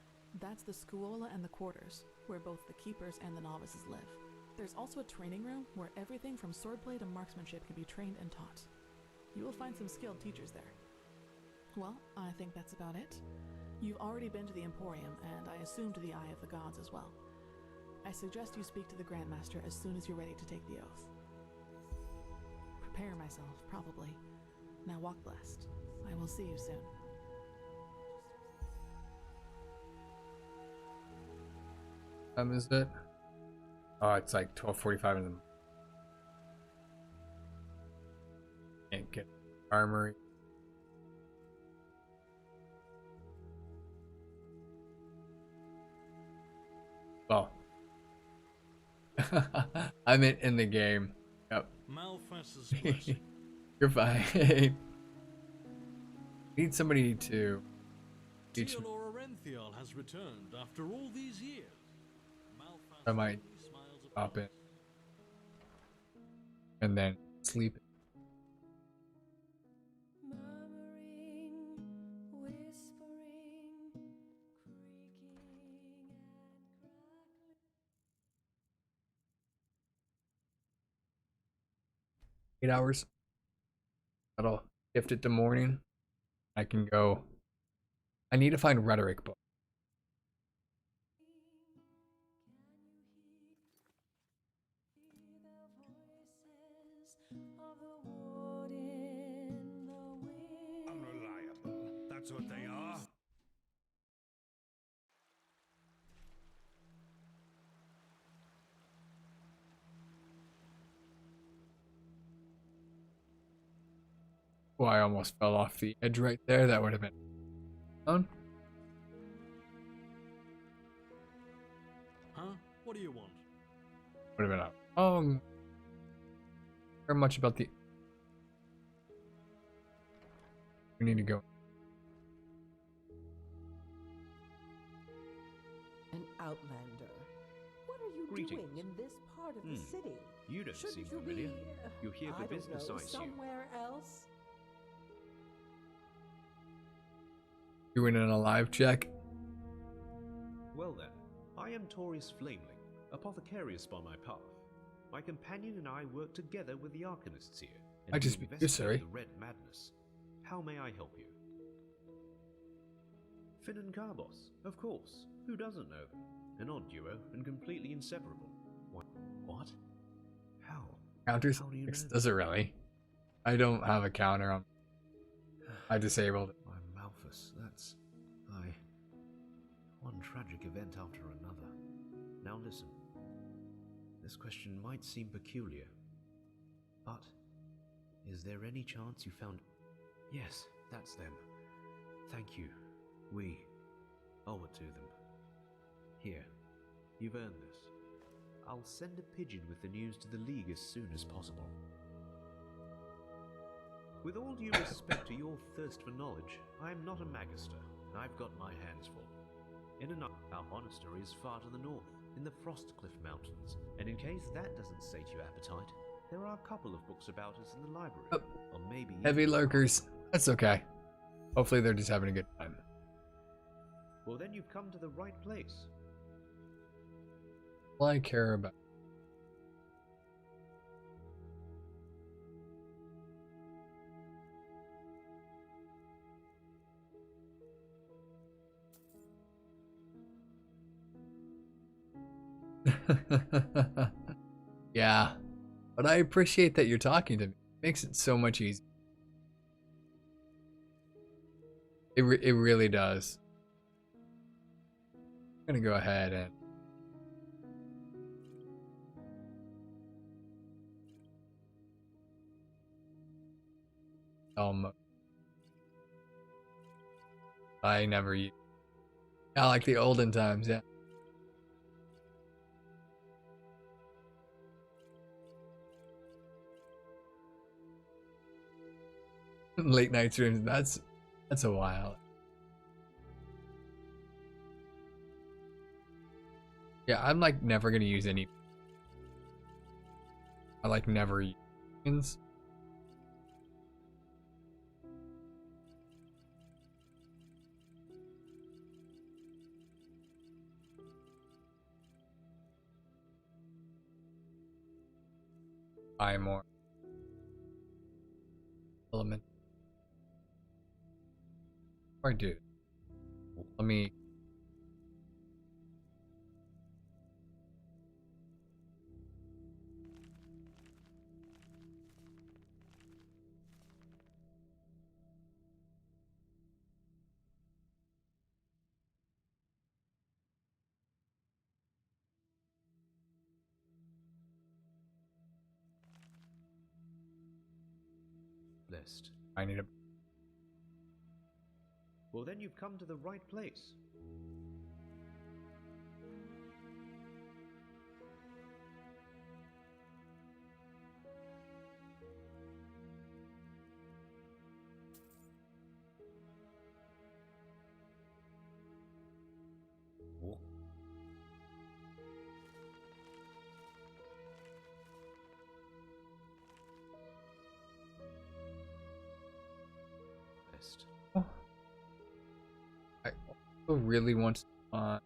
that's the Scuola and the quarters, where both the keepers and the novices live. There's also a training room where everything from swordplay to marksmanship can be trained and taught. You will find some skilled teachers there. Well, I think that's about it. You've already been to the Emporium, and I assume to the Eye of the Gods as well. I suggest you speak to the Grandmaster as soon as you're ready to take the oath. Prepare myself, probably. Now walk blessed. I will see you soon. Is it? Oh, it's like 12:45 in the morning. Can't get armory. Well, I meant in the game. Yep. Master's blessing. You're fine. Need somebody to teach me. Teodora Renthial has returned after all these years. I might pop in and then sleep. Murmuring, whispering, creaking and 8 hours. That'll shift it to morning. I can go. I need to find rhetoric book. Unreliable. That's what they are. Oh, I almost fell off the edge right there. That would have been fun. Huh? What do you want? Would have been very much about the. We need to go. An outlander. What are you Greetings. doing in this part of the city? You don't Shouldn't seem you familiar. be, You're here for I don't business, know, I assume. somewhere else? Doing an alive check. Well then, I am Taurus Flameling, apothecarius by my path. My companion and I work together with the Arcanists here. And I we just- investigate sorry. the Red Madness. How may I help you? Finn and Carbos, of course. Who doesn't know them? An odd duo and completely inseparable. What? How? Counters? How do you know that? Does it really? I don't have a counter on. I disabled it. I'm Malthus, that's... One tragic event after another. Now listen. This question might seem peculiar, but is there any chance you found... Yes, that's them. Thank you. We owe it to them. Here, you've earned this. I'll send a pigeon with the news to the League as soon as possible. With all due respect to your thirst for knowledge, I am not a magister, and I've got my hands full. In our monastery is far to the north, in the Frostcliff Mountains, and in case that doesn't sate your appetite, there are a couple of books about us in the library, or maybe... Heavy lurkers. That's okay. Hopefully they're just having a good time. Well then you've come to the right place. All I care about. Yeah, but I appreciate that you're talking to me. It makes it so much easier. It really does. I'm gonna go ahead and I never use. I like the olden times, yeah. Late night streams, that's a while. Yeah, I'm like never gonna use any. I like never use. Buy more element. Or I do. Let me. Blessed. I need a. Well then you've come to the right place. Who really wants to find?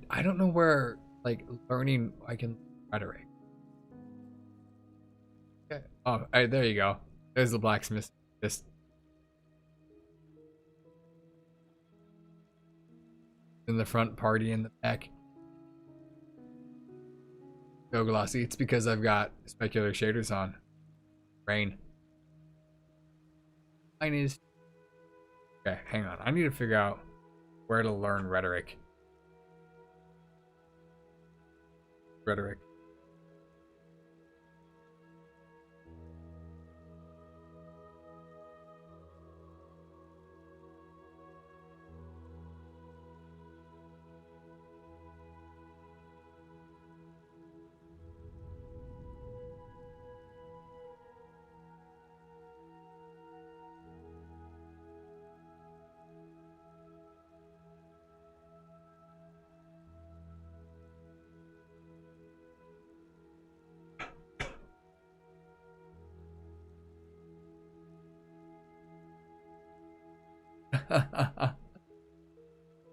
I don't know where like learning I can rhetoric. Okay. Oh, there you go. There's the blacksmith. This in the front, party in the back. Go glossy. It's because I've got specular shaders on. Rain. Mine is. Okay, hang on. I need to figure out where to learn rhetoric. Rhetoric.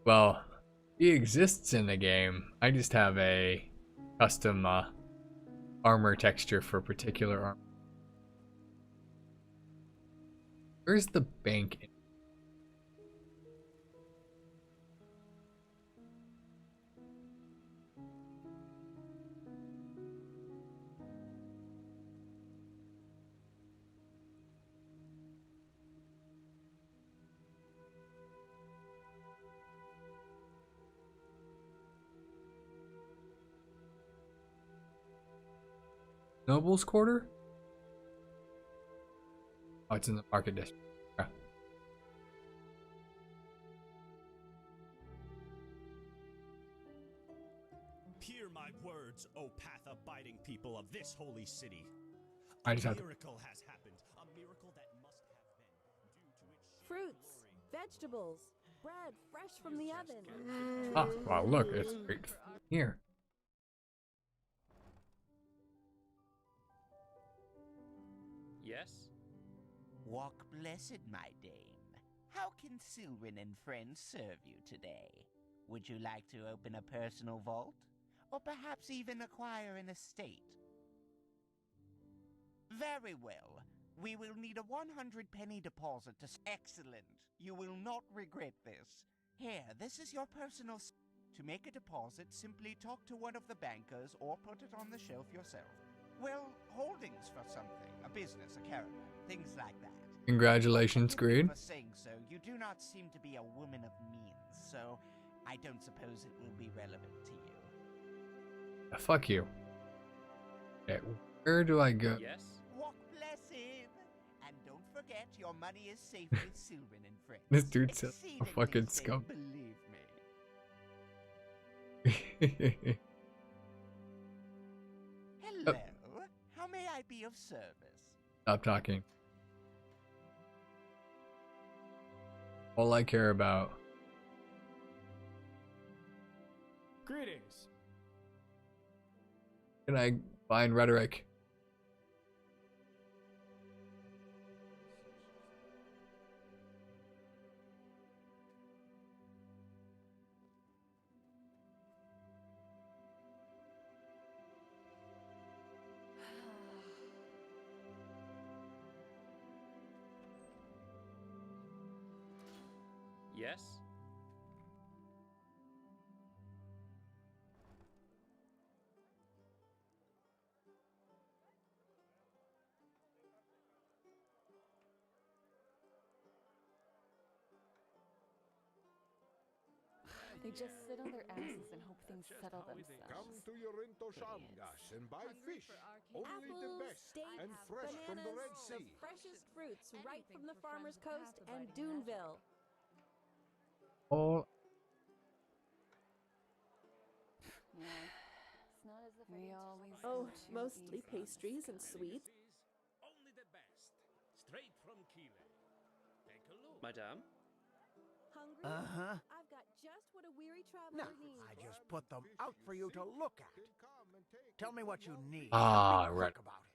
Well, he exists in the game. I just have a custom armor texture for particular armor. Where's the bank? Noble's Quarter? Oh, it's in the market district. Okay. Hear my words, O path-abiding people of this holy city. I just have to... Miracle has happened. A miracle that must have been due to its Fruits, vegetables, bread fresh from the oven. Ah, wow, look, it's right here. Yes? Walk blessed, my dame. How can Sylvan and friends serve you today? Would you like to open a personal vault? Or perhaps even acquire an estate? Very well. We will need a 100-penny deposit to... Excellent. You will not regret this. Here, this is your personal... To make a deposit, simply talk to one of the bankers or put it on the shelf yourself. Well, holdings for something. A business, a caravan, things like that. Congratulations, Green. For saying so, you do not seem to be a woman of means, so I don't suppose it will be relevant to you. Fuck you. Okay, where do I go? Yes? Walk blessed! And don't forget, your money is safe with Sylvan and friends. This dude's a Exceedingly fucking safe, scum. Believe me. Hello. How may I be of service? Stop talking. All I care about. Greetings. Can I find rhetoric? Yes? They just sit on their asses and hope things settle themselves. Come to Yorinto Shamgas and buy fish. Only the Apples, best dates, and fresh from the Red bananas, Sea. the freshest fruits right from the farmer's coast and Duneville. All We always Oh, go too mostly easy on pastries and this sweets. Only the best. Straight from Kile. Take a look. Madame? Hungry Uh-huh. I've got just what a weary traveler needs. I just put them out for you to look at. Tell me what you need. Ah, and be right. quick about it.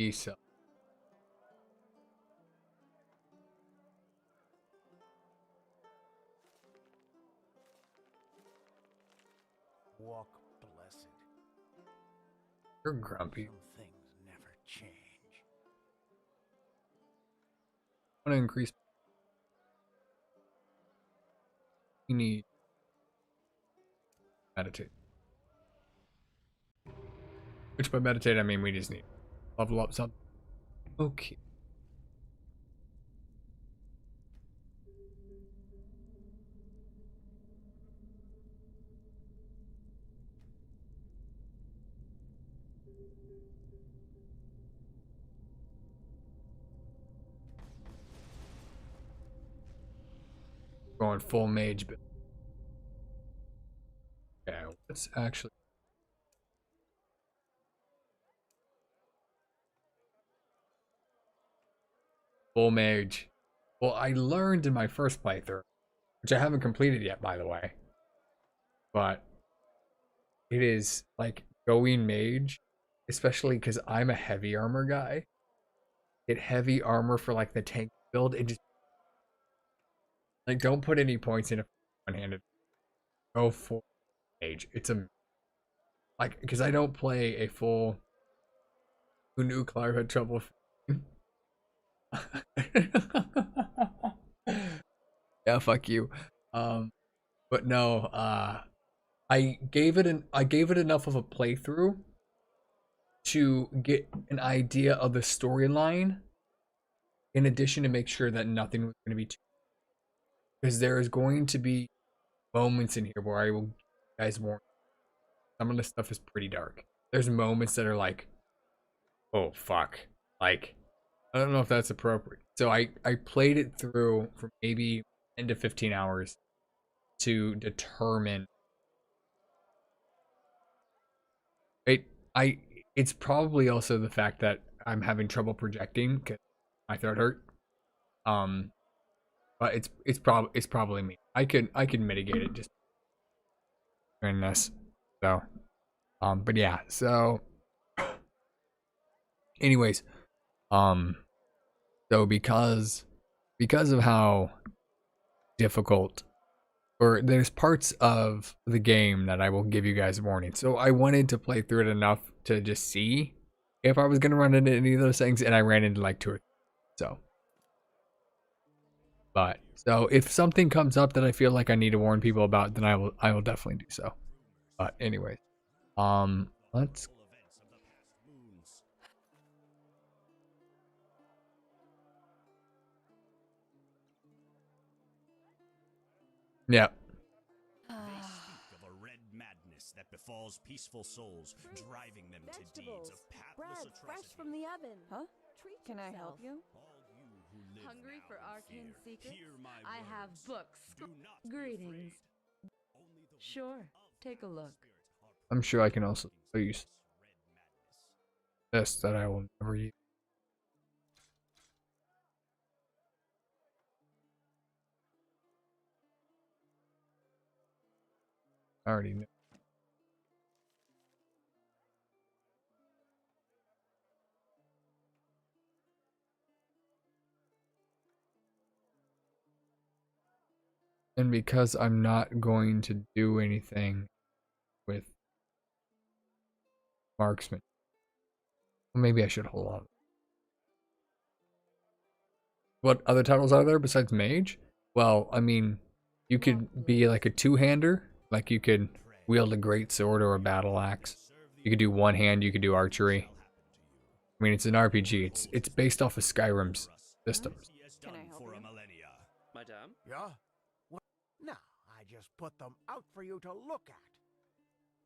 Isa. Walk blessed. You're grumpy. Some things never change. I want to increase. You need meditate. Which by meditate I mean we just need level up something. Okay. Going full mage build. Okay, let's actually full mage. Well, I learned in my first playthrough, which I haven't completed yet, by the way. But it is like going mage, especially because I'm a heavy armor guy. Get heavy armor for like the tank build. It just like don't put any points in a one-handed. Go full mage. It's a like because I don't play a full. Who knew Clive had trouble? Yeah, fuck you. But no, I gave it enough of a playthrough to get an idea of the storyline, in addition to make sure that nothing was going to be too, because there is going to be moments in here where I will guys warn. Some of the stuff is pretty dark. There's moments that are like, oh fuck, like I don't know if that's appropriate. So I played it through for maybe 10 to 15 hours to determine it. It's probably also the fact that I'm having trouble projecting because my throat hurt. But it's probably me. I can mitigate it just doing this. So but yeah, so anyways, so because of how difficult, or there's parts of the game that I will give you guys a warning. So I wanted to play through it enough to just see if I was gonna run into any of those things, and I ran into like 2 or 3. So but so if something comes up that I feel like I need to warn people about, then I will definitely do so. But anyways, let's yeah. They speak of a red madness that befalls peaceful souls, driving them to deeds of pathless bread fresh atrocity. from the oven. Huh? Treat Can I yourself. help you? All you who live Hungry now for in arcane fear, secrets? hear my I words. have books. Do not be Greetings. afraid. Only the Sure, take a look. I'm sure I can also use this that I will never use. I already knew. And because I'm not going to do anything with marksman, well, maybe I should hold on. What other titles are there besides mage? Well, I mean, you could be like a two-hander, like you could wield a great sword or a battle axe. You could do one hand, you could do archery. I mean, it's an RPG. It's based off of Skyrim's systems. Can I help you? Madame? Yeah? What? No, I just put them out for you to look at.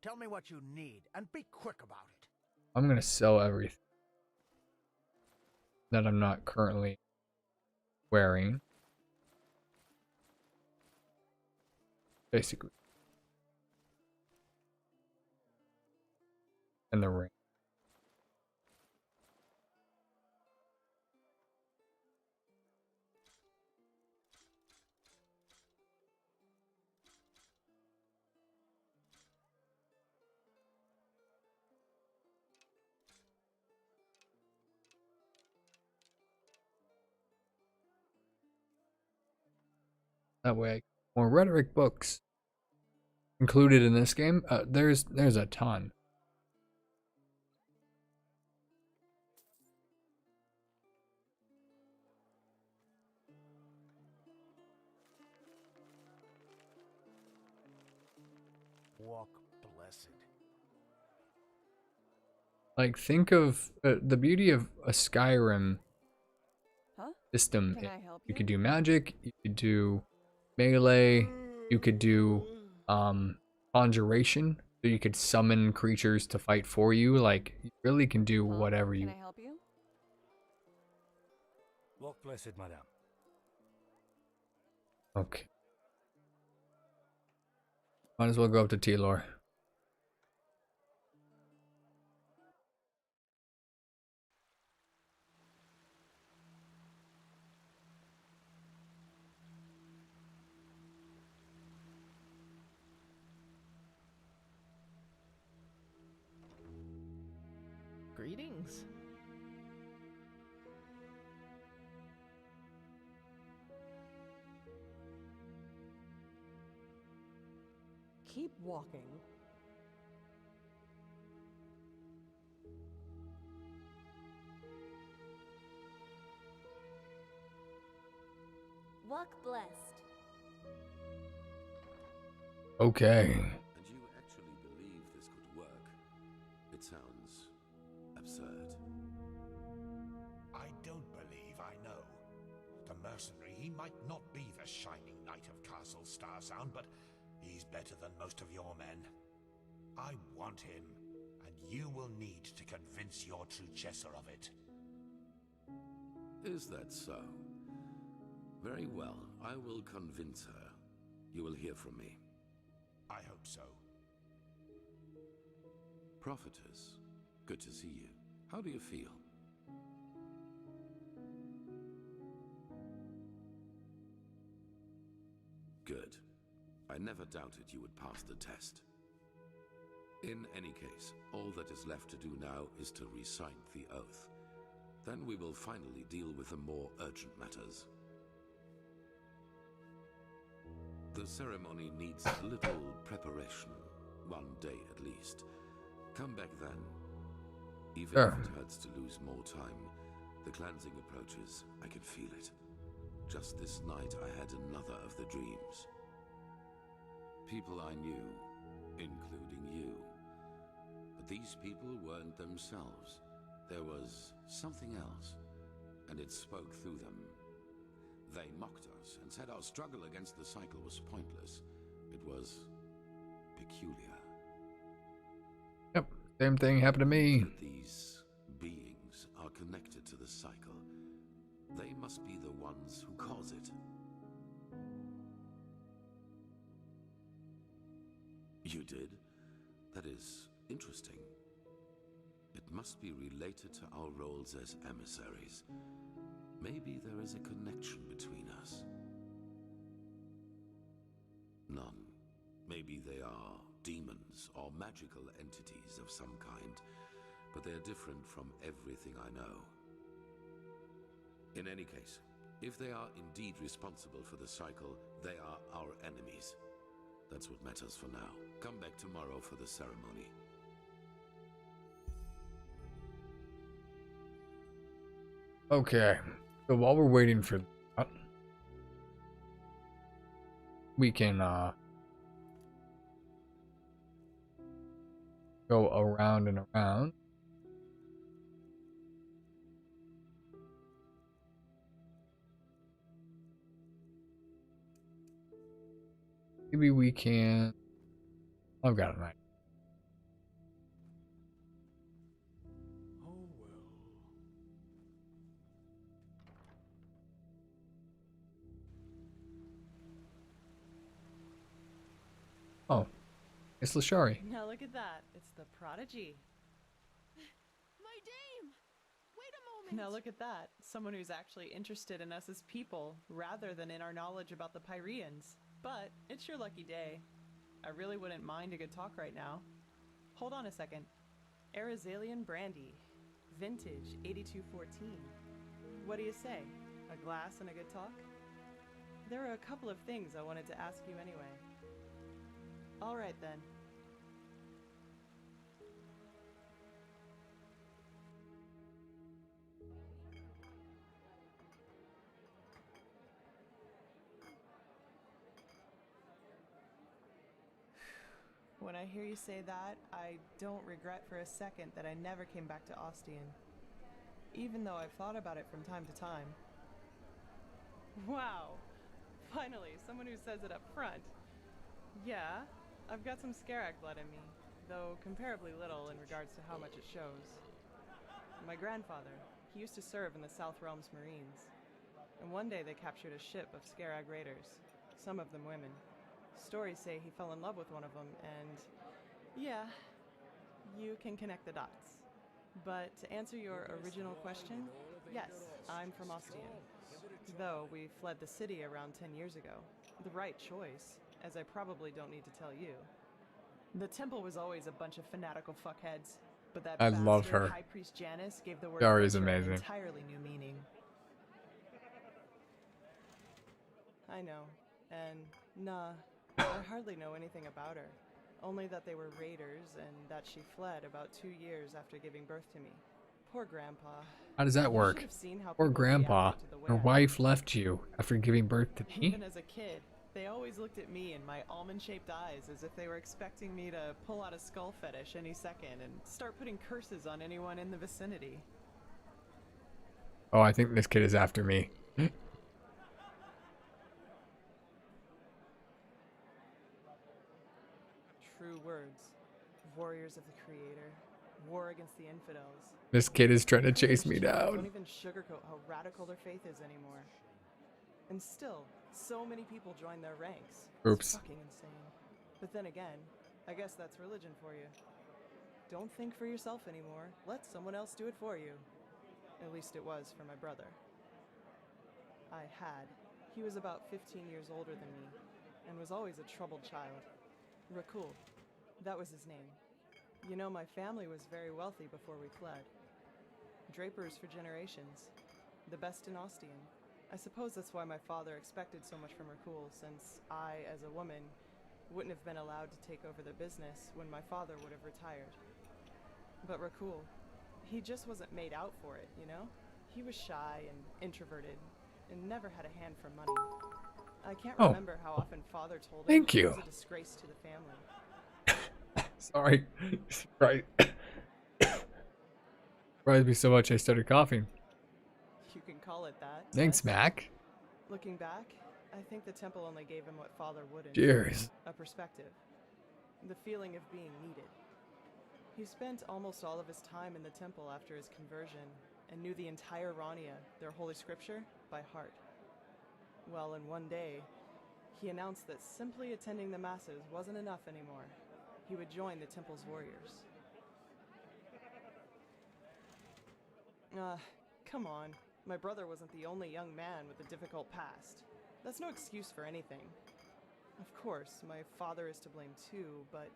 Tell me what you need, and be quick about it. I'm gonna sell everything that I'm not currently wearing. basically. And the ring. That way, more rhetoric books included in this game. There's a ton. Walk blessed. Like, think of the beauty of a Skyrim Huh? system. Can I help You you? could do magic, you could do melee, you could do conjuration, so you could summon creatures to fight for you. Like, you really can do whatever Can you. I help you? Walk blessed, madame. Okay. Might as well go up to Telor. Greetings. Keep walking. Walk blessed. Okay. And you actually believe this could work? It sounds absurd. I don't believe I know. The mercenary, he might not be the shining knight of Castle Starsound, but he's better than most of your men. I want him, and you will need to convince your true Chesser of it. Is that so? Very well, I will convince her. You will hear from me. I hope so. Prophetess, good to see you. How do you feel? Good. I never doubted you would pass the test. In any case, all that is left to do now is to recite the oath. Then we will finally deal with the more urgent matters. The ceremony needs a little preparation. 1 day at least. Come back then. Even if it hurts to lose more time, the cleansing approaches. I can feel it. Just this night I had another of the dreams. People I knew, including you. But these people weren't themselves. There was something else, and it spoke through them. They mocked us and said our struggle against the cycle was pointless. It was peculiar. Yep, same thing happened to me. That these beings are connected to the cycle. They must be the ones who cause it. You did? That is interesting. It must be related to our roles as emissaries. Maybe there is a connection between us. None. Maybe they are demons or magical entities of some kind, but they are different from everything I know. In any case, if they are indeed responsible for the cycle, they are our enemies. That's what matters for now. Come back tomorrow for the ceremony. Okay. So while we're waiting for that, we can go around and around. Maybe we can. I've got an idea. Oh, it's Lashari. Now look at that. It's the prodigy. My dame! Wait a moment! Now look at that. Someone who's actually interested in us as people, rather than in our knowledge about the Pyreans. But it's your lucky day. I really wouldn't mind a good talk right now. Hold on a second. Arizalian brandy. Vintage 8214. What do you say? A glass and a good talk? There are a couple of things I wanted to ask you anyway. All right then. When I hear you say that, I don't regret for a second that I never came back to Ostian. Even though I've thought about it from time to time. Wow! Finally, someone who says it up front. Yeah, I've got some Skarak blood in me, though comparably little in regards to how much it shows. My grandfather, he used to serve in the South Realms Marines. And one day they captured a ship of Skarak raiders, some of them women. Stories say he fell in love with one of them, and yeah, you can connect the dots. But to answer your original question, yes, I'm from Ostian. Though we fled the city around 10 years ago. The right choice, as I probably don't need to tell you. The temple was always a bunch of fanatical fuckheads, but that I love bastard her. High Priest Janus gave the word Jari is butcher an amazing. entirely new meaning. I know, and nah, I hardly know anything about her. Only that they were raiders and that she fled about 2 years after giving birth to me. Poor Grandpa. How does that You work? should have seen how Poor people Grandpa. reacted to the way Your I wife left you after giving birth to me? Even as a kid, they always looked at me and my almond-shaped eyes as if they were expecting me to pull out a skull fetish any second and start putting curses on anyone in the vicinity. Oh, I think this kid is after me. True words. Warriors of the Creator. War against the infidels. This kid is trying to chase me Christians down. Don't even sugarcoat how radical their faith is anymore. And still, so many people join their ranks. Oops. It's fucking insane. But then again, I guess that's religion for you. Don't think for yourself anymore. Let someone else do it for you. At least it was for my brother. I had. He was about 15 years older than me, and was always a troubled child. Rakul. That was his name. You know, my family was very wealthy before we fled. Drapers for generations. The best in Ostian. I suppose that's why my father expected so much from Rakul, since I, as a woman, wouldn't have been allowed to take over the business when my father would have retired. But Rakul, he just wasn't made out for it, you know? He was shy and introverted, and never had a hand for money. I can't remember how often father told him Thank he you. was a disgrace to the family. Sorry. Right. Surprised me so much I started coughing. You can call it that. Thanks, yes. Mac. Looking back, I think the temple only gave him what father wouldn't. Cheers. A perspective. The feeling of being needed. He spent almost all of his time in the temple after his conversion, and knew the entire Rania, their holy scripture, by heart. Well, in one day, he announced that simply attending the masses wasn't enough anymore. He would join the temple's warriors. Come on. My brother wasn't the only young man with a difficult past. That's no excuse for anything. Of course, my father is to blame too, but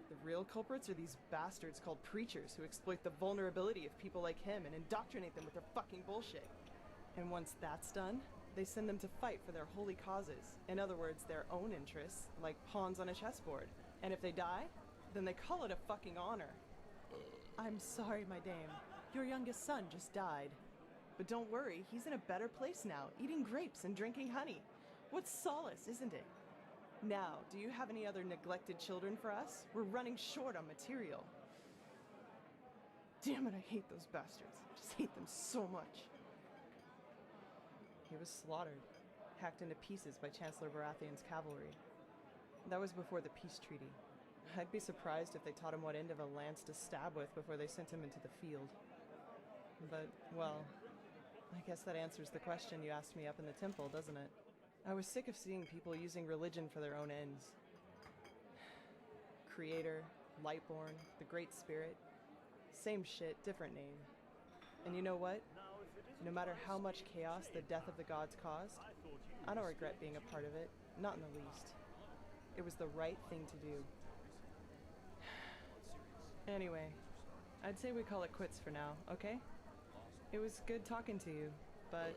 the real culprits are these bastards called preachers who exploit the vulnerability of people like him and indoctrinate them with their fucking bullshit. And once that's done, they send them to fight for their holy causes. In other words, their own interests, like pawns on a chessboard. And if they die, then they call it a fucking honor. I'm sorry, my dame. Your youngest son just died. But don't worry, he's in a better place now, eating grapes and drinking honey. What solace, isn't it? Now, do you have any other neglected children for us? We're running short on material. Damn it, I hate those bastards. I just hate them so much. He was slaughtered, hacked into pieces by Chancellor Baratheon's cavalry. That was before the peace treaty. I'd be surprised if they taught him what end of a lance to stab with before they sent him into the field. But, well, I guess that answers the question you asked me up in the temple, doesn't it? I was sick of seeing people using religion for their own ends. Creator, Lightborn, the Great Spirit. Same shit, different name. And you know what? No matter how much chaos the death of the gods caused, I don't regret being a part of it, not in the least. It was the right thing to do. Anyway, I'd say we call it quits for now, okay? It was good talking to you, but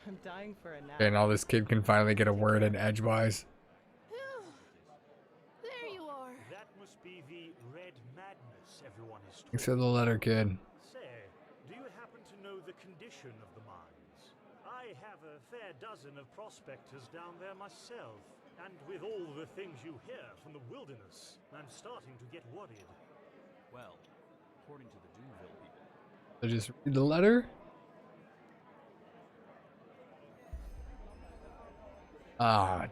I'm dying for a nap. And all this kid can finally get a word in edgewise. There you are. That must be the red madness everyone is talking. Thanks for the letter, kid. Say, do you happen to know the condition of the mines? I have a fair dozen of prospectors down there myself, and with all the things you hear from the wilderness, I'm starting to get worried. Well, according to the Doomville people. So just read the letter. Ah.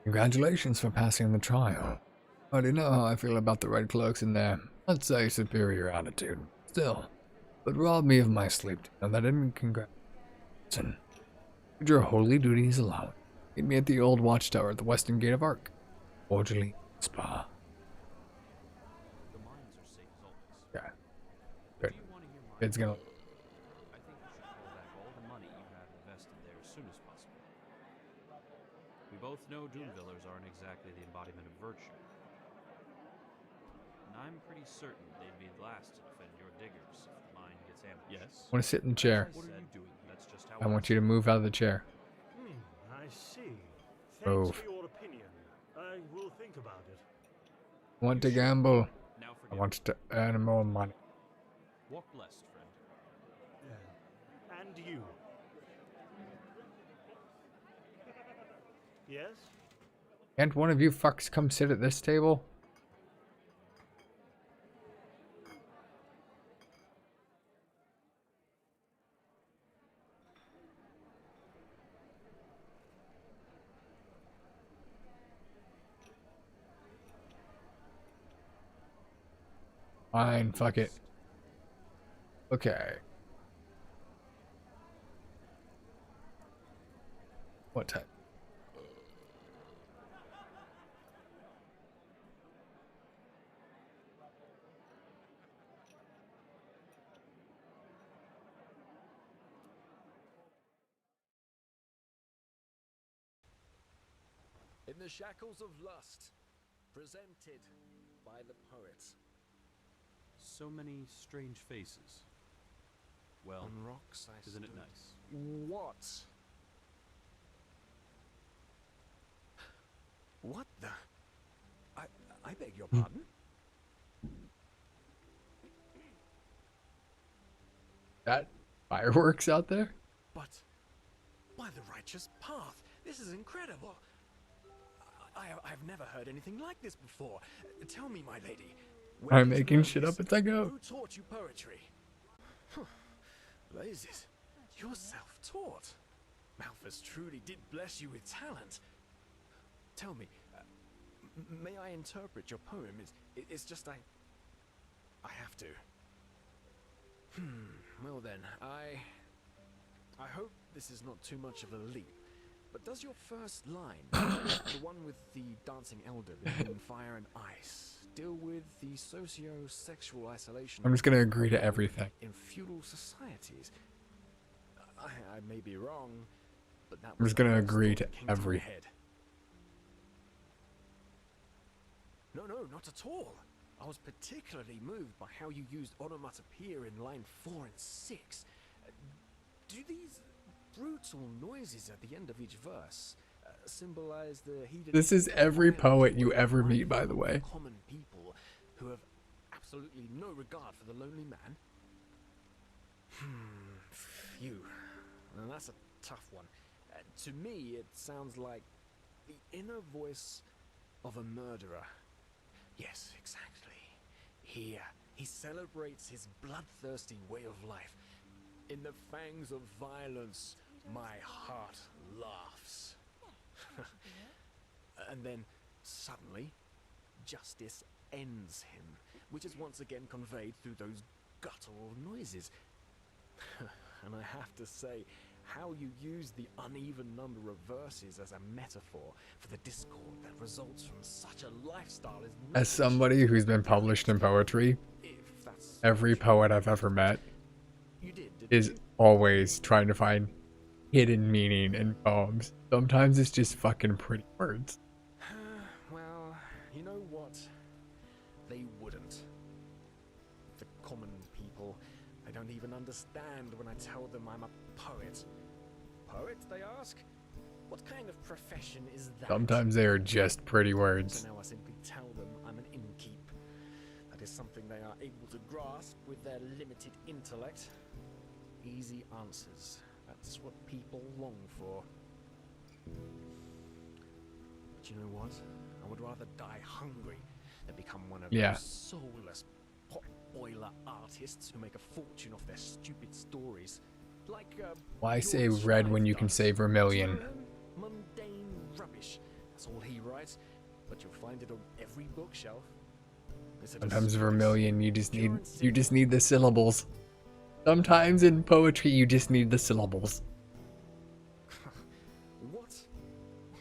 Congratulations for passing the trial. I already know how I feel about the red cloaks in their, let's say, superior attitude. Still, but rob me of my sleep to know that I didn't congratulate. Would your holy duties allow it? Meet me at the old watchtower at the western gate of Ark. Cordially, Spa. The mines are safe as always. Yeah. Good. Do you want to hear my Kid's gonna. I think you should call back all the money you have invested there as soon as possible. We both know Doomvillers aren't exactly the embodiment of virtue. And I'm pretty certain they'd be the last to defend your diggers if the mine gets ambushed. Yes. I want to sit in the chair. What are you doing? That's just how I want you to move out of the chair. I see. Thanks Move. for your opinion. I will think about it. I want to gamble. Now I want to earn more money. Walk blessed, friend. And you. Yes? Can't one of you fucks come sit at this table? Fine, fuck it. Okay. What type? In the shackles of lust, presented by the poets. So many strange faces. Well, On rocks, isn't it nice? What? What the? I beg your pardon? That fireworks out there? But by the righteous path, this is incredible. I've never heard anything like this before. Tell me, my lady. where I'm did you making learn shit this? up as I go. Who taught you poetry? Blazes, you're self-taught. Malthus truly did bless you with talent. Tell me, may I interpret your poem? It's just I have to. Well then, I hope this is not too much of a leap. But does your first line, the one with the dancing elder between fire and ice, deal with the socio-sexual isolation? I'm just gonna agree to everything. In feudal societies. I may be wrong, but that I'm was just the gonna first agree thought to that came my everything. head. No, not at all. I was particularly moved by how you used onomatopoeia in line 4 and 6. Do these brutal noises at the end of each verse symbolize the heated... This is every poet you ever meet, by the way. Common people who have absolutely no regard for the lonely man? Phew. Well, that's a tough one. To me, it sounds like the inner voice of a murderer. Yes, exactly. He celebrates his bloodthirsty way of life. In the fangs of violence, my heart laughs. And then, suddenly, justice ends him, which is once again conveyed through those guttural noises. And I have to say, how you use the uneven number of verses as a metaphor for the discord that results from such a lifestyle is As somebody who's been published in poetry, every poet I've ever met is always trying to find hidden meaning in poems. Sometimes it's just fucking pretty words. Well, you know what? They wouldn't. The common people, they don't even understand when I tell them I'm a poet. Poet, they ask? What kind of profession is that? Sometimes they are just pretty words. So now I simply tell them I'm an innkeep. That is something they are able to grasp with their limited intellect. Easy answers. That's what people long for. But you know what? I would rather die hungry than become one of those soulless pot boiler artists who make a fortune off their stupid stories. Like, Why say red when you can say vermilion? Mundane rubbish. That's all he writes, but you'll find it on every bookshelf. Sometimes vermilion, you just need the syllables. Sometimes in poetry, you just need the syllables.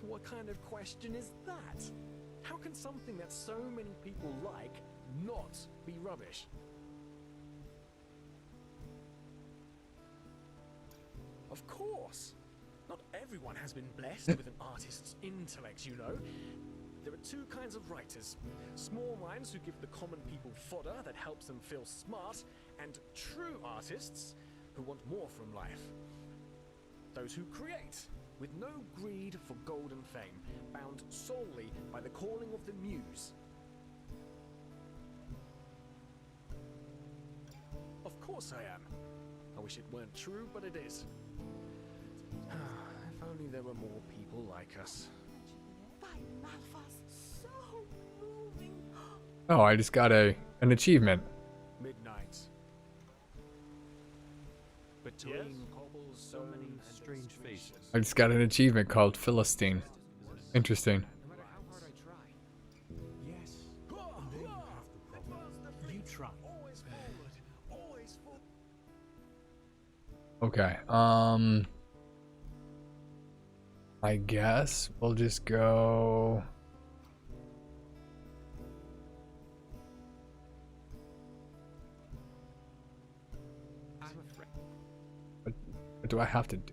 What kind of question is that? How can something that so many people like not be rubbish? Of course! Not everyone has been blessed with an artist's intellect, you know. There are two kinds of writers. Small minds who give the common people fodder that helps them feel smart, and true artists who want more from life. Those who create, with no greed for gold and fame, bound solely by the calling of the muse. Of course I am. I wish it weren't true, but it is. If only there were more people like us. Oh, I just got an achievement. Midnight. Between cobblestone and strange faces. I just got an achievement called Philistine. Interesting. Yes. You try. Okay, I guess we'll just go... What do I have to do?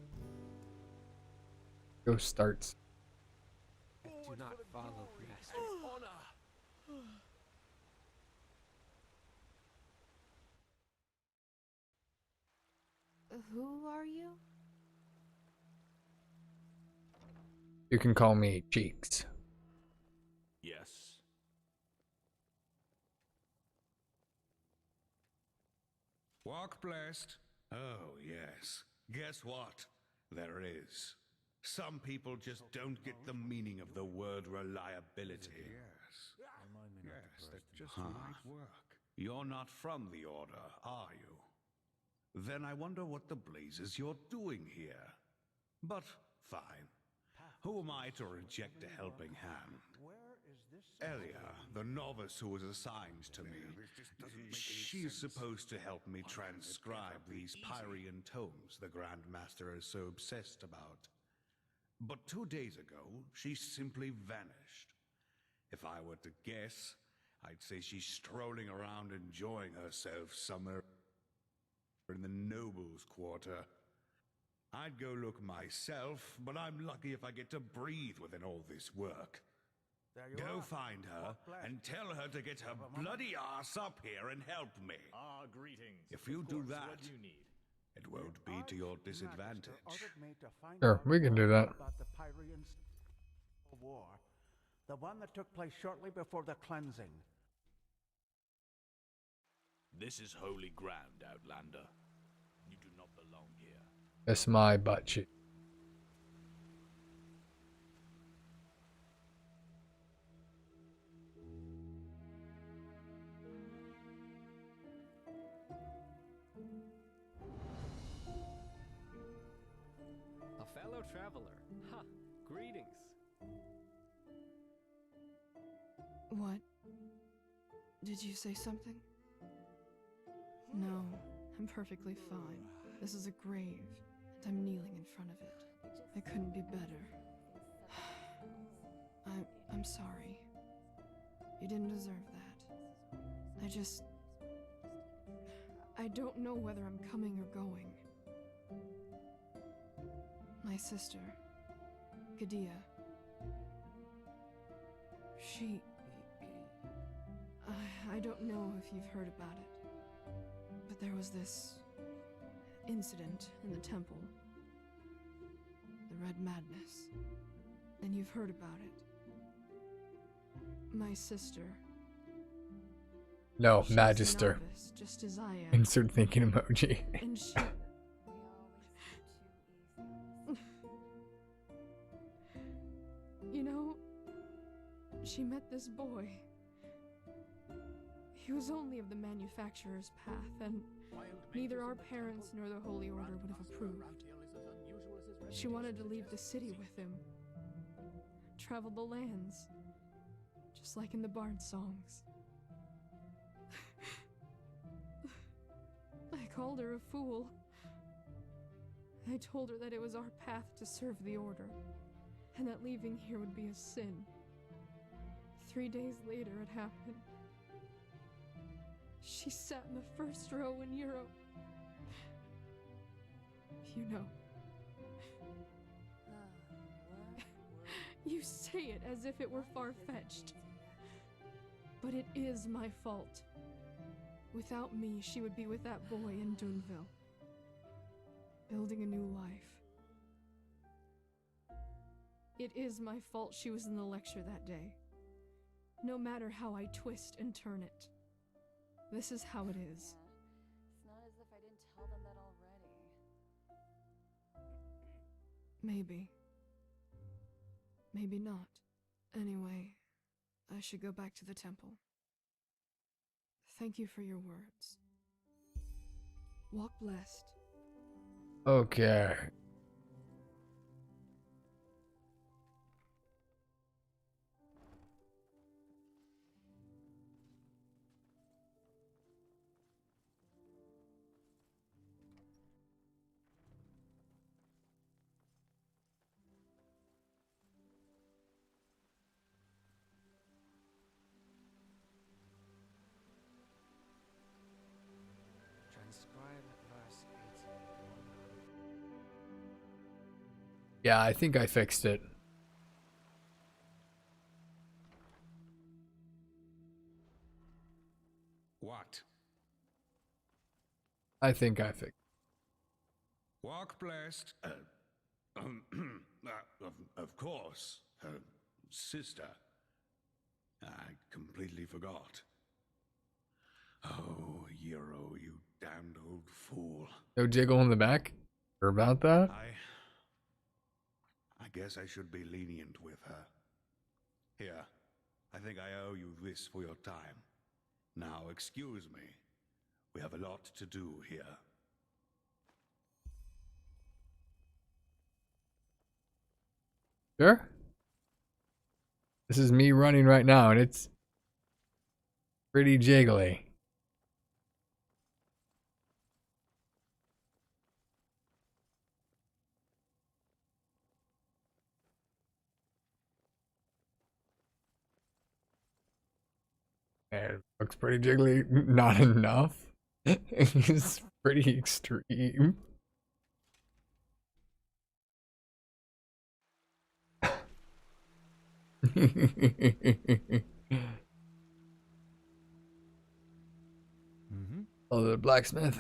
Go starts. Do not follow, Master. Who are you? You can call me Cheeks. Yes. Walk blessed. Oh, yes. Guess what? There is. Some people just don't get the meaning of the word reliability. Yes. Yes, that just might work. You're not from the Order, are you? Then I wonder what the blazes you're doing here. But fine. Who am I to reject a helping hand? Elia, the novice who was assigned to me, she's supposed to help me transcribe these Pyrian tomes the Grand Master is so obsessed about. But 2 days ago, she simply vanished. If I were to guess, I'd say she's strolling around enjoying herself somewhere in the nobles' quarter. I'd go look myself, but I'm lucky if I get to breathe within all this work. Go find her and tell her to get her bloody ass up here and help me. Greetings. If you do that, it won't be to your disadvantage. Sure, we can do that. About the Pyrian War, the one that took place shortly before the cleansing. This is holy ground, Outlander. You do not belong here. That's my butt cheek. A fellow traveler. Ha! Greetings. What? Did you say something? No, I'm perfectly fine. This is a grave, I'm kneeling in front of it. I couldn't be better. I'm sorry. You didn't deserve that. I don't know whether I'm coming or going. My sister, Gadia, I don't know if you've heard about it, but there was this incident in the temple. The Red Madness. And you've heard about it. My sister. No, She's Magister. a novice, just as I am. Insert thinking emoji. And she... You know, she met this boy. He was only of the manufacturer's path, and neither our parents nor the Holy Order would have approved. She wanted to leave the city with him. Travel the lands. Just like in the Bard songs. I called her a fool. I told her that it was our path to serve the Order, and that leaving here would be a sin. 3 days later it happened. She sat in the first row in Europe. You know. You say it as if it were far-fetched. But it is my fault. Without me, she would be with that boy in Dunville. Building a new life. It is my fault she was in the lecture that day. No matter how I twist and turn it. This is how it is. It's not as if I didn't tell them that already. Maybe. Maybe not. Anyway, I should go back to the temple. Thank you for your words. Walk blessed. Okay. Transcribe verse 18. Yeah, I think I fixed it. What? I think I fixed it. Walk blessed. Of course. Her sister. I completely forgot. Oh, Euro, you damned old fool. No jiggle in the back? Or about that? I guess I should be lenient with her. Here, I think I owe you this for your time. Now, excuse me. We have a lot to do here. Sure. This is me running right now, and it's pretty jiggly. And it looks pretty jiggly. Not enough. It's pretty extreme. Oh, the blacksmith.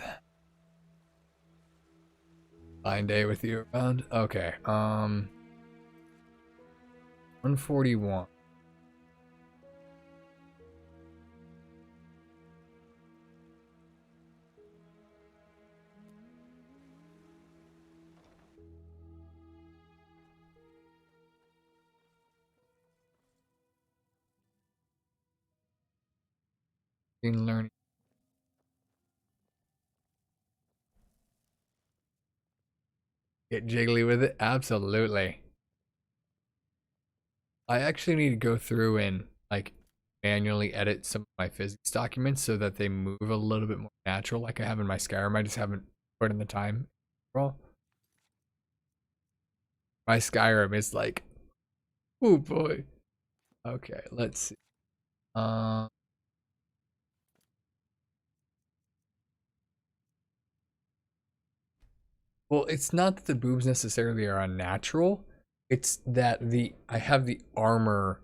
Fine day with you around. Okay. 141. Learning. Get jiggly with it? Absolutely. I actually need to go through and like manually edit some of my physics documents so that they move a little bit more natural like I have in my Skyrim. I just haven't put in the time. Well, My Skyrim is like, oh boy. Okay, let's see. Well, it's not that the boobs necessarily are unnatural. It's that I have the armor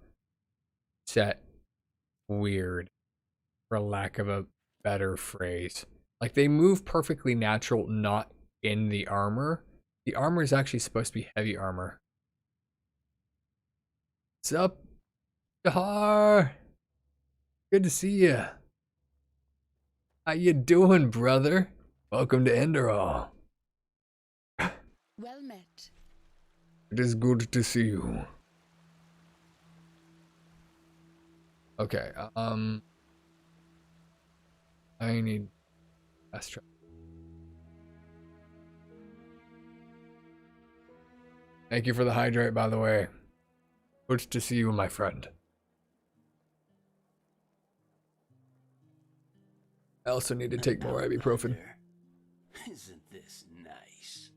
set weird, for lack of a better phrase. Like they move perfectly natural, not in the armor. The armor is actually supposed to be heavy armor. What's up, Jahar? Good to see you. How you doing, brother? Welcome to Enderall. Well met. It is good to see you. Okay, I need Astra. Thank you for the hydrate, by the way. Good to see you, my friend. I also need to take more ibuprofen. Isn't this nice?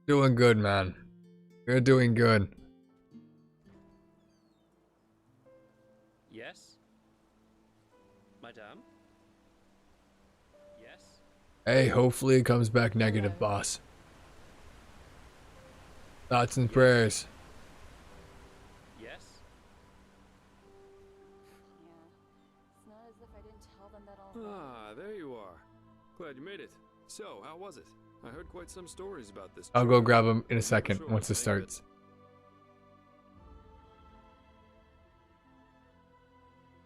Doing good, man. You're doing good. Yes? Madame? Yes? Hey, hopefully it comes back negative, boss. Thoughts and prayers. Yes? It's not as if I didn't tell them that already. Ah, there you are. Glad you made it. So, how was it? I heard quite some stories about this. I'll go grab him in a second once it starts.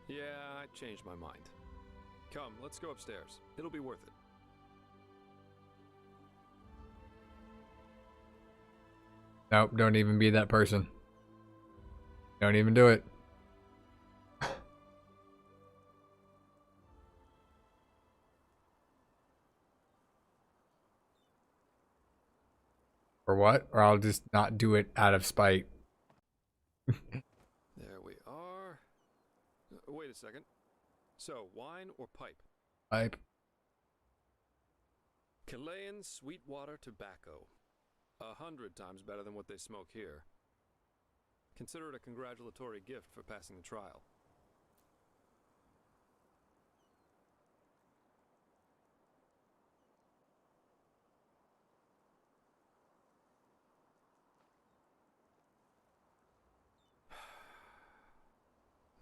Yeah, I changed my mind. Come, let's go upstairs. It'll be worth it. Nope, don't even be that person. Don't even do it. Or what? Or I'll just not do it out of spite. There we are. Wait a second. So, wine or pipe? Pipe. Chilean Sweetwater Tobacco. 100 times better than what they smoke here. Consider it a congratulatory gift for passing the trial.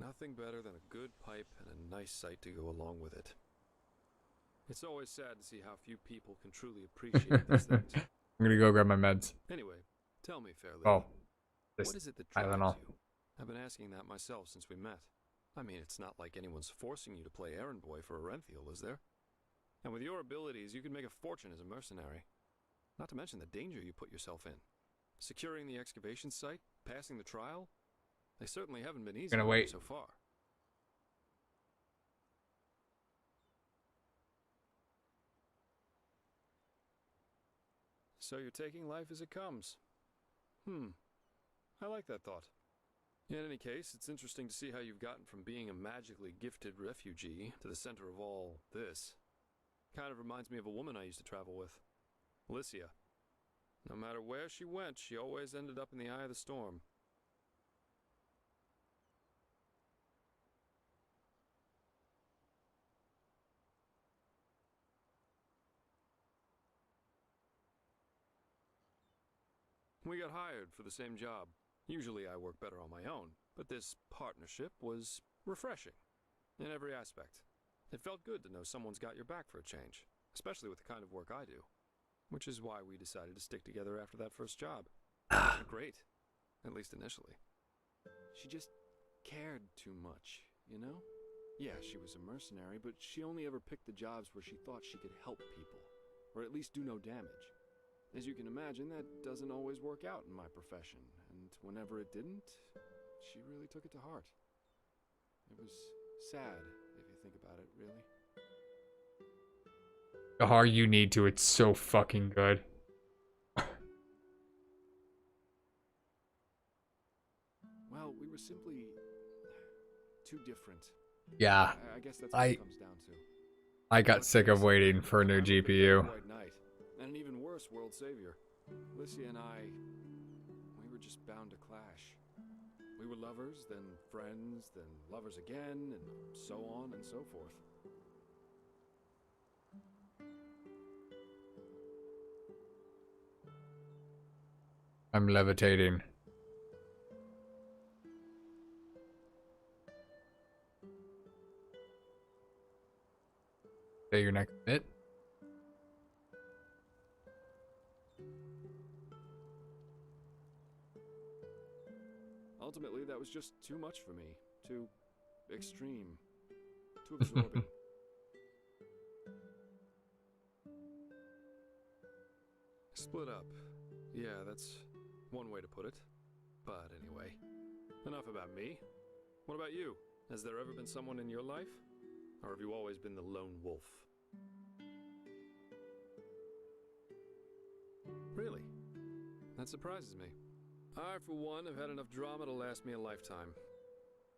Nothing better than a good pipe and a nice sight to go along with it. It's always sad to see how few people can truly appreciate these things. I'm gonna go grab my meds. Anyway, tell me, fair lady. Oh, what is it that drives Tylenol. you? I've been asking that myself since we met. I mean, it's not like anyone's forcing you to play errand boy for Orenthiel, is there? And with your abilities, you could make a fortune as a mercenary. Not to mention the danger you put yourself in. Securing the excavation site, passing the trial, they certainly haven't been easy Gonna on you wait. so far. So you're taking life as it comes. I like that thought. In any case, it's interesting to see how you've gotten from being a magically gifted refugee to the center of all this. Kind of reminds me of a woman I used to travel with, Alicia. No matter where she went, she always ended up in the eye of the storm. We got hired for the same job. Usually I work better on my own, but this partnership was refreshing in every aspect. It felt good to know someone's got your back for a change, especially with the kind of work I do. Which is why we decided to stick together after that first job. Great, at least initially. She just cared too much, you know? Yeah, she was a mercenary, but she only ever picked the jobs where she thought she could help people, or at least do no damage. As you can imagine, that doesn't always work out in my profession, and whenever it didn't, she really took it to heart. It was sad, if you think about it, really. Jahar, you need to. It's so fucking good. Well, we were simply too different. Yeah. I guess that's what it comes down to. I got sick of waiting for a new GPU. White Knight, and an even worse world savior. Lycia and I, we were just bound to clash. We were lovers, then friends, then lovers again, and so on and so forth. I'm levitating. Okay, your next bit. Ultimately, that was just too much for me. Too extreme. Too absorbing. Split up. Yeah, that's one way to put it. But anyway, enough about me. What about you? Has there ever been someone in your life? Or have you always been the lone wolf? Really? That surprises me. I, for one, have had enough drama to last me a lifetime.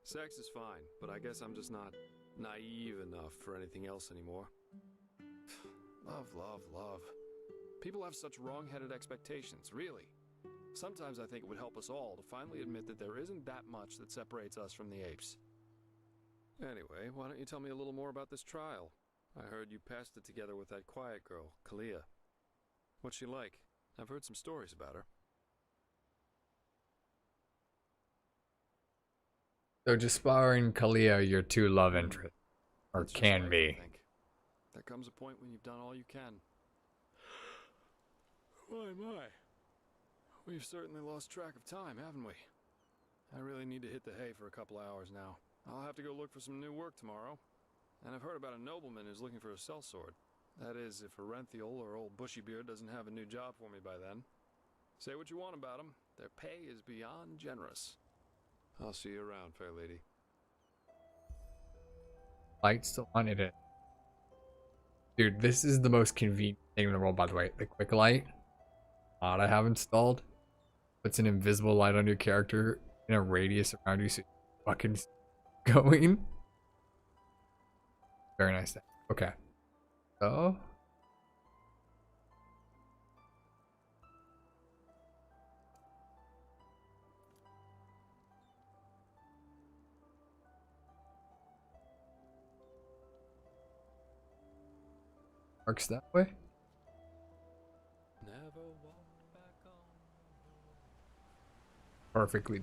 Sex is fine, but I guess I'm just not naive enough for anything else anymore. Love, love, love. People have such wrong-headed expectations, really. Sometimes I think it would help us all to finally admit that there isn't that much that separates us from the apes. Anyway, why don't you tell me a little more about this trial? I heard you passed it together with that quiet girl, Kalia. What's she like? I've heard some stories about her. So just sparring Kalia, your two love interests, or That's just can life, be. I think. There comes a point when you've done all you can. Why, my. We've certainly lost track of time, haven't we? I really need to hit the hay for a couple hours now. I'll have to go look for some new work tomorrow. And I've heard about a nobleman who's looking for a sellsword. That is, if Arenthiel or old Bushybeard doesn't have a new job for me by then. Say what you want about them. Their pay is beyond generous. I'll see you around, fair lady. Light still on it. Dude, this is the most convenient thing in the world, by the way. The quick light mod I have installed puts an invisible light on your character in a radius around you so you fucking going. Very nice. Okay. So works that way. Never walked back on. Perfectly.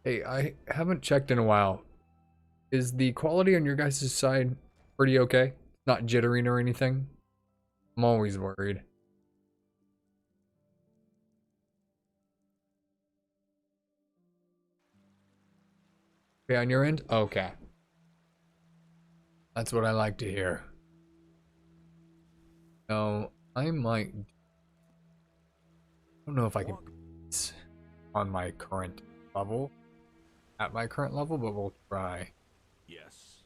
Hey, I haven't checked in a while. Is the quality on your guys' side pretty okay? Not jittering or anything? I'm always worried. Okay, on your end? Okay. That's what I like to hear. No, I might... I don't know if I can on my current level. At my current level, but we'll try. Yes.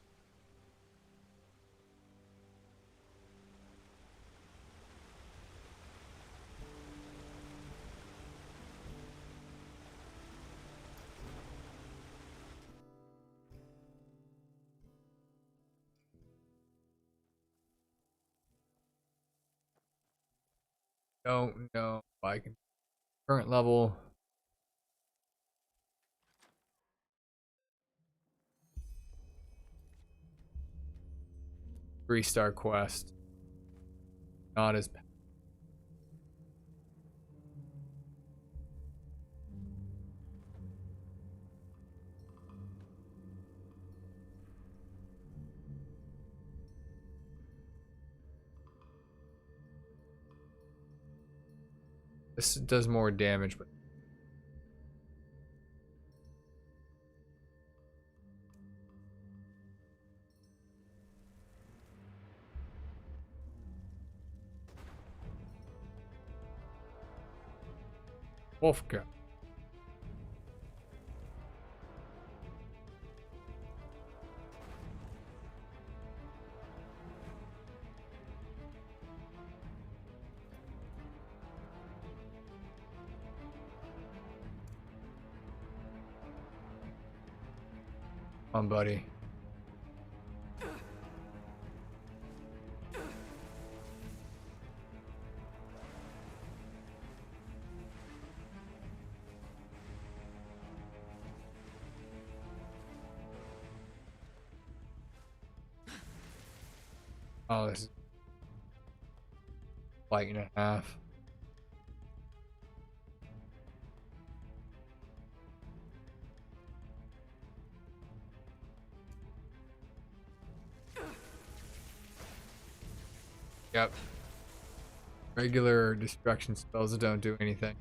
Don't know if I can. Current level. 3-star quest. Not as bad. This does more damage, but Wolfka. on, buddy. Oh, this is fight and a half. Yep. Regular destruction spells don't do anything.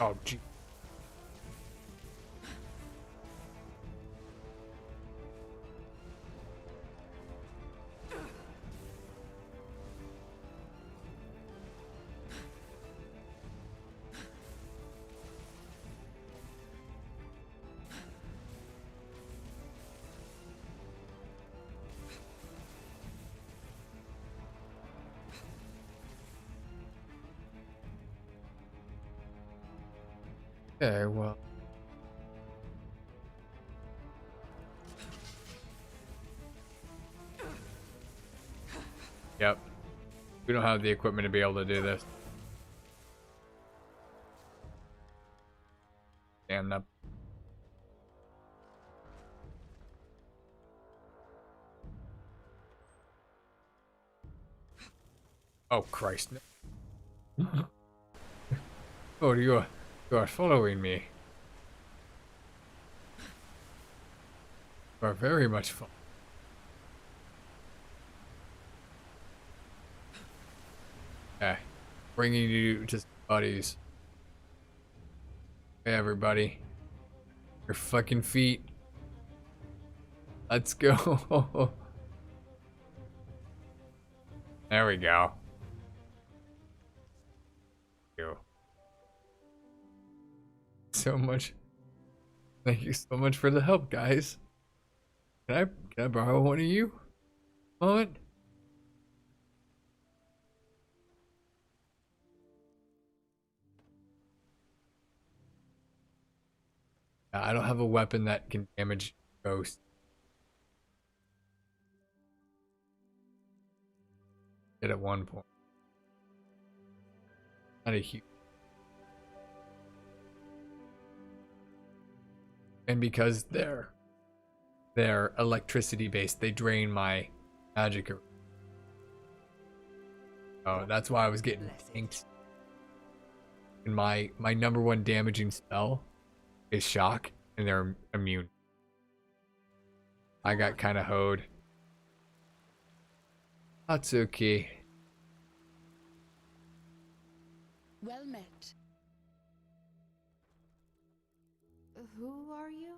Oh, gee. Okay, well. Yep. We don't have the equipment to be able to do this. Damn up. Oh Christ. Oh, you are following me. You are very much fun. Okay. Bringing you to buddies. Hey everybody. Your fucking feet. Let's go. There we go. You. So much. Thank you so much for the help, guys. Can I borrow one of you? Moment? I don't have a weapon that can damage ghosts. Did at one point. Not a huge. And because they're electricity based, they drain my magic. Oh, that's why I was getting pinked. And my number one damaging spell is shock, and they're immune. I got kind of hoed. That's okay. Well met. Who are you?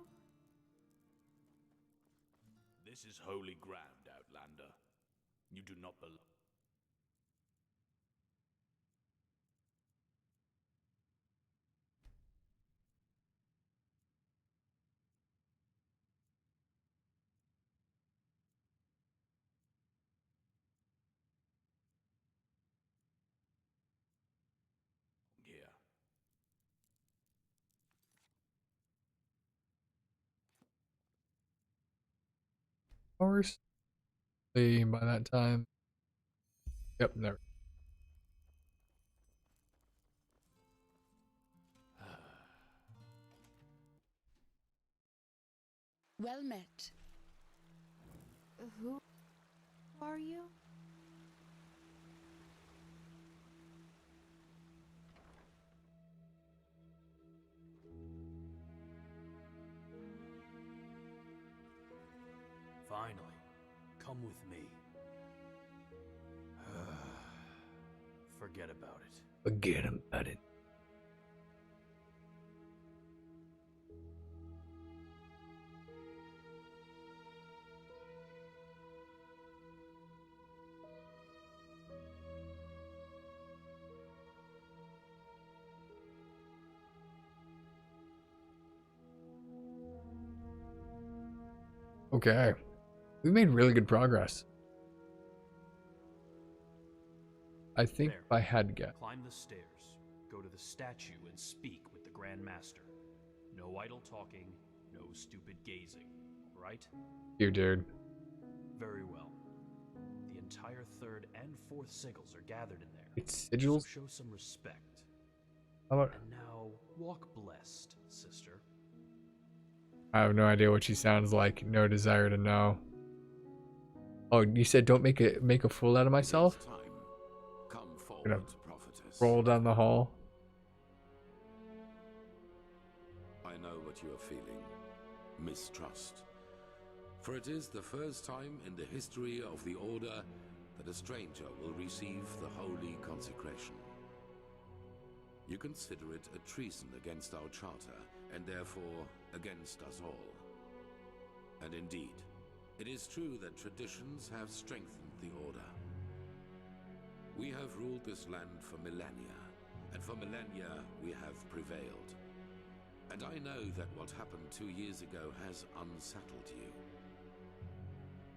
This is holy ground, Outlander. You do not belong. Here. Hours? By that time. Yep, there. Well met. Who are you? Finally, come with me. Forget about it. Forget about it. Okay. We made really good progress. I think There. if I had to guess. Climb the stairs, go to the statue and speak with the Grand Master. No idle talking, no stupid gazing, all right? You, dude. Very well. The entire third and fourth sigils are gathered in there. It's sigils? So show some respect. How about... And now, walk blessed, sister. I have no idea what she sounds like. No desire to know. Oh, you said don't make a fool out of myself? Come forward, Gonna prophetess. roll down the hall. I know what you are feeling. Mistrust. For it is the first time in the history of the Order that a stranger will receive the holy consecration. You consider it a treason against our charter, and therefore against us all. And indeed, it is true that traditions have strengthened the Order. We have ruled this land for millennia, and for millennia we have prevailed. And I know that what happened 2 years ago has unsettled you.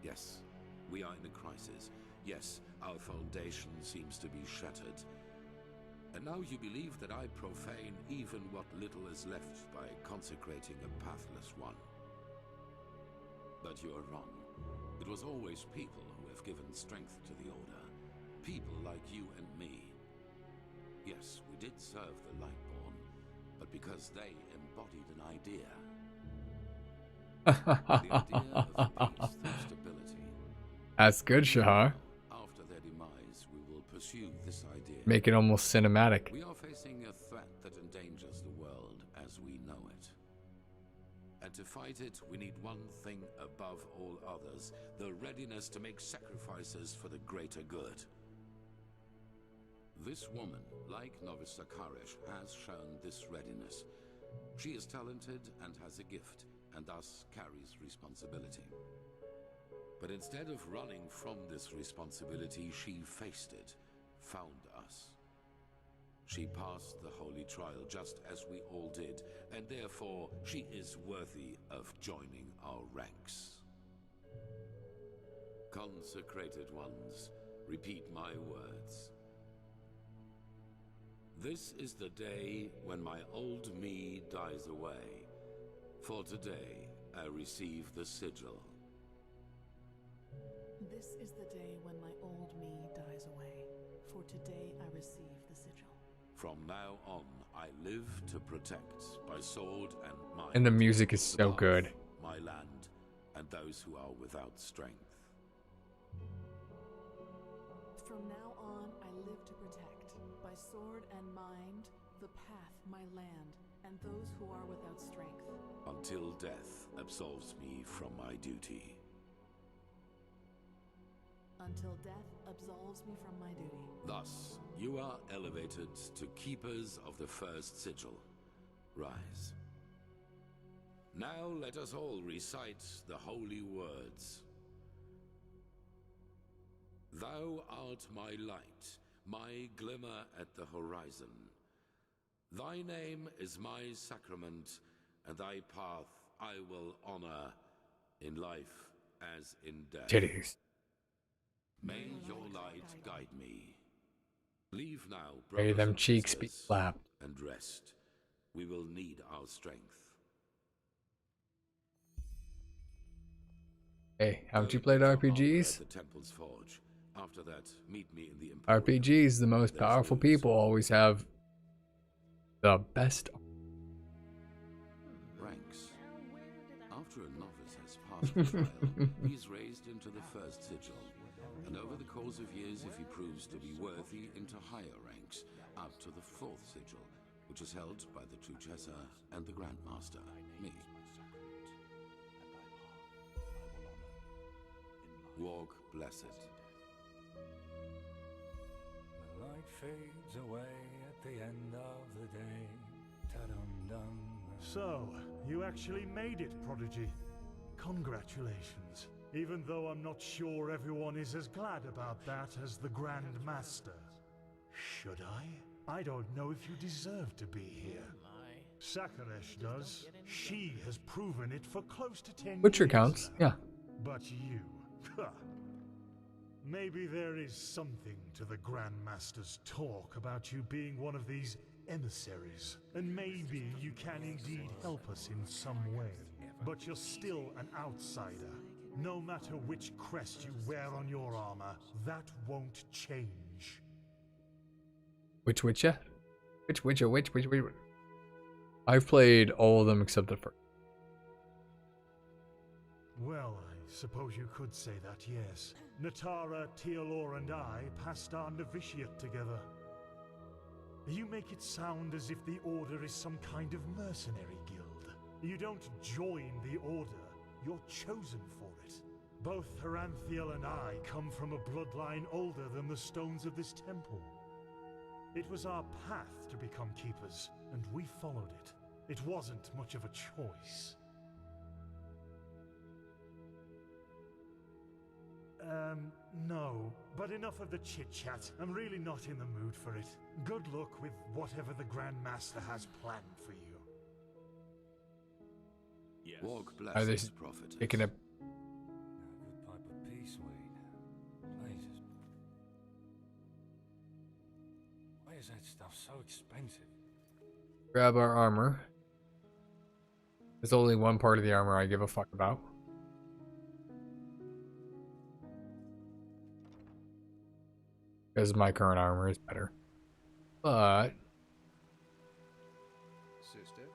Yes, we are in a crisis. Yes, our foundation seems to be shattered. And now you believe that I profane even what little is left by consecrating a pathless one. But you are wrong. It was always people who have given strength to the Order. People like you and me. Yes, we did serve the Lightborn, but because they embodied an idea. The idea of peace through stability. That's good, Shahar. After their demise, we will pursue this idea. Make it almost cinematic. We are facing a threat that endangers the world as we know it. And to fight it, we need one thing above all others, the readiness to make sacrifices for the greater good. This woman, like Novice Sakarish, has shown this readiness. She is talented and has a gift, and thus carries responsibility. But instead of running from this responsibility, she faced it, found us. She passed the holy trial just as we all did, and therefore she is worthy of joining our ranks. Consecrated ones, repeat my words. This is the day when my old me dies away. For today, I receive the sigil. This is the day when my old me dies away. For today, I receive the sigil. From now on, I live to protect by sword and mind. And the music is so good. My land and those who are without strength. From now on, I live to protect by sword and mind the path, my land, and those who are without strength. Until death absolves me from my duty. Until death absolves me from my duty. Thus, you are elevated to keepers of the first sigil. Rise. Now let us all recite the holy words. Thou art my light, my glimmer at the horizon. Thy name is my sacrament, and thy path I will honor in life as in death. Titties. May your light guide me. Leave now, May brothers them and cheeks be sisters, slapped. and rest. We will need our strength. Hey, haven't you played RPGs? The Temple's Forge. After that, meet me in the Emporium. RPGs, the most powerful people always have the best. Ranks. After a novice has passed the trial, he is raised into the first sigil, and over the course of years, if he proves to be worthy, into higher ranks, up to the fourth sigil, which is held by the Truchessa and the Grandmaster, me. Walk blessed. The light fades away at the end of the day. Ta-dum-dum. So, you actually made it, Prodigy. Congratulations. Even though I'm not sure everyone is as glad about that as the Grand Master. Should I? I don't know if you deserve to be here. Sakaresh does. She has proven it for close to 10 Butcher years counts, now. yeah. But you, maybe there is something to the Grandmaster's talk about you being one of these emissaries, and maybe you can indeed help us in some way. But you're still an outsider. No matter which crest you wear on your armor, that won't change. Which Witcher? Which? I've played all of them except the first. Well, I suppose you could say that, yes. Natara, Tealor, and I passed our novitiate together. You make it sound as if the Order is some kind of mercenary guild. You don't join the Order, you're chosen for it. Both Heranthiel and I come from a bloodline older than the stones of this temple. It was our path to become keepers, and we followed it. It wasn't much of a choice. No, but enough of the chit-chat. I'm really not in the mood for it. Good luck with whatever the Grandmaster has planned for you. Yes. Walk Are they blessed, prophetess. picking up? Good pipe of peace, Wade. Jesus. Why is that stuff so expensive? Grab our armor. There's only one part of the armor I give a fuck about. Because my current armor is better. But Sister?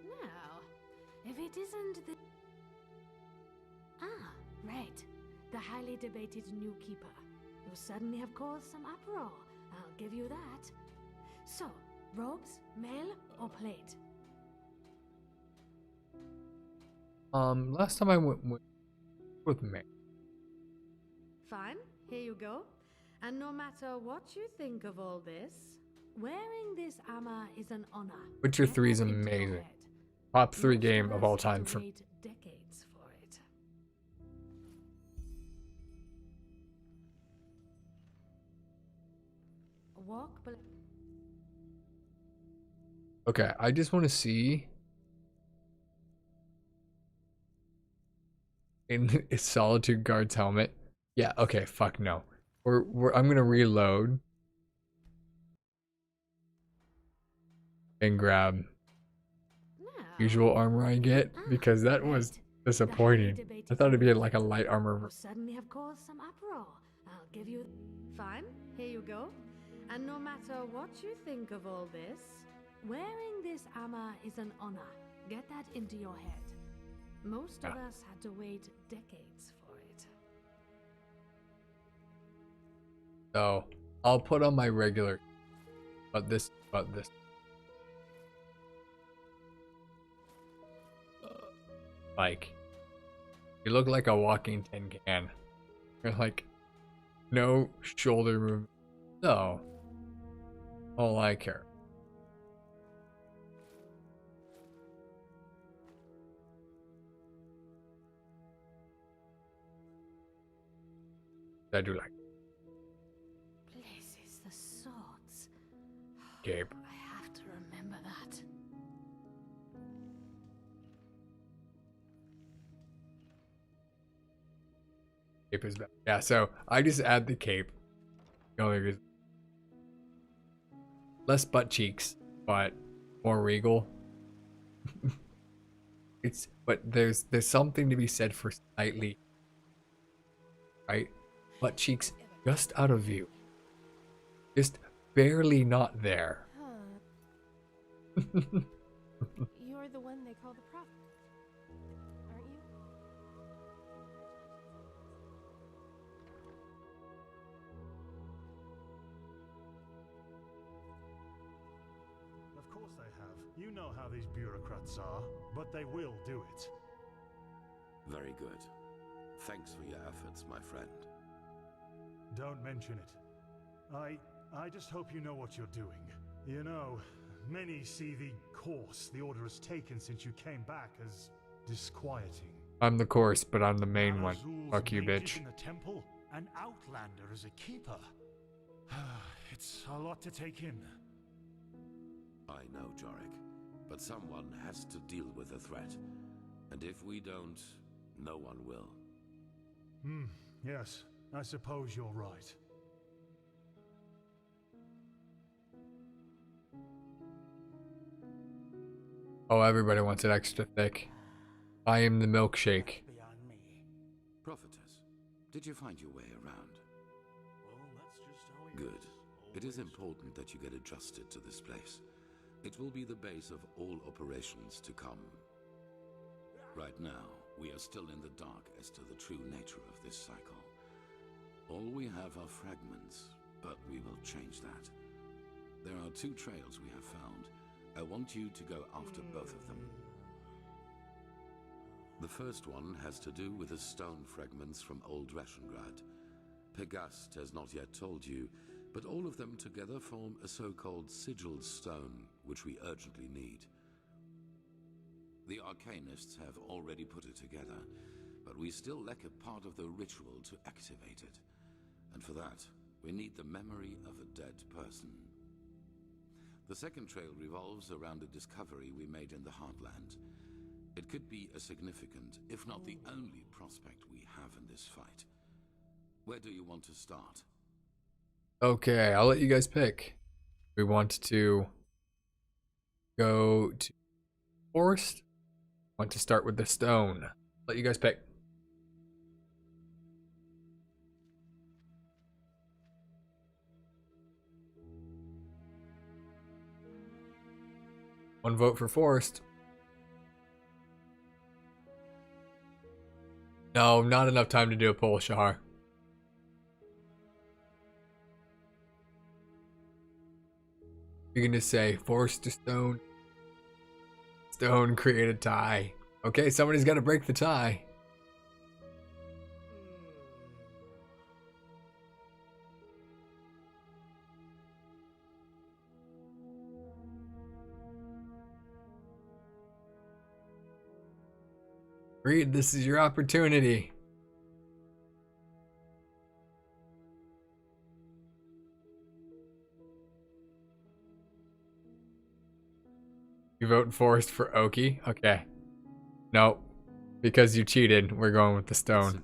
Now, if it isn't the... Ah, right. The highly debated new keeper. You suddenly have caused some uproar. I'll give you that. So, robes, mail, or plate? last time I went with me. Fine, here you go. And no matter what you think of all this, wearing this armor is an honor. Witcher 3 is amazing. Top 3 game of all time for me. Decades for it. Okay, I just want to see in a Solitude Guard's helmet. Yeah, okay, fuck no. I'm gonna reload and grab usual armor I get because that was disappointing. I thought it'd be like a light armor. Suddenly have caused some uproar. I'll give you... Fine, here you go. And no matter what you think of all this, wearing this armor is an honor. Get that into your head. Most of us had to wait decades for it. So I'll put on my regular, but this. Like, you look like a walking tin can. You're like, no shoulder movement. No. All I care. I do like. Places the swords. Gabe. I have to remember that. Cape is back. Yeah, so I just add the cape. The only reason. Less butt cheeks, but more regal. But there's something to be said for slightly, right? Butt cheeks just out of view. Just barely not there. You're the one they call the prophet, aren't you? Of course they have. You know how these bureaucrats are, but they will do it. Very good. Thanks for your efforts, my friend. Don't mention it. I just hope you know what you're doing. You know, many see the course the Order has taken since you came back as disquieting. I'm the course, but I'm the main one. Arazul's Fuck you, mages bitch. in the temple, an outlander as a keeper. It's a lot to take in. I know, Jorik, but someone has to deal with the threat. And if we don't, no one will. Yes, I suppose you're right. Oh, everybody wants it extra thick. I am the milkshake. Prophetess, did you find your way around? Good. It is important that you get adjusted to this place. It will be the base of all operations to come. Right now, we are still in the dark as to the true nature of this cycle. All we have are fragments, but we will change that. There are 2 trails we have found. I want you to go after both of them. The first one has to do with the stone fragments from Old Rashengrad. Pegast has not yet told you, but all of them together form a so-called sigil stone, which we urgently need. The Arcanists have already put it together, but we still lack a part of the ritual to activate it. And for that, we need the memory of a dead person. The second trail revolves around a discovery we made in the Heartland. It could be a significant, if not the only prospect we have in this fight. Where do you want to start? Okay, I'll let you guys pick. We want to go to forest. Want to start with the stone. Let you guys pick. One vote for forest. No, not enough time to do a poll, Shahar. You can just say forest to stone. Stone create a tie. Okay, somebody's got to break the tie. Reed, this is your opportunity. You vote forest for Oki? Okay. No, because you cheated. We're going with the stone.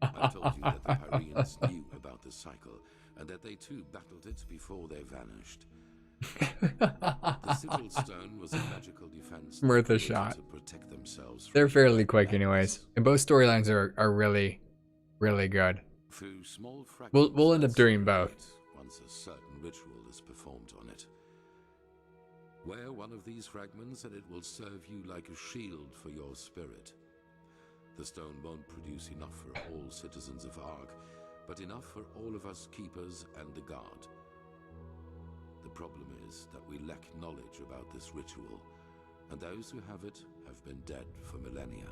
I told you that the Pyreans knew about the cycle, and that they too battled it before they vanished. The sigil stone was a magical defense Mirtha shot. to protect themselves from They're fairly quick anyways. And both storylines are really, really good. through small We'll end up doing both. Once a certain ritual is performed on it. Wear one of these fragments and it will serve you like a shield for your spirit. The stone won't produce enough for all citizens of Ark, but enough for all of us keepers and the guard. The problem is that we lack knowledge about this ritual, and those who have it have been dead for millennia.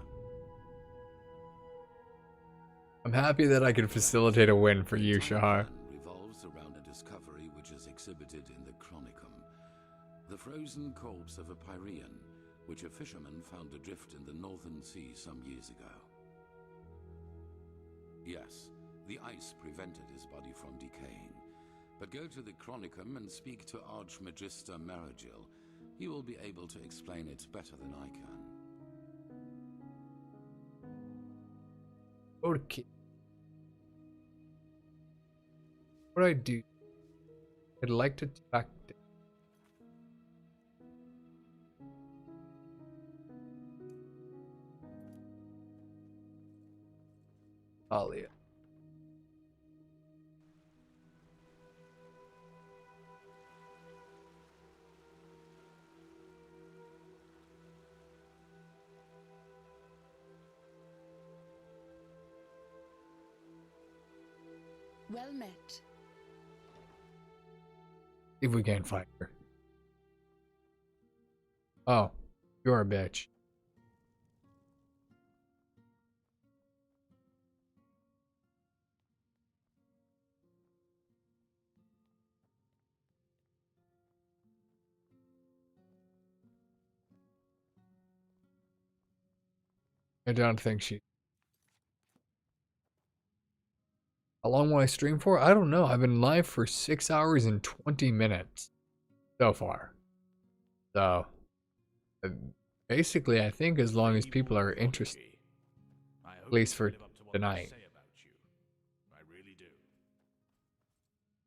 I'm happy that I can facilitate a win for you, Shahar. Revolves around a discovery which is exhibited in the Chronicum. The frozen corpse of a Pyrean, which a fisherman found adrift in the Northern Sea some years ago. Yes, the ice prevented his body from decaying. But go to the Chronicum and speak to Archmagister Maragil. He will be able to explain it better than I can. Okay. What do I do? I'd like to attack. Alia. Well met. If we can't fight her. Oh, you're a bitch. I don't think she... How long will I stream for? I don't know. I've been live for 6 hours and 20 minutes so far. So, basically, I think as long as people are interested, at least for tonight. I really do.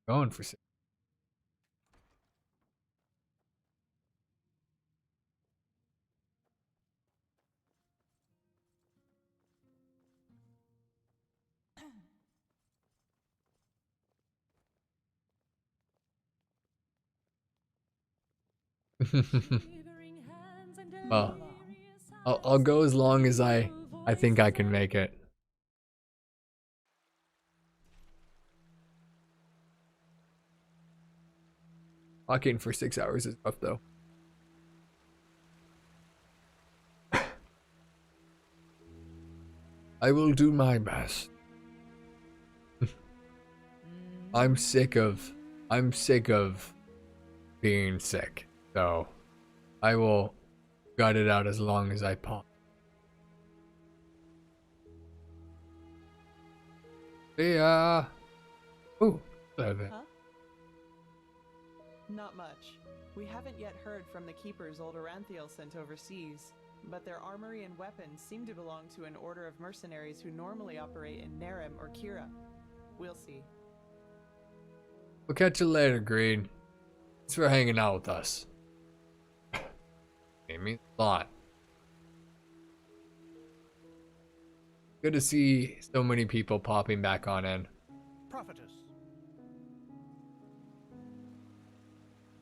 Going for 6. Well, I'll go as long as I think I can make it. Walking for 6 hours is rough though. I will do my best. I'm sick of being sick, so I will gut it out as long as I possibly. Yeah. Ooh, Huh? Not much. We haven't yet heard from the keepers old Aranthiel sent overseas, but their armory and weapons seem to belong to an order of mercenaries who normally operate in Nerem or Kira. We'll see. We'll catch you later, Green. Thanks for hanging out with us. It means a lot. Good to see so many people popping back on in. Prophetess.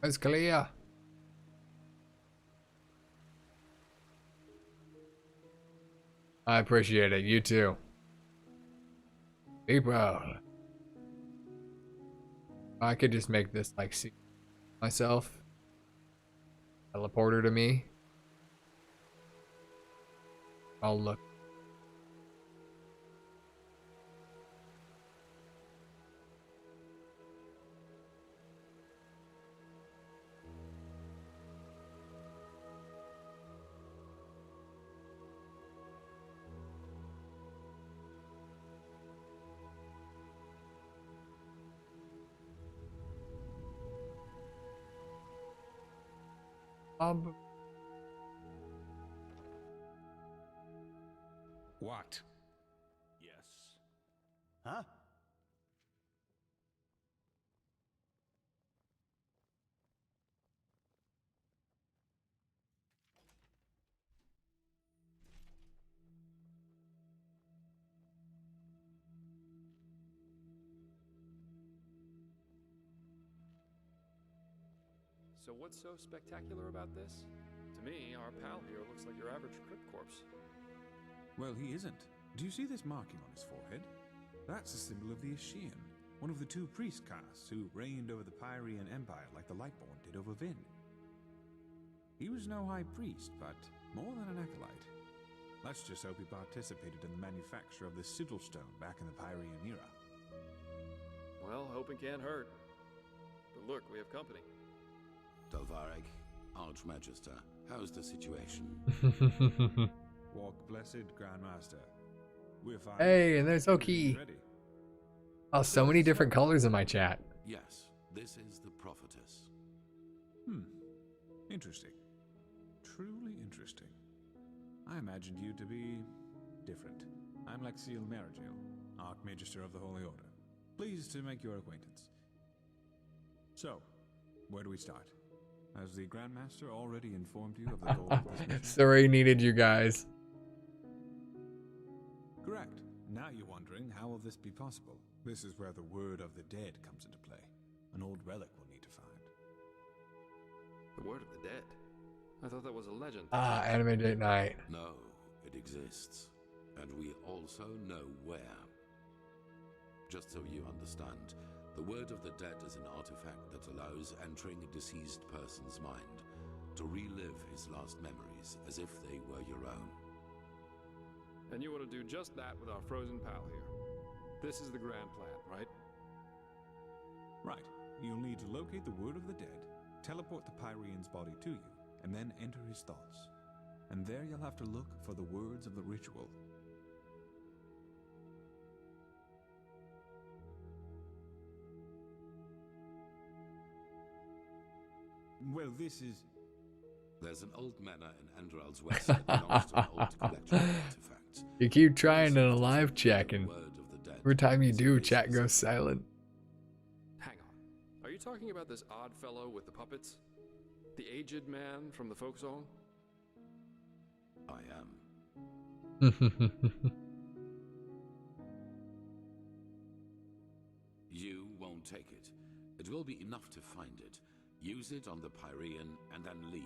It's clear. I appreciate it. You too. Be proud. I could just make this like see myself. Teleporter to me. I'll look. What? Yes. Huh? So what's so spectacular about this? To me, our pal here looks like your average crypt corpse. Well, he isn't. Do you see this marking on his forehead? That's a symbol of the Ashian, one of the two priest castes who reigned over the Pyrean Empire like the Lightborn did over Vin. He was no high priest, but more than an acolyte. Let's just hope he participated in the manufacture of the sigil stone back in the Pyrean era. Well, hoping can't hurt. But look, we have company. Dalvarek, Archmagister, how's the situation? Walk blessed, Grandmaster. We're fine. Hey, and there's Oki. Oh, so many different colors in my chat. Yes, this is the prophetess. Interesting. Truly interesting. I imagined you to be different. I'm Lexiel Marigil, Archmagister of the Holy Order. Pleased to make your acquaintance. So, where do we start? Has the Grandmaster already informed you of the goal of this mission? Sorry, needed you guys. Correct. Now you're wondering, how will this be possible? This is where the word of the dead comes into play. An old relic we'll need to find. The word of the dead? I thought that was a legend. Ah, Anime Date Night. No, it exists. And we also know where. Just so you understand, the word of the dead is an artifact that allows entering a deceased person's mind to relive his last memories as if they were your own. And you want to do just that with our frozen pal here. This is the grand plan, right? Right. You'll need to locate the word of the dead, teleport the Pyrean's body to you, and then enter his thoughts. And there you'll have to look for the words of the ritual. Well, this is... There's an old manor in Andral's West that belongs to an old collection of artifacts. You keep trying in a live check, and every time you do, chat goes silent. Hang on. Are you talking about this odd fellow with the puppets? The aged man from the folk song? I am. You won't take it. It will be enough to find it, use it on the Pyrean, and then leave.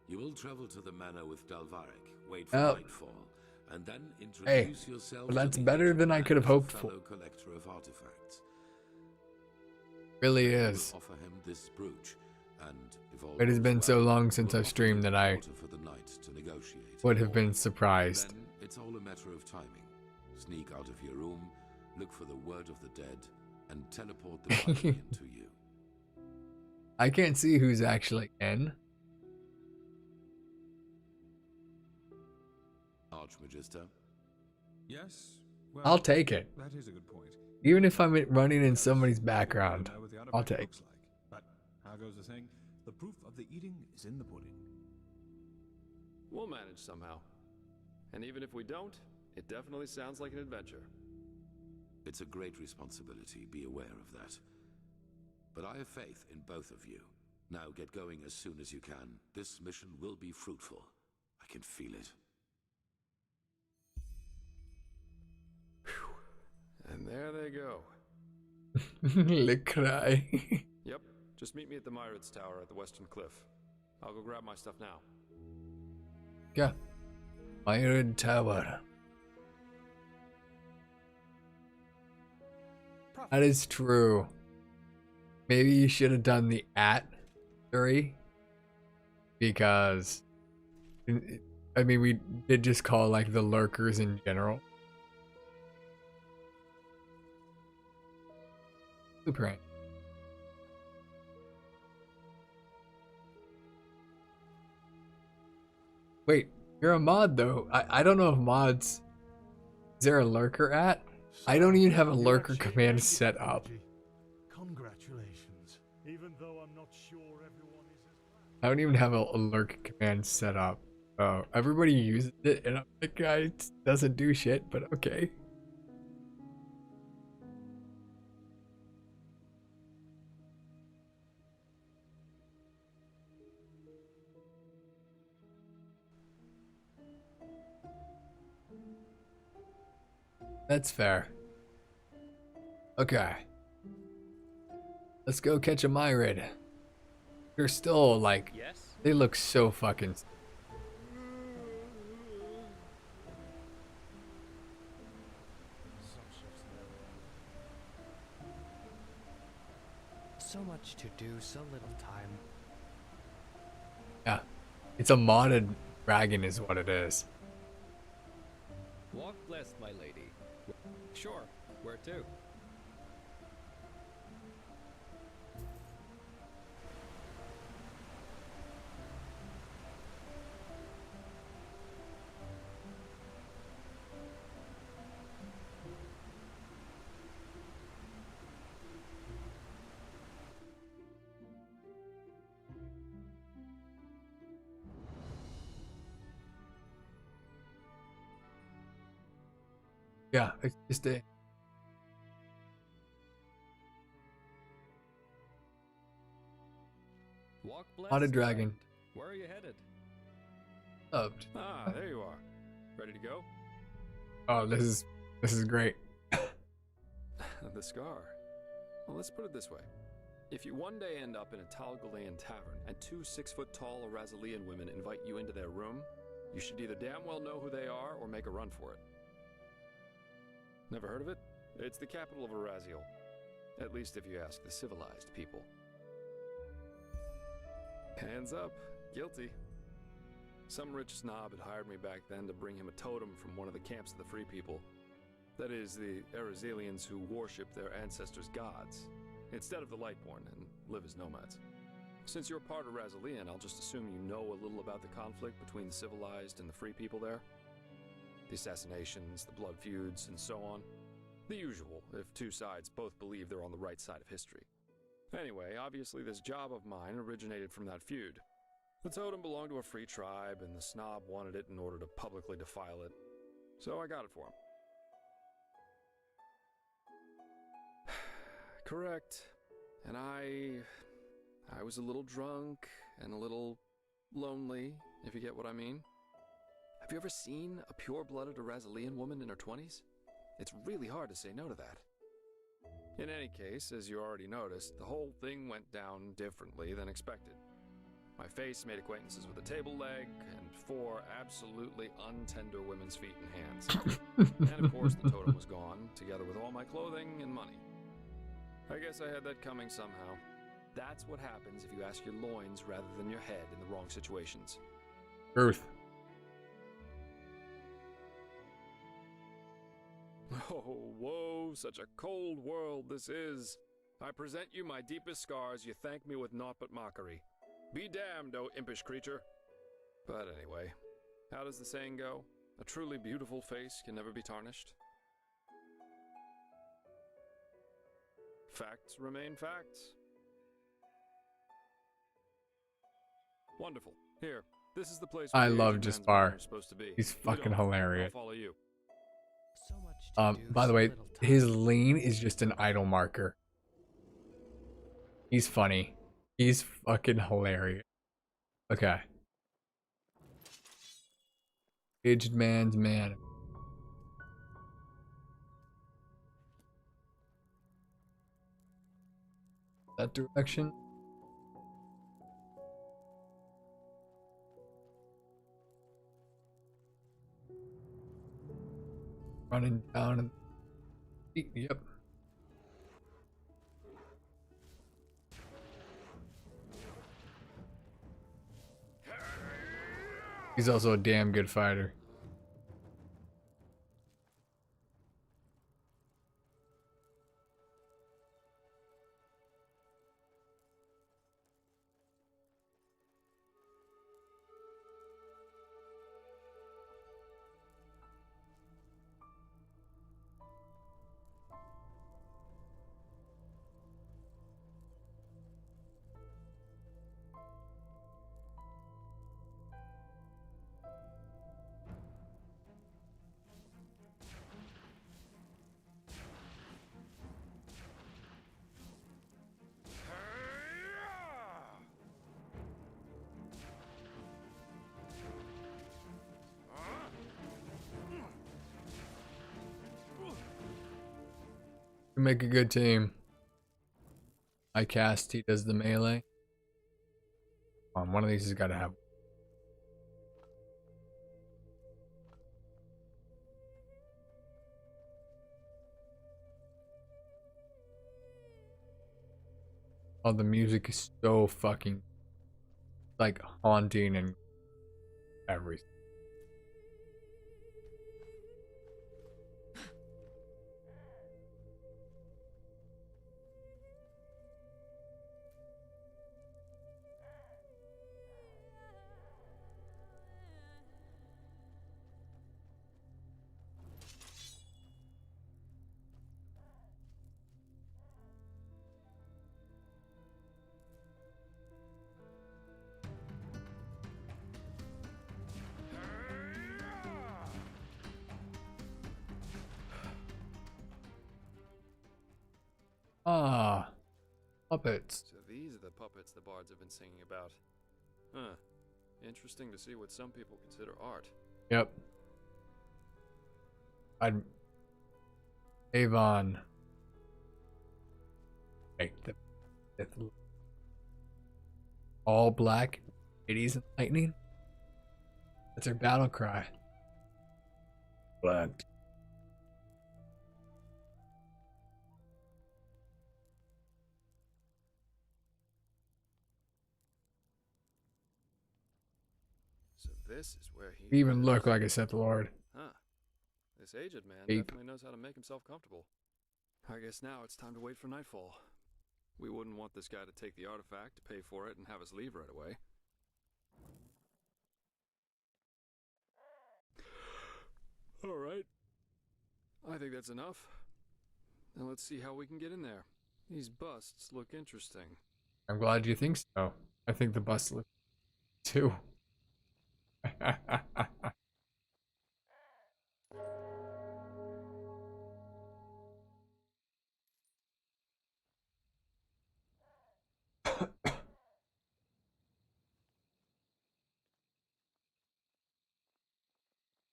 You will travel to the manor with Dalvarek, wait for nightfall, and then introduce yourself. Well, that's to the better than I could have hoped for. fellow collector of artifacts. Really You will is. offer him this brooch, and if all It has goes been so well, long since we'll I've offer streamed you that I water for the night to negotiate. would have been surprised. Then it's all a matter of timing. Sneak out of your room, look for the word of the dead, and teleport the Pyrean to you. I can't see who's actually in. Archmagister? Yes? Well, I'll take it. That is a good point. Even if I'm running in somebody's background, Know what the I'll artifact take. looks like. But how goes the saying? The proof of the eating is in the pudding. We'll manage somehow. And even if we don't, it definitely sounds like an adventure. It's a great responsibility, be aware of that. But I have faith in both of you. Now get going as soon as you can. This mission will be fruitful. I can feel it. And there they go. Le cry. Yep, just meet me at the Myritz Tower at the Western Cliff. I'll go grab my stuff now. Yeah. Iron Tower. That is true. Maybe you should have done the @3. Because I mean, we did just call like the lurkers in general. Super. Wait, you're a mod though. I don't know if mods. Is there a lurker at? I don't even have a lurker command set up. Congratulations. Even though I'm not sure everyone is as I don't even have a lurker command set up. Oh, everybody uses it, and I'm like, it doesn't do shit, but okay. That's fair. Okay. Let's go catch a Myrid. They're still like, they look so fucking. So much to do, so little time. Yeah. It's a modded dragon is what it is. Walk blessed, my lady. Sure, where to? Yeah, it's just a. Walk blessed. Modded dragon. Where are you headed? Loved. Ah, there you are. Ready to go? Oh, this is great. The scar. Well, let's put it this way. If you one day end up in a Talgalean tavern and two 6-foot-tall Arazalian women invite you into their room, you should either damn well know who they are or make a run for it. Never heard of it? It's the capital of Araziel. At least if you ask the civilized people. Hands up. Guilty. Some rich snob had hired me back then to bring him a totem from one of the camps of the Free People. That is, the Arazelians who worship their ancestors' gods, instead of the Lightborn, and live as nomads. Since you're part of Razalian, I'll just assume you know a little about the conflict between the civilized and the Free People there. The assassinations, the blood feuds, and so on. The usual, if two sides both believe they're on the right side of history. Anyway, obviously this job of mine originated from that feud. The totem belonged to a free tribe, and the snob wanted it in order to publicly defile it. So I got it for him. Correct. And I was a little drunk and a little lonely, if you get what I mean. Have you ever seen a pure-blooded Arazalian woman in her 20s? It's really hard to say no to that. In any case, as you already noticed, the whole thing went down differently than expected. My face made acquaintances with a table leg and 4 absolutely untender women's feet and hands. And of course, the totem was gone, together with all my clothing and money. I guess I had that coming somehow. That's what happens if you ask your loins rather than your head in the wrong situations. Truth. Oh, whoa, such a cold world this is. I present you my deepest scars, you thank me with naught but mockery. Be damned, O impish creature. But anyway, how does the saying go? A truly beautiful face can never be tarnished. Facts remain facts. Wonderful. Here, this is the place where I the love aged man's Jaspar. manor is supposed to be. He's Lead fucking on. hilarious. I'll follow you. By the way, his lean is just an idle marker. He's funny. He's fucking hilarious. Okay. Aged man's man. That direction. Running down. Yep. He's also a damn good fighter. We make a good team. I cast, he does the melee. One of these has got to have. Oh, the music is so fucking like haunting and everything. Ah, puppets. So these are the puppets the bards have been singing about. Huh. Interesting to see what some people consider art. Yep. Avon. Make the all black, ladies and lightning. That's her battle cry. Black. So this is where he We even lives. look like a Sith Lord. Huh. This aged man Ape. definitely knows how to make himself comfortable. I guess now it's time to wait for nightfall. We wouldn't want this guy to take the artifact, to pay for it, and have us leave right away. Alright. I think that's enough. Now let's see how we can get in there. These busts look interesting. I'm glad you think so. I think the bus looks too.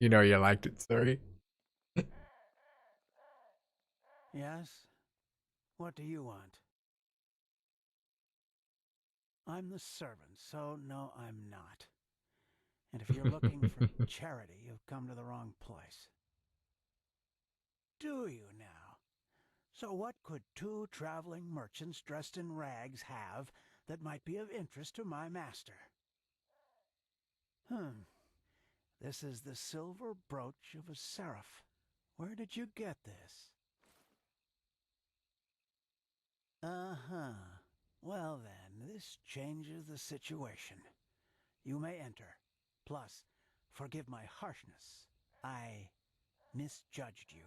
You know you liked it, sorry. Yes? What do you want? I'm the servant, so no, I'm not. And if you're looking for charity, you've come to the wrong place. Do you now? So what could two traveling merchants dressed in rags have that might be of interest to my master? This is the silver brooch of a seraph. Where did you get this? Uh-huh. Well then, this changes the situation. You may enter. Plus, forgive my harshness. I misjudged you.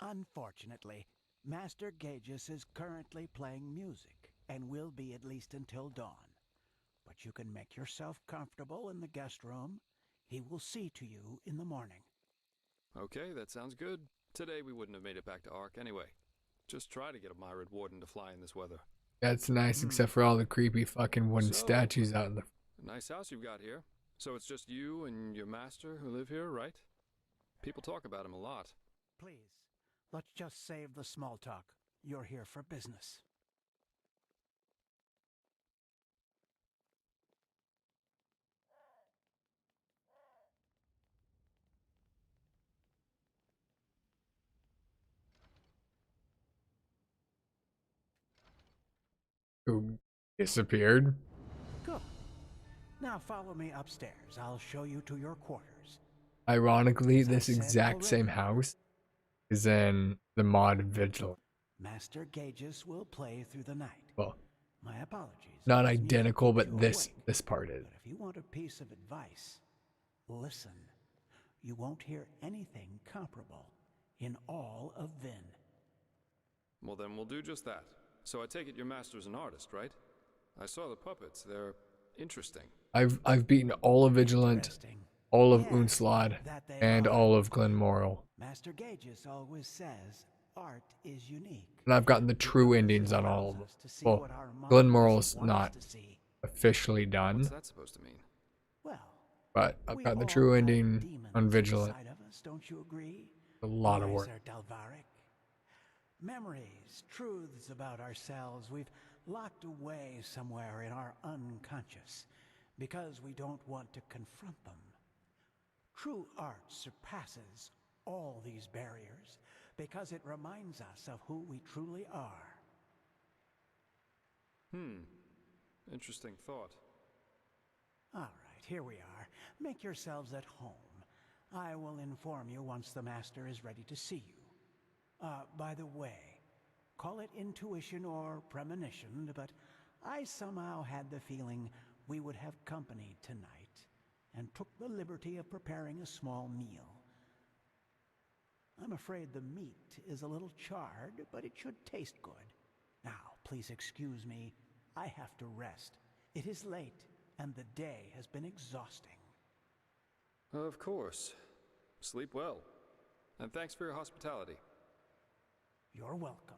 Unfortunately, Master Gages is currently playing music and will be at least until dawn. But you can make yourself comfortable in the guest room. He will see to you in the morning. Okay, that sounds good. Today we wouldn't have made it back to Ark anyway. Just try to get a Myrid Warden to fly in this weather. That's nice, except for all the creepy fucking wooden statues out in the... Nice house you've got here. So it's just you and your master who live here, right? People talk about him a lot. Please, let's just save the small talk. You're here for business. Who disappeared? Good. Now follow me upstairs. I'll show you to your quarters. Ironically, this exact same house is in the mod Vigil. Master Gages will play through the night. Well, my apologies. Not identical, but this part is. But if you want a piece of advice, listen. You won't hear anything comparable in all of Vin. Well, then we'll do just that. So I take it your master's an artist, right? I saw the puppets. They're interesting. I've beaten all of Vigilant, all of Unslad, and all of Glenmoral. Master Gages always says art is unique. And I've gotten the true endings on all of them. Well, Glenmoral's not officially done. What's that supposed to mean? Well, but I've got the true ending on Vigilant. Don't you agree? A lot of work. Memories, truths about ourselves we've locked away somewhere in our unconscious because we don't want to confront them. True art surpasses all these barriers because it reminds us of who we truly are. Interesting thought. All right, here we are. Make yourselves at home. I will inform you once the master is ready to see you. By the way, call it intuition or premonition, but I somehow had the feeling we would have company tonight, and took the liberty of preparing a small meal. I'm afraid the meat is a little charred, but it should taste good. Now, please excuse me. I have to rest. It is late, and the day has been exhausting. Of course. Sleep well. And thanks for your hospitality. You're welcome.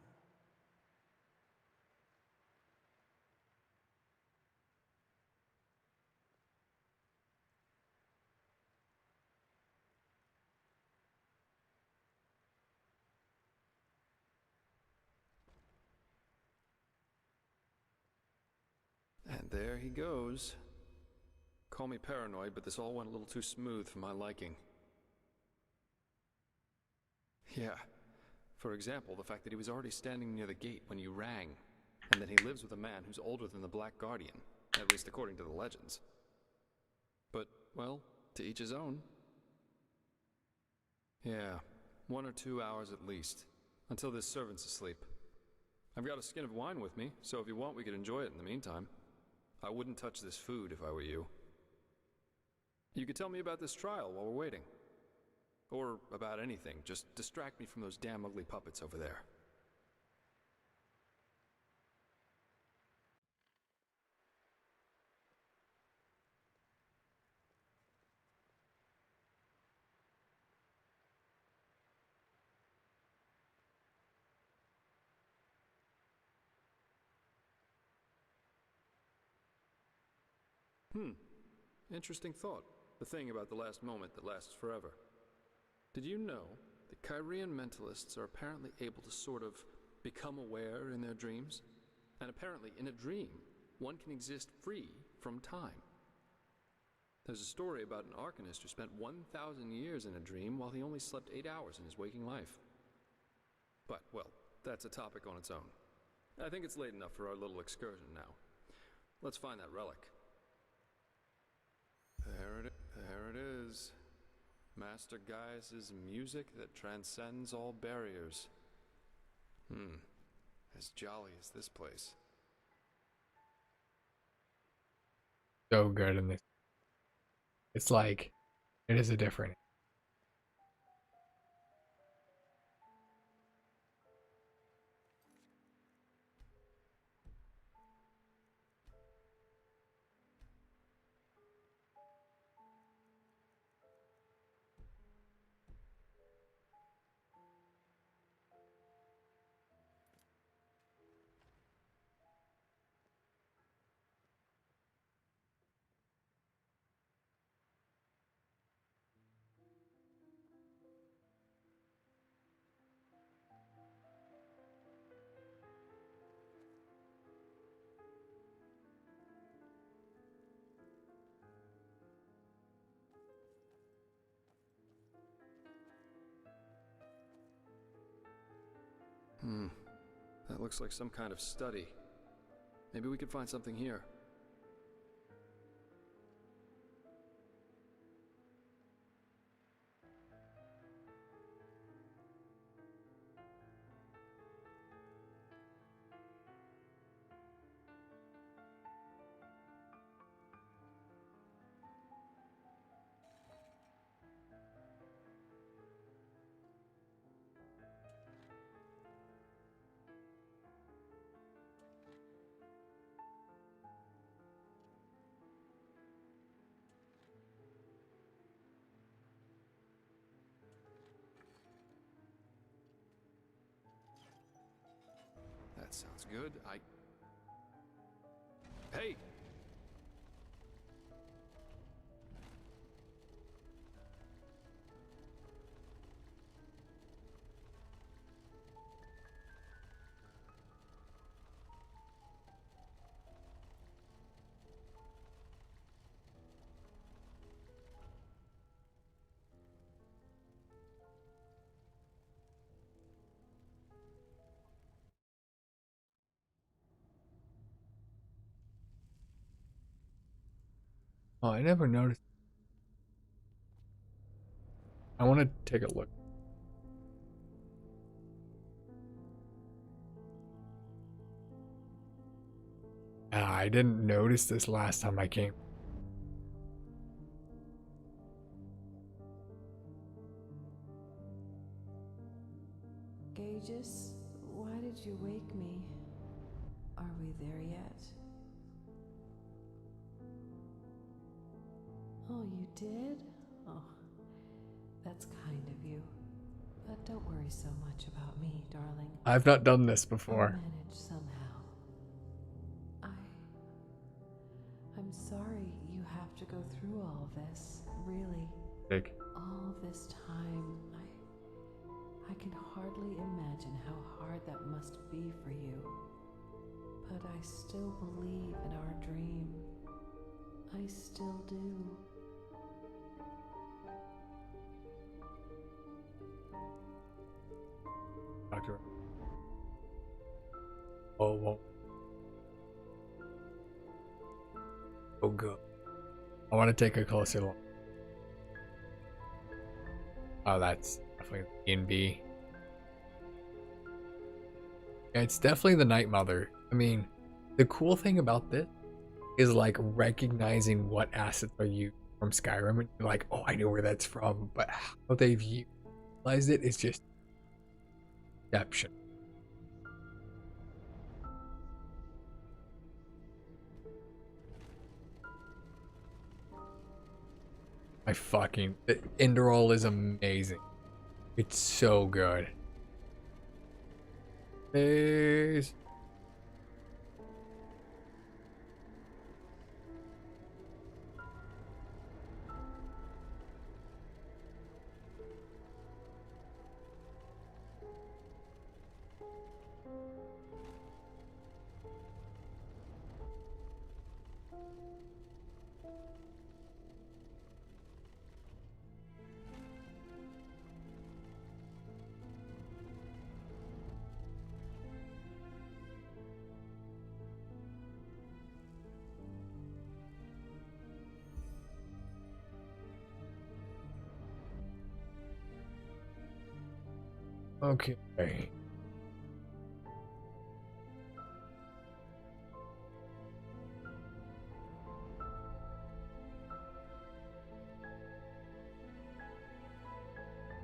And there he goes. Call me paranoid, but this all went a little too smooth for my liking. Yeah. For example, the fact that he was already standing near the gate when you rang, and that he lives with a man who's older than the Black Guardian, at least according to the legends. But, well, to each his own. Yeah, 1 or 2 hours at least, until this servant's asleep. I've got a skin of wine with me, so if you want, we could enjoy it in the meantime. I wouldn't touch this food if I were you. You could tell me about this trial while we're waiting. Or about anything. Just distract me from those damn ugly puppets over there. Interesting thought. The thing about the last moment that lasts forever. Did you know that Kyrian mentalists are apparently able to sort of become aware in their dreams? And apparently, in a dream, one can exist free from time. There's a story about an arcanist who spent 1,000 years in a dream while he only slept 8 hours in his waking life. But, well, that's a topic on its own. I think it's late enough for our little excursion now. Let's find that relic. There it is. Master Gaius's music that transcends all barriers. As jolly as this place. So good in this. It's like, it is a different. That looks like some kind of study. Maybe we could find something here. That sounds good. Hey! Oh, I never noticed. I want to take a look. I didn't notice this last time I came. Gages, why did you wake me? Are we there yet? Oh, you did? Oh, that's kind of you. But don't worry so much about me, darling. I've not done this I'll before. manage somehow. I'm sorry you have to go through all this, really. Big. All this time, I can hardly imagine how hard that must be for you. But I still believe in our dream. I still do. Doctor. Oh, well. Oh, good. I want to take a closer look. Oh, that's definitely the B&B. Yeah, it's definitely the Night Mother. I mean, the cool thing about this is like recognizing what assets are used from Skyrim, and you're like, oh, I know where that's from, but how they've utilized it is just exception. I fucking Enderall is amazing. It's so good. There's okay.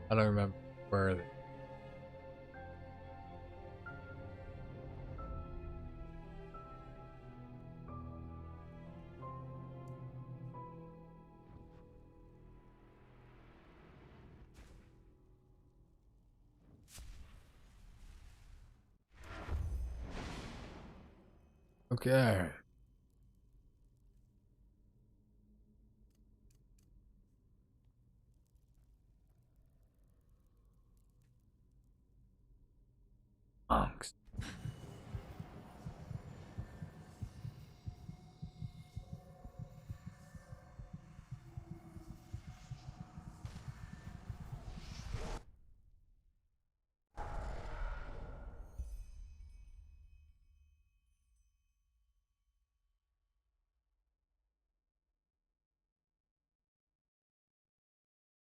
I don't remember where are they. Okay. Monks.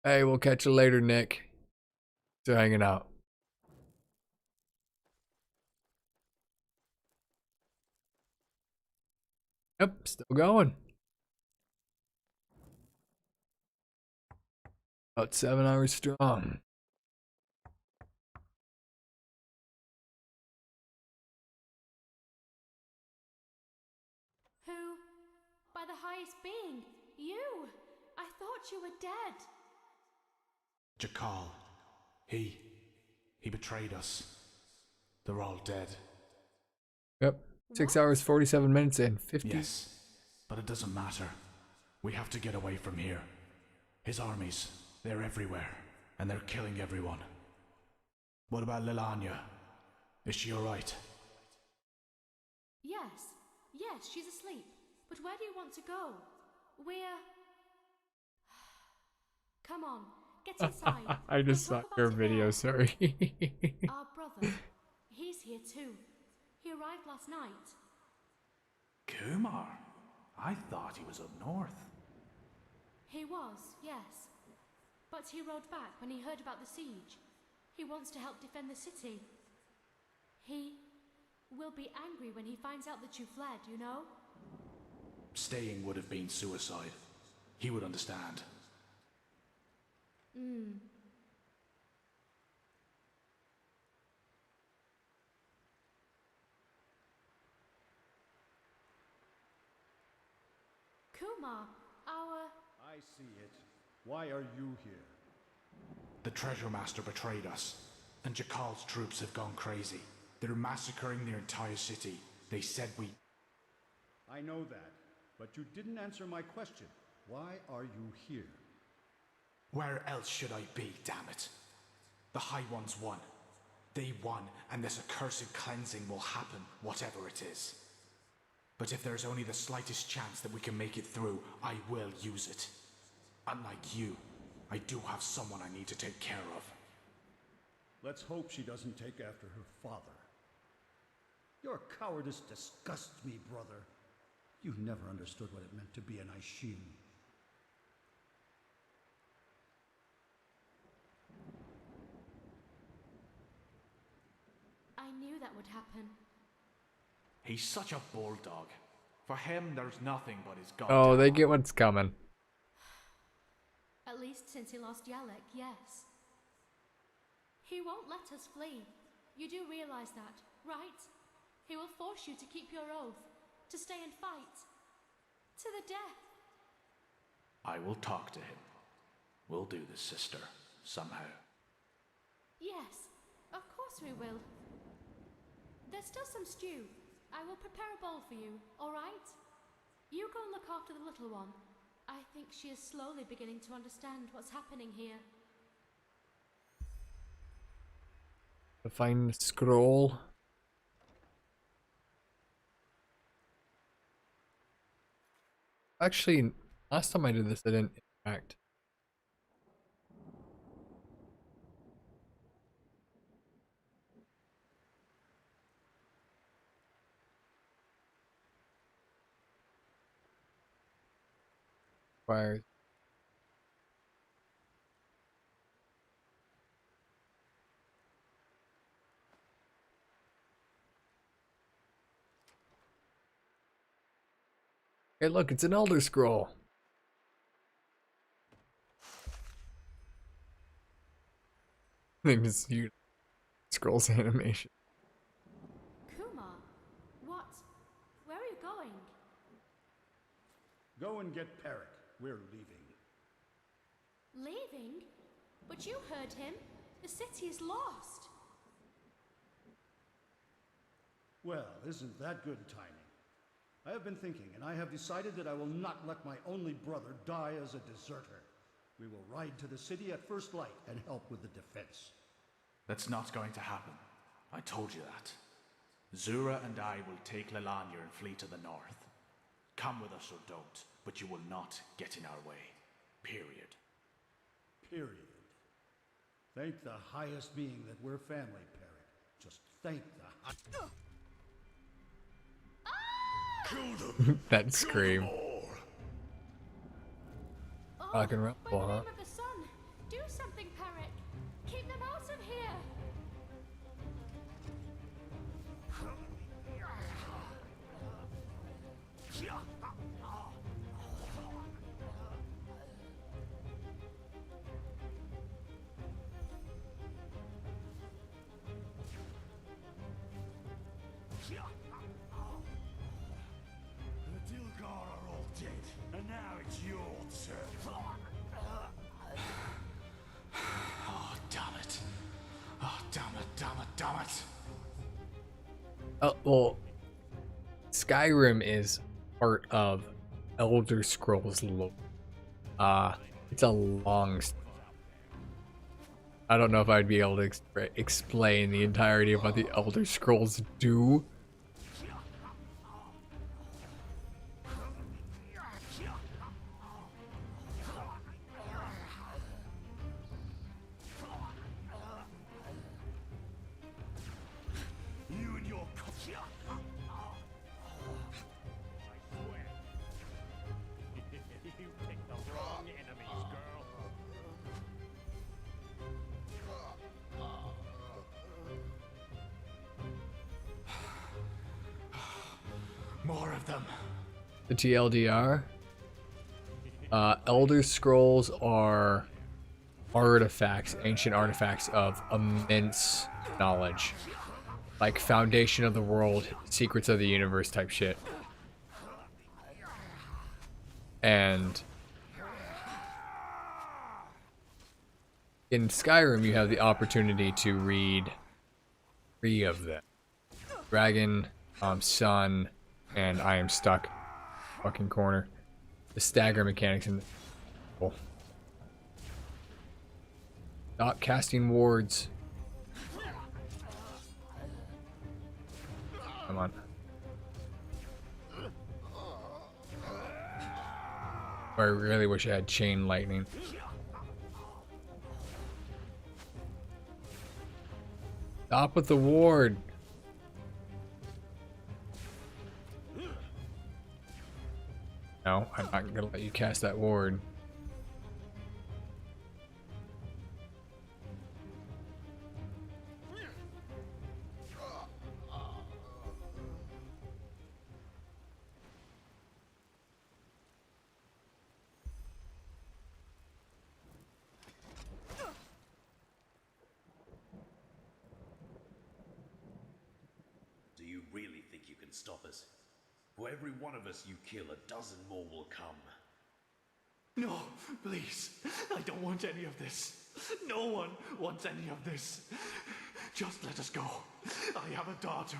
Hey, we'll catch you later, Nick. Still hanging out. Yep, still going. About 7 hours strong. Who? By the highest being, you! I thought you were dead. Jakal. He betrayed us. They're all dead. Yep. 6 hours, 47 minutes, and 50. Yes, but it doesn't matter. We have to get away from here. His armies, they're everywhere, and they're killing everyone. What about Lilanya? Is she alright? Yes, she's asleep. But where do you want to go? We're... Come on, get inside. I just saw your video, sorry. Our brother, he's here too. He arrived last night. Kumar? I thought he was up north. He was, yes. But he rode back when he heard about the siege. He wants to help defend the city. He will be angry when he finds out that you fled, you know? Staying would have been suicide. He would understand. Kumar, our... I see it. Why are you here? The Treasure Master betrayed us, and Jakal's troops have gone crazy. They're massacring their entire city. They said we... I know that, but you didn't answer my question. Why are you here? Where else should I be, damn it? The High Ones won. They won, and this accursed cleansing will happen, whatever it is. But if there's only the slightest chance that we can make it through, I will use it. Unlike you, I do have someone I need to take care of. Let's hope she doesn't take after her father. Your cowardice disgusts me, brother. You never understood what it meant to be an Aishin. I knew that would happen. He's such a bulldog. For him, there's nothing but his god. Oh, they get what's coming. At least since he lost Yalek, yes. He won't let us flee. You do realize that, right? He will force you to keep your oath, to stay and fight. To the death. I will talk to him. We'll do this, sister, somehow. Yes, of course we will. There's still some stew. I will prepare a bowl for you, all right? You go and look after the little one. I think she is slowly beginning to understand what's happening here. To find the scroll. Actually, last time I did this, I didn't interact. Fires. Hey, look, it's an Elder Scroll. Name is you. Scrolls animation. Kumar, what? Where are you going? Go and get Perrick. We're leaving. Leaving? But you heard him. The city is lost. Well, isn't that good timing? I have been thinking, and I have decided that I will not let my only brother die as a deserter. We will ride to the city at first light and help with the defense. That's not going to happen. I told you that. Zura and I will take Lelania and flee to the north. Come with us or don't, but you will not get in our way. Period. Period. Thank the highest being that we're family, Perrick. Just thank the That scream. Rock and roll, By the huh? name of the sun, do something, Perrick. Keep them out of here. The Dilgar are all dead, and now it's your turn. Oh, damn it. Oh, damn it, damn it, damn it. Oh, well, Skyrim is part of Elder Scrolls lore. It's a long story. I don't know if I'd be able to explain the entirety of what the Elder Scrolls do. You and your You picked the wrong enemies, girl. More of them. The TLDR. Elder Scrolls are artifacts, ancient artifacts of immense knowledge. Like foundation of the world, secrets of the universe type shit. And in Skyrim, you have the opportunity to read 3 of them. Dragon, Sun, and I am stuck. Fucking corner. The stagger mechanics in the... Oh. Stop casting wards. Come on. I really wish I had chain lightning. Stop with the ward. No, I'm not gonna let you cast that ward. stop us. For every one of us you kill, a dozen more will come. No, please. I don't want any of this. No one wants any of this. Just let us go. I have a daughter.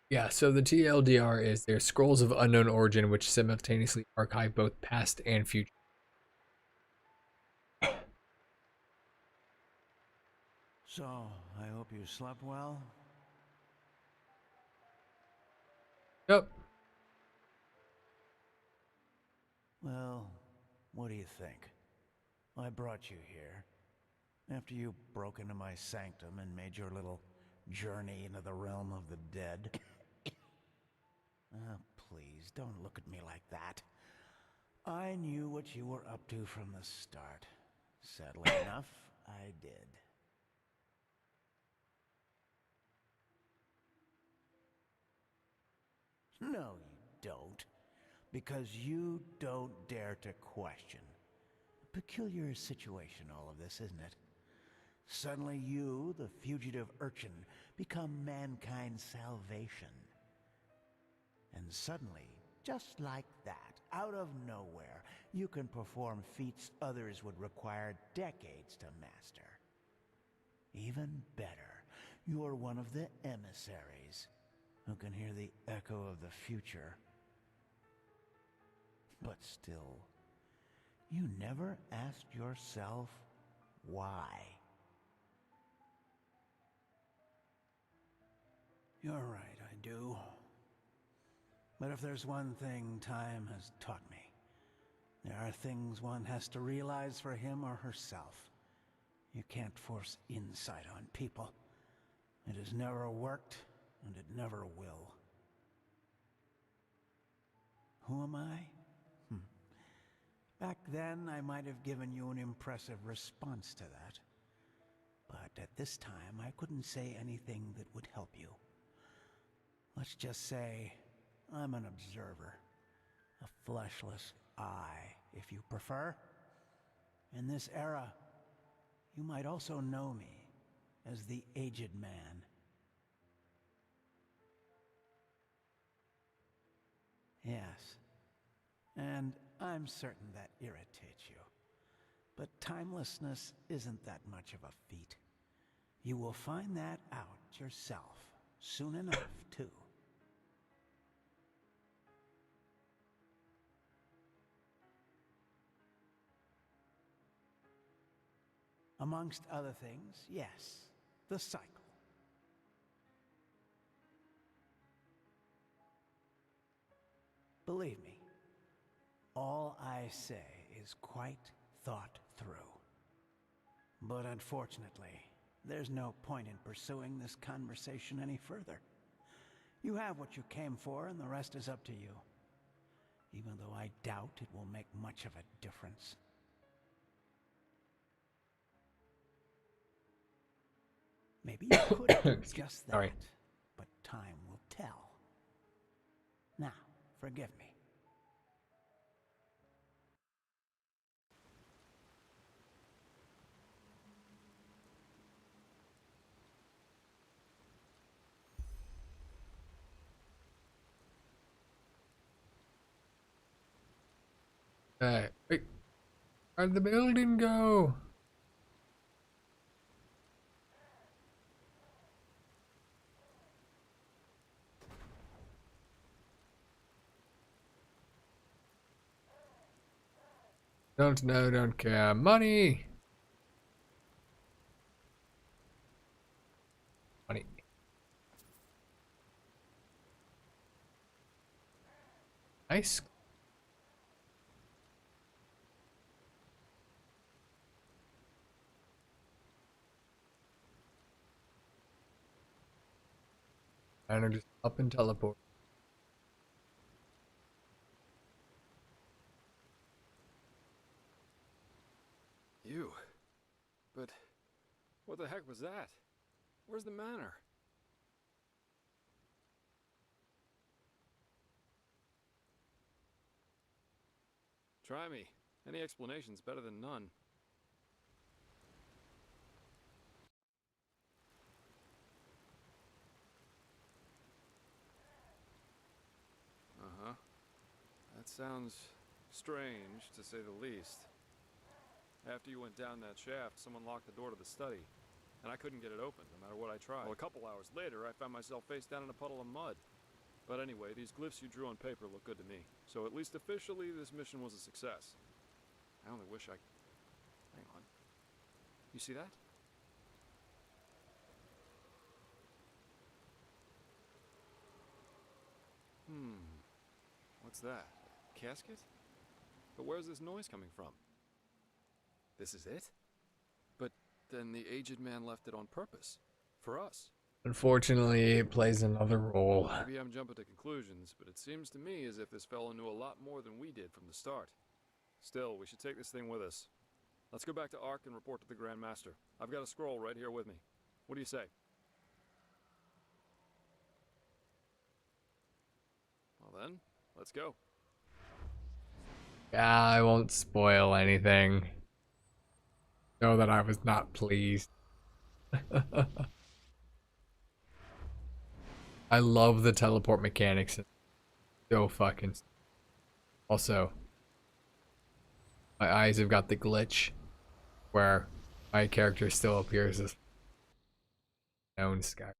Yeah, so the TLDR is their scrolls of unknown origin, which simultaneously archive both past and future. So, I hope you slept well? Yep. Well, what do you think? I brought you here. After you broke into my sanctum and made your little journey into the realm of the dead. Please, don't look at me like that. I knew what you were up to from the start. Sadly enough, I did. No, you don't. Because you don't dare to question. A peculiar situation, all of this, isn't it? Suddenly you, the fugitive urchin, become mankind's salvation. And suddenly, just like that, out of nowhere, you can perform feats others would require decades to master. Even better, you're one of the emissaries who can hear the echo of the future. But still, you never asked yourself why. You're right, I do. But if there's one thing time has taught me, there are things one has to realize for him or herself. You can't force insight on people. It has never worked, and it never will. Who am I? Back then, I might have given you an impressive response to that. But at this time, I couldn't say anything that would help you. Let's just say I'm an observer. A fleshless eye, if you prefer. In this era, you might also know me as the Aged Man. Yes, and I'm certain that irritates you. But timelessness isn't that much of a feat. You will find that out yourself soon enough, too. Amongst other things, yes, the cycle. Believe me, all I say is quite thought through. But unfortunately, there's no point in pursuing this conversation any further. You have what you came for, and the rest is up to you. Even though I doubt it will make much of a difference. Maybe you could do just that, Sorry. but time will tell. Now, forgive me. Wait. Where'd the building go? Don't know, don't care. Money! Money. Nice. And just up and teleport. You? But what the heck was that? Where's the manor? Try me. Any explanation's better than none. Uh-huh. That sounds strange, to say the least. After you went down that shaft, someone locked the door to the study, and I couldn't get it open, no matter what I tried. Well, a couple hours later, I found myself face down in a puddle of mud. But anyway, these glyphs you drew on paper look good to me. So at least officially, this mission was a success. I only wish I... Hang on. You see that? What's that? A casket? But where's this noise coming from? This is it? But then the aged man left it on purpose. For us. Unfortunately, it plays another role. Maybe I'm jumping to conclusions, but it seems to me as if this fellow knew a lot more than we did from the start. Still, we should take this thing with us. Let's go back to Ark and report to the Grand Master. I've got a scroll right here with me. What do you say? Well then, let's go. Yeah, I won't spoil anything. Know that I was not pleased. I love the teleport mechanics. So fucking. Also, my eyes have got the glitch where my character still appears as known sky.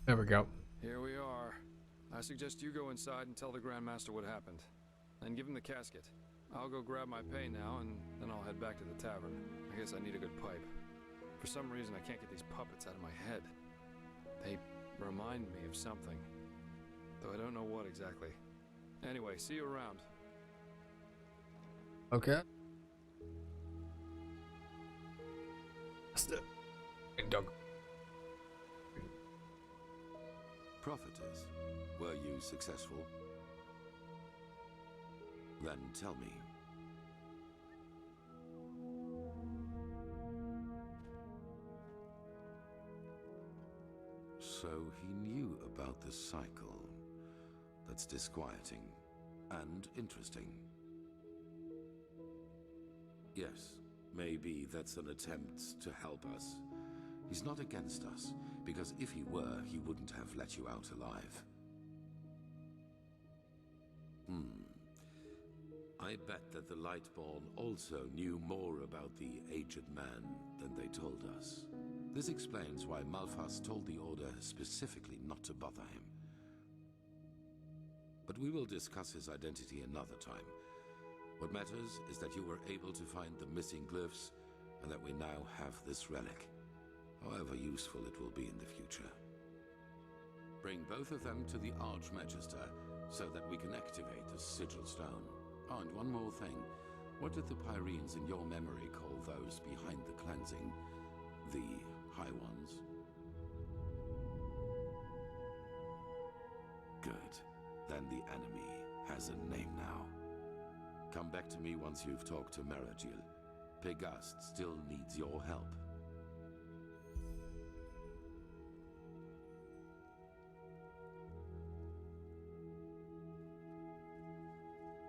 There we go. Here we are. I suggest you go inside and tell the Grand Master what happened. Then give him the casket. I'll go grab my pay now, and then I'll head back to the tavern. I guess I need a good pipe. For some reason, I can't get these puppets out of my head. They remind me of something, though I don't know what exactly. Anyway, see you around. Okay. Prophetess, were you successful? Then tell me. So he knew about the cycle. That's disquieting and interesting. Yes, maybe that's an attempt to help us. He's not against us, because if he were, he wouldn't have let you out alive. I bet that the Lightborn also knew more about the aged man than they told us. This explains why Malphas told the Order specifically not to bother him. But we will discuss his identity another time. What matters is that you were able to find the missing glyphs, and that we now have this relic. However useful it will be in the future. Bring both of them to the Archmagister, so that we can activate the Sigil Stone. Oh, and one more thing. What did the Pyreans in your memory call those behind the cleansing? The High Ones? Good. Then the enemy has a name now. Come back to me once you've talked to Maragil. Pegast still needs your help.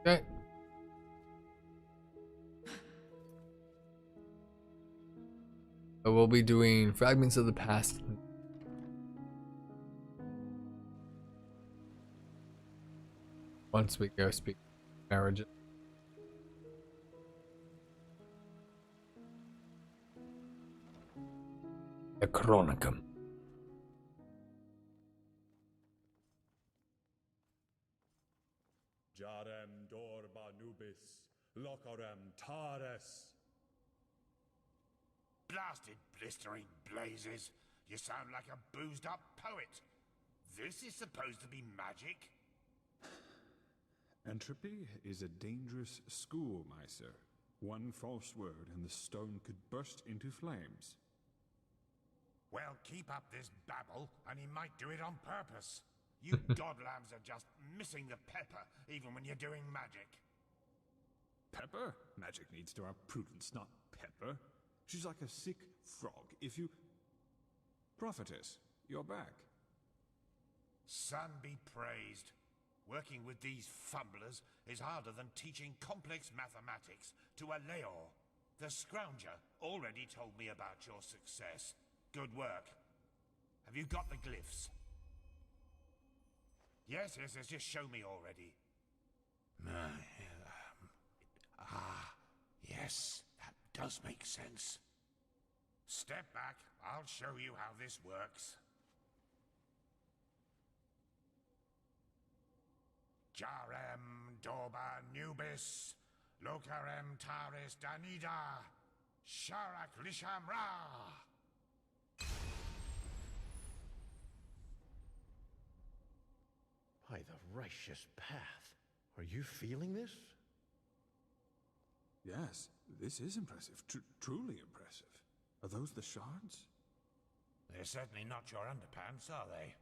Okay. So we'll be doing fragments of the past. Once we go speak marriage. The Chronicum. Jarem Dorba Nubis, Locorem Tares. Blasted blistering blazes. You sound like a boozed up poet. This is supposed to be magic? Entropy is a dangerous schoolmeister. One false word and the stone could burst into flames. Well, keep up this babble, and he might do it on purpose. You dodlams are just missing the pepper, even when you're doing magic. Pepper? Magic needs to have prudence, not pepper. She's like a sick frog. If you... Prophetess, you're back. Sun be praised. Working with these fumblers is harder than teaching complex mathematics to a Leor. The Scrounger already told me about your success. Good work. Have you got the glyphs? Yes, just show me already. Yes, that does make sense. Step back, I'll show you how this works. Jarem Dorba Nubis, Lokarem Taris Danida, Sharak Lishamra. By the righteous path. Are you feeling this? Yes, this is impressive. Truly impressive. Are those the shards? They're certainly not your underpants, are they?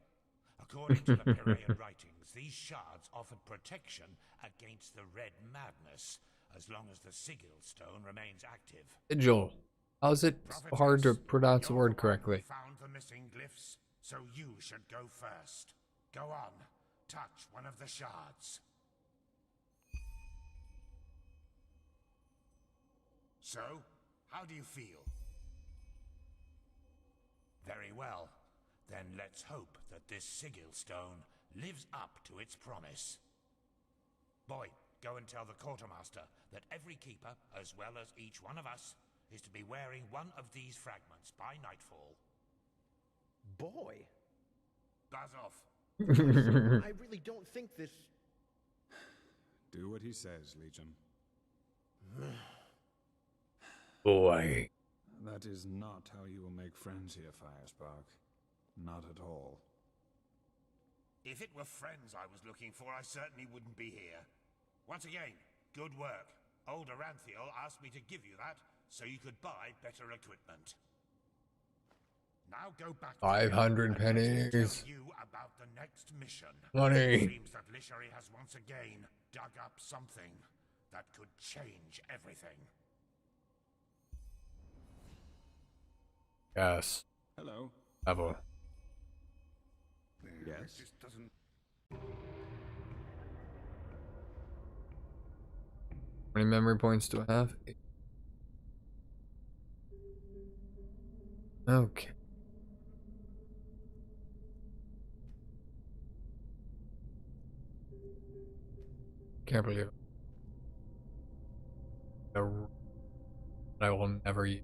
According to the Piraean writings, these shards offered protection against the Red Madness, as long as the Sigil Stone remains active. Sigil. How's it so hard to pronounce the word correctly? Found the missing glyphs, so you should go first. Go on, touch one of the shards. So, how do you feel? Very well. Then let's hope that this Sigil Stone lives up to its promise. Boy, go and tell the quartermaster that every keeper, as well as each one of us, is to be wearing one of these fragments by nightfall. Boy! Buzz off. I really don't think this... Do what he says, Legion. Boy. That is not how you will make friends here, Firespark. Not at all. If it were friends I was looking for, I certainly wouldn't be here. Once again, good work. Old Aranthiel asked me to give you that, so you could buy better equipment. Now go back to 500 pennies. tell you about the next mission. Money. It seems that Lishari has once again dug up something that could change everything. Yes. Hello. Level. It Yes. just doesn't. How many memory points do I have? 8. Okay. Can't believe it. I will never use.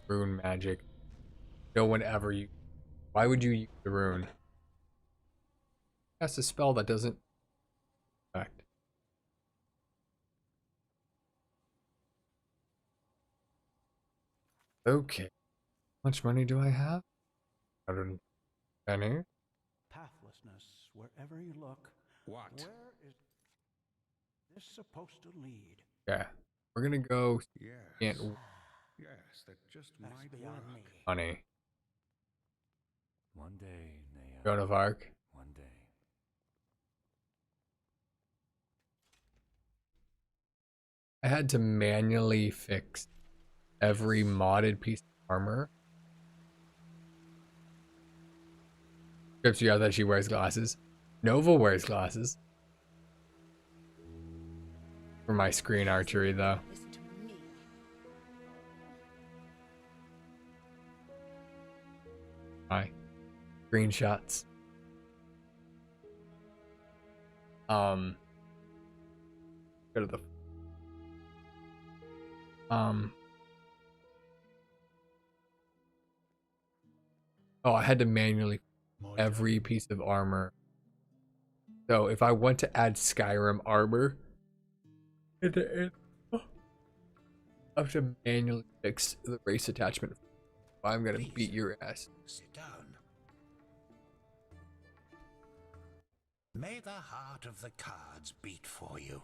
Rune magic. No one ever use. Why would you use the rune? That's a spell that doesn't affect. Okay. How much money do I have? 100 penny. Pathlessness, wherever you look. What? Where is this supposed to lead? Yeah. We're gonna go. Yes. Can't Yes, that just That's might beyond work. me. money. One day, Naya. Joan of Arc. One day. I had to manually fix every modded piece of armor Trips you out that she wears glasses. Nova wears glasses. For my screen archery, though. Listen to me. My screenshots. Go to the oh, I had to manually every piece of armor. So if I want to add Skyrim armor, I have to manually fix the race attachment. I'm gonna beat your ass. Sit down. May the heart of the cards beat for you.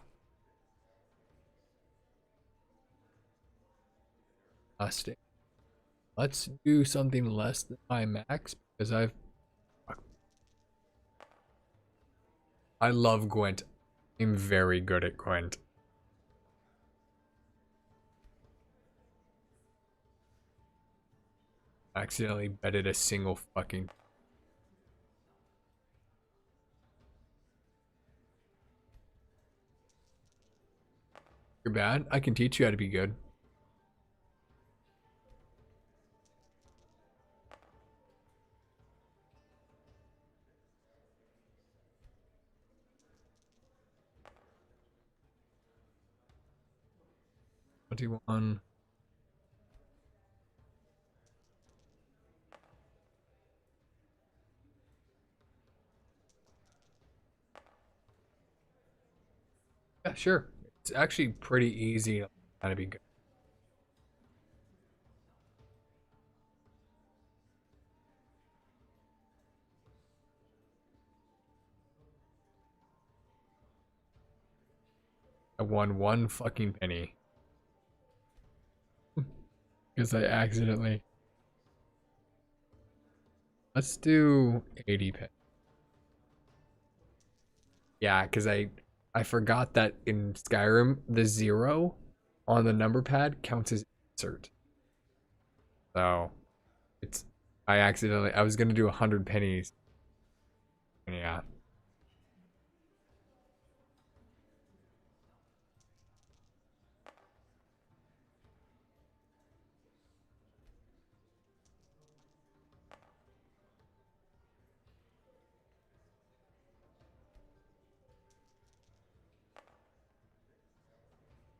Busting. Let's do something less than my max because I love Gwent. I'm very good at Gwent. I accidentally betted a single fucking. You're bad? I can teach you how to be good. What do you want? Yeah, sure. It's actually pretty easy to learn how to be good. I won one fucking penny. Because I accidentally. Let's do 80 penny. Yeah, because I forgot that in Skyrim, the 0 on the number pad counts as insert. So it's I was gonna do 100 pennies. Yeah.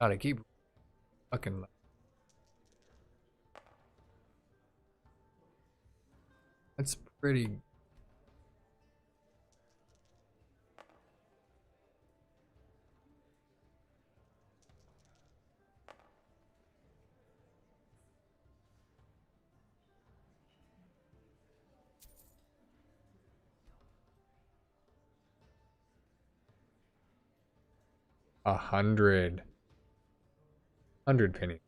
Gotta keep fucking. That's pretty. A hundred. 100 pennies.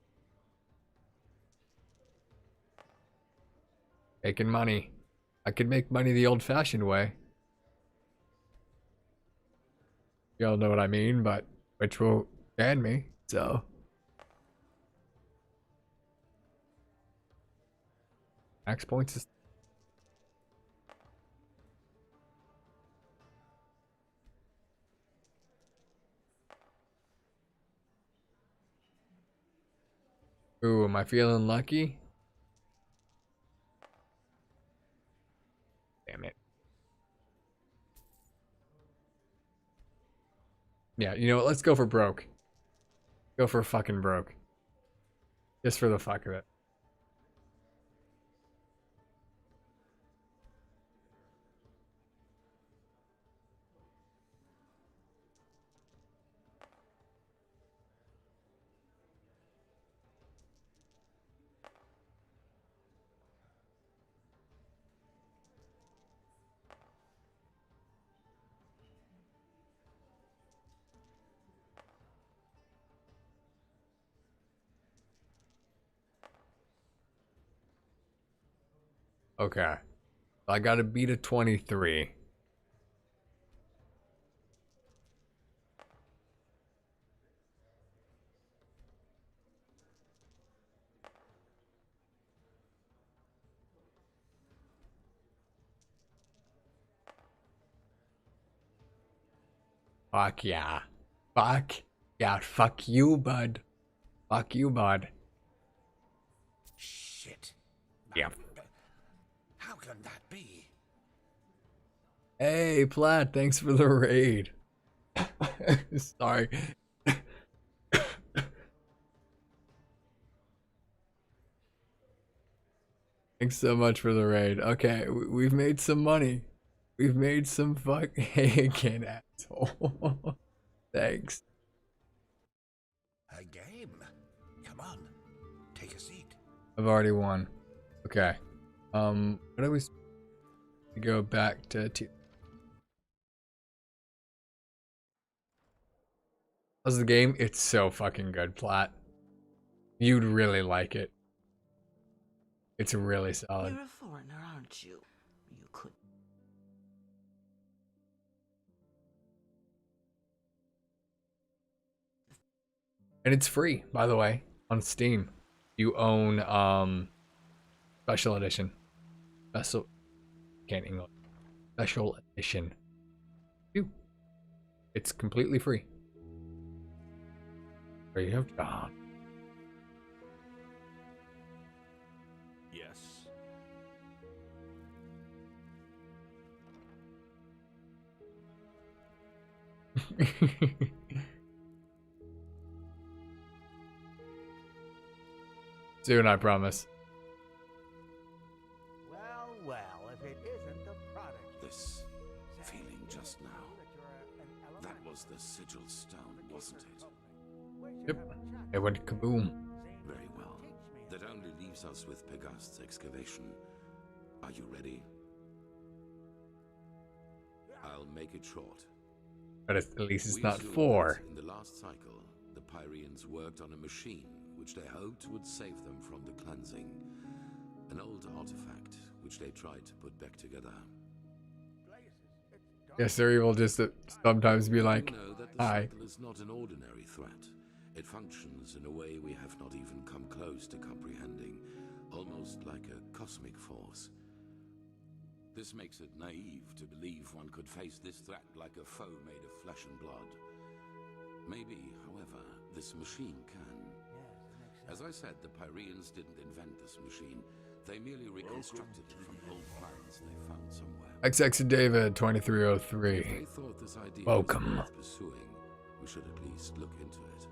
Making money. I could make money the old-fashioned way. Y'all know what I mean, but which will ban me, so. Max points is. Ooh, am I feeling lucky? Damn it. Yeah, you know what? Let's go for broke. Go for fucking broke. Just for the fuck of it. Okay. I gotta beat a 23. Fuck yeah. Fuck. Yeah, fuck you, bud. Fuck you, bud. Shit. Yeah. How can that be? Hey, Platt, thanks for the raid. Sorry. Thanks so much for the raid. Okay, we've made some money. We've made some fuck. Hey again, asshole. Thanks. A game. Come on. Take a seat. I've already won. Okay. What do we go back to? How's the game? It's so fucking good, Platt. You'd really like it. It's really solid. You're a foreigner, aren't you? You could. And it's free, by the way, on Steam. You own special edition. Can't English. Special edition. It's completely free. There you have John. Yes. Soon, I promise. Well, well, if it isn't the product. This feeling just now. That was the sigil stone, wasn't it? Yep. It went kaboom. Very well. That only leaves us with Pegast's excavation. Are you ready? I'll make it short. But at least it's We not assume 4. that in the last cycle, the Pyrians worked on a machine which they hoped would save them from the cleansing. An old artifact which they tried to put back together. Yes, Siri will just sometimes be like, You know that the hi. cycle is not an ordinary threat. It functions in a way we have not even come close to comprehending, almost like a cosmic force. This makes it naive to believe one could face this threat like a foe made of flesh and blood. Maybe, however, this machine can. As I said, the Pyrians didn't invent this machine. They merely reconstructed it from old plans they found somewhere. XX David If 2303. they thought this idea Welcome. was worth pursuing, we should at least look into it.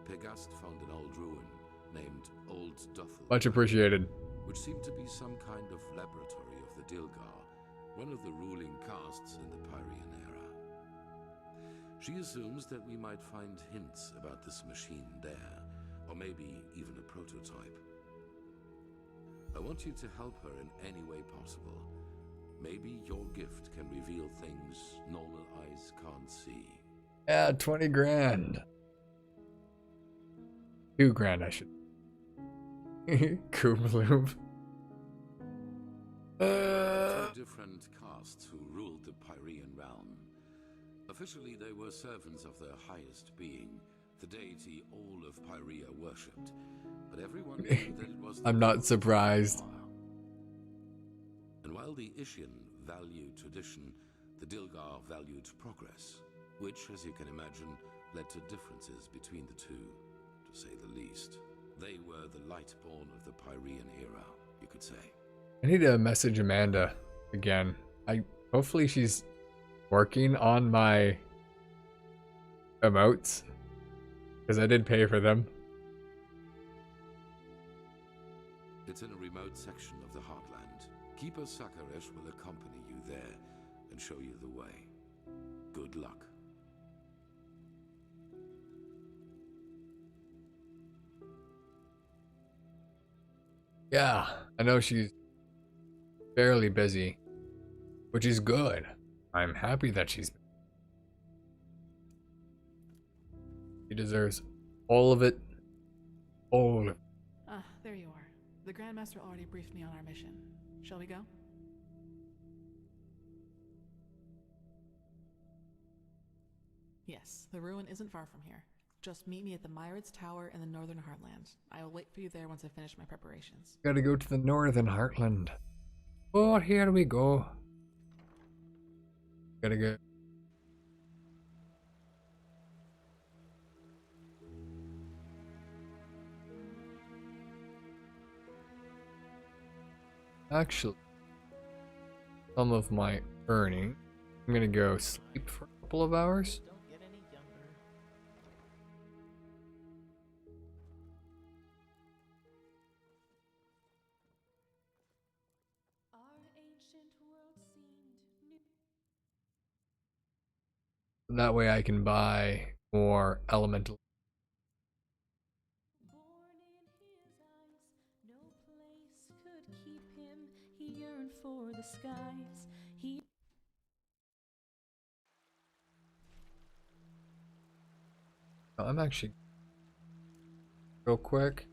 Pegast found an old ruin named Old Dothel, Much appreciated. which seemed to be some kind of laboratory of the Dilgar, one of the ruling castes in the Pyrian era. She assumes that we might find hints about this machine there, or maybe even a prototype. I want you to help her in any way possible. Maybe your gift can reveal things normal eyes can't see. Yeah, 20 grand. 2 grand, I should. Koopaloop. Two different castes who ruled the Pyrian realm. Officially, they were servants of their highest being, the deity all of Pyria worshipped. But everyone knew that it was the I'm not surprised. And while the Ishian valued tradition, the Dilgar valued progress, which, as you can imagine, led to differences between the two, to say the least. They were the lightborn of the Pyrian era, you could say. I need to message Amanda again. Hopefully she's working on my emotes, because I did pay for them. It's in a remote section of the heartland. Keeper Sakaresh will accompany you there and show you the way. Good luck. Yeah, I know she's fairly busy, which is good. I'm happy that she deserves all of it. All of it. Ah, there you are. The Grandmaster already briefed me on our mission. Shall we go? Yes, the ruin isn't far from here. Just meet me at the Myrids Tower in the Northern Heartland. I will wait for you there once I finish my preparations. Gotta go to the Northern Heartland. Oh, here we go. Gotta go. Actually, some of my earning, I'm gonna go sleep for a couple of hours. Don't get any younger. Our ancient world seemed new. That way I can buy more elemental. Born in his eyes, no place could keep him. He yearned for the skies. He I'm actually real quick.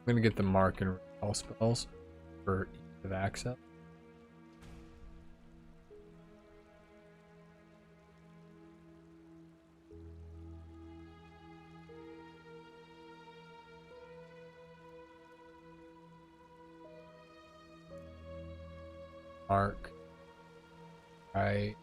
I'm gonna get the mark and recall spells for ease of access. Mark. Right.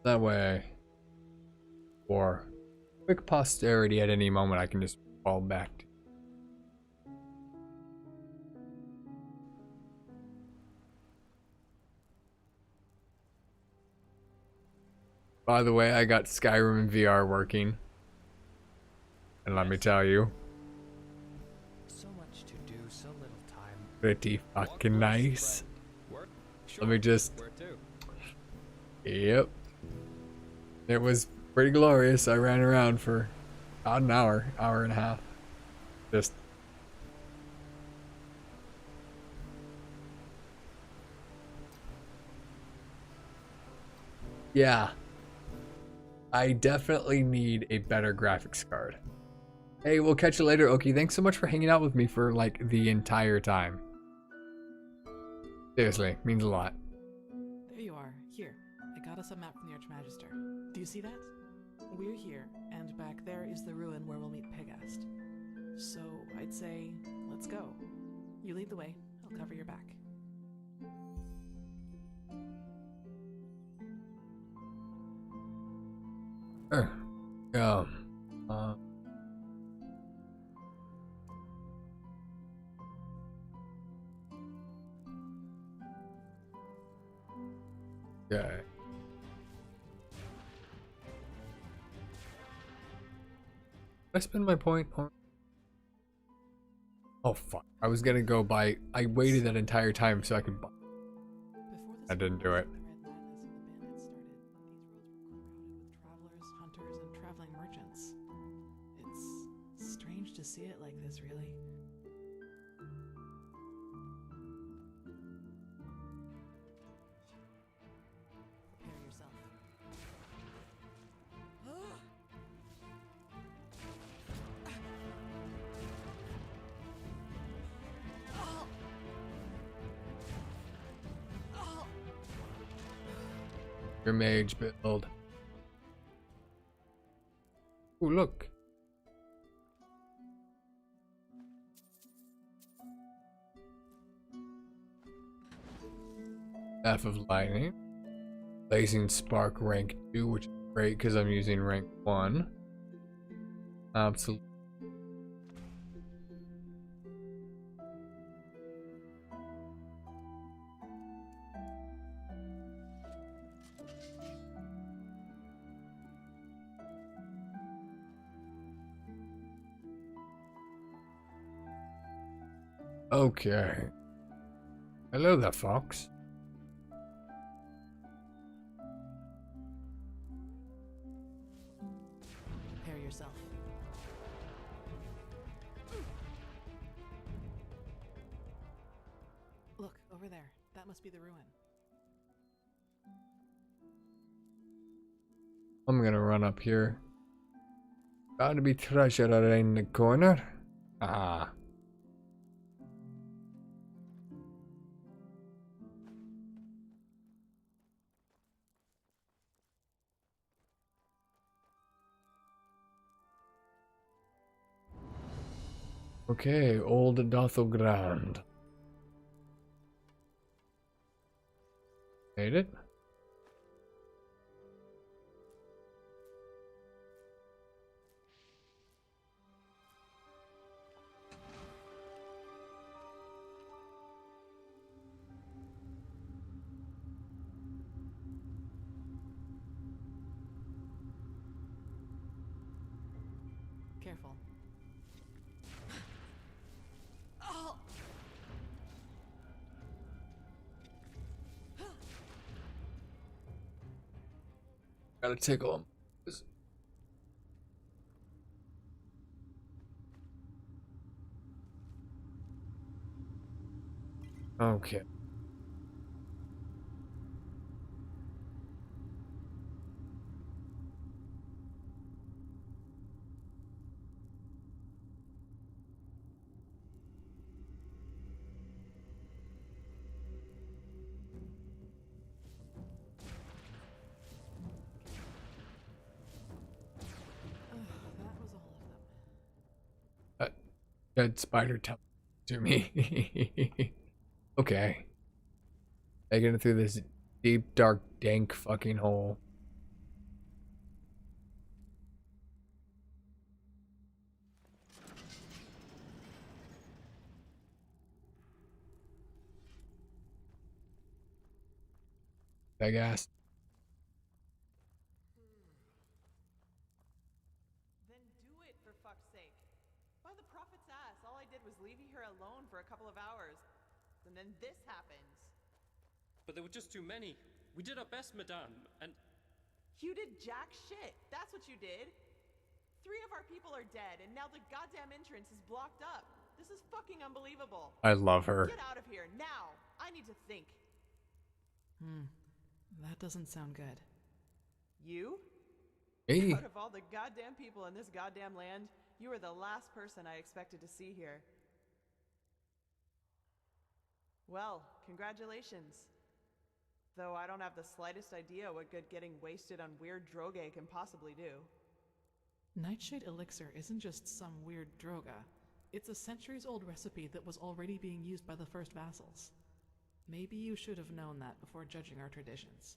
That way, for quick posterity at any moment, I can just fall back to. By the way, I got Skyrim in VR working. And let me tell you, So much to do, so little time. pretty fucking nice. Work? Let me just. Where to? Yep. It was pretty glorious. I ran around for about an hour, hour and a half. Just. Yeah. I definitely need a better graphics card. Hey, we'll catch you later, Oki. Thanks so much for hanging out with me for like the entire time. Seriously, means a lot. There you are. Here. I got us a map from the Archmagister. Do you see that? We're here, and back there is the ruin where we'll meet Pegast. So I'd say, let's go. You lead the way. I'll cover your back. Sure. Okay. Did I spend my point on? Oh fuck! I was gonna go buy. I waited that entire time so I could buy. I didn't do it. Travelers, hunters, and traveling merchants. It's strange to see it like this, really. Prepare yourself. Your mage build. Oh look. Staff of Lightning. Blazing Spark rank 2, which is great because I'm using rank 1. Absolutely. Okay. Hello there, Fox. Prepare yourself. Look, over there. That must be the ruin. I'm gonna run up here. Gotta be treasure around the corner. Ah. Okay, old Dothel ground. Made it? Careful. Gotta tickle him. Okay. That was all of them. That spider tell to me. Okay. Making it through this deep, dark, dank fucking hole. Big ass. Then do it, for fuck's sake. By the prophet's ass, all I did was leave you here alone for a couple of hours. And then this happens. But there were just too many. We did our best, madame, and... You did jack shit. That's what you did. 3 of our people are dead, and now the goddamn entrance is blocked up. This is fucking unbelievable. I love her. Get out of here, now! I need to think. That doesn't sound good. You? Hey. Out of all the goddamn people in this goddamn land, you are the last person I expected to see here. Well, congratulations. Though I don't have the slightest idea what good getting wasted on weird droge can possibly do. Nightshade elixir isn't just some weird droga. It's a centuries-old recipe that was already being used by the first vassals. Maybe you should have known that before judging our traditions.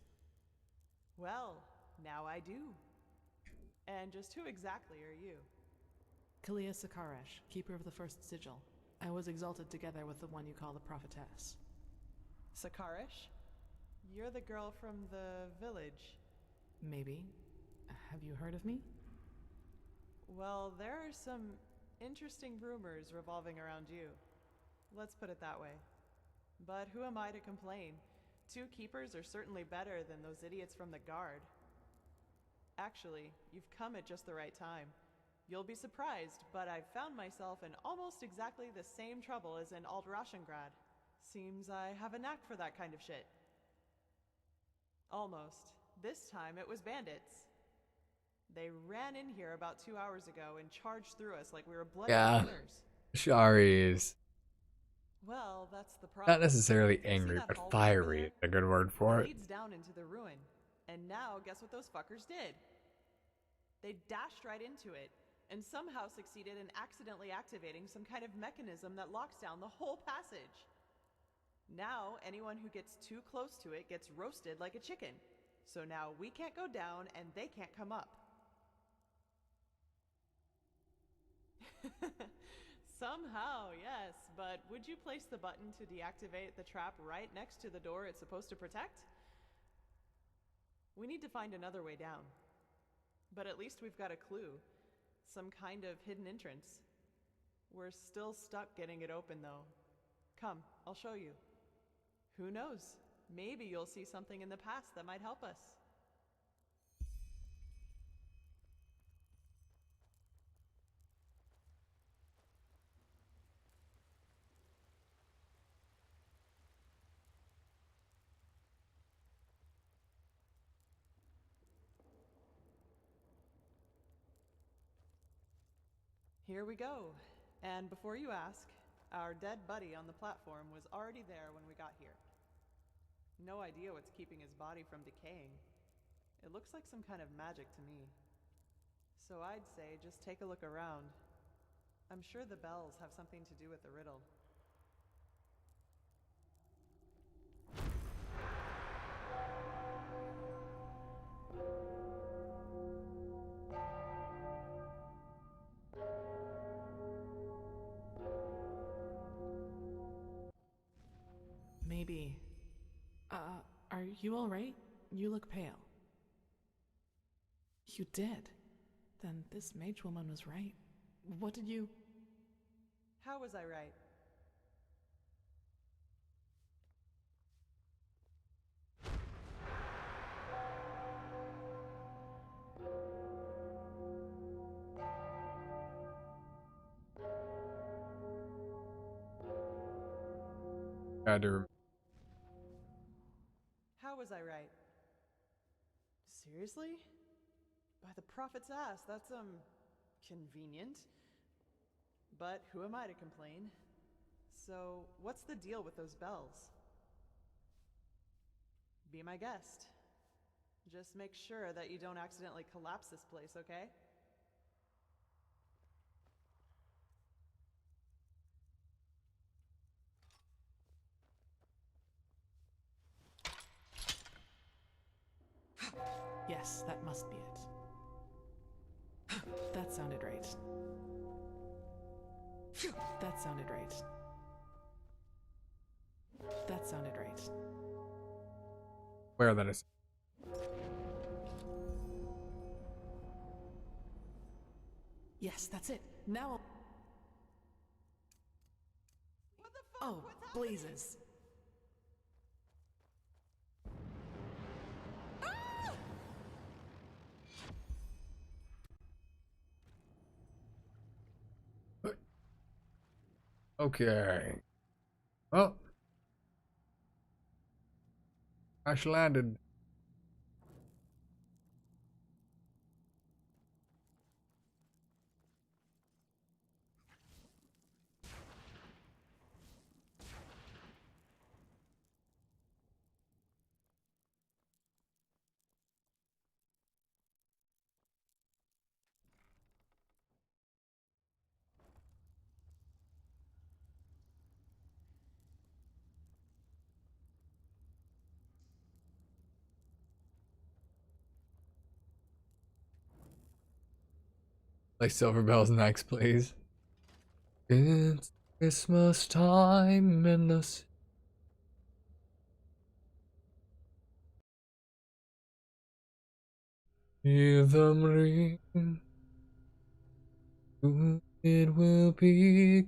Well, now I do. And just who exactly are you? Kalia Sakaresh, keeper of the first sigil. I was exalted together with the one you call the prophetess. Sakaresh? You're the girl from the village. Maybe. Have you heard of me? Well, there are some interesting rumors revolving around you. Let's put it that way. But who am I to complain? 2 keepers are certainly better than those idiots from the guard. Actually, you've come at just the right time. You'll be surprised, but I've found myself in almost exactly the same trouble as in Aldrashengrad. Seems I have a knack for that kind of shit. Almost. This time it was bandits. They ran in here about 2 hours ago and charged through us like we were bloody runners. Shari's. Well, that's the problem. Not necessarily Do you see angry, that but hallway fiery over is a good word for there? it. It leads down into the ruin. And now, guess what those fuckers did? They dashed right into it, and somehow succeeded in accidentally activating some kind of mechanism that locks down the whole passage. Now, anyone who gets too close to it gets roasted like a chicken. So now we can't go down, and they can't come up. Somehow, yes, but would you place the button to deactivate the trap right next to the door it's supposed to protect? We need to find another way down. But at least we've got a clue. Some kind of hidden entrance. We're still stuck getting it open, though. Come, I'll show you. Who knows? Maybe you'll see something in the past that might help us. Here we go. And before you ask, our dead buddy on the platform was already there when we got here. No idea what's keeping his body from decaying. It looks like some kind of magic to me. So I'd say just take a look around. I'm sure the bells have something to do with the riddle. Maybe. Are you alright? You look pale. You did? Then this mage woman was right. What did you... How was I right? How was I right? Seriously? By the prophet's ass, that's, convenient. But who am I to complain? So, what's the deal with those bells? Be my guest. Just make sure that you don't accidentally collapse this place, okay? Yes, that must be it. That sounded right. That sounded right. That sounded right. Where that is. Yes, that's it. Now I'll... Oh, blazes. Okay. Well, crash landed. Play Silver Bells next, please. It's Christmas time and the hear them ring. Soon it will be.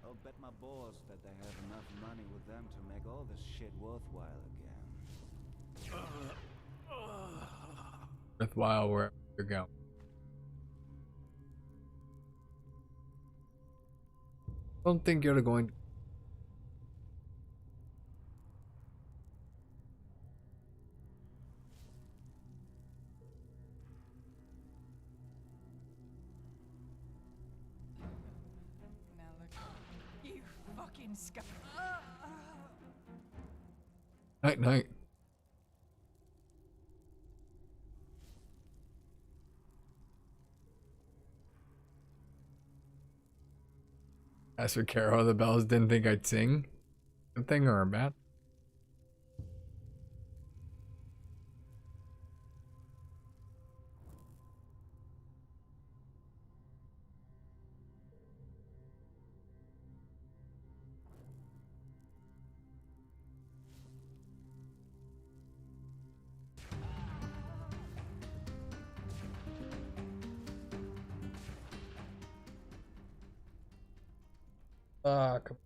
I'll bet my balls that they have enough money with them to make all this shit worthwhile again. Worthwhile wherever you're going. Don't think you're going. Now look, you fucking scum. Night, night. As for Carol, the bells didn't think I'd sing. Good thing or a bad? Come.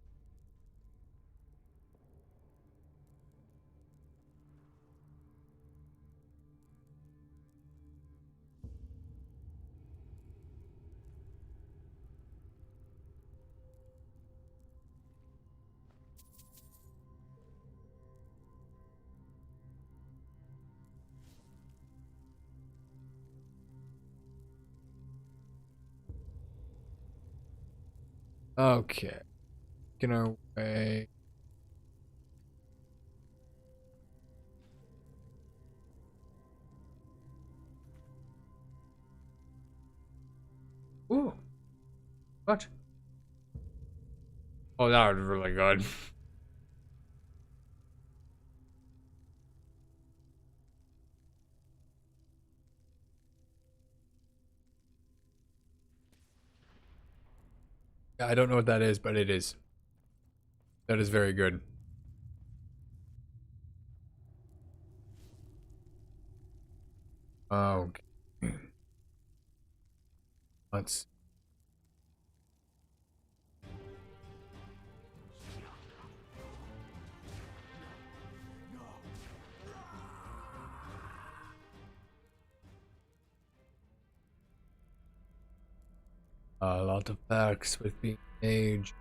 Okay. Get our way. Ooh. What? Oh, that was really good. Yeah, I don't know what that is, but it is. That is very good. Okay. Let's. A lot of facts with being age.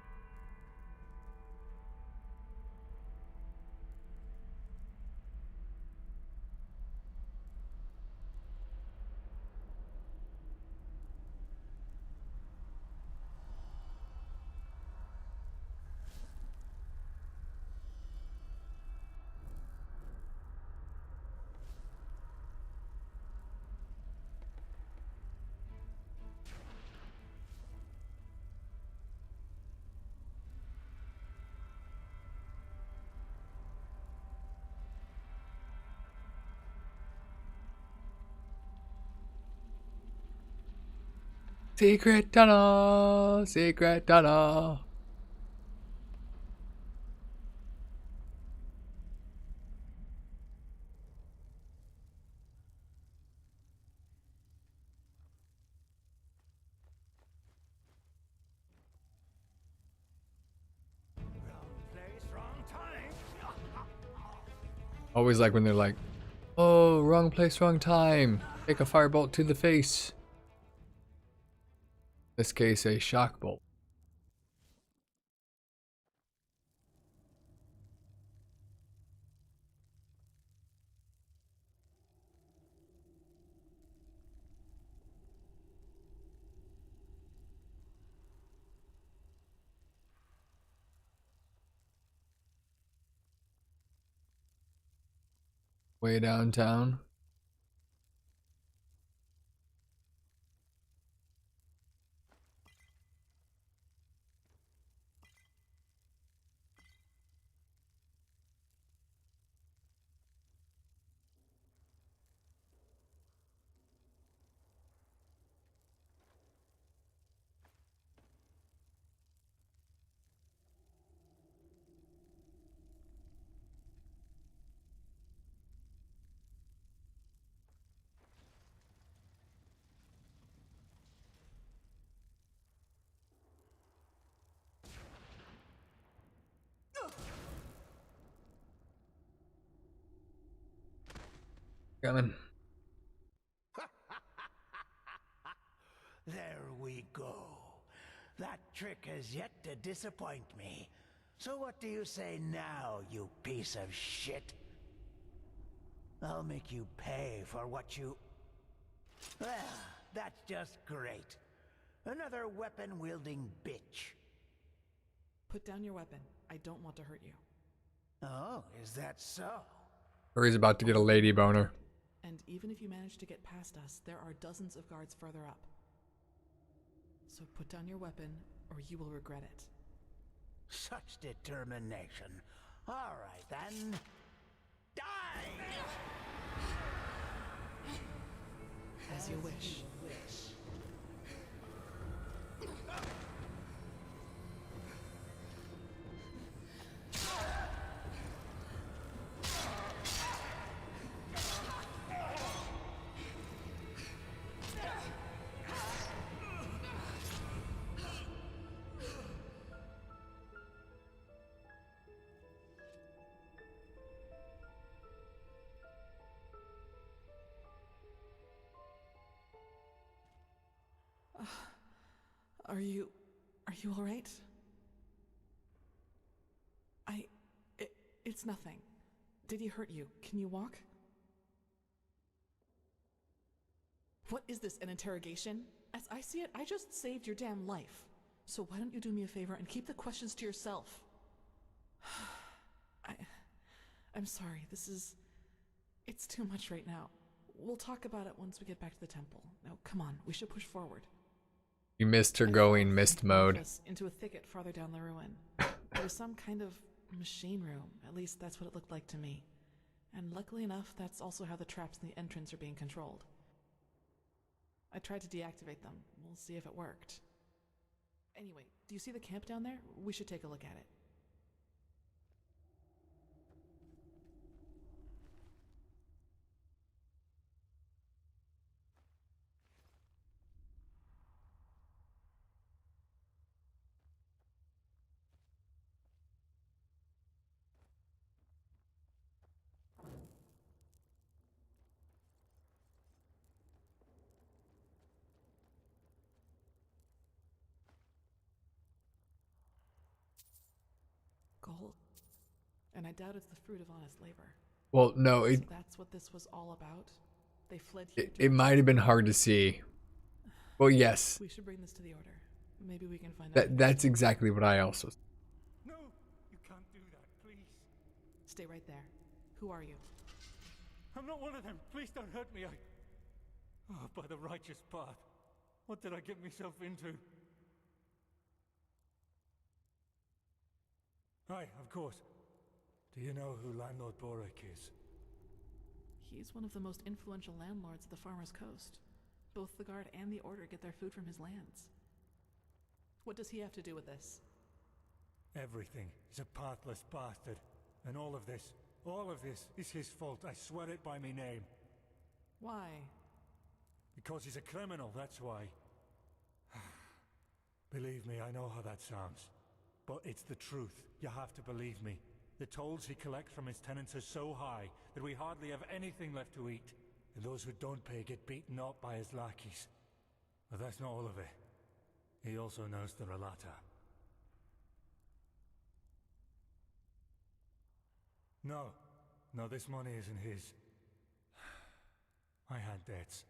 Secret tunnel, secret tunnel. Always like when they're like, oh, wrong place, wrong time. Take a firebolt to the face. In this case, a shock bolt. Way downtown. Coming. There we go. That trick has yet to disappoint me. So what do you say now, you piece of shit? I'll make you pay for what you... Well, that's just great. Another weapon-wielding bitch. Put down your weapon. I don't want to hurt you. Oh, is that so? Or he's about to get a lady boner. And even if you manage to get past us, there are dozens of guards further up. So put down your weapon, or you will regret it. Such determination. All right, then. Die! As you wish. Are you all right? It's nothing. Did he hurt you? Can you walk? What is this, an interrogation? As I see it, I just saved your damn life. So why don't you do me a favor and keep the questions to yourself? I'm sorry, it's too much right now. We'll talk about it once we get back to the temple. Now, come on, we should push forward. You missed her going mist mode. Into a thicket farther down the ruin. It was some kind of machine room. At least that's what it looked like to me. And luckily enough, that's also how the traps in the entrance are being controlled. I tried to deactivate them. We'll see if it worked. Anyway, do you see the camp down there? We should take a look at it. Gold. And I doubt it's the fruit of honest labor. Well, no, So that's what this was all about? They fled here it might have been hard to see. Well, yes. We should bring this to the Order. Maybe we can find out. That's exactly what I also said. No, you can't do that, please. Stay right there. Who are you? I'm not one of them. Please don't hurt me. Oh, by the righteous path. What did I get myself into? Hi, of course. Do you know who Landlord Borek is? He's one of the most influential landlords of the Farmer's Coast. Both the Guard and the Order get their food from his lands. What does he have to do with this? Everything. He's a pathless bastard. And all of this is his fault. I swear it by me name. Why? Because he's a criminal, that's why. Believe me, I know how that sounds. But it's the truth. You have to believe me. The tolls he collects from his tenants are so high that we hardly have anything left to eat. And those who don't pay get beaten up by his lackeys. But that's not all of it. He also knows the Relata. No, this money isn't his. I had debts.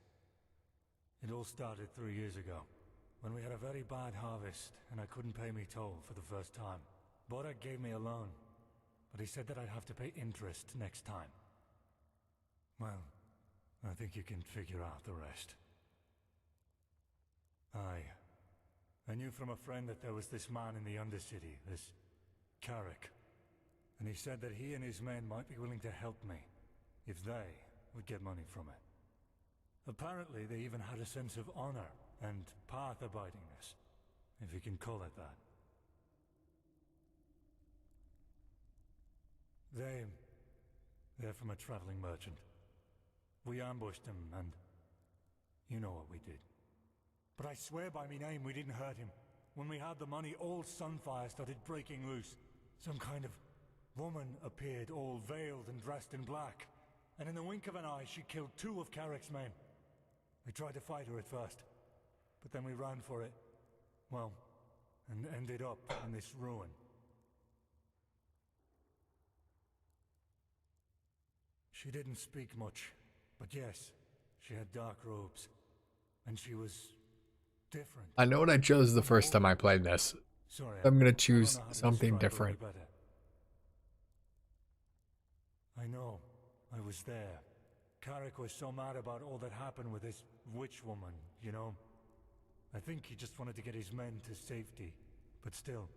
It all started 3 years ago, when we had a very bad harvest and I couldn't pay me toll for the first time. Borek gave me a loan, but he said that I'd have to pay interest next time. Well, I think you can figure out the rest. I knew from a friend that there was this man in the Undercity, this Carrick, and he said that he and his men might be willing to help me, if they would get money from it. Apparently, they even had a sense of honor and path-abidingness, if you can call it that. They're from a traveling merchant. We ambushed him, and you know what we did. But I swear by me name we didn't hurt him. When we had the money, all Sunfire started breaking loose. Some kind of woman appeared, all veiled and dressed in black. And in the wink of an eye, she killed 2 of Carrick's men. We tried to fight her at first, but then we ran for it. Well, and ended up in this ruin. She didn't speak much, but yes, she had dark robes. And she was different. I know what I chose the first time I played this. Sorry, I'm gonna choose something describe her different. better. I know. I was there. Carrick was so mad about all that happened with this witch woman, you know? I think he just wanted to get his men to safety. But still,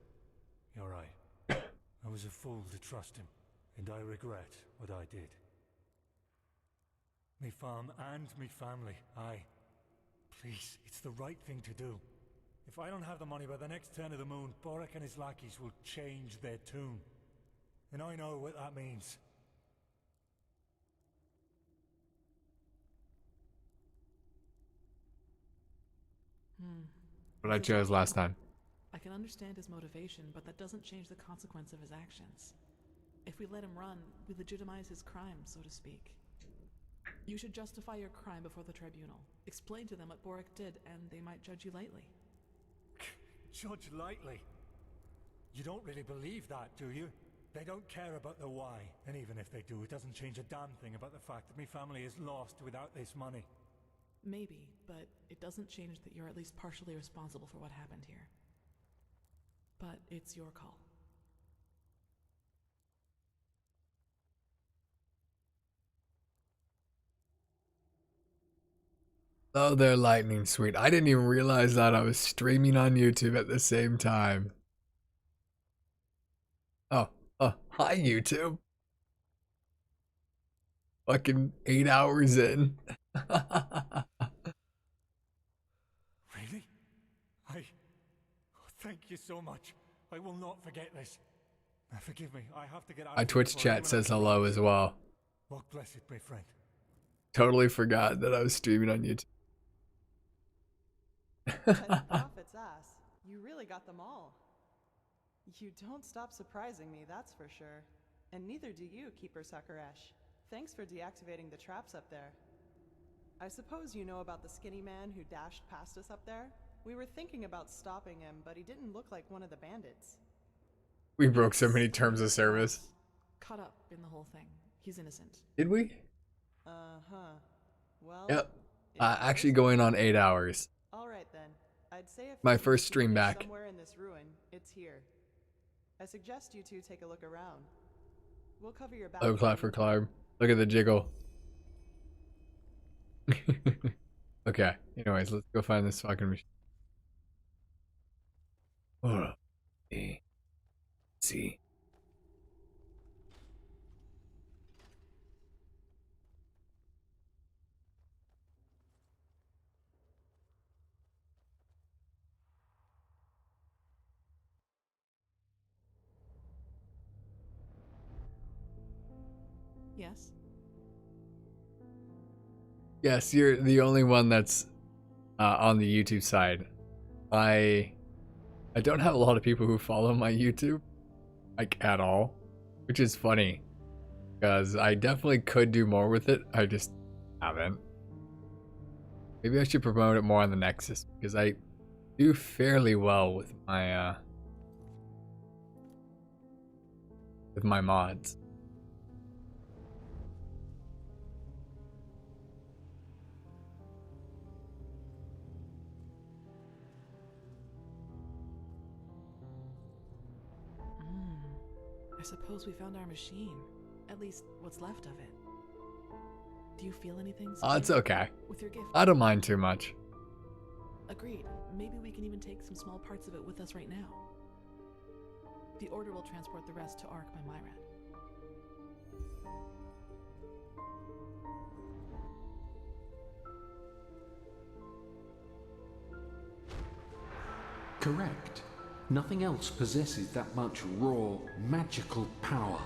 you're right. I was a fool to trust him, and I regret what I did. Me farm and me family, aye. Please, it's the right thing to do. If I don't have the money by the next turn of the moon, Borek and his lackeys will change their tune. And I know what that means. What I chose last time. I can understand his motivation, but that doesn't change the consequence of his actions. If we let him run, we legitimize his crime, so to speak. You should justify your crime before the tribunal. Explain to them what Borek did, and they might judge you lightly. Judge lightly? You don't really believe that, do you? They don't care about the why, and even if they do, it doesn't change a damn thing about the fact that my family is lost without this money. Maybe, but it doesn't change that you're at least partially responsible for what happened here. but it's your call. Oh, they're lightning sweet. I didn't even realize that I was streaming on YouTube at the same time. Oh, hi YouTube. Fucking 8 hours in. Really? Thank you so much. I will not forget this. Forgive me, I have to get out My of here Twitch before chat anyone says else hello arrives. as well. Walk blessed, my friend. Totally forgot that I was streaming on YouTube. 10 profits ass. You really got them all. You don't stop surprising me, that's for sure. And neither do you, Keeper Sakaresh. Thanks for deactivating the traps up there. I suppose you know about the skinny man who dashed past us up there? We were thinking about stopping him, but he didn't look like one of the bandits. We broke so many terms of service. Caught up in the whole thing. He's innocent. Did we? Uh-huh. Well, Yep. Actually going on 8 hours. Alright then. I'd say if My this first is stream back. somewhere in this ruin, it's here. I suggest you two take a look around. We'll cover your back. Oh, clap for Clarb. Look at the jiggle. Okay. Anyways, let's go find this fucking machine. Oh, A, C. Yes? Yes, you're the only one that's on the YouTube side. I don't have a lot of people who follow my YouTube, like at all, which is funny because I definitely could do more with it. I just haven't. Maybe I should promote it more on the Nexus because I do fairly well with my mods. I suppose we found our machine. At least, what's left of it. Do you feel anything? Oh, it's okay. With your gift? I don't mind too much. Agreed. Maybe we can even take some small parts of it with us right now. The Order will transport the rest to Ark by Myrad. Correct. Nothing else possesses that much raw, magical power.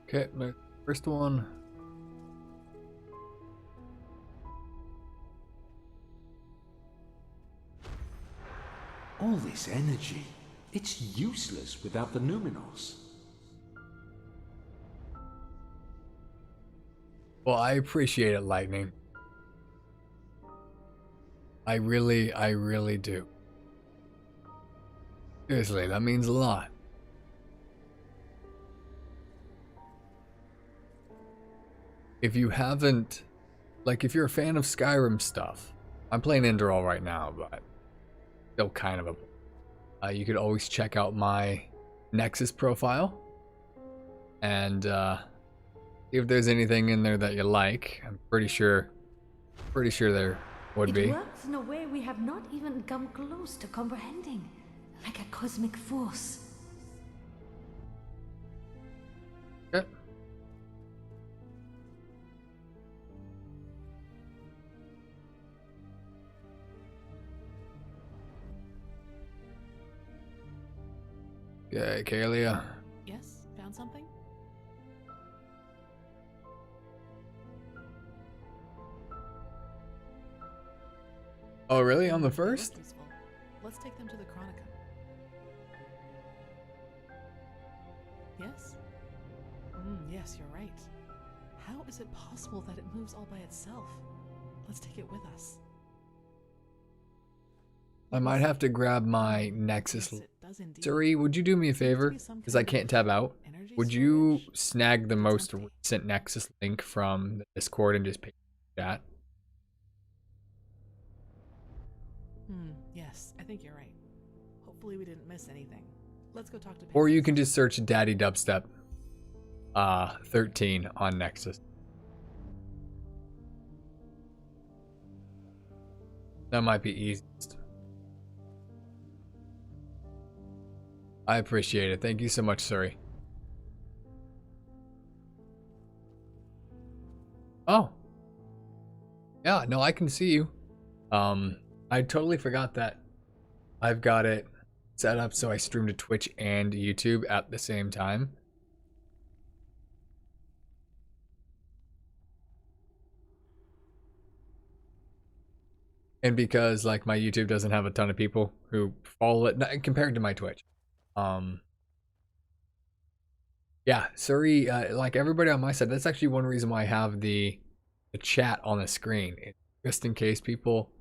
Okay, my first one. All this energy, it's useless without the Numinos. Well, I appreciate it, Lightning. I really do. Seriously, that means a lot. If you haven't, like, if you're a fan of Skyrim stuff, I'm playing Enderall right now, but still kind of a. You could always check out my Nexus profile, and see if there's anything in there that you like. I'm pretty sure there would be. It works in a way we have not even come close to comprehending, like a cosmic force. Okay. Yeah, Kalia. Yes? Found something? Oh, really? On the first? Useful. Let's take them to the Chronicum. Yes? Yes, you're right. How is it possible that it moves all by itself? Let's take it with us. I might have to grab my Nexus. Yes, it does indeed. Suri, would you do me a favor? Because I can't tab out. Energy Would you snag the most recent Nexus link from the Discord and just paste it in chat? Yes, I think you're right. Hopefully we didn't miss anything. Let's go talk to Or Peggy. you can just search Daddy Dubstep 13 on Nexus. That might be easiest. I appreciate it. Thank you so much, Suri. Oh. Yeah, no, I can see you. I totally forgot that I've got it set up so I stream to Twitch and YouTube at the same time. And because like my YouTube doesn't have a ton of people who follow it compared to my Twitch. Yeah, sorry, like everybody on my side, that's actually one reason why I have the chat on the screen. Just in case people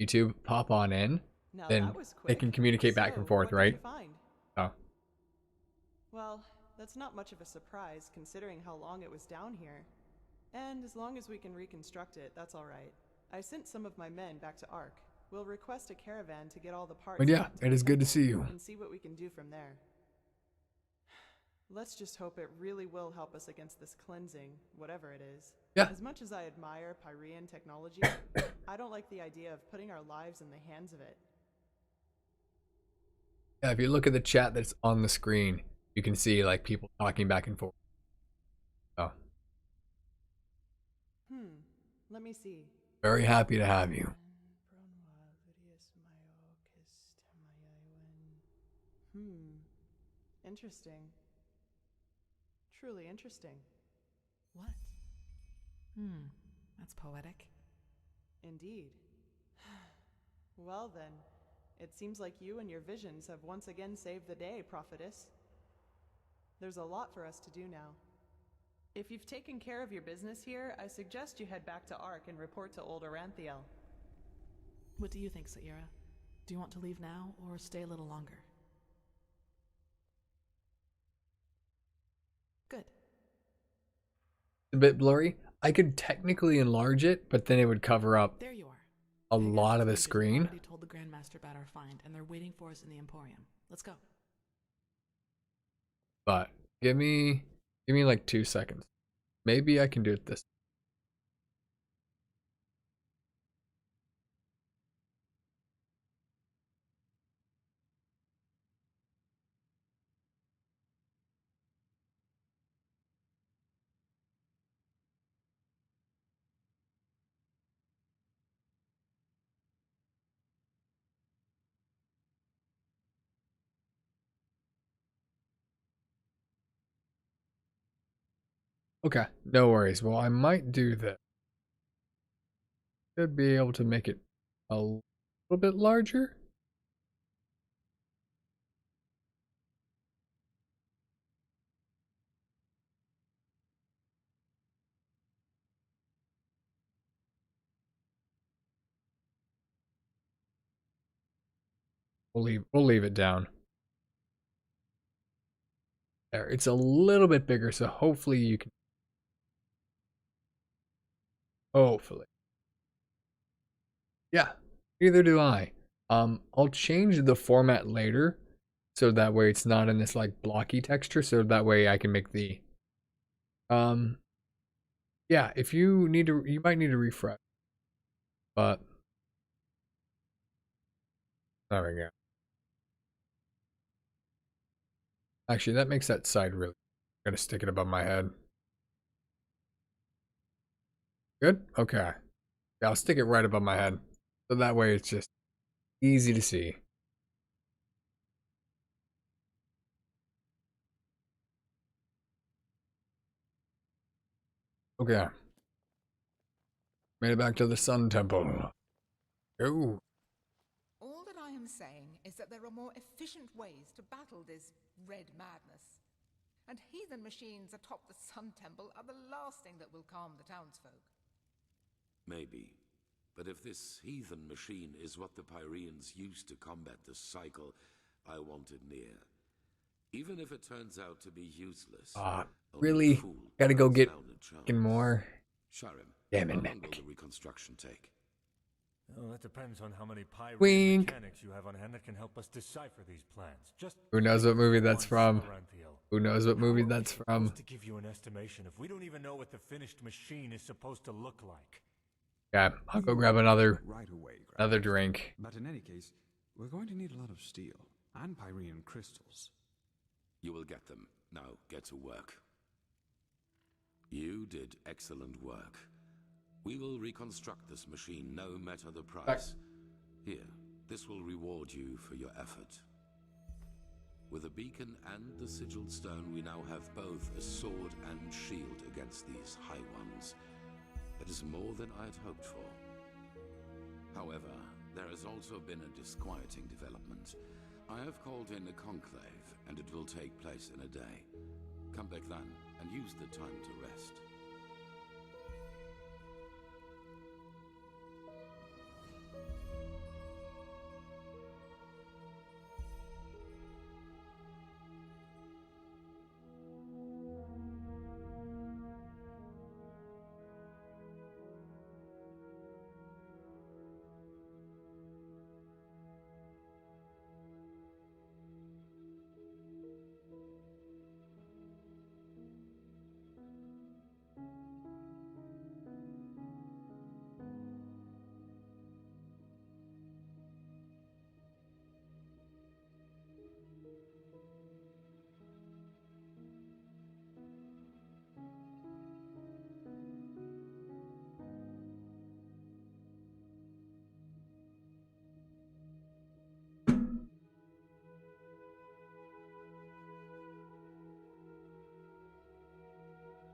YouTube pop on in, Now then that was they quick. can communicate back So, and forth, what right? did you find? Oh. Well, that's not much of a surprise considering how long it was down here. And as long as we can reconstruct it, that's all right. I sent some of my men back to Ark. We'll request a caravan to get all the parts But yeah, back to it the is good to temple see you. and see what we can do from there. Let's just hope it really will help us against this cleansing, whatever it is. Yeah. As much as I admire Pyrean technology, I don't like the idea of putting our lives in the hands of it. Yeah, if you look at the chat that's on the screen, you can see like people talking back and forth. Oh. Let me see. Very happy to have you. Interesting. Truly interesting. What? That's poetic. Indeed. Well then, it seems like you and your visions have once again saved the day, prophetess. There's a lot for us to do now. If you've taken care of your business here, I suggest you head back to Ark and report to old Oranthiel. What do you think, Saira? Do you want to leave now or stay a little longer? Good. A bit blurry. I could technically enlarge it, but then it would cover up there you are. a lot of the screen. I already told the Grandmaster about our find, and they're waiting for us in the Emporium. Let's go. But give me like 2 seconds. Maybe I can do it this. Okay, no worries. Well, I might do this. Should be able to make it a little bit larger. We'll leave it down. There, it's a little bit bigger, so hopefully you can. Hopefully. Yeah, neither do I. I'll change the format later, so that way it's not in this like blocky texture, so that way I can make the yeah, if you need to, you might need to refresh. But there we go. Actually, that makes that side really. I'm gonna stick it above my head. Good? Okay. Yeah, I'll stick it right above my head. So that way it's just easy to see. Okay. Made it back to the Sun Temple. Oh. All that I am saying is that there are more efficient ways to battle this red madness. And heathen machines atop the Sun Temple are the last thing that will calm the townsfolk. Maybe. But if this heathen machine is what the Pyreans used to combat the cycle, I want it near. Even if it turns out to be useless. Really? Gotta go get more. Sharim, Damn it, how long will Nick. the reconstruction take? Well, that depends on how many pyrite Wink. mechanics you have on hand that can help us decipher these plans. Just Who knows what movie that's once, from? Laurentiel. Who knows what movie How are we that's from? supposed to give you an estimation if we don't even know what the finished machine is supposed to look like? Yeah, I'll go grab another right away, another drink. But in any case, we're going to need a lot of steel and Pyrean crystals. You will get them. Now get to work. You did excellent work. We will reconstruct this machine no matter the price. Here, this will reward you for your effort. With the beacon and the sigilled stone, we now have both a sword and shield against these high ones. It is more than I had hoped for. However, there has also been a disquieting development. I have called in a conclave, and it will take place in a day. Come back then, and use the time to rest.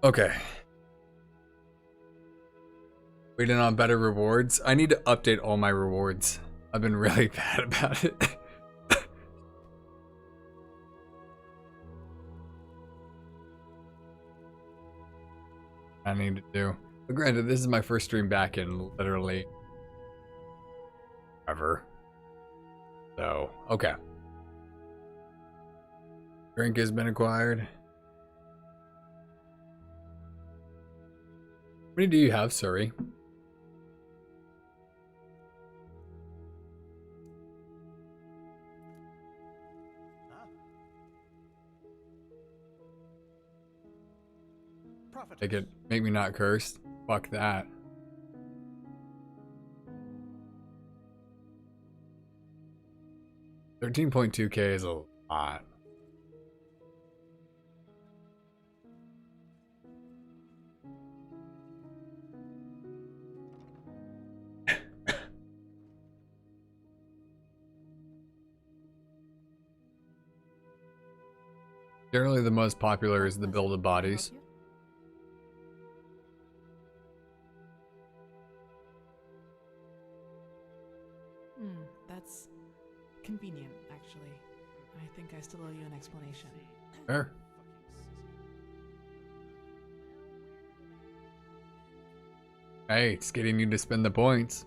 Okay. Waiting on better rewards. I need to update all my rewards. I've been really bad about it. I need to do. But granted, this is my first stream back in literally ever. So, okay. Drink has been acquired. How many do you have, Suri? Make it, make me not cursed. Fuck that. $13.2K is a lot. Generally, the most popular is the build-up bodies. That's convenient, actually. I think I still owe you an explanation. Sure. Hey, it's getting you to spend the points.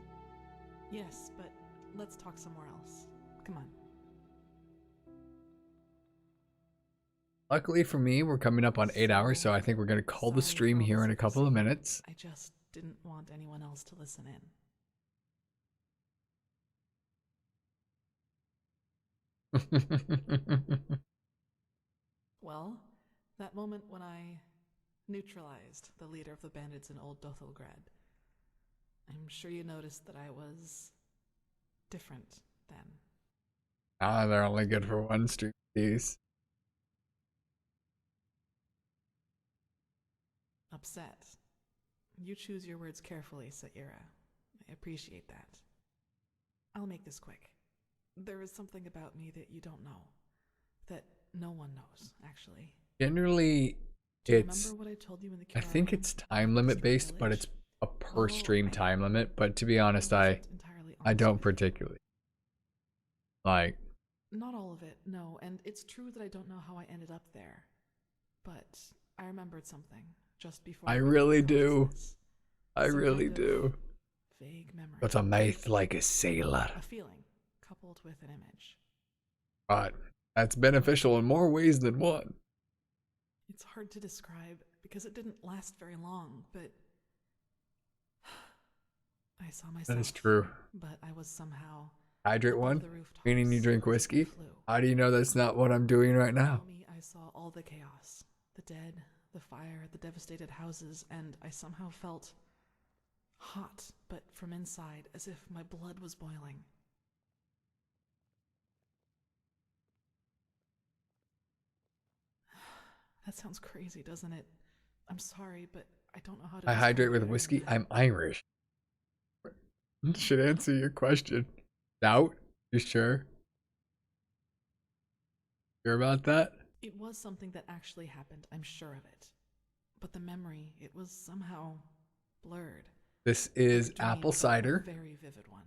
Yes, but let's talk somewhere else. Come on. Luckily for me, we're coming up on 8 hours, so I think we're going to call the stream here in a couple of minutes. I just didn't want anyone else to listen in. Well, that moment when I neutralized the leader of the bandits in Old Dothelgrad, I'm sure you noticed that I was different then. Ah, they're only good for one stream piece. Upset. You choose your words carefully, Saira. I appreciate that. I'll make this quick. There is something about me that you don't know. That no one knows, actually. Generally, Do you it's... remember what I told you in the I think it's time limit based, but it's a per stream time limit. But to be honest, I don't particularly like. Not all of it, no. And it's true that I don't know how I ended up there. But I remembered something just before. I really do. I Some really kind of do. Vague memory. But a mouth like a sailor. A feeling coupled with an image. But that's beneficial in more ways than one. It's hard to describe because it didn't last very long, but I saw myself. That is true. But I was somehow Hydrate above one, the rooftops meaning you drink as if whiskey. it flew. How do you know that's not what I'm doing right now? Below me, I saw all the chaos, the dead, the fire, the devastated houses, and I somehow felt hot, but from inside, as if my blood was boiling. That sounds crazy, doesn't it? I'm sorry, but I don't know how to I hydrate describe with it. whiskey. I'm Irish. Should answer your question. Doubt? You sure? Sure about that? It was something that actually happened, I'm sure of it. But the memory, it was somehow blurred. This is Like a dream, apple but cider. a very vivid one.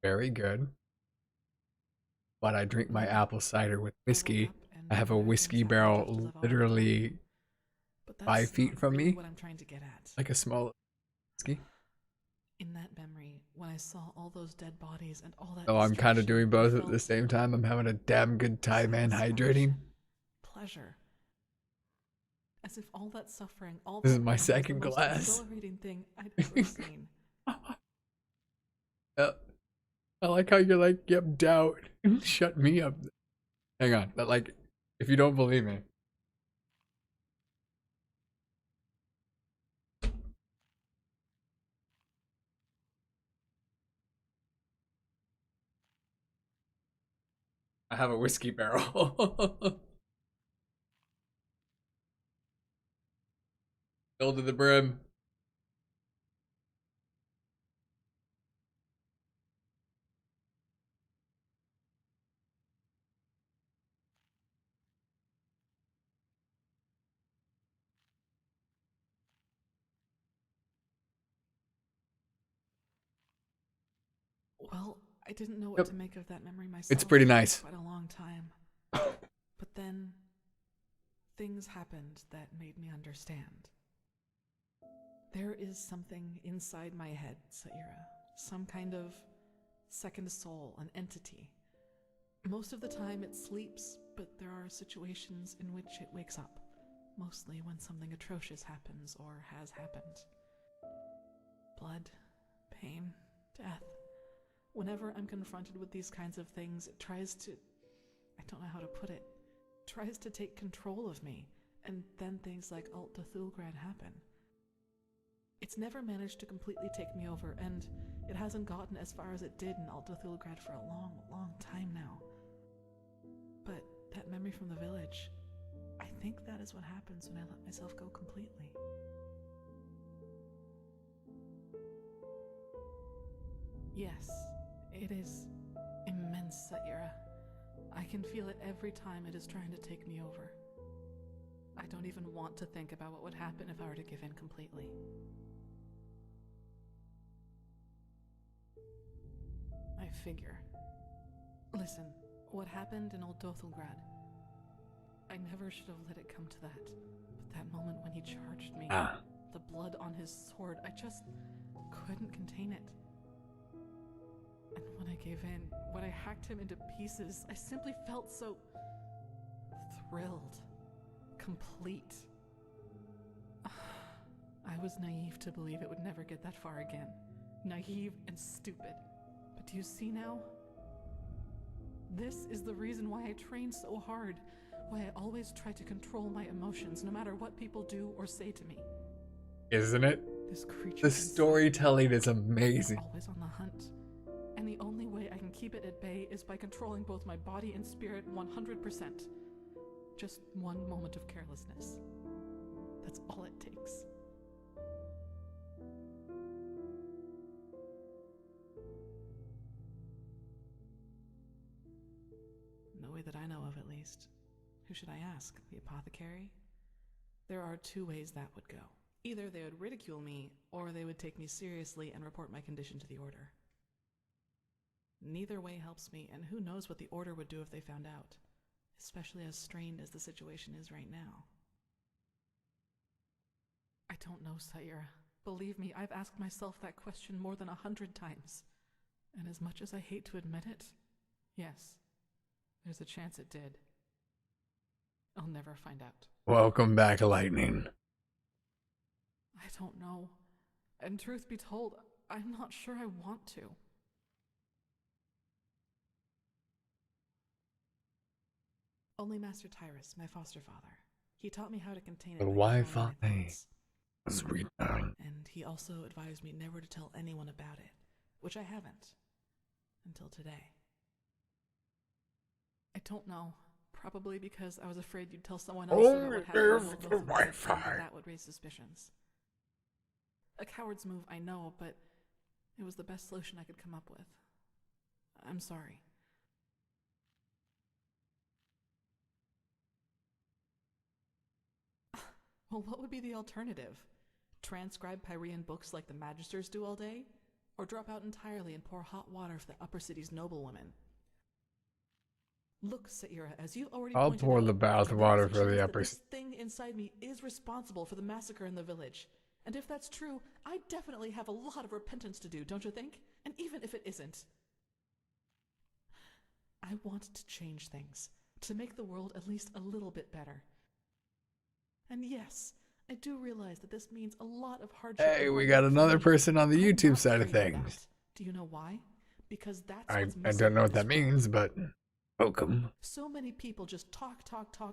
Very good. But I drink my apple cider with whiskey. I have a whiskey barrel literally But that's 5 feet not from really me. what I'm trying to get at. Like a small whiskey. In that memory, when I saw all those dead bodies and all that So I'm kind of destruction, doing I both at the felt same time. I'm having a damn good time and hydrating. pleasure. As if all that suffering, all This that is my pain was second the most glass. exhilarating thing I'd ever seen. Yep. I like how you're like, yep, doubt. Shut me up. Hang on. But like, if you don't believe me. I have a whiskey barrel. Filled to the brim. Well, I didn't know what Yep. to make of that memory myself. It's pretty nice. For quite a long time. But then things happened that made me understand. There is something inside my head, Saira. Some kind of second soul, an entity. Most of the time it sleeps, but there are situations in which it wakes up. Mostly when something atrocious happens or has happened. Blood, pain, death. Whenever I'm confronted with these kinds of things, it tries to... I don't know how to put it. Tries to take control of me, and then things like Alt Cthulgrad happen. It's never managed to completely take me over, and it hasn't gotten as far as it did in Alt Cthulgrad for a long, long time now. But that memory from the village, I think that is what happens when I let myself go completely. Yes, it is immense, Saira. I can feel it every time it is trying to take me over. I don't even want to think about what would happen if I were to give in completely. I figure. Listen, what happened in Old Dothelgrad, I never should have let it come to that. But that moment when he charged me, the blood on his sword, I just couldn't contain it. And when I gave in, when I hacked him into pieces, I simply felt so thrilled, complete. I was naive to believe it would never get that far again. Naive and stupid. But do you see now? This is the reason why I train so hard, why I always try to control my emotions no matter what people do or say to me. Isn't it? This creature The storytelling is amazing. always on the hunt. And the only way I can keep it at bay is by controlling both my body and spirit 100%. Just one moment of carelessness. That's all it takes. No way that I know of, at least. Who should I ask? The apothecary? There are two ways that would go. Either they would ridicule me, or they would take me seriously and report my condition to the Order. Neither way helps me, and who knows what the Order would do if they found out, especially as strained as the situation is right now. I don't know, Saira. Believe me, I've asked myself that question more than 100 times. And as much as I hate to admit it, yes, there's a chance it did. I'll never find out. Welcome back, Lightning. I don't know. And truth be told, I'm not sure I want to. Only Master Tyrus, my foster father. He taught me how to contain it The by controlling Wi-Fi my thoughts. Sweet down. And he also advised me never to tell anyone about it, which I haven't. Until today. I don't know. Probably because I was afraid you'd tell someone else about what happened when both of us had friends, that would raise suspicions. A coward's move, I know, but it was the best solution I could come up with. I'm sorry. Well, what would be the alternative? Transcribe Pyrean books like the Magisters do all day? Or drop out entirely and pour hot water for the upper city's noblewomen? Look, Saira, as you already I'll pointed pour out, the bath water for the upper. This thing inside me is responsible for the massacre in the village. And if that's true, I definitely have a lot of repentance to do, don't you think? And even if it isn't. I want to change things, to make the world at least a little bit better. And yes, I do realize that this means a lot of hardship. Hey, we got another person on the YouTube side of things. Do you know why? Because that's I don't know what that means, but welcome. So many people just talk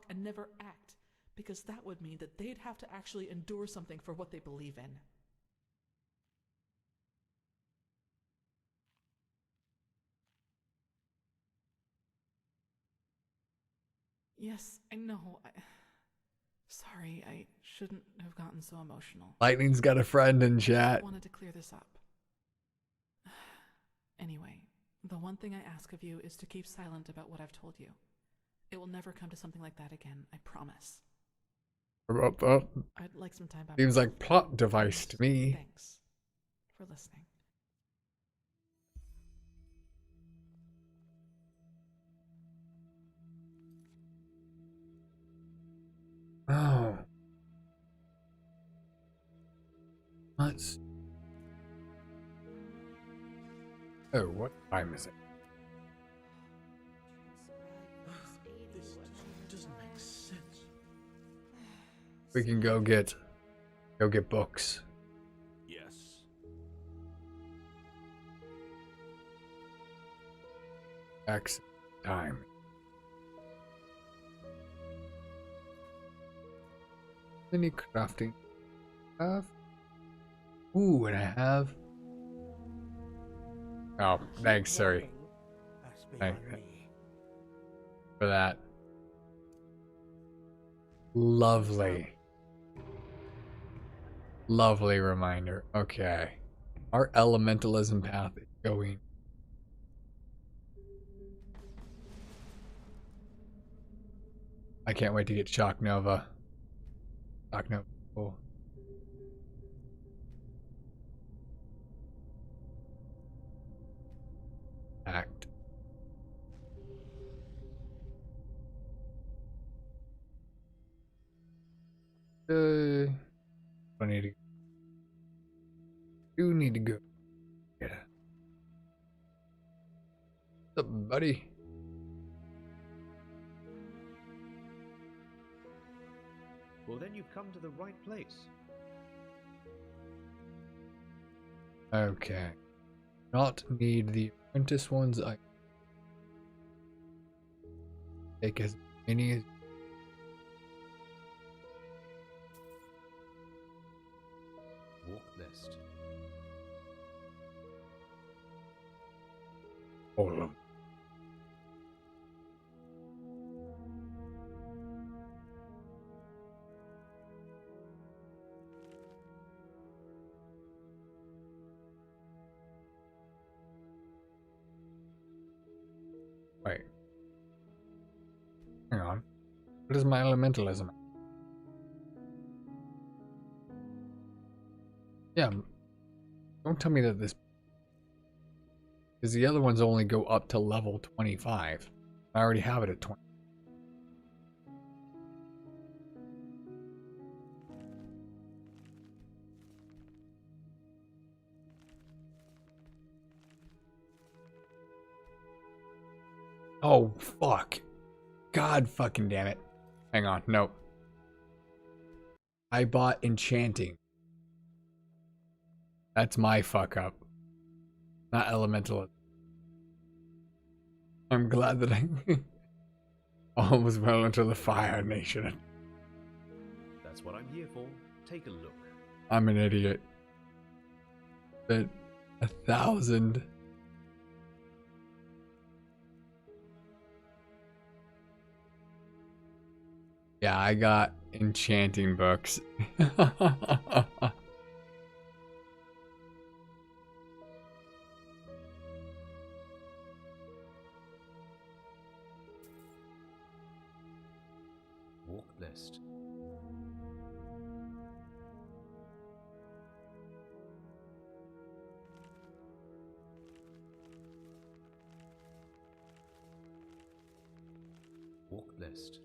and never act, because that would mean that they'd have to actually endure something for what they believe in. Yes, I know. Sorry, I shouldn't have gotten so emotional. Lightning's got a friend in chat. I wanted to clear this up. Anyway, the one thing I ask of you is to keep silent about what I've told you. It will never come to something like that again, I promise. About that? I'd like some time back. Seems like plot device to me. Thanks for listening. Oh. Let's. Oh, what time is it? This doesn't make sense. We can go get books. Yes. X time. Any crafting have? Ooh, and I have. Oh, thanks, sorry. Thank you for that. Lovely. Lovely reminder. Okay. Our elementalism path is going. I can't wait to get Shock Nova. Shock Nova. Cool. Act. I need to. You need to go. Yeah. What's up, buddy? Well, then you've come to the right place. Okay. Not need the apprentice ones. I take as many as. Walk list. All of them. Wait. Hang on. What is my elementalism? Yeah. Don't tell me that this. Because the other ones only go up to level 25. I already have it at 20. Oh, fuck. God fucking damn it. Hang on. Nope. I bought enchanting. That's my fuck up. Not elemental. I'm glad that I almost well into the Fire Nation. That's what I'm here for. Take a look. I'm an idiot. But 1,000. Yeah, I got enchanting books. Walk blessed. Walk blessed.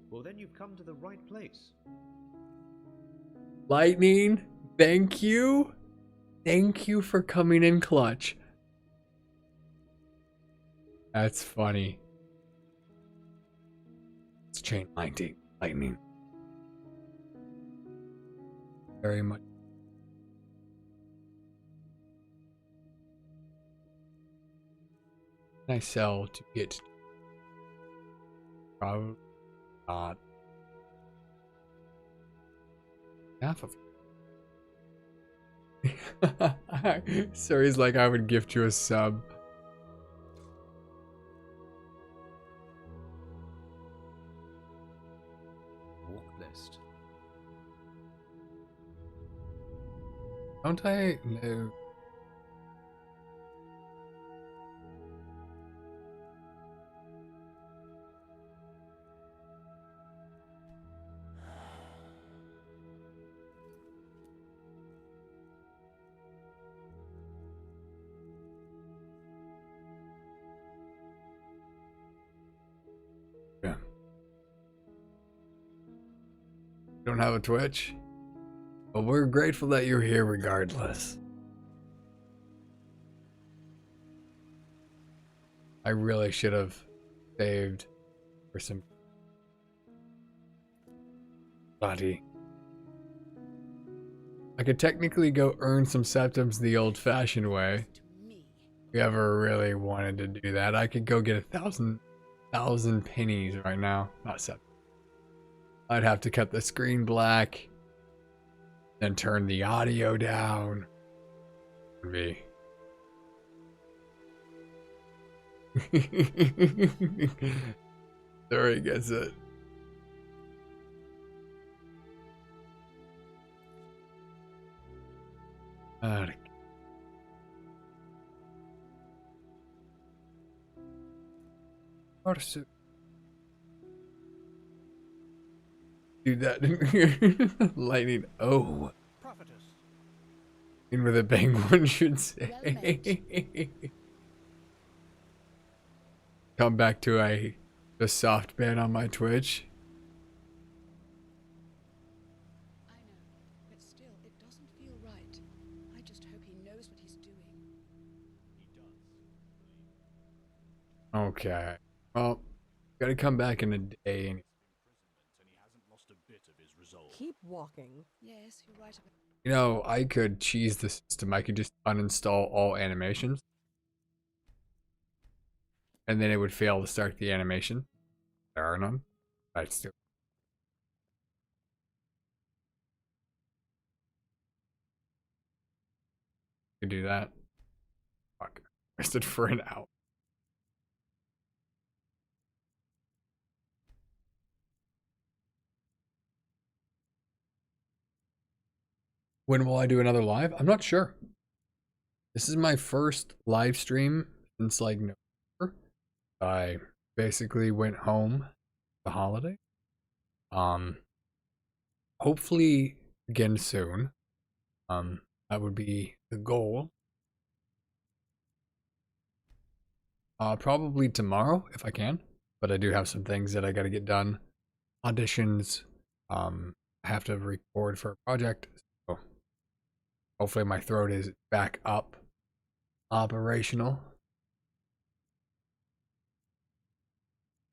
Well, then you've come to the right place. Lightning, thank you. Thank you for coming in clutch. That's funny. It's chain lightning. Very much. Can I sell to get? Probably not. Half of it. Suri's like, I would gift you a sub. Walk blessed. Don't I know? Yeah. Don't have a Twitch? Well, we're grateful that you're here regardless. I really should have saved for some body. I could technically go earn some septims the old-fashioned way. If we ever really wanted to do that, I could go get 1,000 pennies right now. Not septims. I'd have to cut the screen black, then turn the audio down. Would be. There he gets it. Do that. Lightning. Oh. Prophetess. In with a bang, one should say. Come back to the soft ban on my Twitch. I know, but still, it doesn't feel right. I just hope he knows what he's doing. Okay. Well, gotta come back in a day. And Keep walking. Yes, you're right about. you know, I could cheese the system. I could just uninstall all animations. And then it would fail to start the animation. There are none. I'd still. Could do that. Fuck. Rested for an hour. When will I do another live? I'm not sure. This is my first live stream since like November. I basically went home the holiday. Hopefully again soon. That would be the goal. Probably tomorrow if I can, but I do have some things that I got to get done. Auditions. I have to record for a project. So hopefully my throat is back up, operational.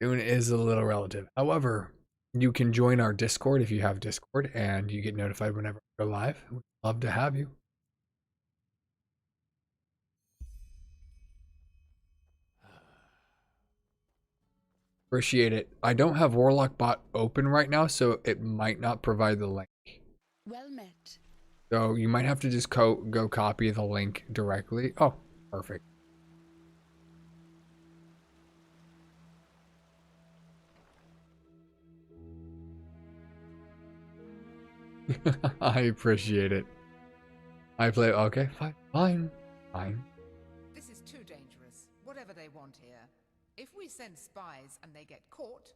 Soon is a little relative. However, you can join our Discord if you have Discord, and you get notified whenever we're live. We'd love to have you. Appreciate it. I don't have Warlock Bot open right now, so it might not provide the link. Well met. So you might have to just go copy the link directly. Oh, perfect. I appreciate it. I play. Okay, fine. This is too dangerous, whatever they want here. If we send spies and they get caught,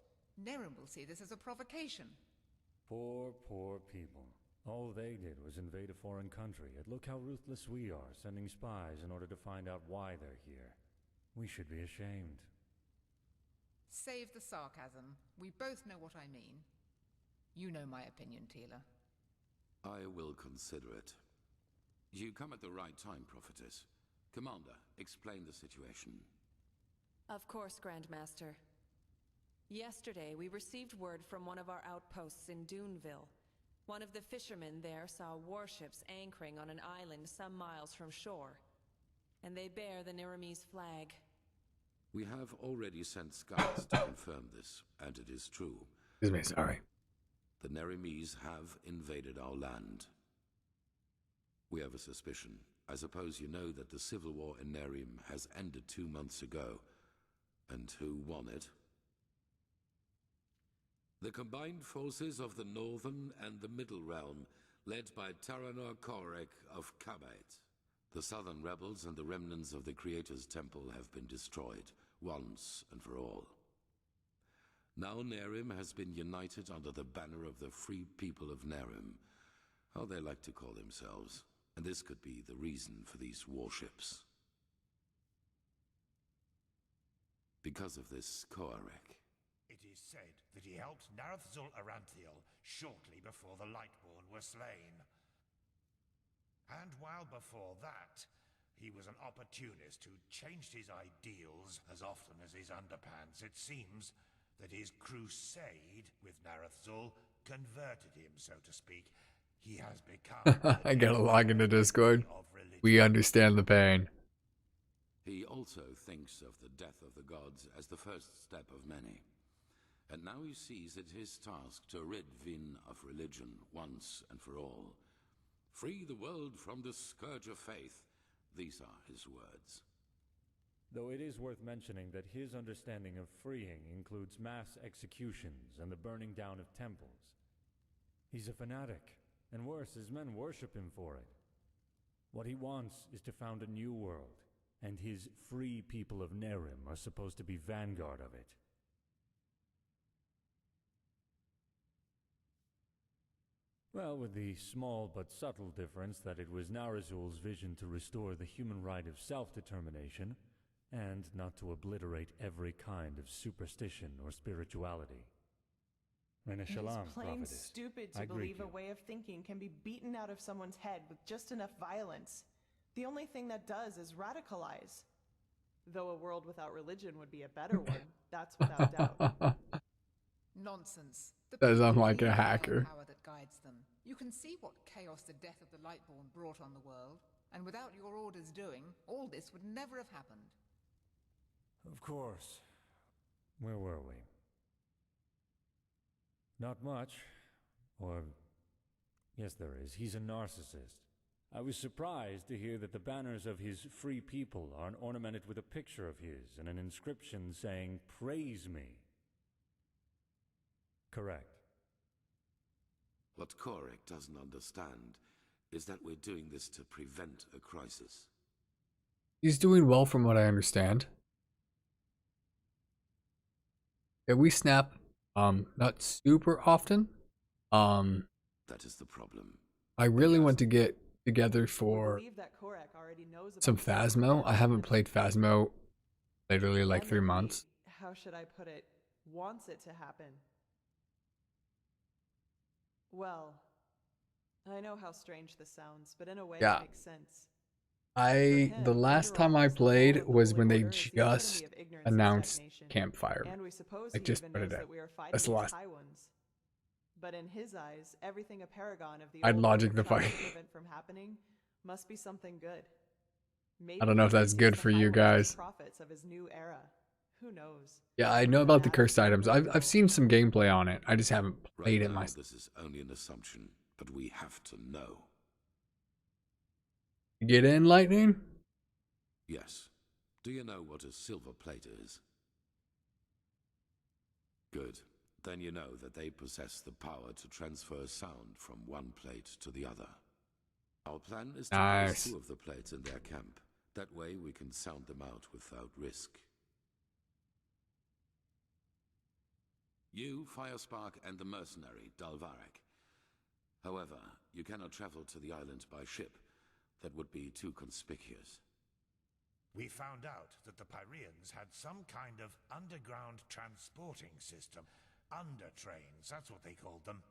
Nerim will see this as a provocation. Poor people. All they did was invade a foreign country, and look how ruthless we are, sending spies in order to find out why they're here. We should be ashamed. Save the sarcasm. We both know what I mean. You know my opinion, Tila. I will consider it. You come at the right time, Prophetess. Commander, explain the situation. Of course, Grandmaster. Yesterday, we received word from one of our outposts in Duneville. One of the fishermen there saw warships anchoring on an island some miles from shore, and they bear the Nerimese flag. We have already sent scouts to confirm this, and it is true. Excuse me, sorry. The Nerimese have invaded our land. We have a suspicion. I suppose you know that the civil war in Nerim has ended 2 months ago. And who won it? The combined forces of the Northern and the Middle Realm, led by Taranor Korek of Kabait. The Southern rebels and the remnants of the Creator's Temple have been destroyed, once and for all. Now Nerim has been united under the banner of the Free People of Nerim, how they like to call themselves, and this could be the reason for these warships. Because of this Korek. It is said that he helped Narathzul Aranthiel shortly before the Lightborn were slain. And while before that, he was an opportunist who changed his ideals as often as his underpants. It seems that his crusade with Narathzul converted him, so to speak. He has become I gotta log into Discord. We understand the pain. He also thinks of the death of the gods as the first step of many. And now he sees it his task to rid Vin of religion once and for all. Free the world from the scourge of faith. These are his words. Though it is worth mentioning that his understanding of freeing includes mass executions and the burning down of temples. He's a fanatic, and worse, his men worship him for it. What he wants is to found a new world, and his free people of Nerim are supposed to be vanguard of it. Well, with the small but subtle difference that it was Narazul's vision to restore the human right of self-determination, and not to obliterate every kind of superstition or spirituality. It's Shalom, plain prophetess. stupid I to greet believe a you. way of thinking can be beaten out of someone's head with just enough violence. The only thing that does is radicalize. Though a world without religion would be a better one, that's without doubt. Nonsense. The Says I'm people like a need the hacker. power that guides them. You can see what chaos the death of the Lightborn brought on the world, and without your orders doing, all this would never have happened. Of course. Where were we? Not much. Or, yes there is. He's a narcissist. I was surprised to hear that the banners of his free people are ornamented with a picture of his and an inscription saying, "Praise me." Correct. What Korek doesn't understand is that we're doing this to prevent a crisis. He's doing well from what I understand. Yeah, we snap not super often. That is the problem. I really want to get together for Believe that Korek already knows about some the civil Phasmo. war. I haven't played Phasmo literally like And 3 that he, months. how should I put it, wants it to happen. Well, I know how strange this sounds, but in a way Yeah. it makes sense. The last time I played was when they just announced Campfire. And we suppose Like he just even put knows it out. that we are fighting That's the these last. high ones. But in his eyes, everything a paragon of the I'd old logic order the tried fight. to prevent from happening must be something good. Maybe I don't know if he that's sees good the for high you ones as guys. prophets of his new era. Who knows? Yeah, I know about the cursed items. I've seen some gameplay on it. I just haven't played Right it now, myself. this is only an assumption, but we have to know. Get in, Lightning? Yes. Do you know what a silver plate is? Good. Then you know that they possess the power to transfer sound from one plate to the other. Our plan is to place 2 of the plates in their camp. That way we can sound them out without risk. You, Firespark, and the mercenary, Dalvarek. However, you cannot travel to the island by ship. That would be too conspicuous. We found out that the Pyreans had some kind of underground transporting system. Undertrains, that's what they called them.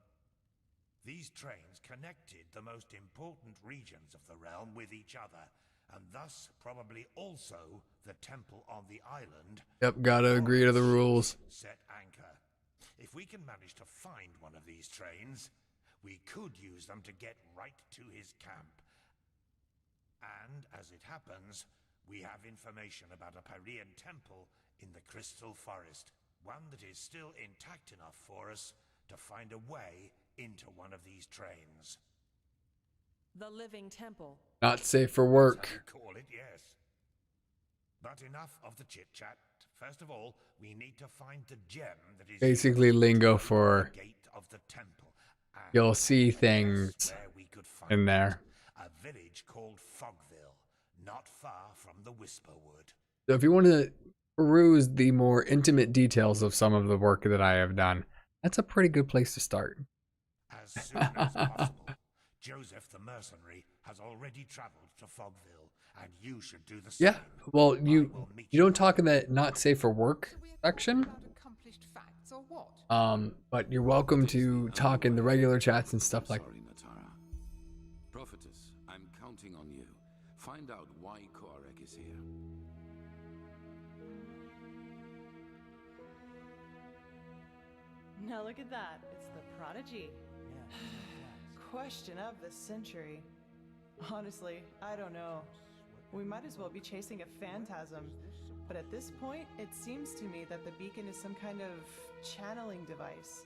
These trains connected the most important regions of the realm with each other, and thus probably also the temple on the island. Yep, gotta agree to the rules. Set anchor. If we can manage to find one of these trains, we could use them to get right to his camp. And as it happens, we have information about a Pyrean temple in the Crystal Forest. One that is still intact enough for us to find a way into one of these trains. The Living Temple. Not safe for work. That's how you call it, yes. But enough of the chit-chat. First of all, we need to find the gem that is Basically lingo for the gate of the temple. you'll see things in there. A village called Fogville, not far from the Whisperwood. So if you want to peruse the more intimate details of some of the work that I have done, that's a pretty good place to start. As soon as possible. Joseph the mercenary has already traveled to Fogville, and you should do the same. Yeah, well, you don't talk in that not safe for work section. But you're welcome to talk in the regular chats and stuff like that. Sorry, Natara. Prophetess, I'm counting on you. Find out why Koarek is here. Now look at that. It's the Prodigy. Question of the century. Honestly, I don't know. We might as well be chasing a phantasm. But at this point, it seems to me that the beacon is some kind of channeling device.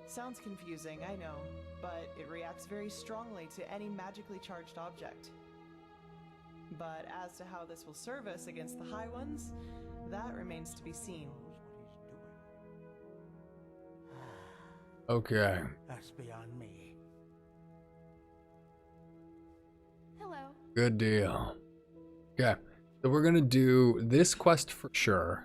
Sounds confusing, I know, but it reacts very strongly to any magically charged object. But as to how this will serve us against the High Ones, that remains to be seen. Okay. That's beyond me. Hello. Good deal. Okay. So we're gonna do this quest for sure.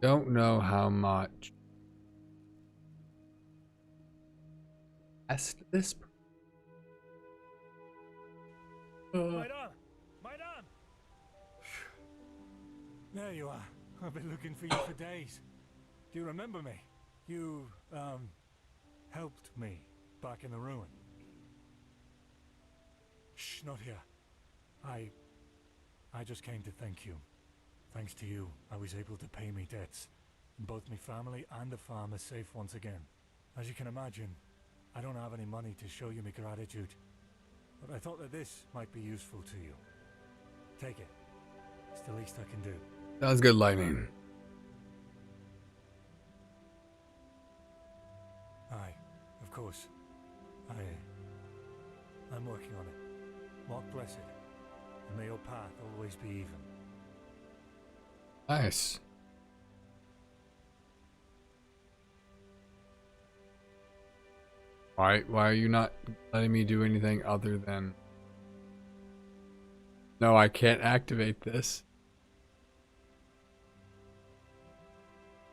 Don't know how much. Ask this. Madame! There you are. I've been looking for you for days. Do you remember me? You, helped me back in the ruin. Shh, not here. I just came to thank you. Thanks to you, I was able to pay me debts. Both my family and the farm are safe once again. As you can imagine, I don't have any money to show you my gratitude. But I thought that this might be useful to you. Take it. It's the least I can do. Sounds good, Lightning. Aye, of course. I'm working on it. Walk blessed, and may your path always be even. Nice. Why are you not letting me do anything other than... No, I can't activate this.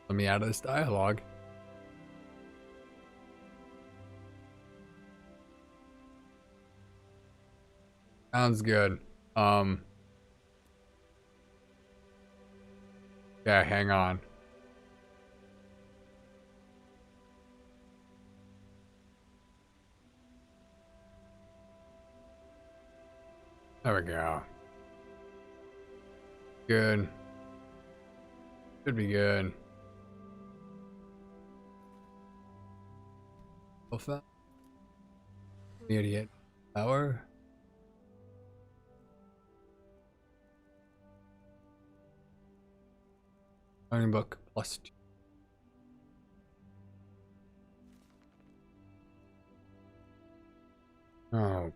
Let me out of this dialogue. Sounds good. Yeah, hang on. There we go. Good. Should be good. Alpha. Idiot. Power. Learning book +2. Oh.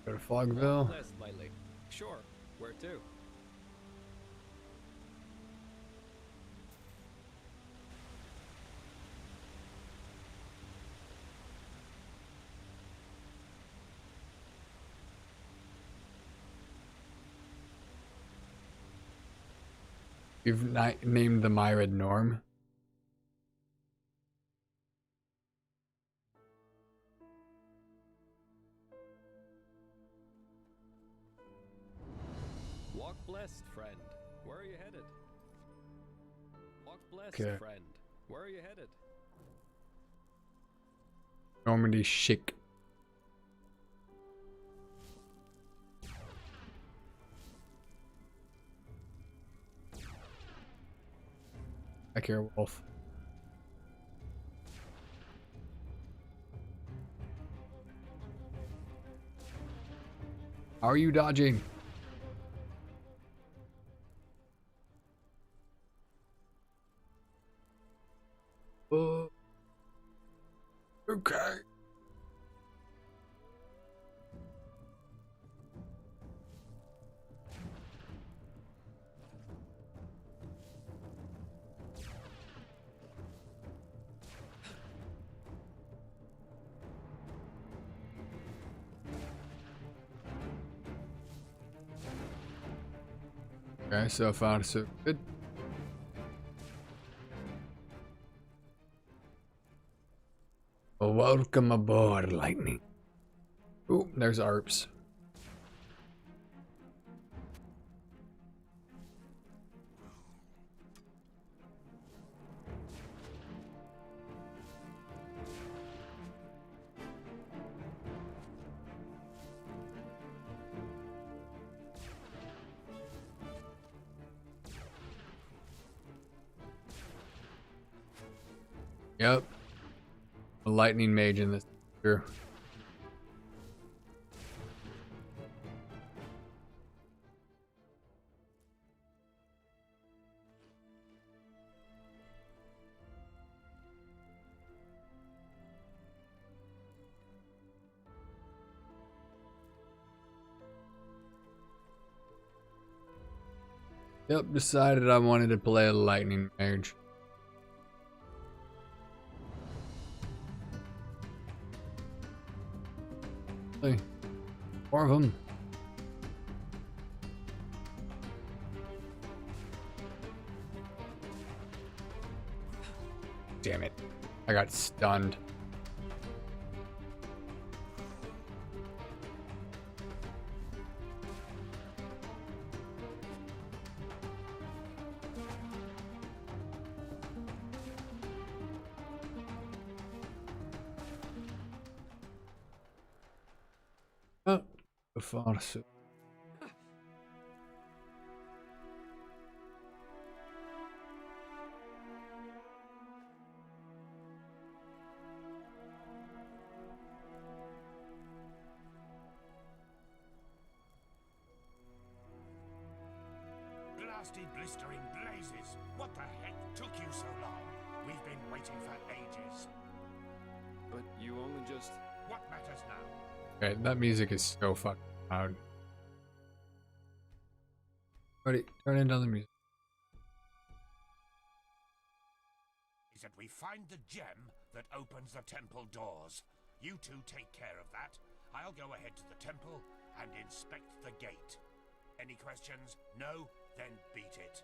Go to Fogville. Less lightly. Sure. Where to? You've named the Myrid Norm. Walk blessed, friend. Where are you headed? Walk blessed, Okay. friend. Where are you headed? Normandy chic. Back here, Wolf. How are you dodging? Okay. Okay, so far so good. Well, welcome aboard, Lightning. Ooh, there's ARPs. Yep. A lightning mage in this. Sure. Yep, decided I wanted to play a lightning mage. Hey, more of them. Damn it. I got stunned. Oh, the farce. Blasty blistering blazes! What the heck took you so long? We've been waiting for ages. But you only just... What matters now? Okay, that music is so fucking loud. Buddy, turn into the music. Is that we find the gem that opens the temple doors. You two take care of that. I'll go ahead to the temple and inspect the gate. Any questions? No? Then beat it.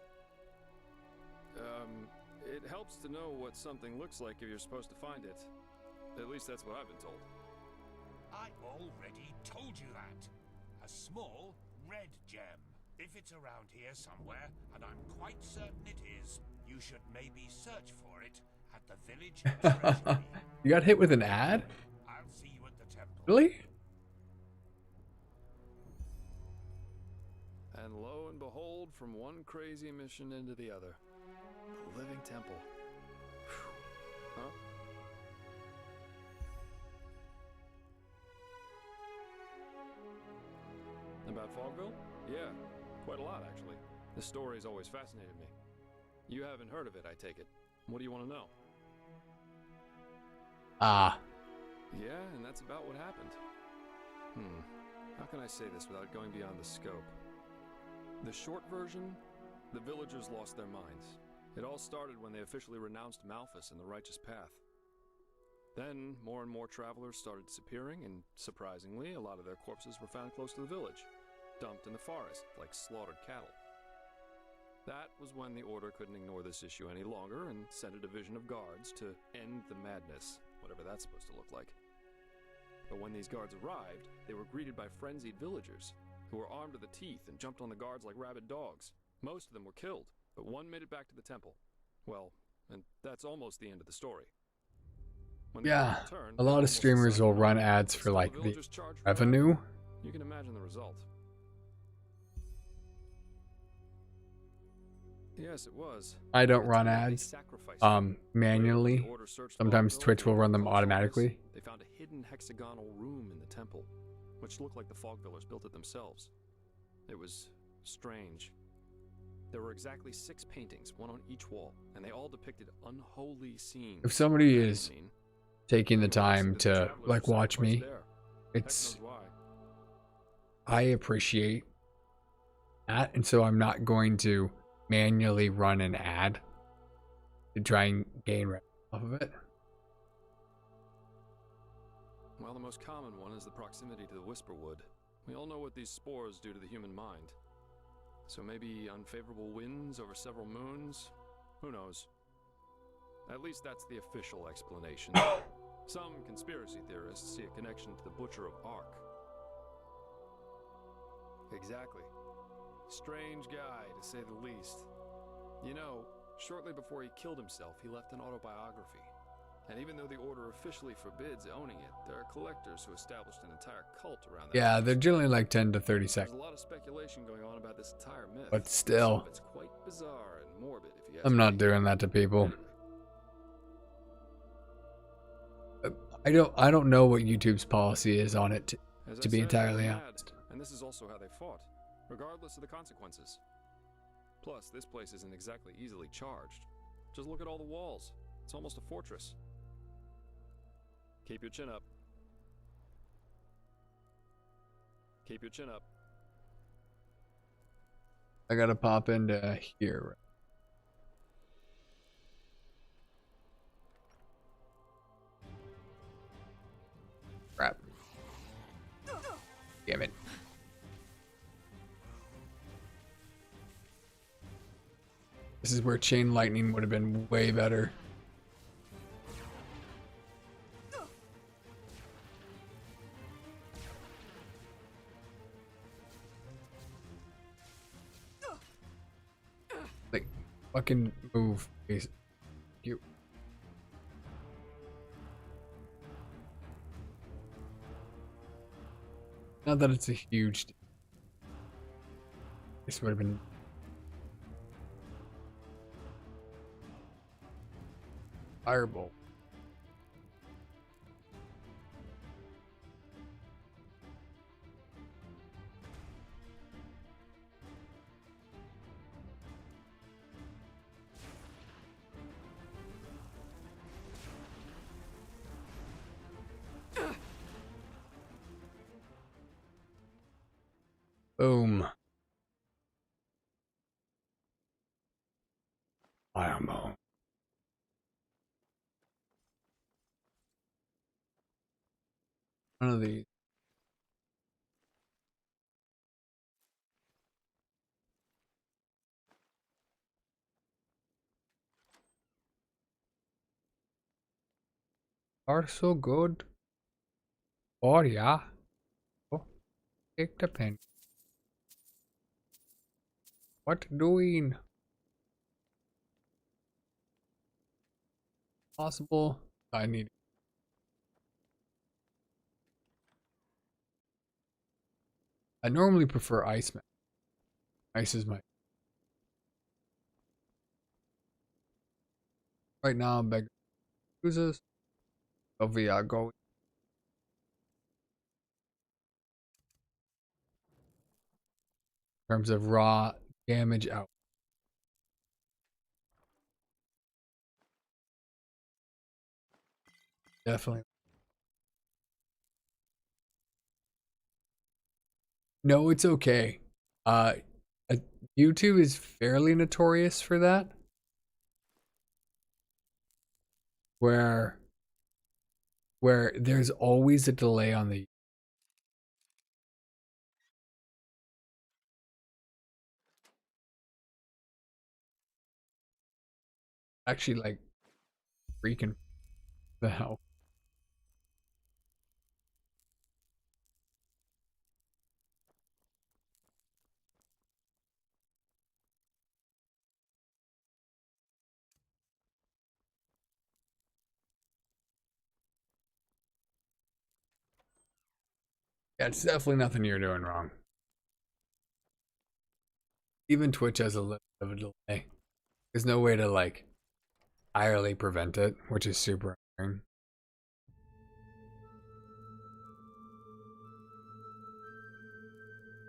It helps to know what something looks like if you're supposed to find it. At least that's what I've been told. I already told you that. A small red gem. If it's around here somewhere, and I'm quite certain it is, you should maybe search for it at the village treasury. You got hit with an ad? Really? And lo and behold, from one crazy mission into the other. The Living Temple. Whew. Huh? About Fogville? Yeah, quite a lot actually. The story's always fascinated me. You haven't heard of it, I take it. What do you want to know? Ah. Yeah, and that's about what happened. How can I say this without going beyond the scope? The short version, the villagers lost their minds. It all started when they officially renounced Malphas and the righteous path. Then, more and more travelers started disappearing, and surprisingly, a lot of their corpses were found close to the village, dumped in the forest like slaughtered cattle. That was when the Order couldn't ignore this issue any longer and sent a division of guards to end the madness, whatever that's supposed to look like. But when these guards arrived, they were greeted by frenzied villagers, who were armed to the teeth and jumped on the guards like rabid dogs. Most of them were killed, but one made it back to the temple. Well, and that's almost the end of the story. Yeah, a lot of streamers will run ads for like the revenue. You can imagine the result. Yes, it was. I don't run ads manually. Sometimes Twitch will run them automatically. They found a hidden hexagonal room in the temple, which looked like the Fogvillers built it themselves. It was strange. There were exactly 6 paintings, one on each wall, and they all depicted unholy scenes. If somebody is taking the time to like watch me, it's I appreciate that, and so I'm not going to manually run an ad to try and gain revenue off of it. Well, the most common one is the proximity to the Whisperwood. We all know what these spores do to the human mind. So maybe unfavorable winds over several moons? Who knows? At least that's the official explanation. Some conspiracy theorists see a connection to the Butcher of Ark. Exactly. Strange guy, to say the least. You know, shortly before he killed himself, he left an autobiography. And even though the Order officially forbids owning it, there are collectors who established an entire cult around that. Yeah, they're generally like 10 to 30 seconds. There's a lot of speculation going on about this entire myth. But still, It's quite bizarre and morbid, if you ask I'm me. not doing that to people. I don't know what YouTube's policy is on it, to be entirely honest. And this is also how they fought, regardless of the consequences. Plus, this place isn't exactly easily charged. Just look at all the walls. It's almost a fortress. Keep your chin up. Keep your chin up. I gotta pop into here. Crap. Damn it. This is where chain lightning would have been way better. Like, fucking move, please. You. Not that it's a huge. This would have been. Fireball. Boom. Fireball. One of these. Are so good. Oh yeah. Oh, take the pen. What doing? Possible. I need. I normally prefer ice. Ice is my. Right now, I'm begging users. So we are going. In terms of raw damage out. Definitely. No, it's okay. Uh, YouTube is fairly notorious for that. Where there's always a delay on the actually like freaking the hell. Yeah, it's definitely nothing you're doing wrong. Even Twitch has a little bit of a delay. There's no way to like entirely prevent it, which is super annoying.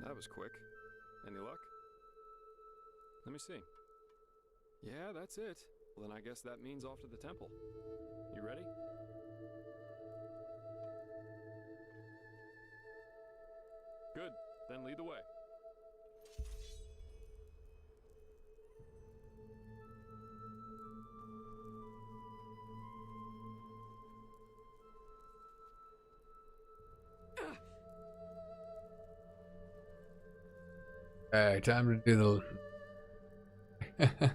That was quick. Any luck? Let me see. Yeah, that's it. Well, then I guess that means off to the temple. You ready? Good. Then lead the way. Alright, time to do the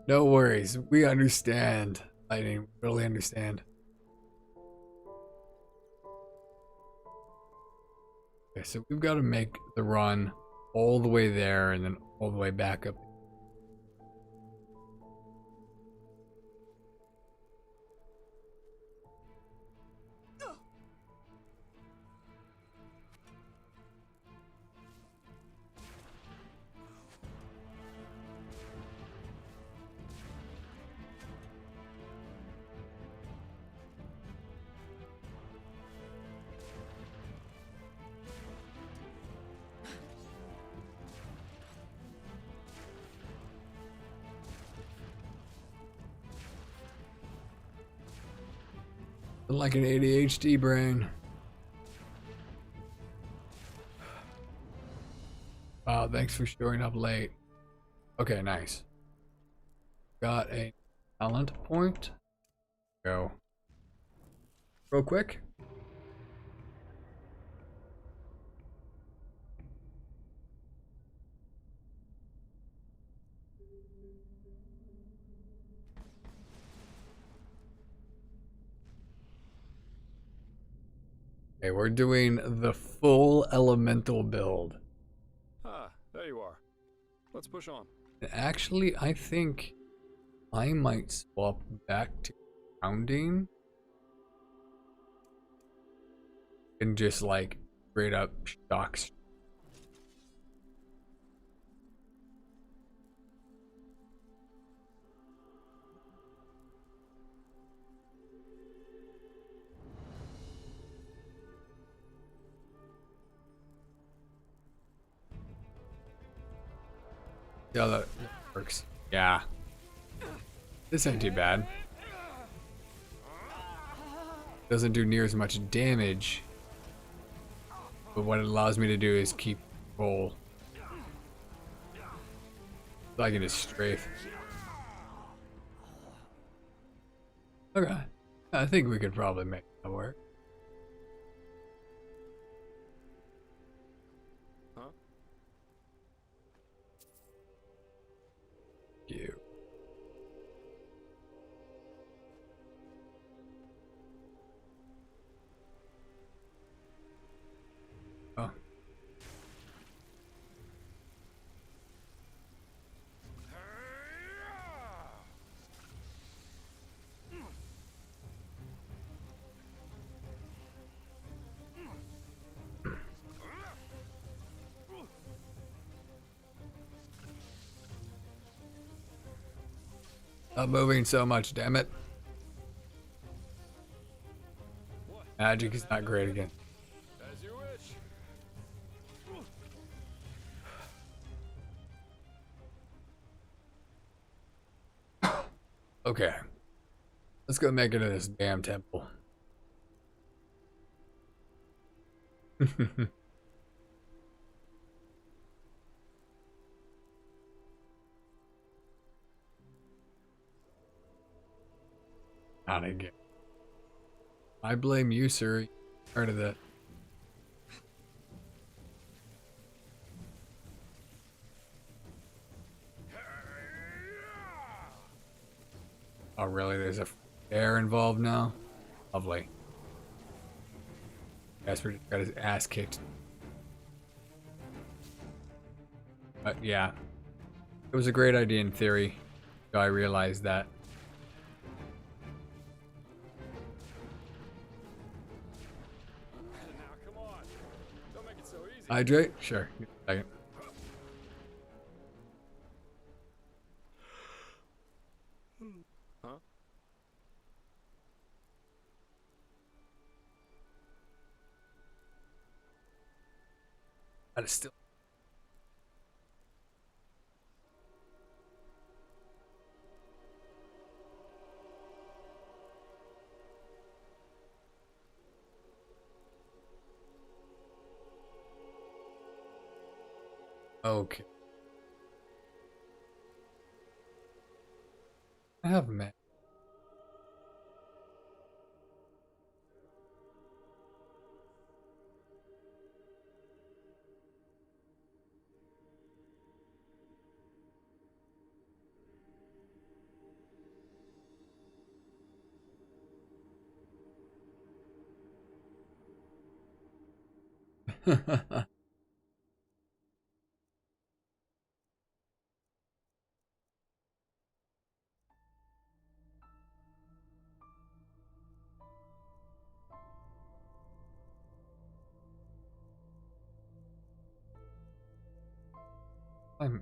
no worries. We understand. Lightning, we totally understand. Okay, so we've got to make the run all the way there and then all the way back up. Like an ADHD brain. Wow, thanks for showing up late. Okay, nice. Got a talent point. Go. Real quick. Okay, we're doing the full elemental build. Ah, there you are. Let's push on. Actually, I think I might swap back to grounding and just like straight up shocks. Yeah, that works. Yeah. This ain't too bad. Doesn't do near as much damage. But what it allows me to do is keep roll. So I can just strafe. Okay. I think we could probably make that work. Huh? You. Oh. I'm moving so much, damn it. Magic is not great again. As you wish. Okay. Let's go make it to this damn temple. Not again. I blame you, sir. Heard of that. Oh, really? There's a bear involved now? Lovely. Casper got his ass kicked. But yeah. It was a great idea in theory. So I realized that. Now, come on. Don't make it so easy. Hydrate? Sure. Give me a second. Huh? That is still. Okay. I have a man. I'm.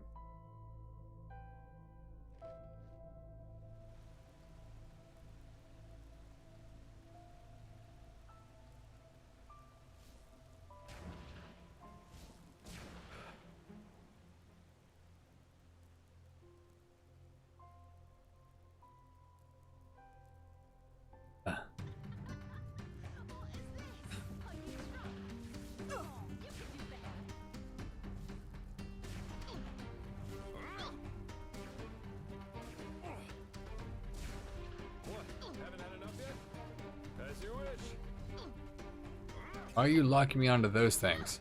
What? Haven't had enough yet? As you wish. Why are you locking me onto those things?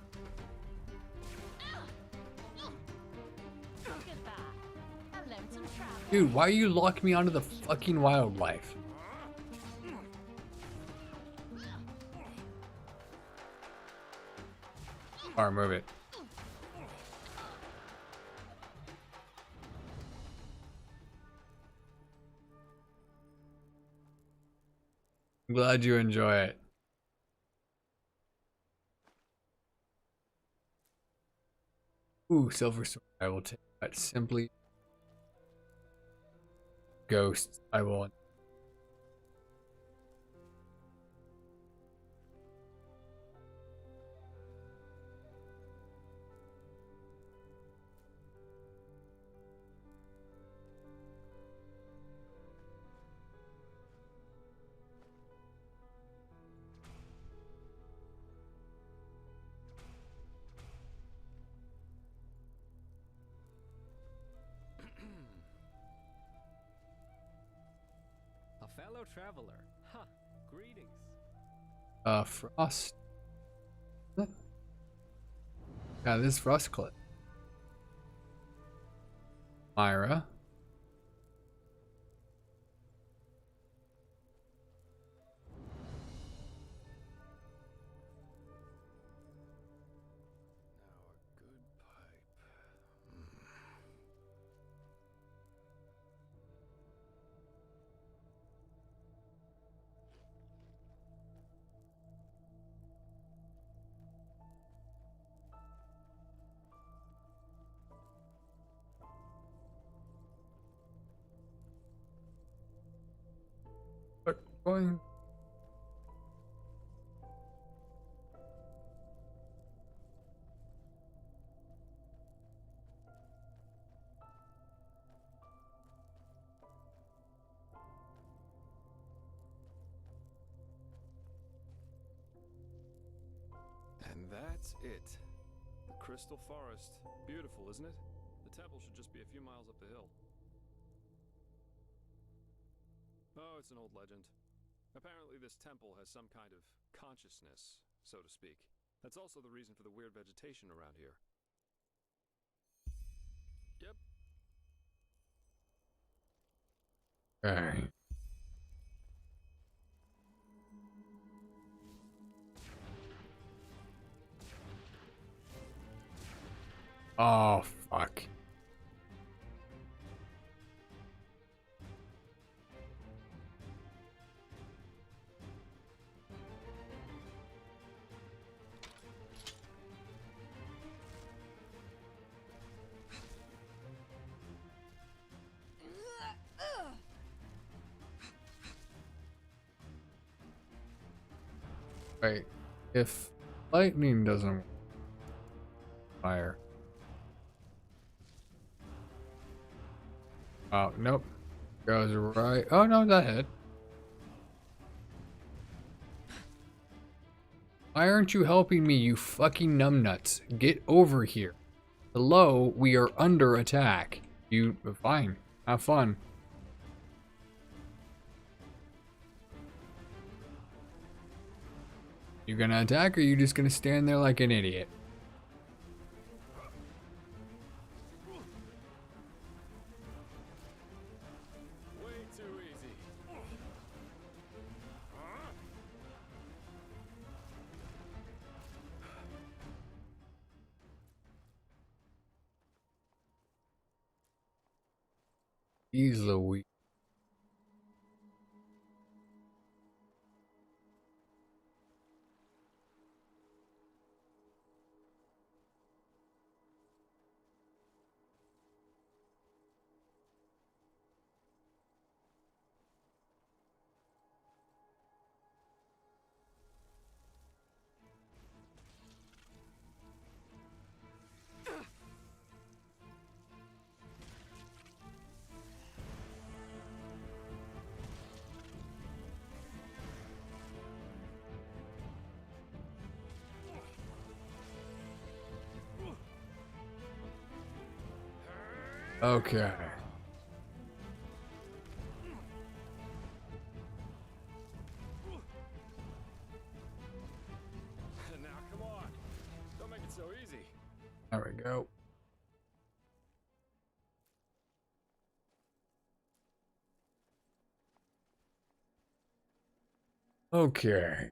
Dude, why are you locking me onto the fucking wildlife? Or move it. I'm glad you enjoy it. Ooh, silver sword. I will take that. Simply ghosts. I will. A fellow traveler. Ha! Greetings. Frost. What? Yeah, this is Frost Cliff. Myra. Going. And that's it. The Crystal Forest. Beautiful, isn't it? The temple should just be a few miles up the hill. Oh, it's an old legend. Apparently this temple has some kind of consciousness, so to speak. That's also the reason for the weird vegetation around here. Yep. Okay. Oh, fuck. Right. If lightning doesn't fire. Oh, nope. Goes right. Oh, no, that hit. Why aren't you helping me, you fucking numbnuts? Get over here. Hello, we are under attack. You, fine. Have fun. You gonna attack or you just gonna stand there like an idiot? Way too easy. Jeez Louise. Okay. Now, come on. Don't make it so easy. There we go. Okay.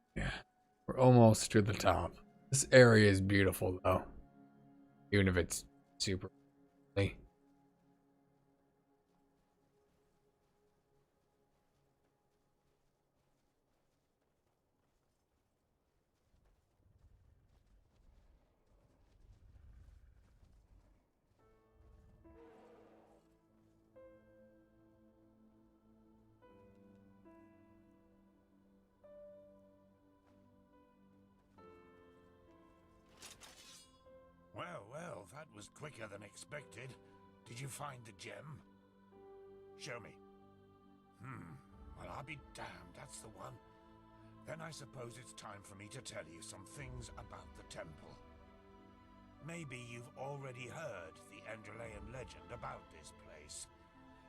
We're almost to the top. This area is beautiful though. Even if it's super ugly. Well, well, that was quicker than expected. Did you find the gem? Show me. Well, I'll be damned, that's the one. Then I suppose it's time for me to tell you some things about the temple. Maybe you've already heard the Andrelean legend about this place.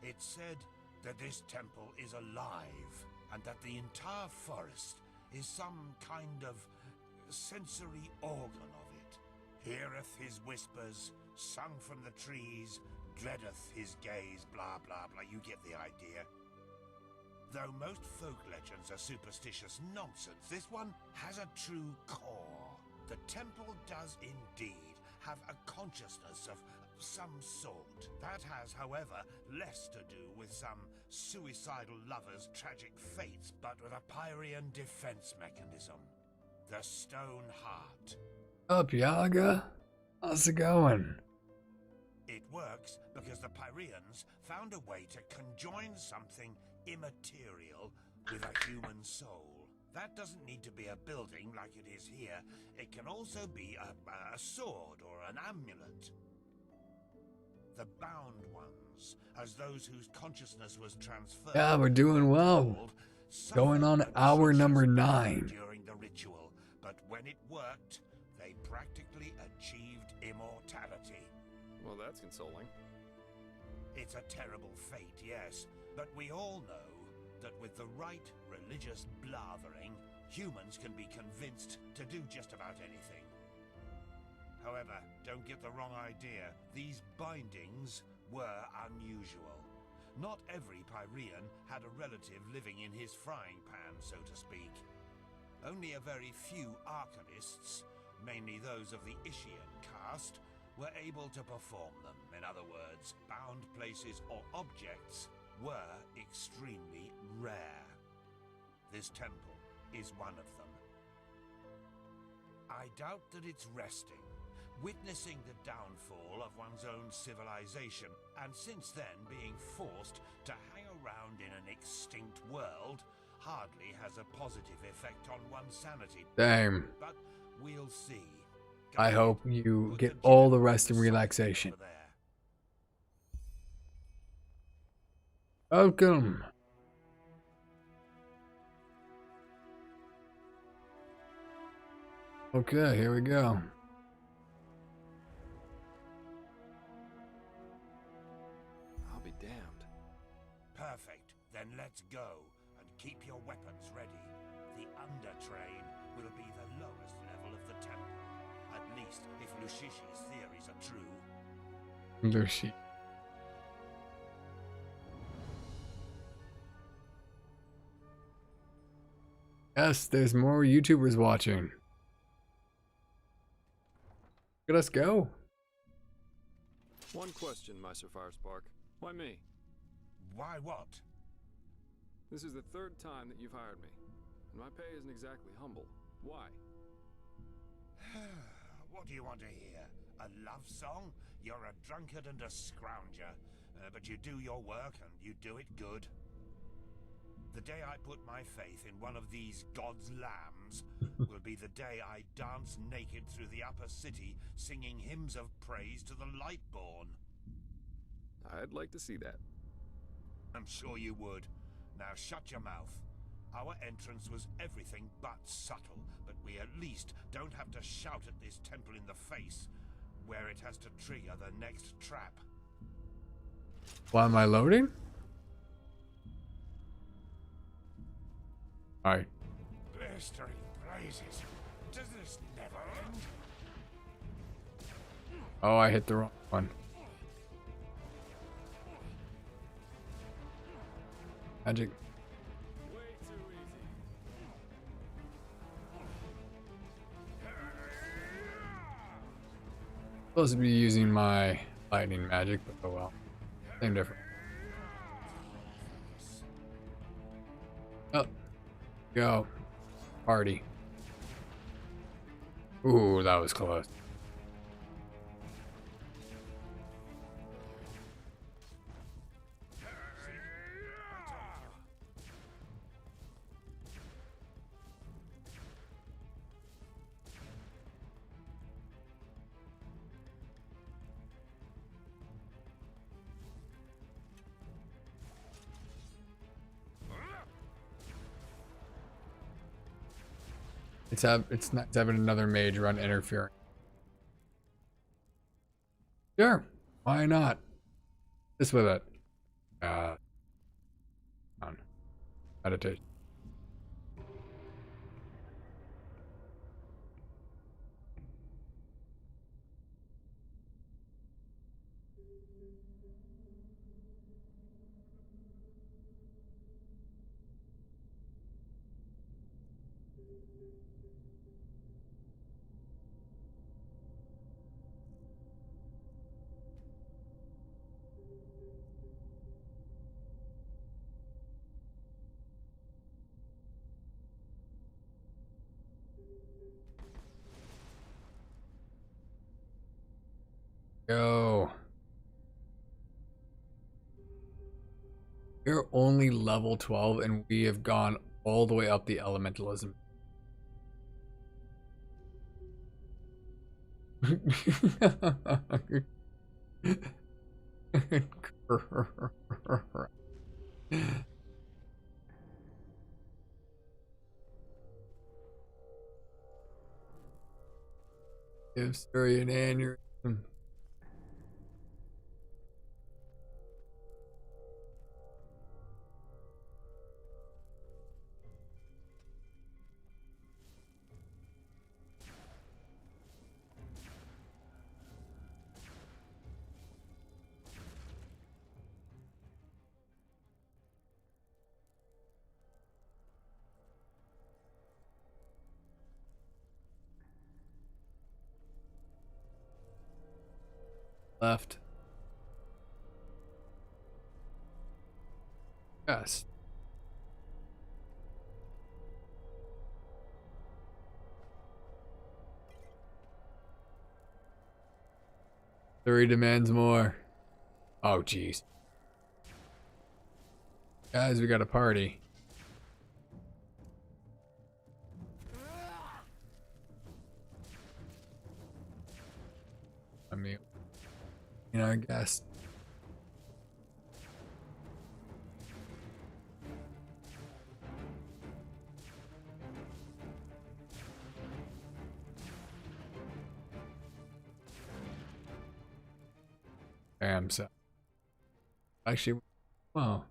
It's said that this temple is alive, and that the entire forest is some kind of sensory organ of it. Heareth his whispers, sung from the trees, dreadeth his gaze, blah blah blah, you get the idea. Though most folk legends are superstitious nonsense, this one has a true core. The temple does indeed have a consciousness of some sort. That has, however, less to do with some suicidal lover's tragic fates, but with a Pyrean defense mechanism. The Stone Heart. Up, Yaga? How's it going? It works because the Pyreans found a way to conjoin something immaterial with a human human soul. That doesn't need to be a building like it is here. It can also be a sword or an amulet. The bound ones, as those whose consciousness was transferred. Yeah, we're doing well. Going on hour number 9. During the ritual, but when it worked, they practically achieved immortality. Well, that's consoling. It's a terrible fate, yes, but we all know that with the right religious blathering, humans can be convinced to do just about anything. However, don't get the wrong idea. These bindings were unusual. Not every Pyrean had a relative living in his frying pan, so to speak. Only a very few arcanists, mainly those of the Ishian caste, were able to perform them. In other words, bound places or objects were extremely rare. This temple is one of them. I doubt that it's resting, witnessing the downfall of one's own civilization, and since then being forced to hang around in an extinct world hardly has a positive effect on one's sanity. Damn. But we'll see. I hope you get all the rest and relaxation. Welcome. Okay, here we go. I'll be damned. Perfect. Then let's go, and keep your weapons ready. The undertrain will be the lowest level of the temple. At least if Lushishi's theories are true. Lushi. Yes, there's more YouTubers watching. Let us go. One question, Meister Firespark. Why me? Why what? This is the 3rd time that you've hired me, and my pay isn't exactly humble. Why? What do you want to hear? A love song? You're a drunkard and a scrounger, but you do your work and you do it good. The day I put my faith in one of these God's lambs will be the day I dance naked through the upper city singing hymns of praise to the Lightborn. I'd like to see that. I'm sure you would. Now shut your mouth. Our entrance was everything but subtle, but we at least don't have to shout at this temple in the face, where it has to trigger the next trap. Why am I loading? Alright. Blistering blazes. Does this never end? Oh, I hit the wrong one. Magic. Supposed to be using my lightning magic, but oh well. Same difference. Oh. Go. Party. Ooh, that was close. It's not having another mage run interfering. Sure, why not? Just with it. On meditation. Go. We're only level 12 and we have gone all the way up the elementalism. Give Surrey an aneurysm. Left. Yes. Surrey demands more. Oh, jeez. Guys, we got a party. I mean, you know, I guess. Damn, so. Actually, wow.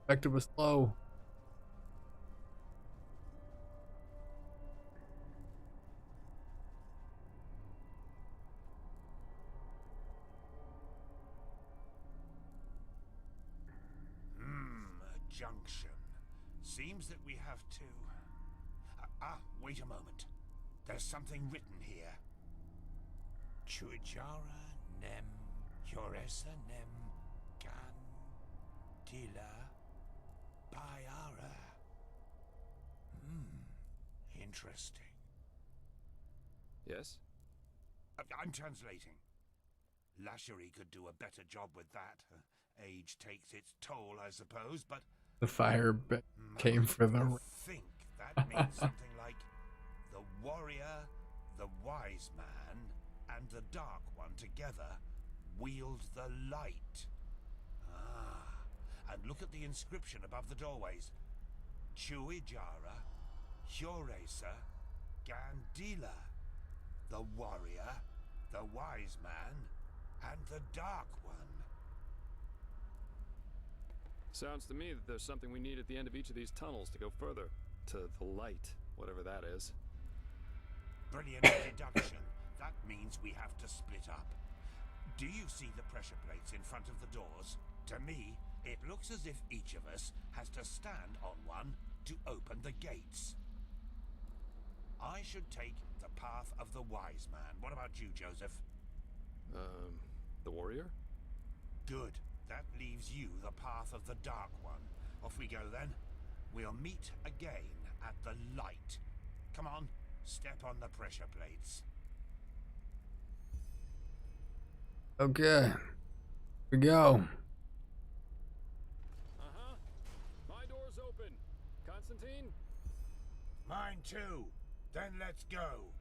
Effective was slow. A junction. Seems that we have to... wait a moment. There's something written here. Chuijara nem Yoresa nem Gandila Bayara. Interesting. Yes? I'm translating. Lashery could do a better job with that. Age takes its toll, I suppose, but... The fire came for the... I think that means something like the warrior, the wise man, and the dark one together wield the light. And look at the inscription above the doorways. Chuijara, Hjoresa, Gandila. The warrior, the wise man, and the dark one. Sounds to me that there's something we need at the end of each of these tunnels to go further. To the light, whatever that is. Brilliant deduction. That means we have to split up. Do you see the pressure plates in front of the doors? To me, it looks as if each of us has to stand on one to open the gates. I should take the path of the wise man. What about you, Joseph? The warrior? Good. That leaves you the path of the dark one. Off we go then. We'll meet again at the light. Come on, step on the pressure plates. Okay. Here we go. My door's open. Constantine? Mine too. Then let's go.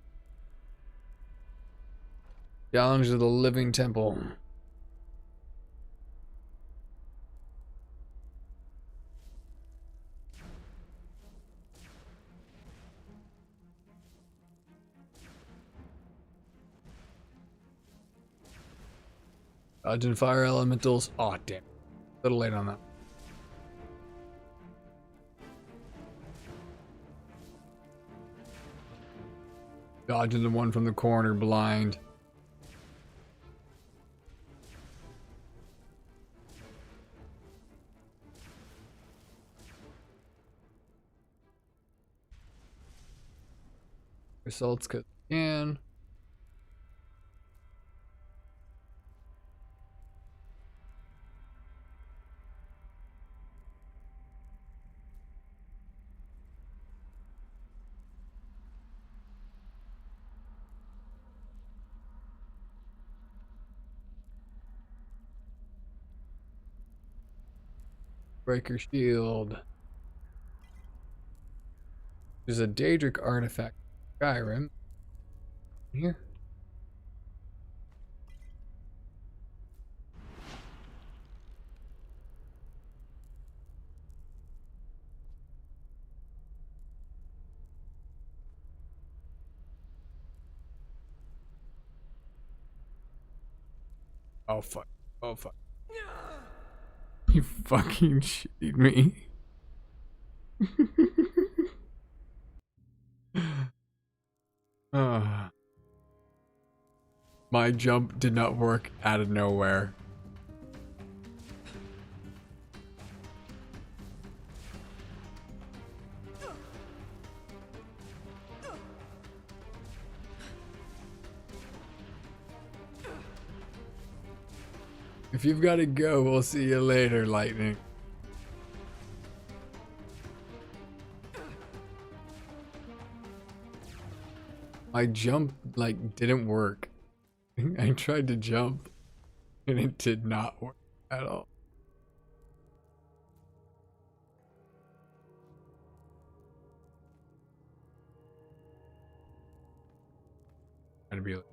Challenge of the Living Temple. Dodge and fire elementals. Aw, damn. A little late on that. Dodging the one from the corner, blind. Results because can. Breaker shield. There's a Daedric artifact. Skyrim. Here. Oh fuck. Oh fuck. You fucking shitting me. My jump did not work out of nowhere. If you've got to go, we'll see you later, Lightning. My jump, like, didn't work. I tried to jump, and it did not work at all. Trying to be like,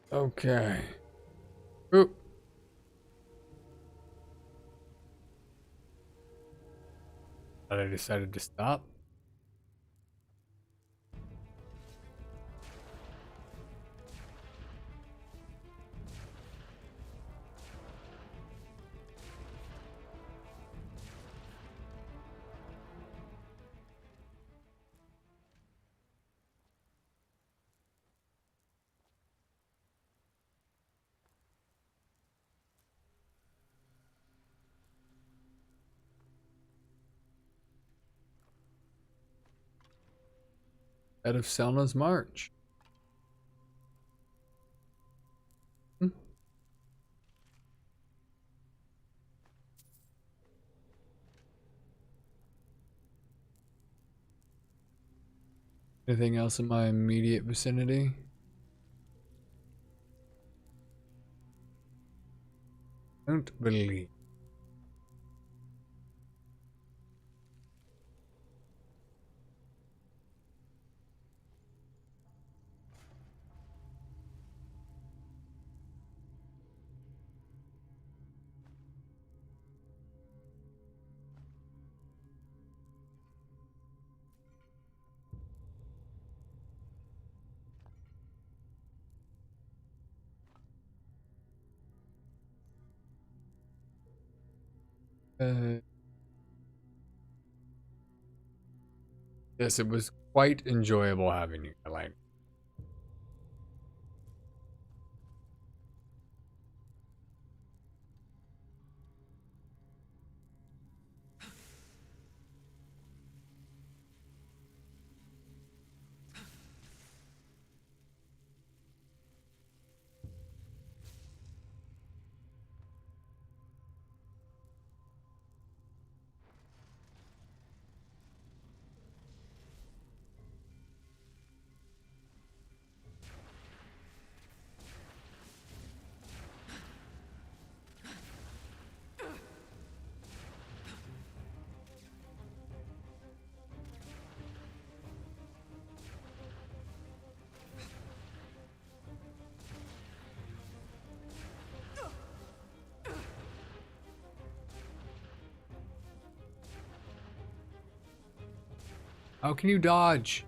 okay. Oop. But I decided to stop. Out of Selna's March. Anything else in my immediate vicinity? Don't believe. Yes, it was quite enjoyable having you, Elaine. How can you dodge?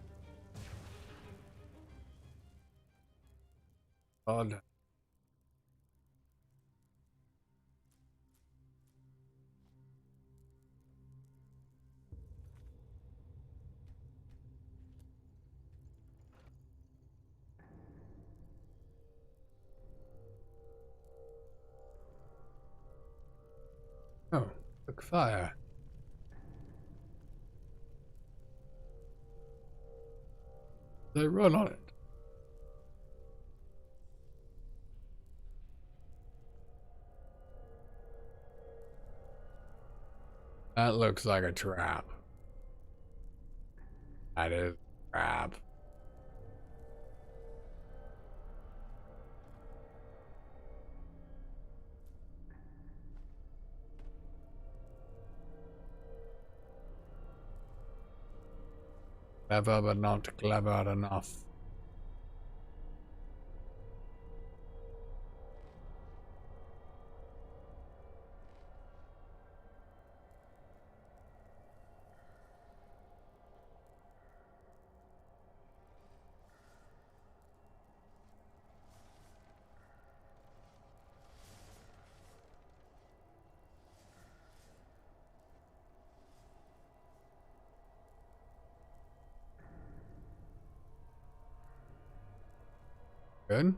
God. Oh, look, fire. They run on it. That looks like a trap. That is a trap. Clever, but not clever enough. Good.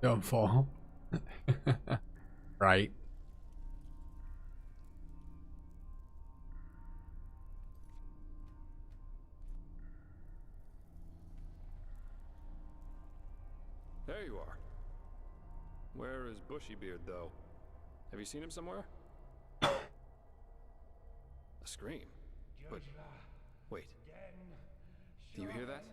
Don't fall. Right. There you are. Where is Bushybeard, though? Have you seen him somewhere? A scream? But wait. Do you hear that?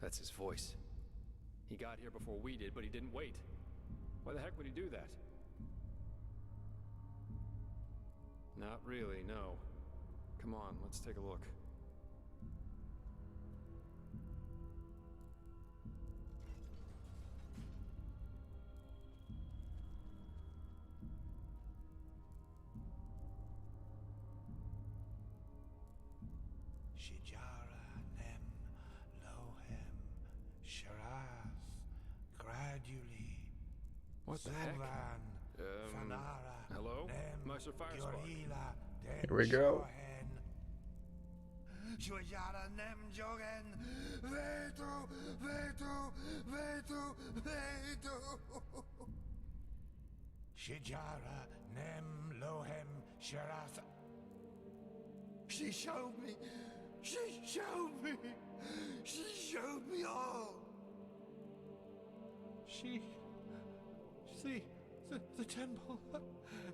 That's his voice. He got here before we did, but he didn't wait. Why the heck would he do that? Not really, no. Come on, let's take a look. Shijara, Nem, Lohem, Sharath, gradually. What the heck? Fanara, hello? Nem, Master Firespark. Yorila, Den Here we go. Shohen. Shijara, Nem, Jogen, Vetu, Vetu, Vetu, Vetu. Shijara, Nem, Lohem, Sharath. She showed me. She showed me. She showed me all. She... The temple.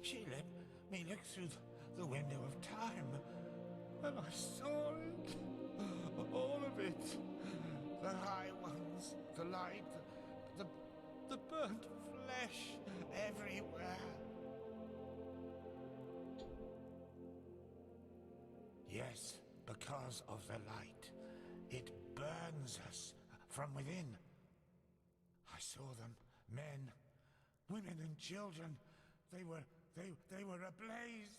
She let me look through the window of time. And I saw it. All of it. The high ones, the light, the burnt flesh everywhere. Yes, because of the light. It burns us from within. I saw them, men, women and children. They were ablaze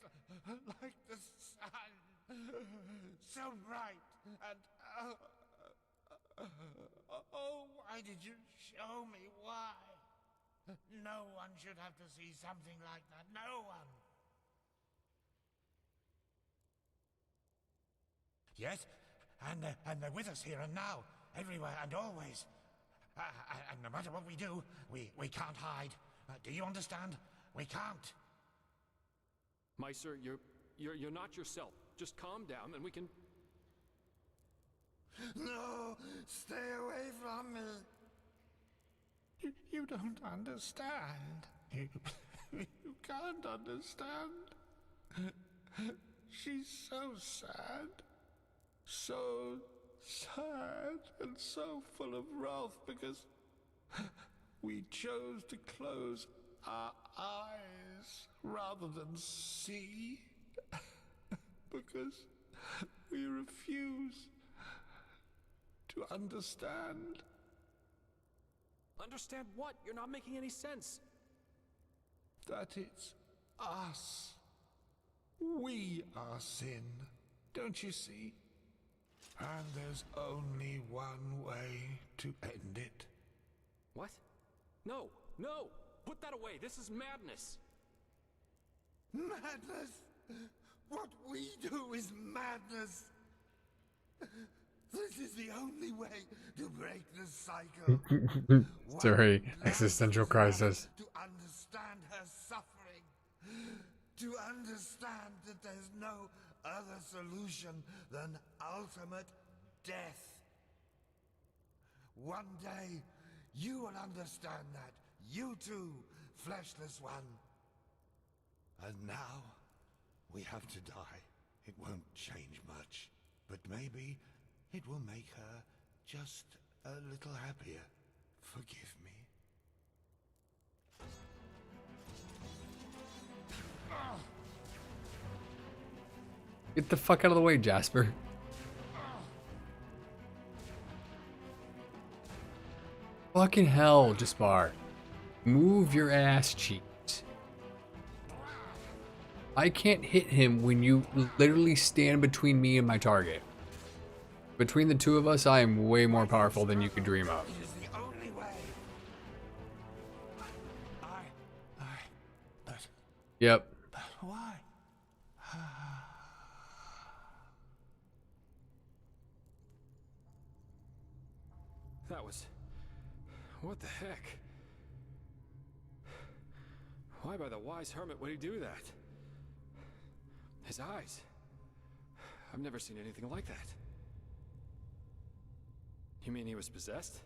like the sun. So bright and oh, why did you show me? Why? No one should have to see something like that. No one. Yes? And they're with us here and now, everywhere and always. And no matter what we do, we can't hide. Do you understand? We can't. Meister, you're not yourself. Just calm down and we can... No! Stay away from me! You don't understand. You can't understand. She's so sad. So sad and so full of wrath because we chose to close our eyes rather than see. Because we refuse to understand. Understand what? You're not making any sense. That it's us. We are sin. Don't you see? And there's only one way to end it. What? No, no! Put that away! This is madness! Madness? What we do is madness! This is the only way to break the cycle. Sorry, existential crisis. To understand her suffering. To understand that there's no other solution than ultimate death. One day, you will understand that. You too, fleshless one. And now, we have to die. It won't change much. But maybe it will make her just a little happier. Forgive me. Get the fuck out of the way, Jasper. Fucking hell, Jaspar. Move your ass cheeks. I can't hit him when you literally stand between me and my target. Between the two of us, I am way more powerful than you could dream of. It is the only way. But Yep. why? That was... What the heck? Why by the wise hermit would he do that? His eyes. I've never seen anything like that. You mean he was possessed?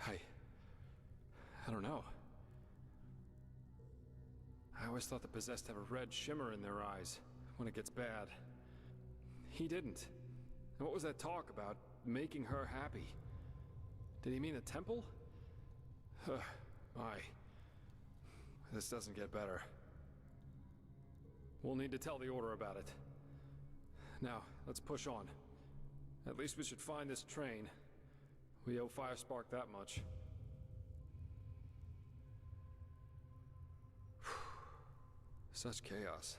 I don't know. I always thought the possessed have a red shimmer in their eyes when it gets bad. He didn't. And what was that talk about making her happy? Did he mean the temple? My. This doesn't get better. We'll need to tell the Order about it. Now, let's push on. At least we should find this train. We owe Firespark that much. Such chaos.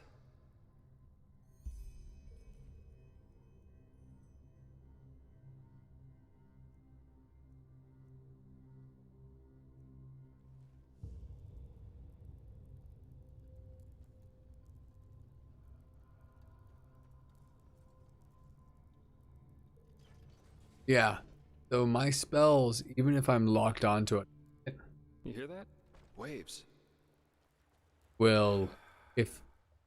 Yeah. So my spells, even if I'm locked onto it, You hear that? Waves. will, if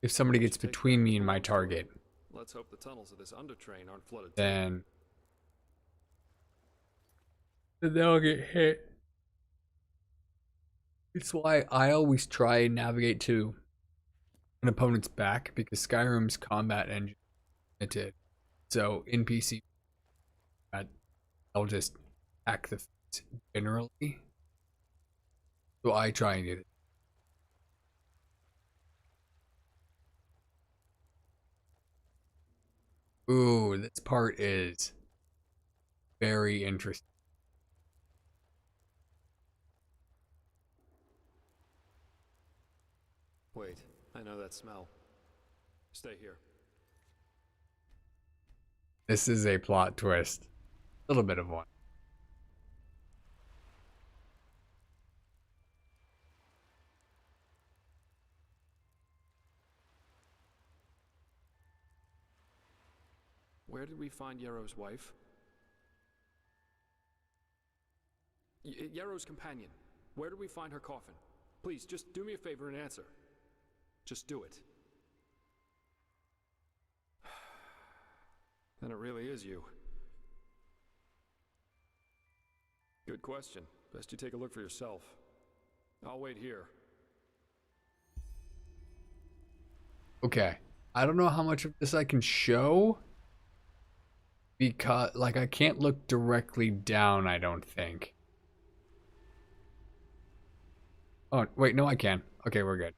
somebody gets between me and my target, Let's hope the tunnels of this undertrain aren't flooded. then they'll get hit. It's why I always try and navigate to an opponent's back, because Skyrim's combat engine is limited. So in PC, I'll just hack the feet generally. So I try and do it. Ooh, this part is very interesting. Wait, I know that smell. Stay here. This is a plot twist. A little bit of one. where did we find Yarrow's wife? Yarrow's companion. Where did we find her coffin? Please, just do me a favor and answer. Just do it. Then it really is you. Good question. Best you take a look for yourself. I'll wait here. Okay. I don't know how much of this I can show. Because, like, I can't look directly down, I don't think. Oh, wait, no, I can. Okay, we're good.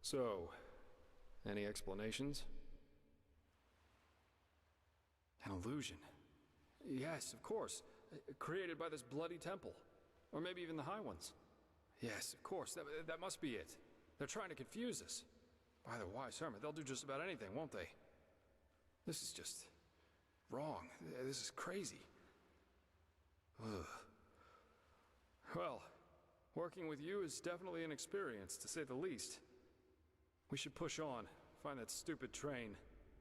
So, any explanations? An illusion. Yes, of course. Created by this bloody temple. Or maybe even the High Ones. Yes, of course. That must be it. They're trying to confuse us. By the wise hermit, they'll do just about anything, won't they? This is just wrong. This is crazy. Ugh. Well, working with you is definitely an experience, to say the least. We should push on, find that stupid train.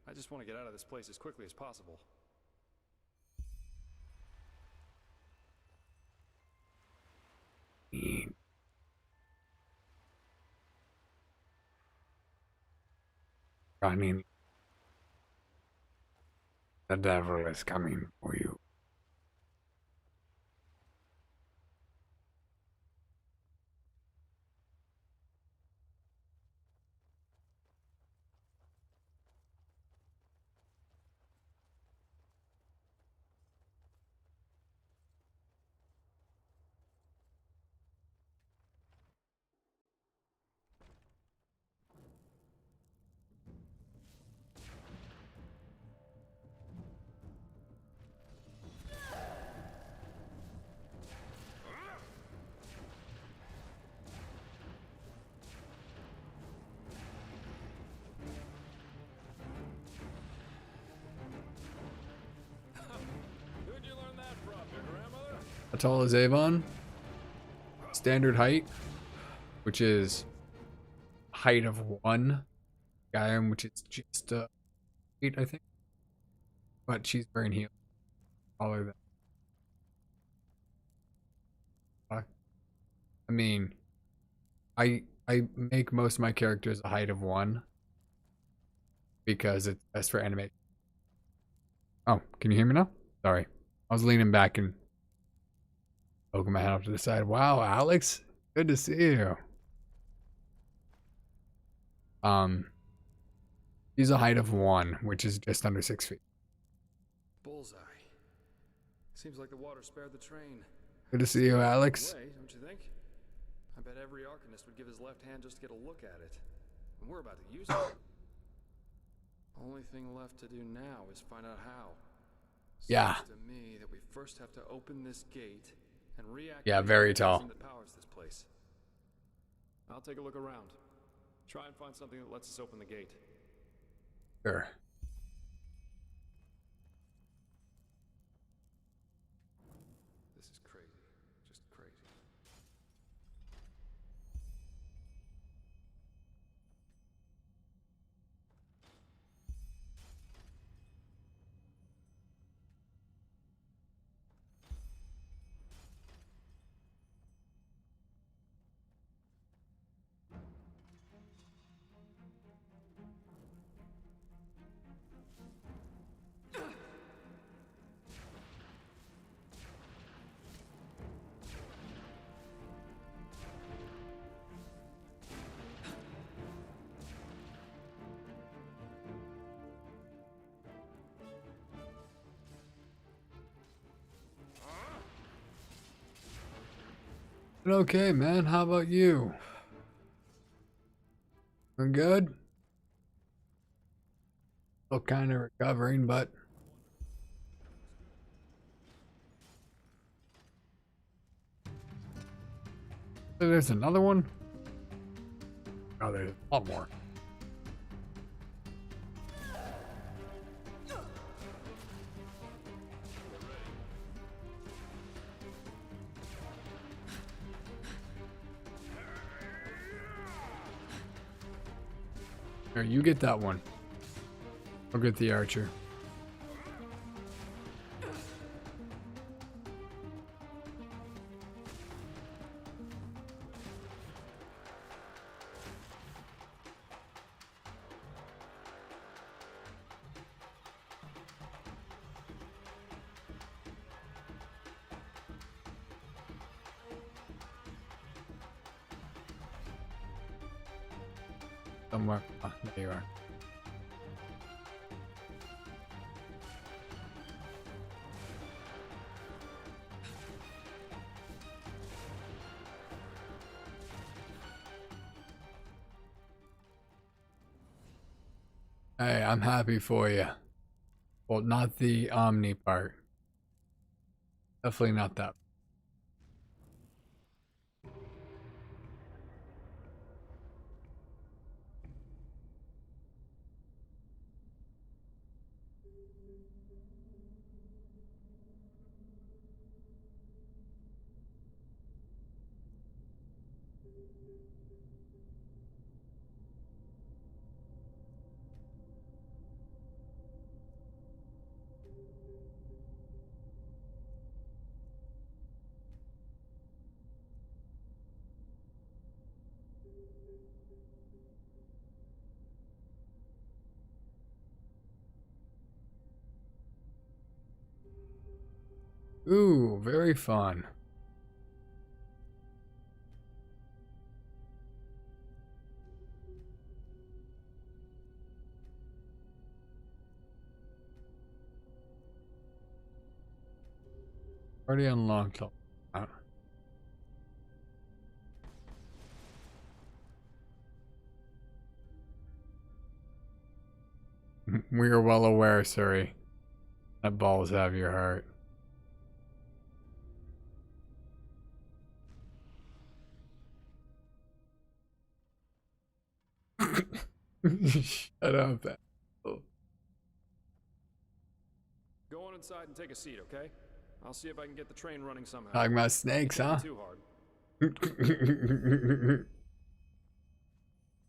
I just want to get out of this place as quickly as possible. Running. The devil is coming for you. Who'd you learn that from, your grandmother? How tall is Avon? Standard height, which is height of 1. Gaim, which is just 8, I think. But she's wearing heels. Taller than. I mean, I make most of my characters a height of 1 because it's best for animation. Oh, can you hear me now? Sorry, I was leaning back and poking my head off to the side. Wow, Alex, good to see you. She's a height of 1, which is just under 6 feet. Bullseye. Seems like the water spared the train. Good to see you, Alex. Way, don't you think? I bet every Arcanist would give his left hand just to get a look at it. And we're about to use it. Only thing left to do now is find out how. Yeah. Seems to me that we first have to open this gate and reactivate Yeah, very the tall. mechanism that powers this place. I'll take a look around. Try and find something that lets us open the gate. Sure. This is crazy. Just crazy. Okay, man. How about you? I'm good. Still kind of recovering, but there's another one. Oh, there's a lot more. Here, you get that one. I'll get the archer. Somewhere. Oh, there you are. Hey, I'm happy for you. Well, not the Omni part. Definitely not that. Ooh, very fun. Already unlocked all that. We are well aware, Suri, that balls have your heart. Shut up. Oh. Go on inside and take a seat, okay? I'll see if I can get the train running somehow. Talking about snakes, huh? Too hard.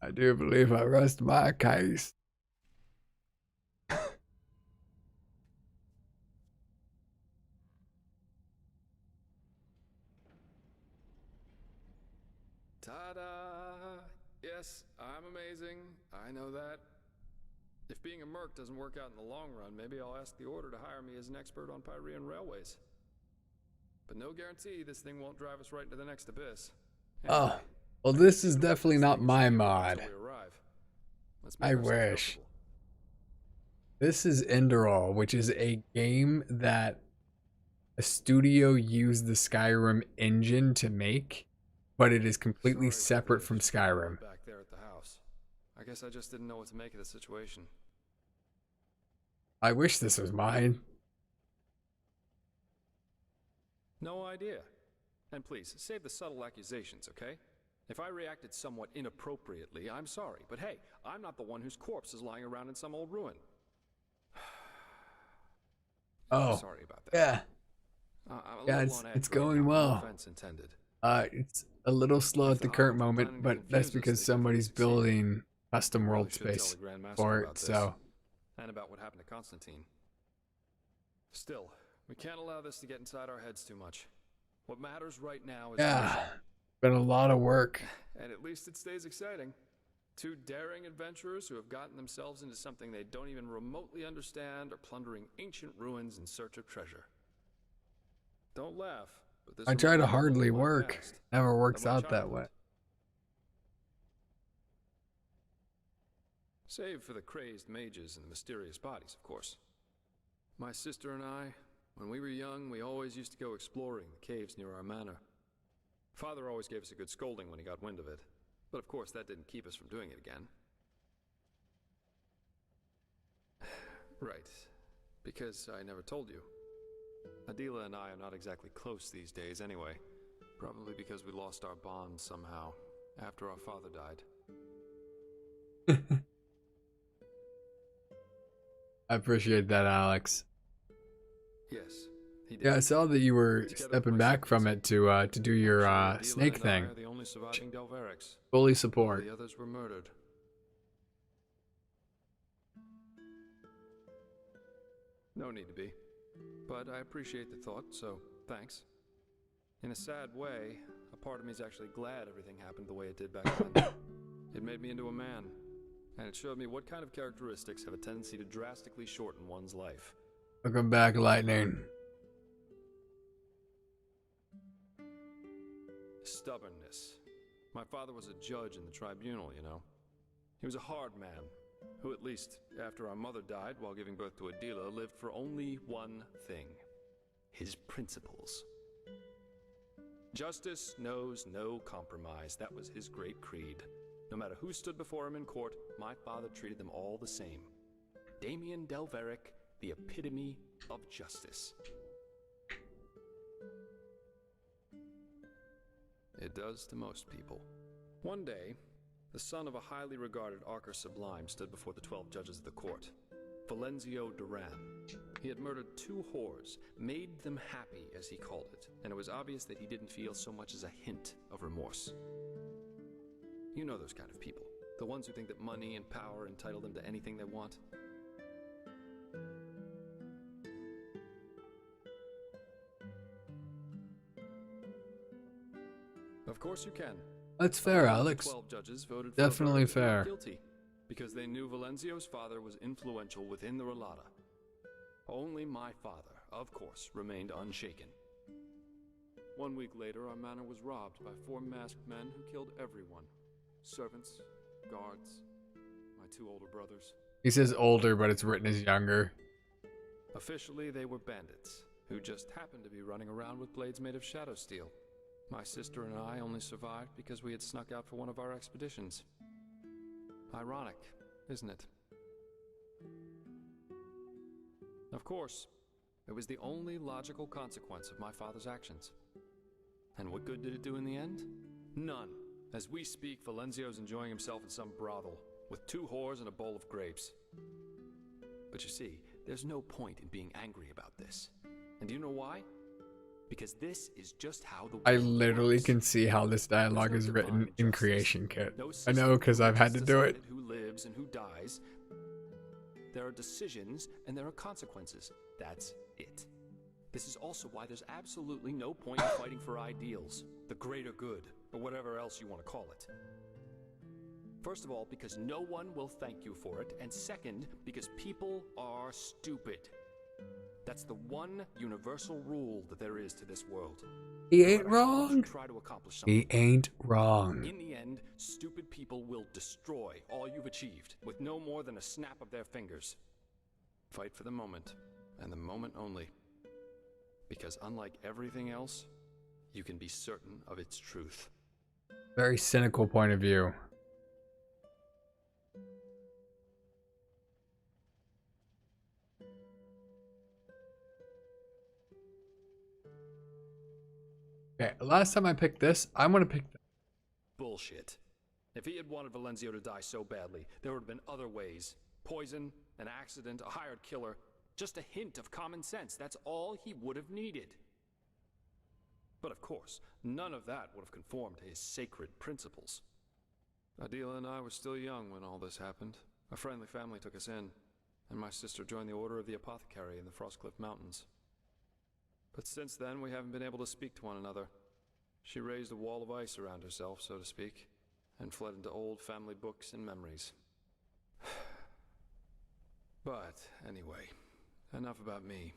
I do believe I rest my case. Ta-da! Yes, I'm amazing. I know that. If being a merc doesn't work out in the long run, maybe I'll ask the Order to hire me as an expert on Pyrean railways. But no guarantee this thing won't drive us right into the next abyss. Anyway, Oh, well, this is definitely not my mod. I wish. This is Enderall, which is a game that a studio used the Skyrim engine to make, but it is completely separate from Skyrim. Back there at the house. I guess I just didn't know what to make of the situation. I wish this was mine. No idea. And please, save the subtle accusations, okay? If I reacted somewhat inappropriately, I'm sorry. But hey, I'm not the one whose corpse is lying around in some old ruin. Oh, sorry about that. Yeah. Yeah, it's going well. No offense intended. It's a little slow at the current moment, but that's because somebody's building custom world space for it, so. And about what happened to Constantine. Still, we can't allow this to get inside our heads too much. What matters right now is been a lot of work. And at least it stays exciting. Two daring adventurers who have gotten themselves into something they don't even remotely understand are plundering ancient ruins in search of treasure. Don't laugh. But this I try to hardly work. Never works out that way. Save for the crazed mages and the mysterious bodies, of course. My sister and I, when we were young, we always used to go exploring the caves near our manor. Father always gave us a good scolding when he got wind of it, but of course that didn't keep us from doing it again. Right, because I never told you. Adila and I are not exactly close these days anyway, probably because we lost our bond somehow after our father died. I appreciate that, Alex. Yes, he did. Yeah, I saw that you were Together stepping with my back from it to do your Adila snake and thing. I are the only surviving Delverics. Fully All support. the others were murdered. No need to be. But I appreciate the thought, so thanks. In a sad way, a part of me is actually glad everything happened the way it did back then. It made me into a man, and it showed me what kind of characteristics have a tendency to drastically shorten one's life. Welcome back, Lightning. Stubbornness. My father was a judge in the tribunal, you know. He was a hard man, who at least, after our mother died while giving birth to Adila, lived for only one thing: his principles. Justice knows no compromise. That was his great creed. No matter who stood before him in court, my father treated them all the same. Damien Delveric, the epitome of justice. It does to most people. One day, the son of a highly regarded Archer Sublime stood before the 12 judges of the court. Valenzio Duran. He had murdered 2 whores, made them happy, as he called it, and it was obvious that he didn't feel so much as a hint of remorse. You know those kind of people, the ones who think that money and power entitle them to anything they want. Of course you can. That's fair, 11 of the Alex. 12 judges voted Definitely for a verdict of fair. guilty because they knew Valenzio's father was influential within the Relata. Only my father, of course, remained unshaken. 1 week later, our manor was robbed by 4 masked men who killed everyone. Servants, guards, my 2 older brothers. He says older, but it's written as younger. Officially, they were bandits, who just happened to be running around with blades made of shadow steel. My sister and I only survived because we had snuck out for one of our expeditions. Ironic, isn't it? Of course, it was the only logical consequence of my father's actions. And what good did it do in the end? None. As we speak, Valenzio's enjoying himself in some brothel, with 2 whores and a bowl of grapes. But you see, there's no point in being angry about this. And do you know why? Because this is just how the world I literally works. can see how this dialogue There's is no written divine in justice. Creation Kit. No I know system because who I've had has to do it. decided who lives and who dies. There are decisions and there are consequences. That's it. This is also why there's absolutely no point in fighting for ideals, the greater good, or whatever else you want to call it. First of all, because no one will thank you for it, and second, because people are stupid. That's the one universal rule that there is to this world. He No ain't matter how much you wrong. try to accomplish something, He ain't wrong. in the end, stupid people will destroy all you've achieved with no more than a snap of their fingers. Fight for the moment, and the moment only. Because unlike everything else, you can be certain of its truth. Very cynical point of view. Okay, last time I picked this, I'm gonna pick that. Bullshit. If he had wanted Valenzio to die so badly, there would have been other ways. Poison, an accident, a hired killer. Just a hint of common sense. That's all he would have needed. But of course, none of that would have conformed to his sacred principles. Adila and I were still young when all this happened. A friendly family took us in, and my sister joined the Order of the Apothecary in the Frostcliff Mountains. But since then, we haven't been able to speak to one another. She raised a wall of ice around herself, so to speak, and fled into old family books and memories. But anyway, enough about me.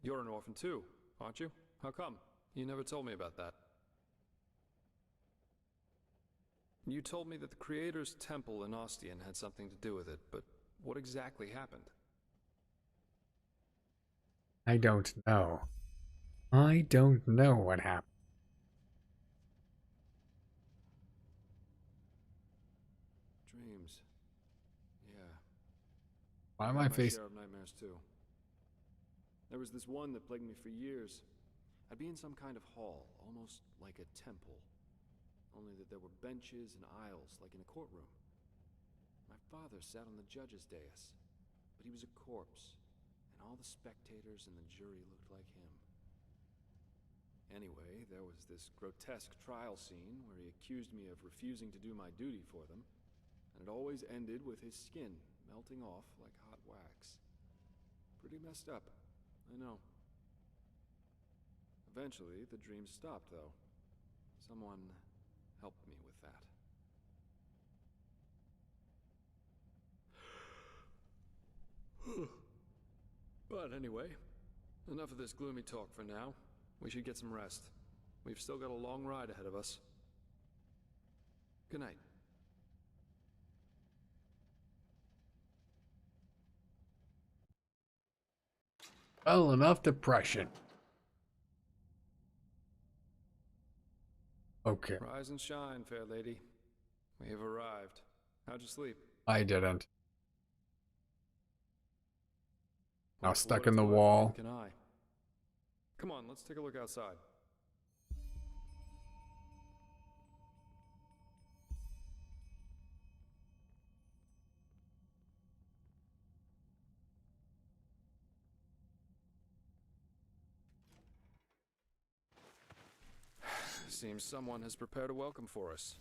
You're an orphan too, aren't you? How come? You never told me about that. You told me that the Creator's temple in Ostian had something to do with it, but what exactly happened? I don't know. I don't know what happened. Why am I've I had my facing? share of nightmares too. There was this one that plagued me for years. I'd be in some kind of hall, almost like a temple. Only that there were benches and aisles, like in a courtroom. My father sat on the judge's dais, but he was a corpse, and all the spectators and the jury looked like him. Anyway, there was this grotesque trial scene where he accused me of refusing to do my duty for them, and it always ended with his skin melting off like hot wax. Pretty messed up, I know. Eventually, the dreams stopped, though. Someone helped me with that. But anyway, enough of this gloomy talk for now. We should get some rest. We've still got a long ride ahead of us. Good night. Well, enough depression. Okay. Rise and shine, fair lady. We have arrived. How'd you sleep? I didn't. Now Well, stuck for in what the it's worth, wall. neither can I. Come on, let's take a look outside. Seems someone has prepared a welcome for us.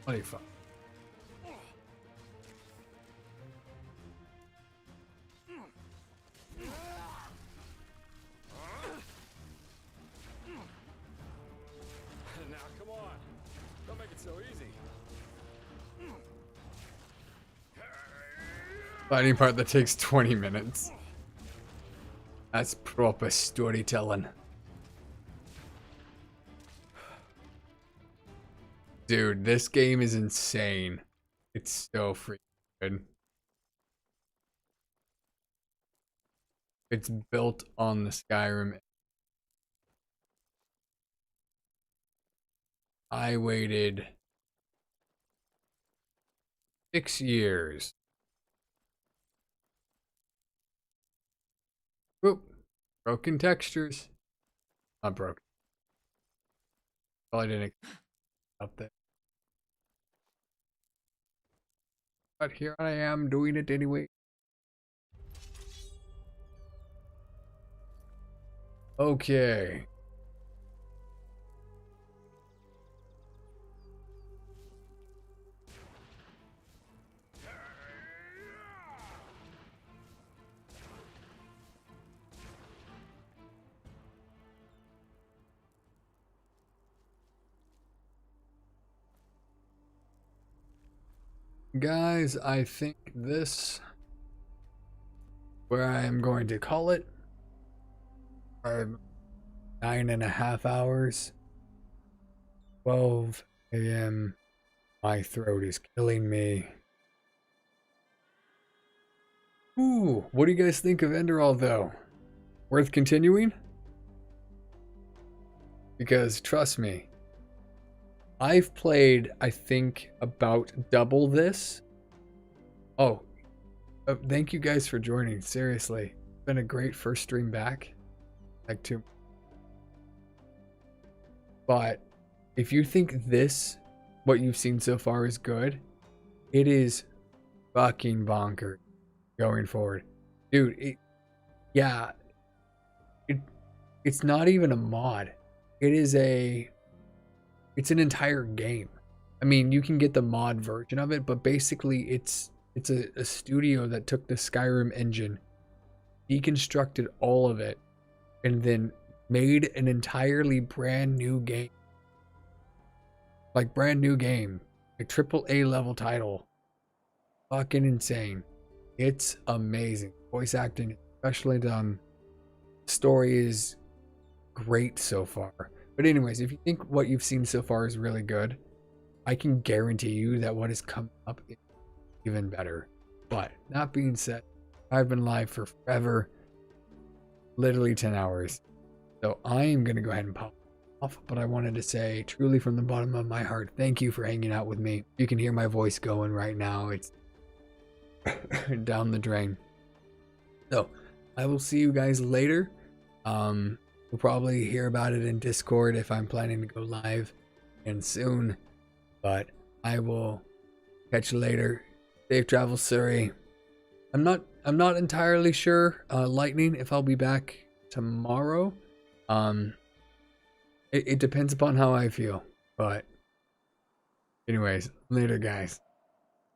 Holy fuck. Now, come on. Don't make it so easy. Fighting part that takes 20 minutes. That's proper storytelling. Dude, this game is insane. It's so freaking good. It's built on the Skyrim. I waited 6 years. Oop. Broken textures. Not broken. Well, I didn't up there. But here I am doing it anyway. Okay. Guys, I think this where I am going to call it. 9.5 hours. 12 a.m. My throat is killing me. Ooh, what do you guys think of Enderall though? Worth continuing? Because trust me, I've played, I think, about double this. Oh, thank you guys for joining. Seriously, it's been a great first stream back. Like 2. But if you think this, what you've seen so far is good, it is fucking bonkers going forward. Dude, it's not even a mod. It's an entire game. I mean, you can get the mod version of it, but basically it's a studio that took the Skyrim engine, deconstructed all of it, and then made an entirely brand new game. Like brand new game. A AAA level title. Fucking insane. It's amazing. Voice acting, especially done. Story is great so far. But anyways, if you think what you've seen so far is really good, I can guarantee you that what is coming up is even better. But that being said, I've been live for forever, literally 10 hours. So I am going to go ahead and pop off, but I wanted to say truly from the bottom of my heart, thank you for hanging out with me. You can hear my voice going right now. It's down the drain. So I will see you guys later. We'll probably hear about it in Discord if I'm planning to go live and soon, but I will catch you later. Safe travels, Surrey. I'm not entirely sure, Lightning, if I'll be back tomorrow. It depends upon how I feel, but anyways, later guys.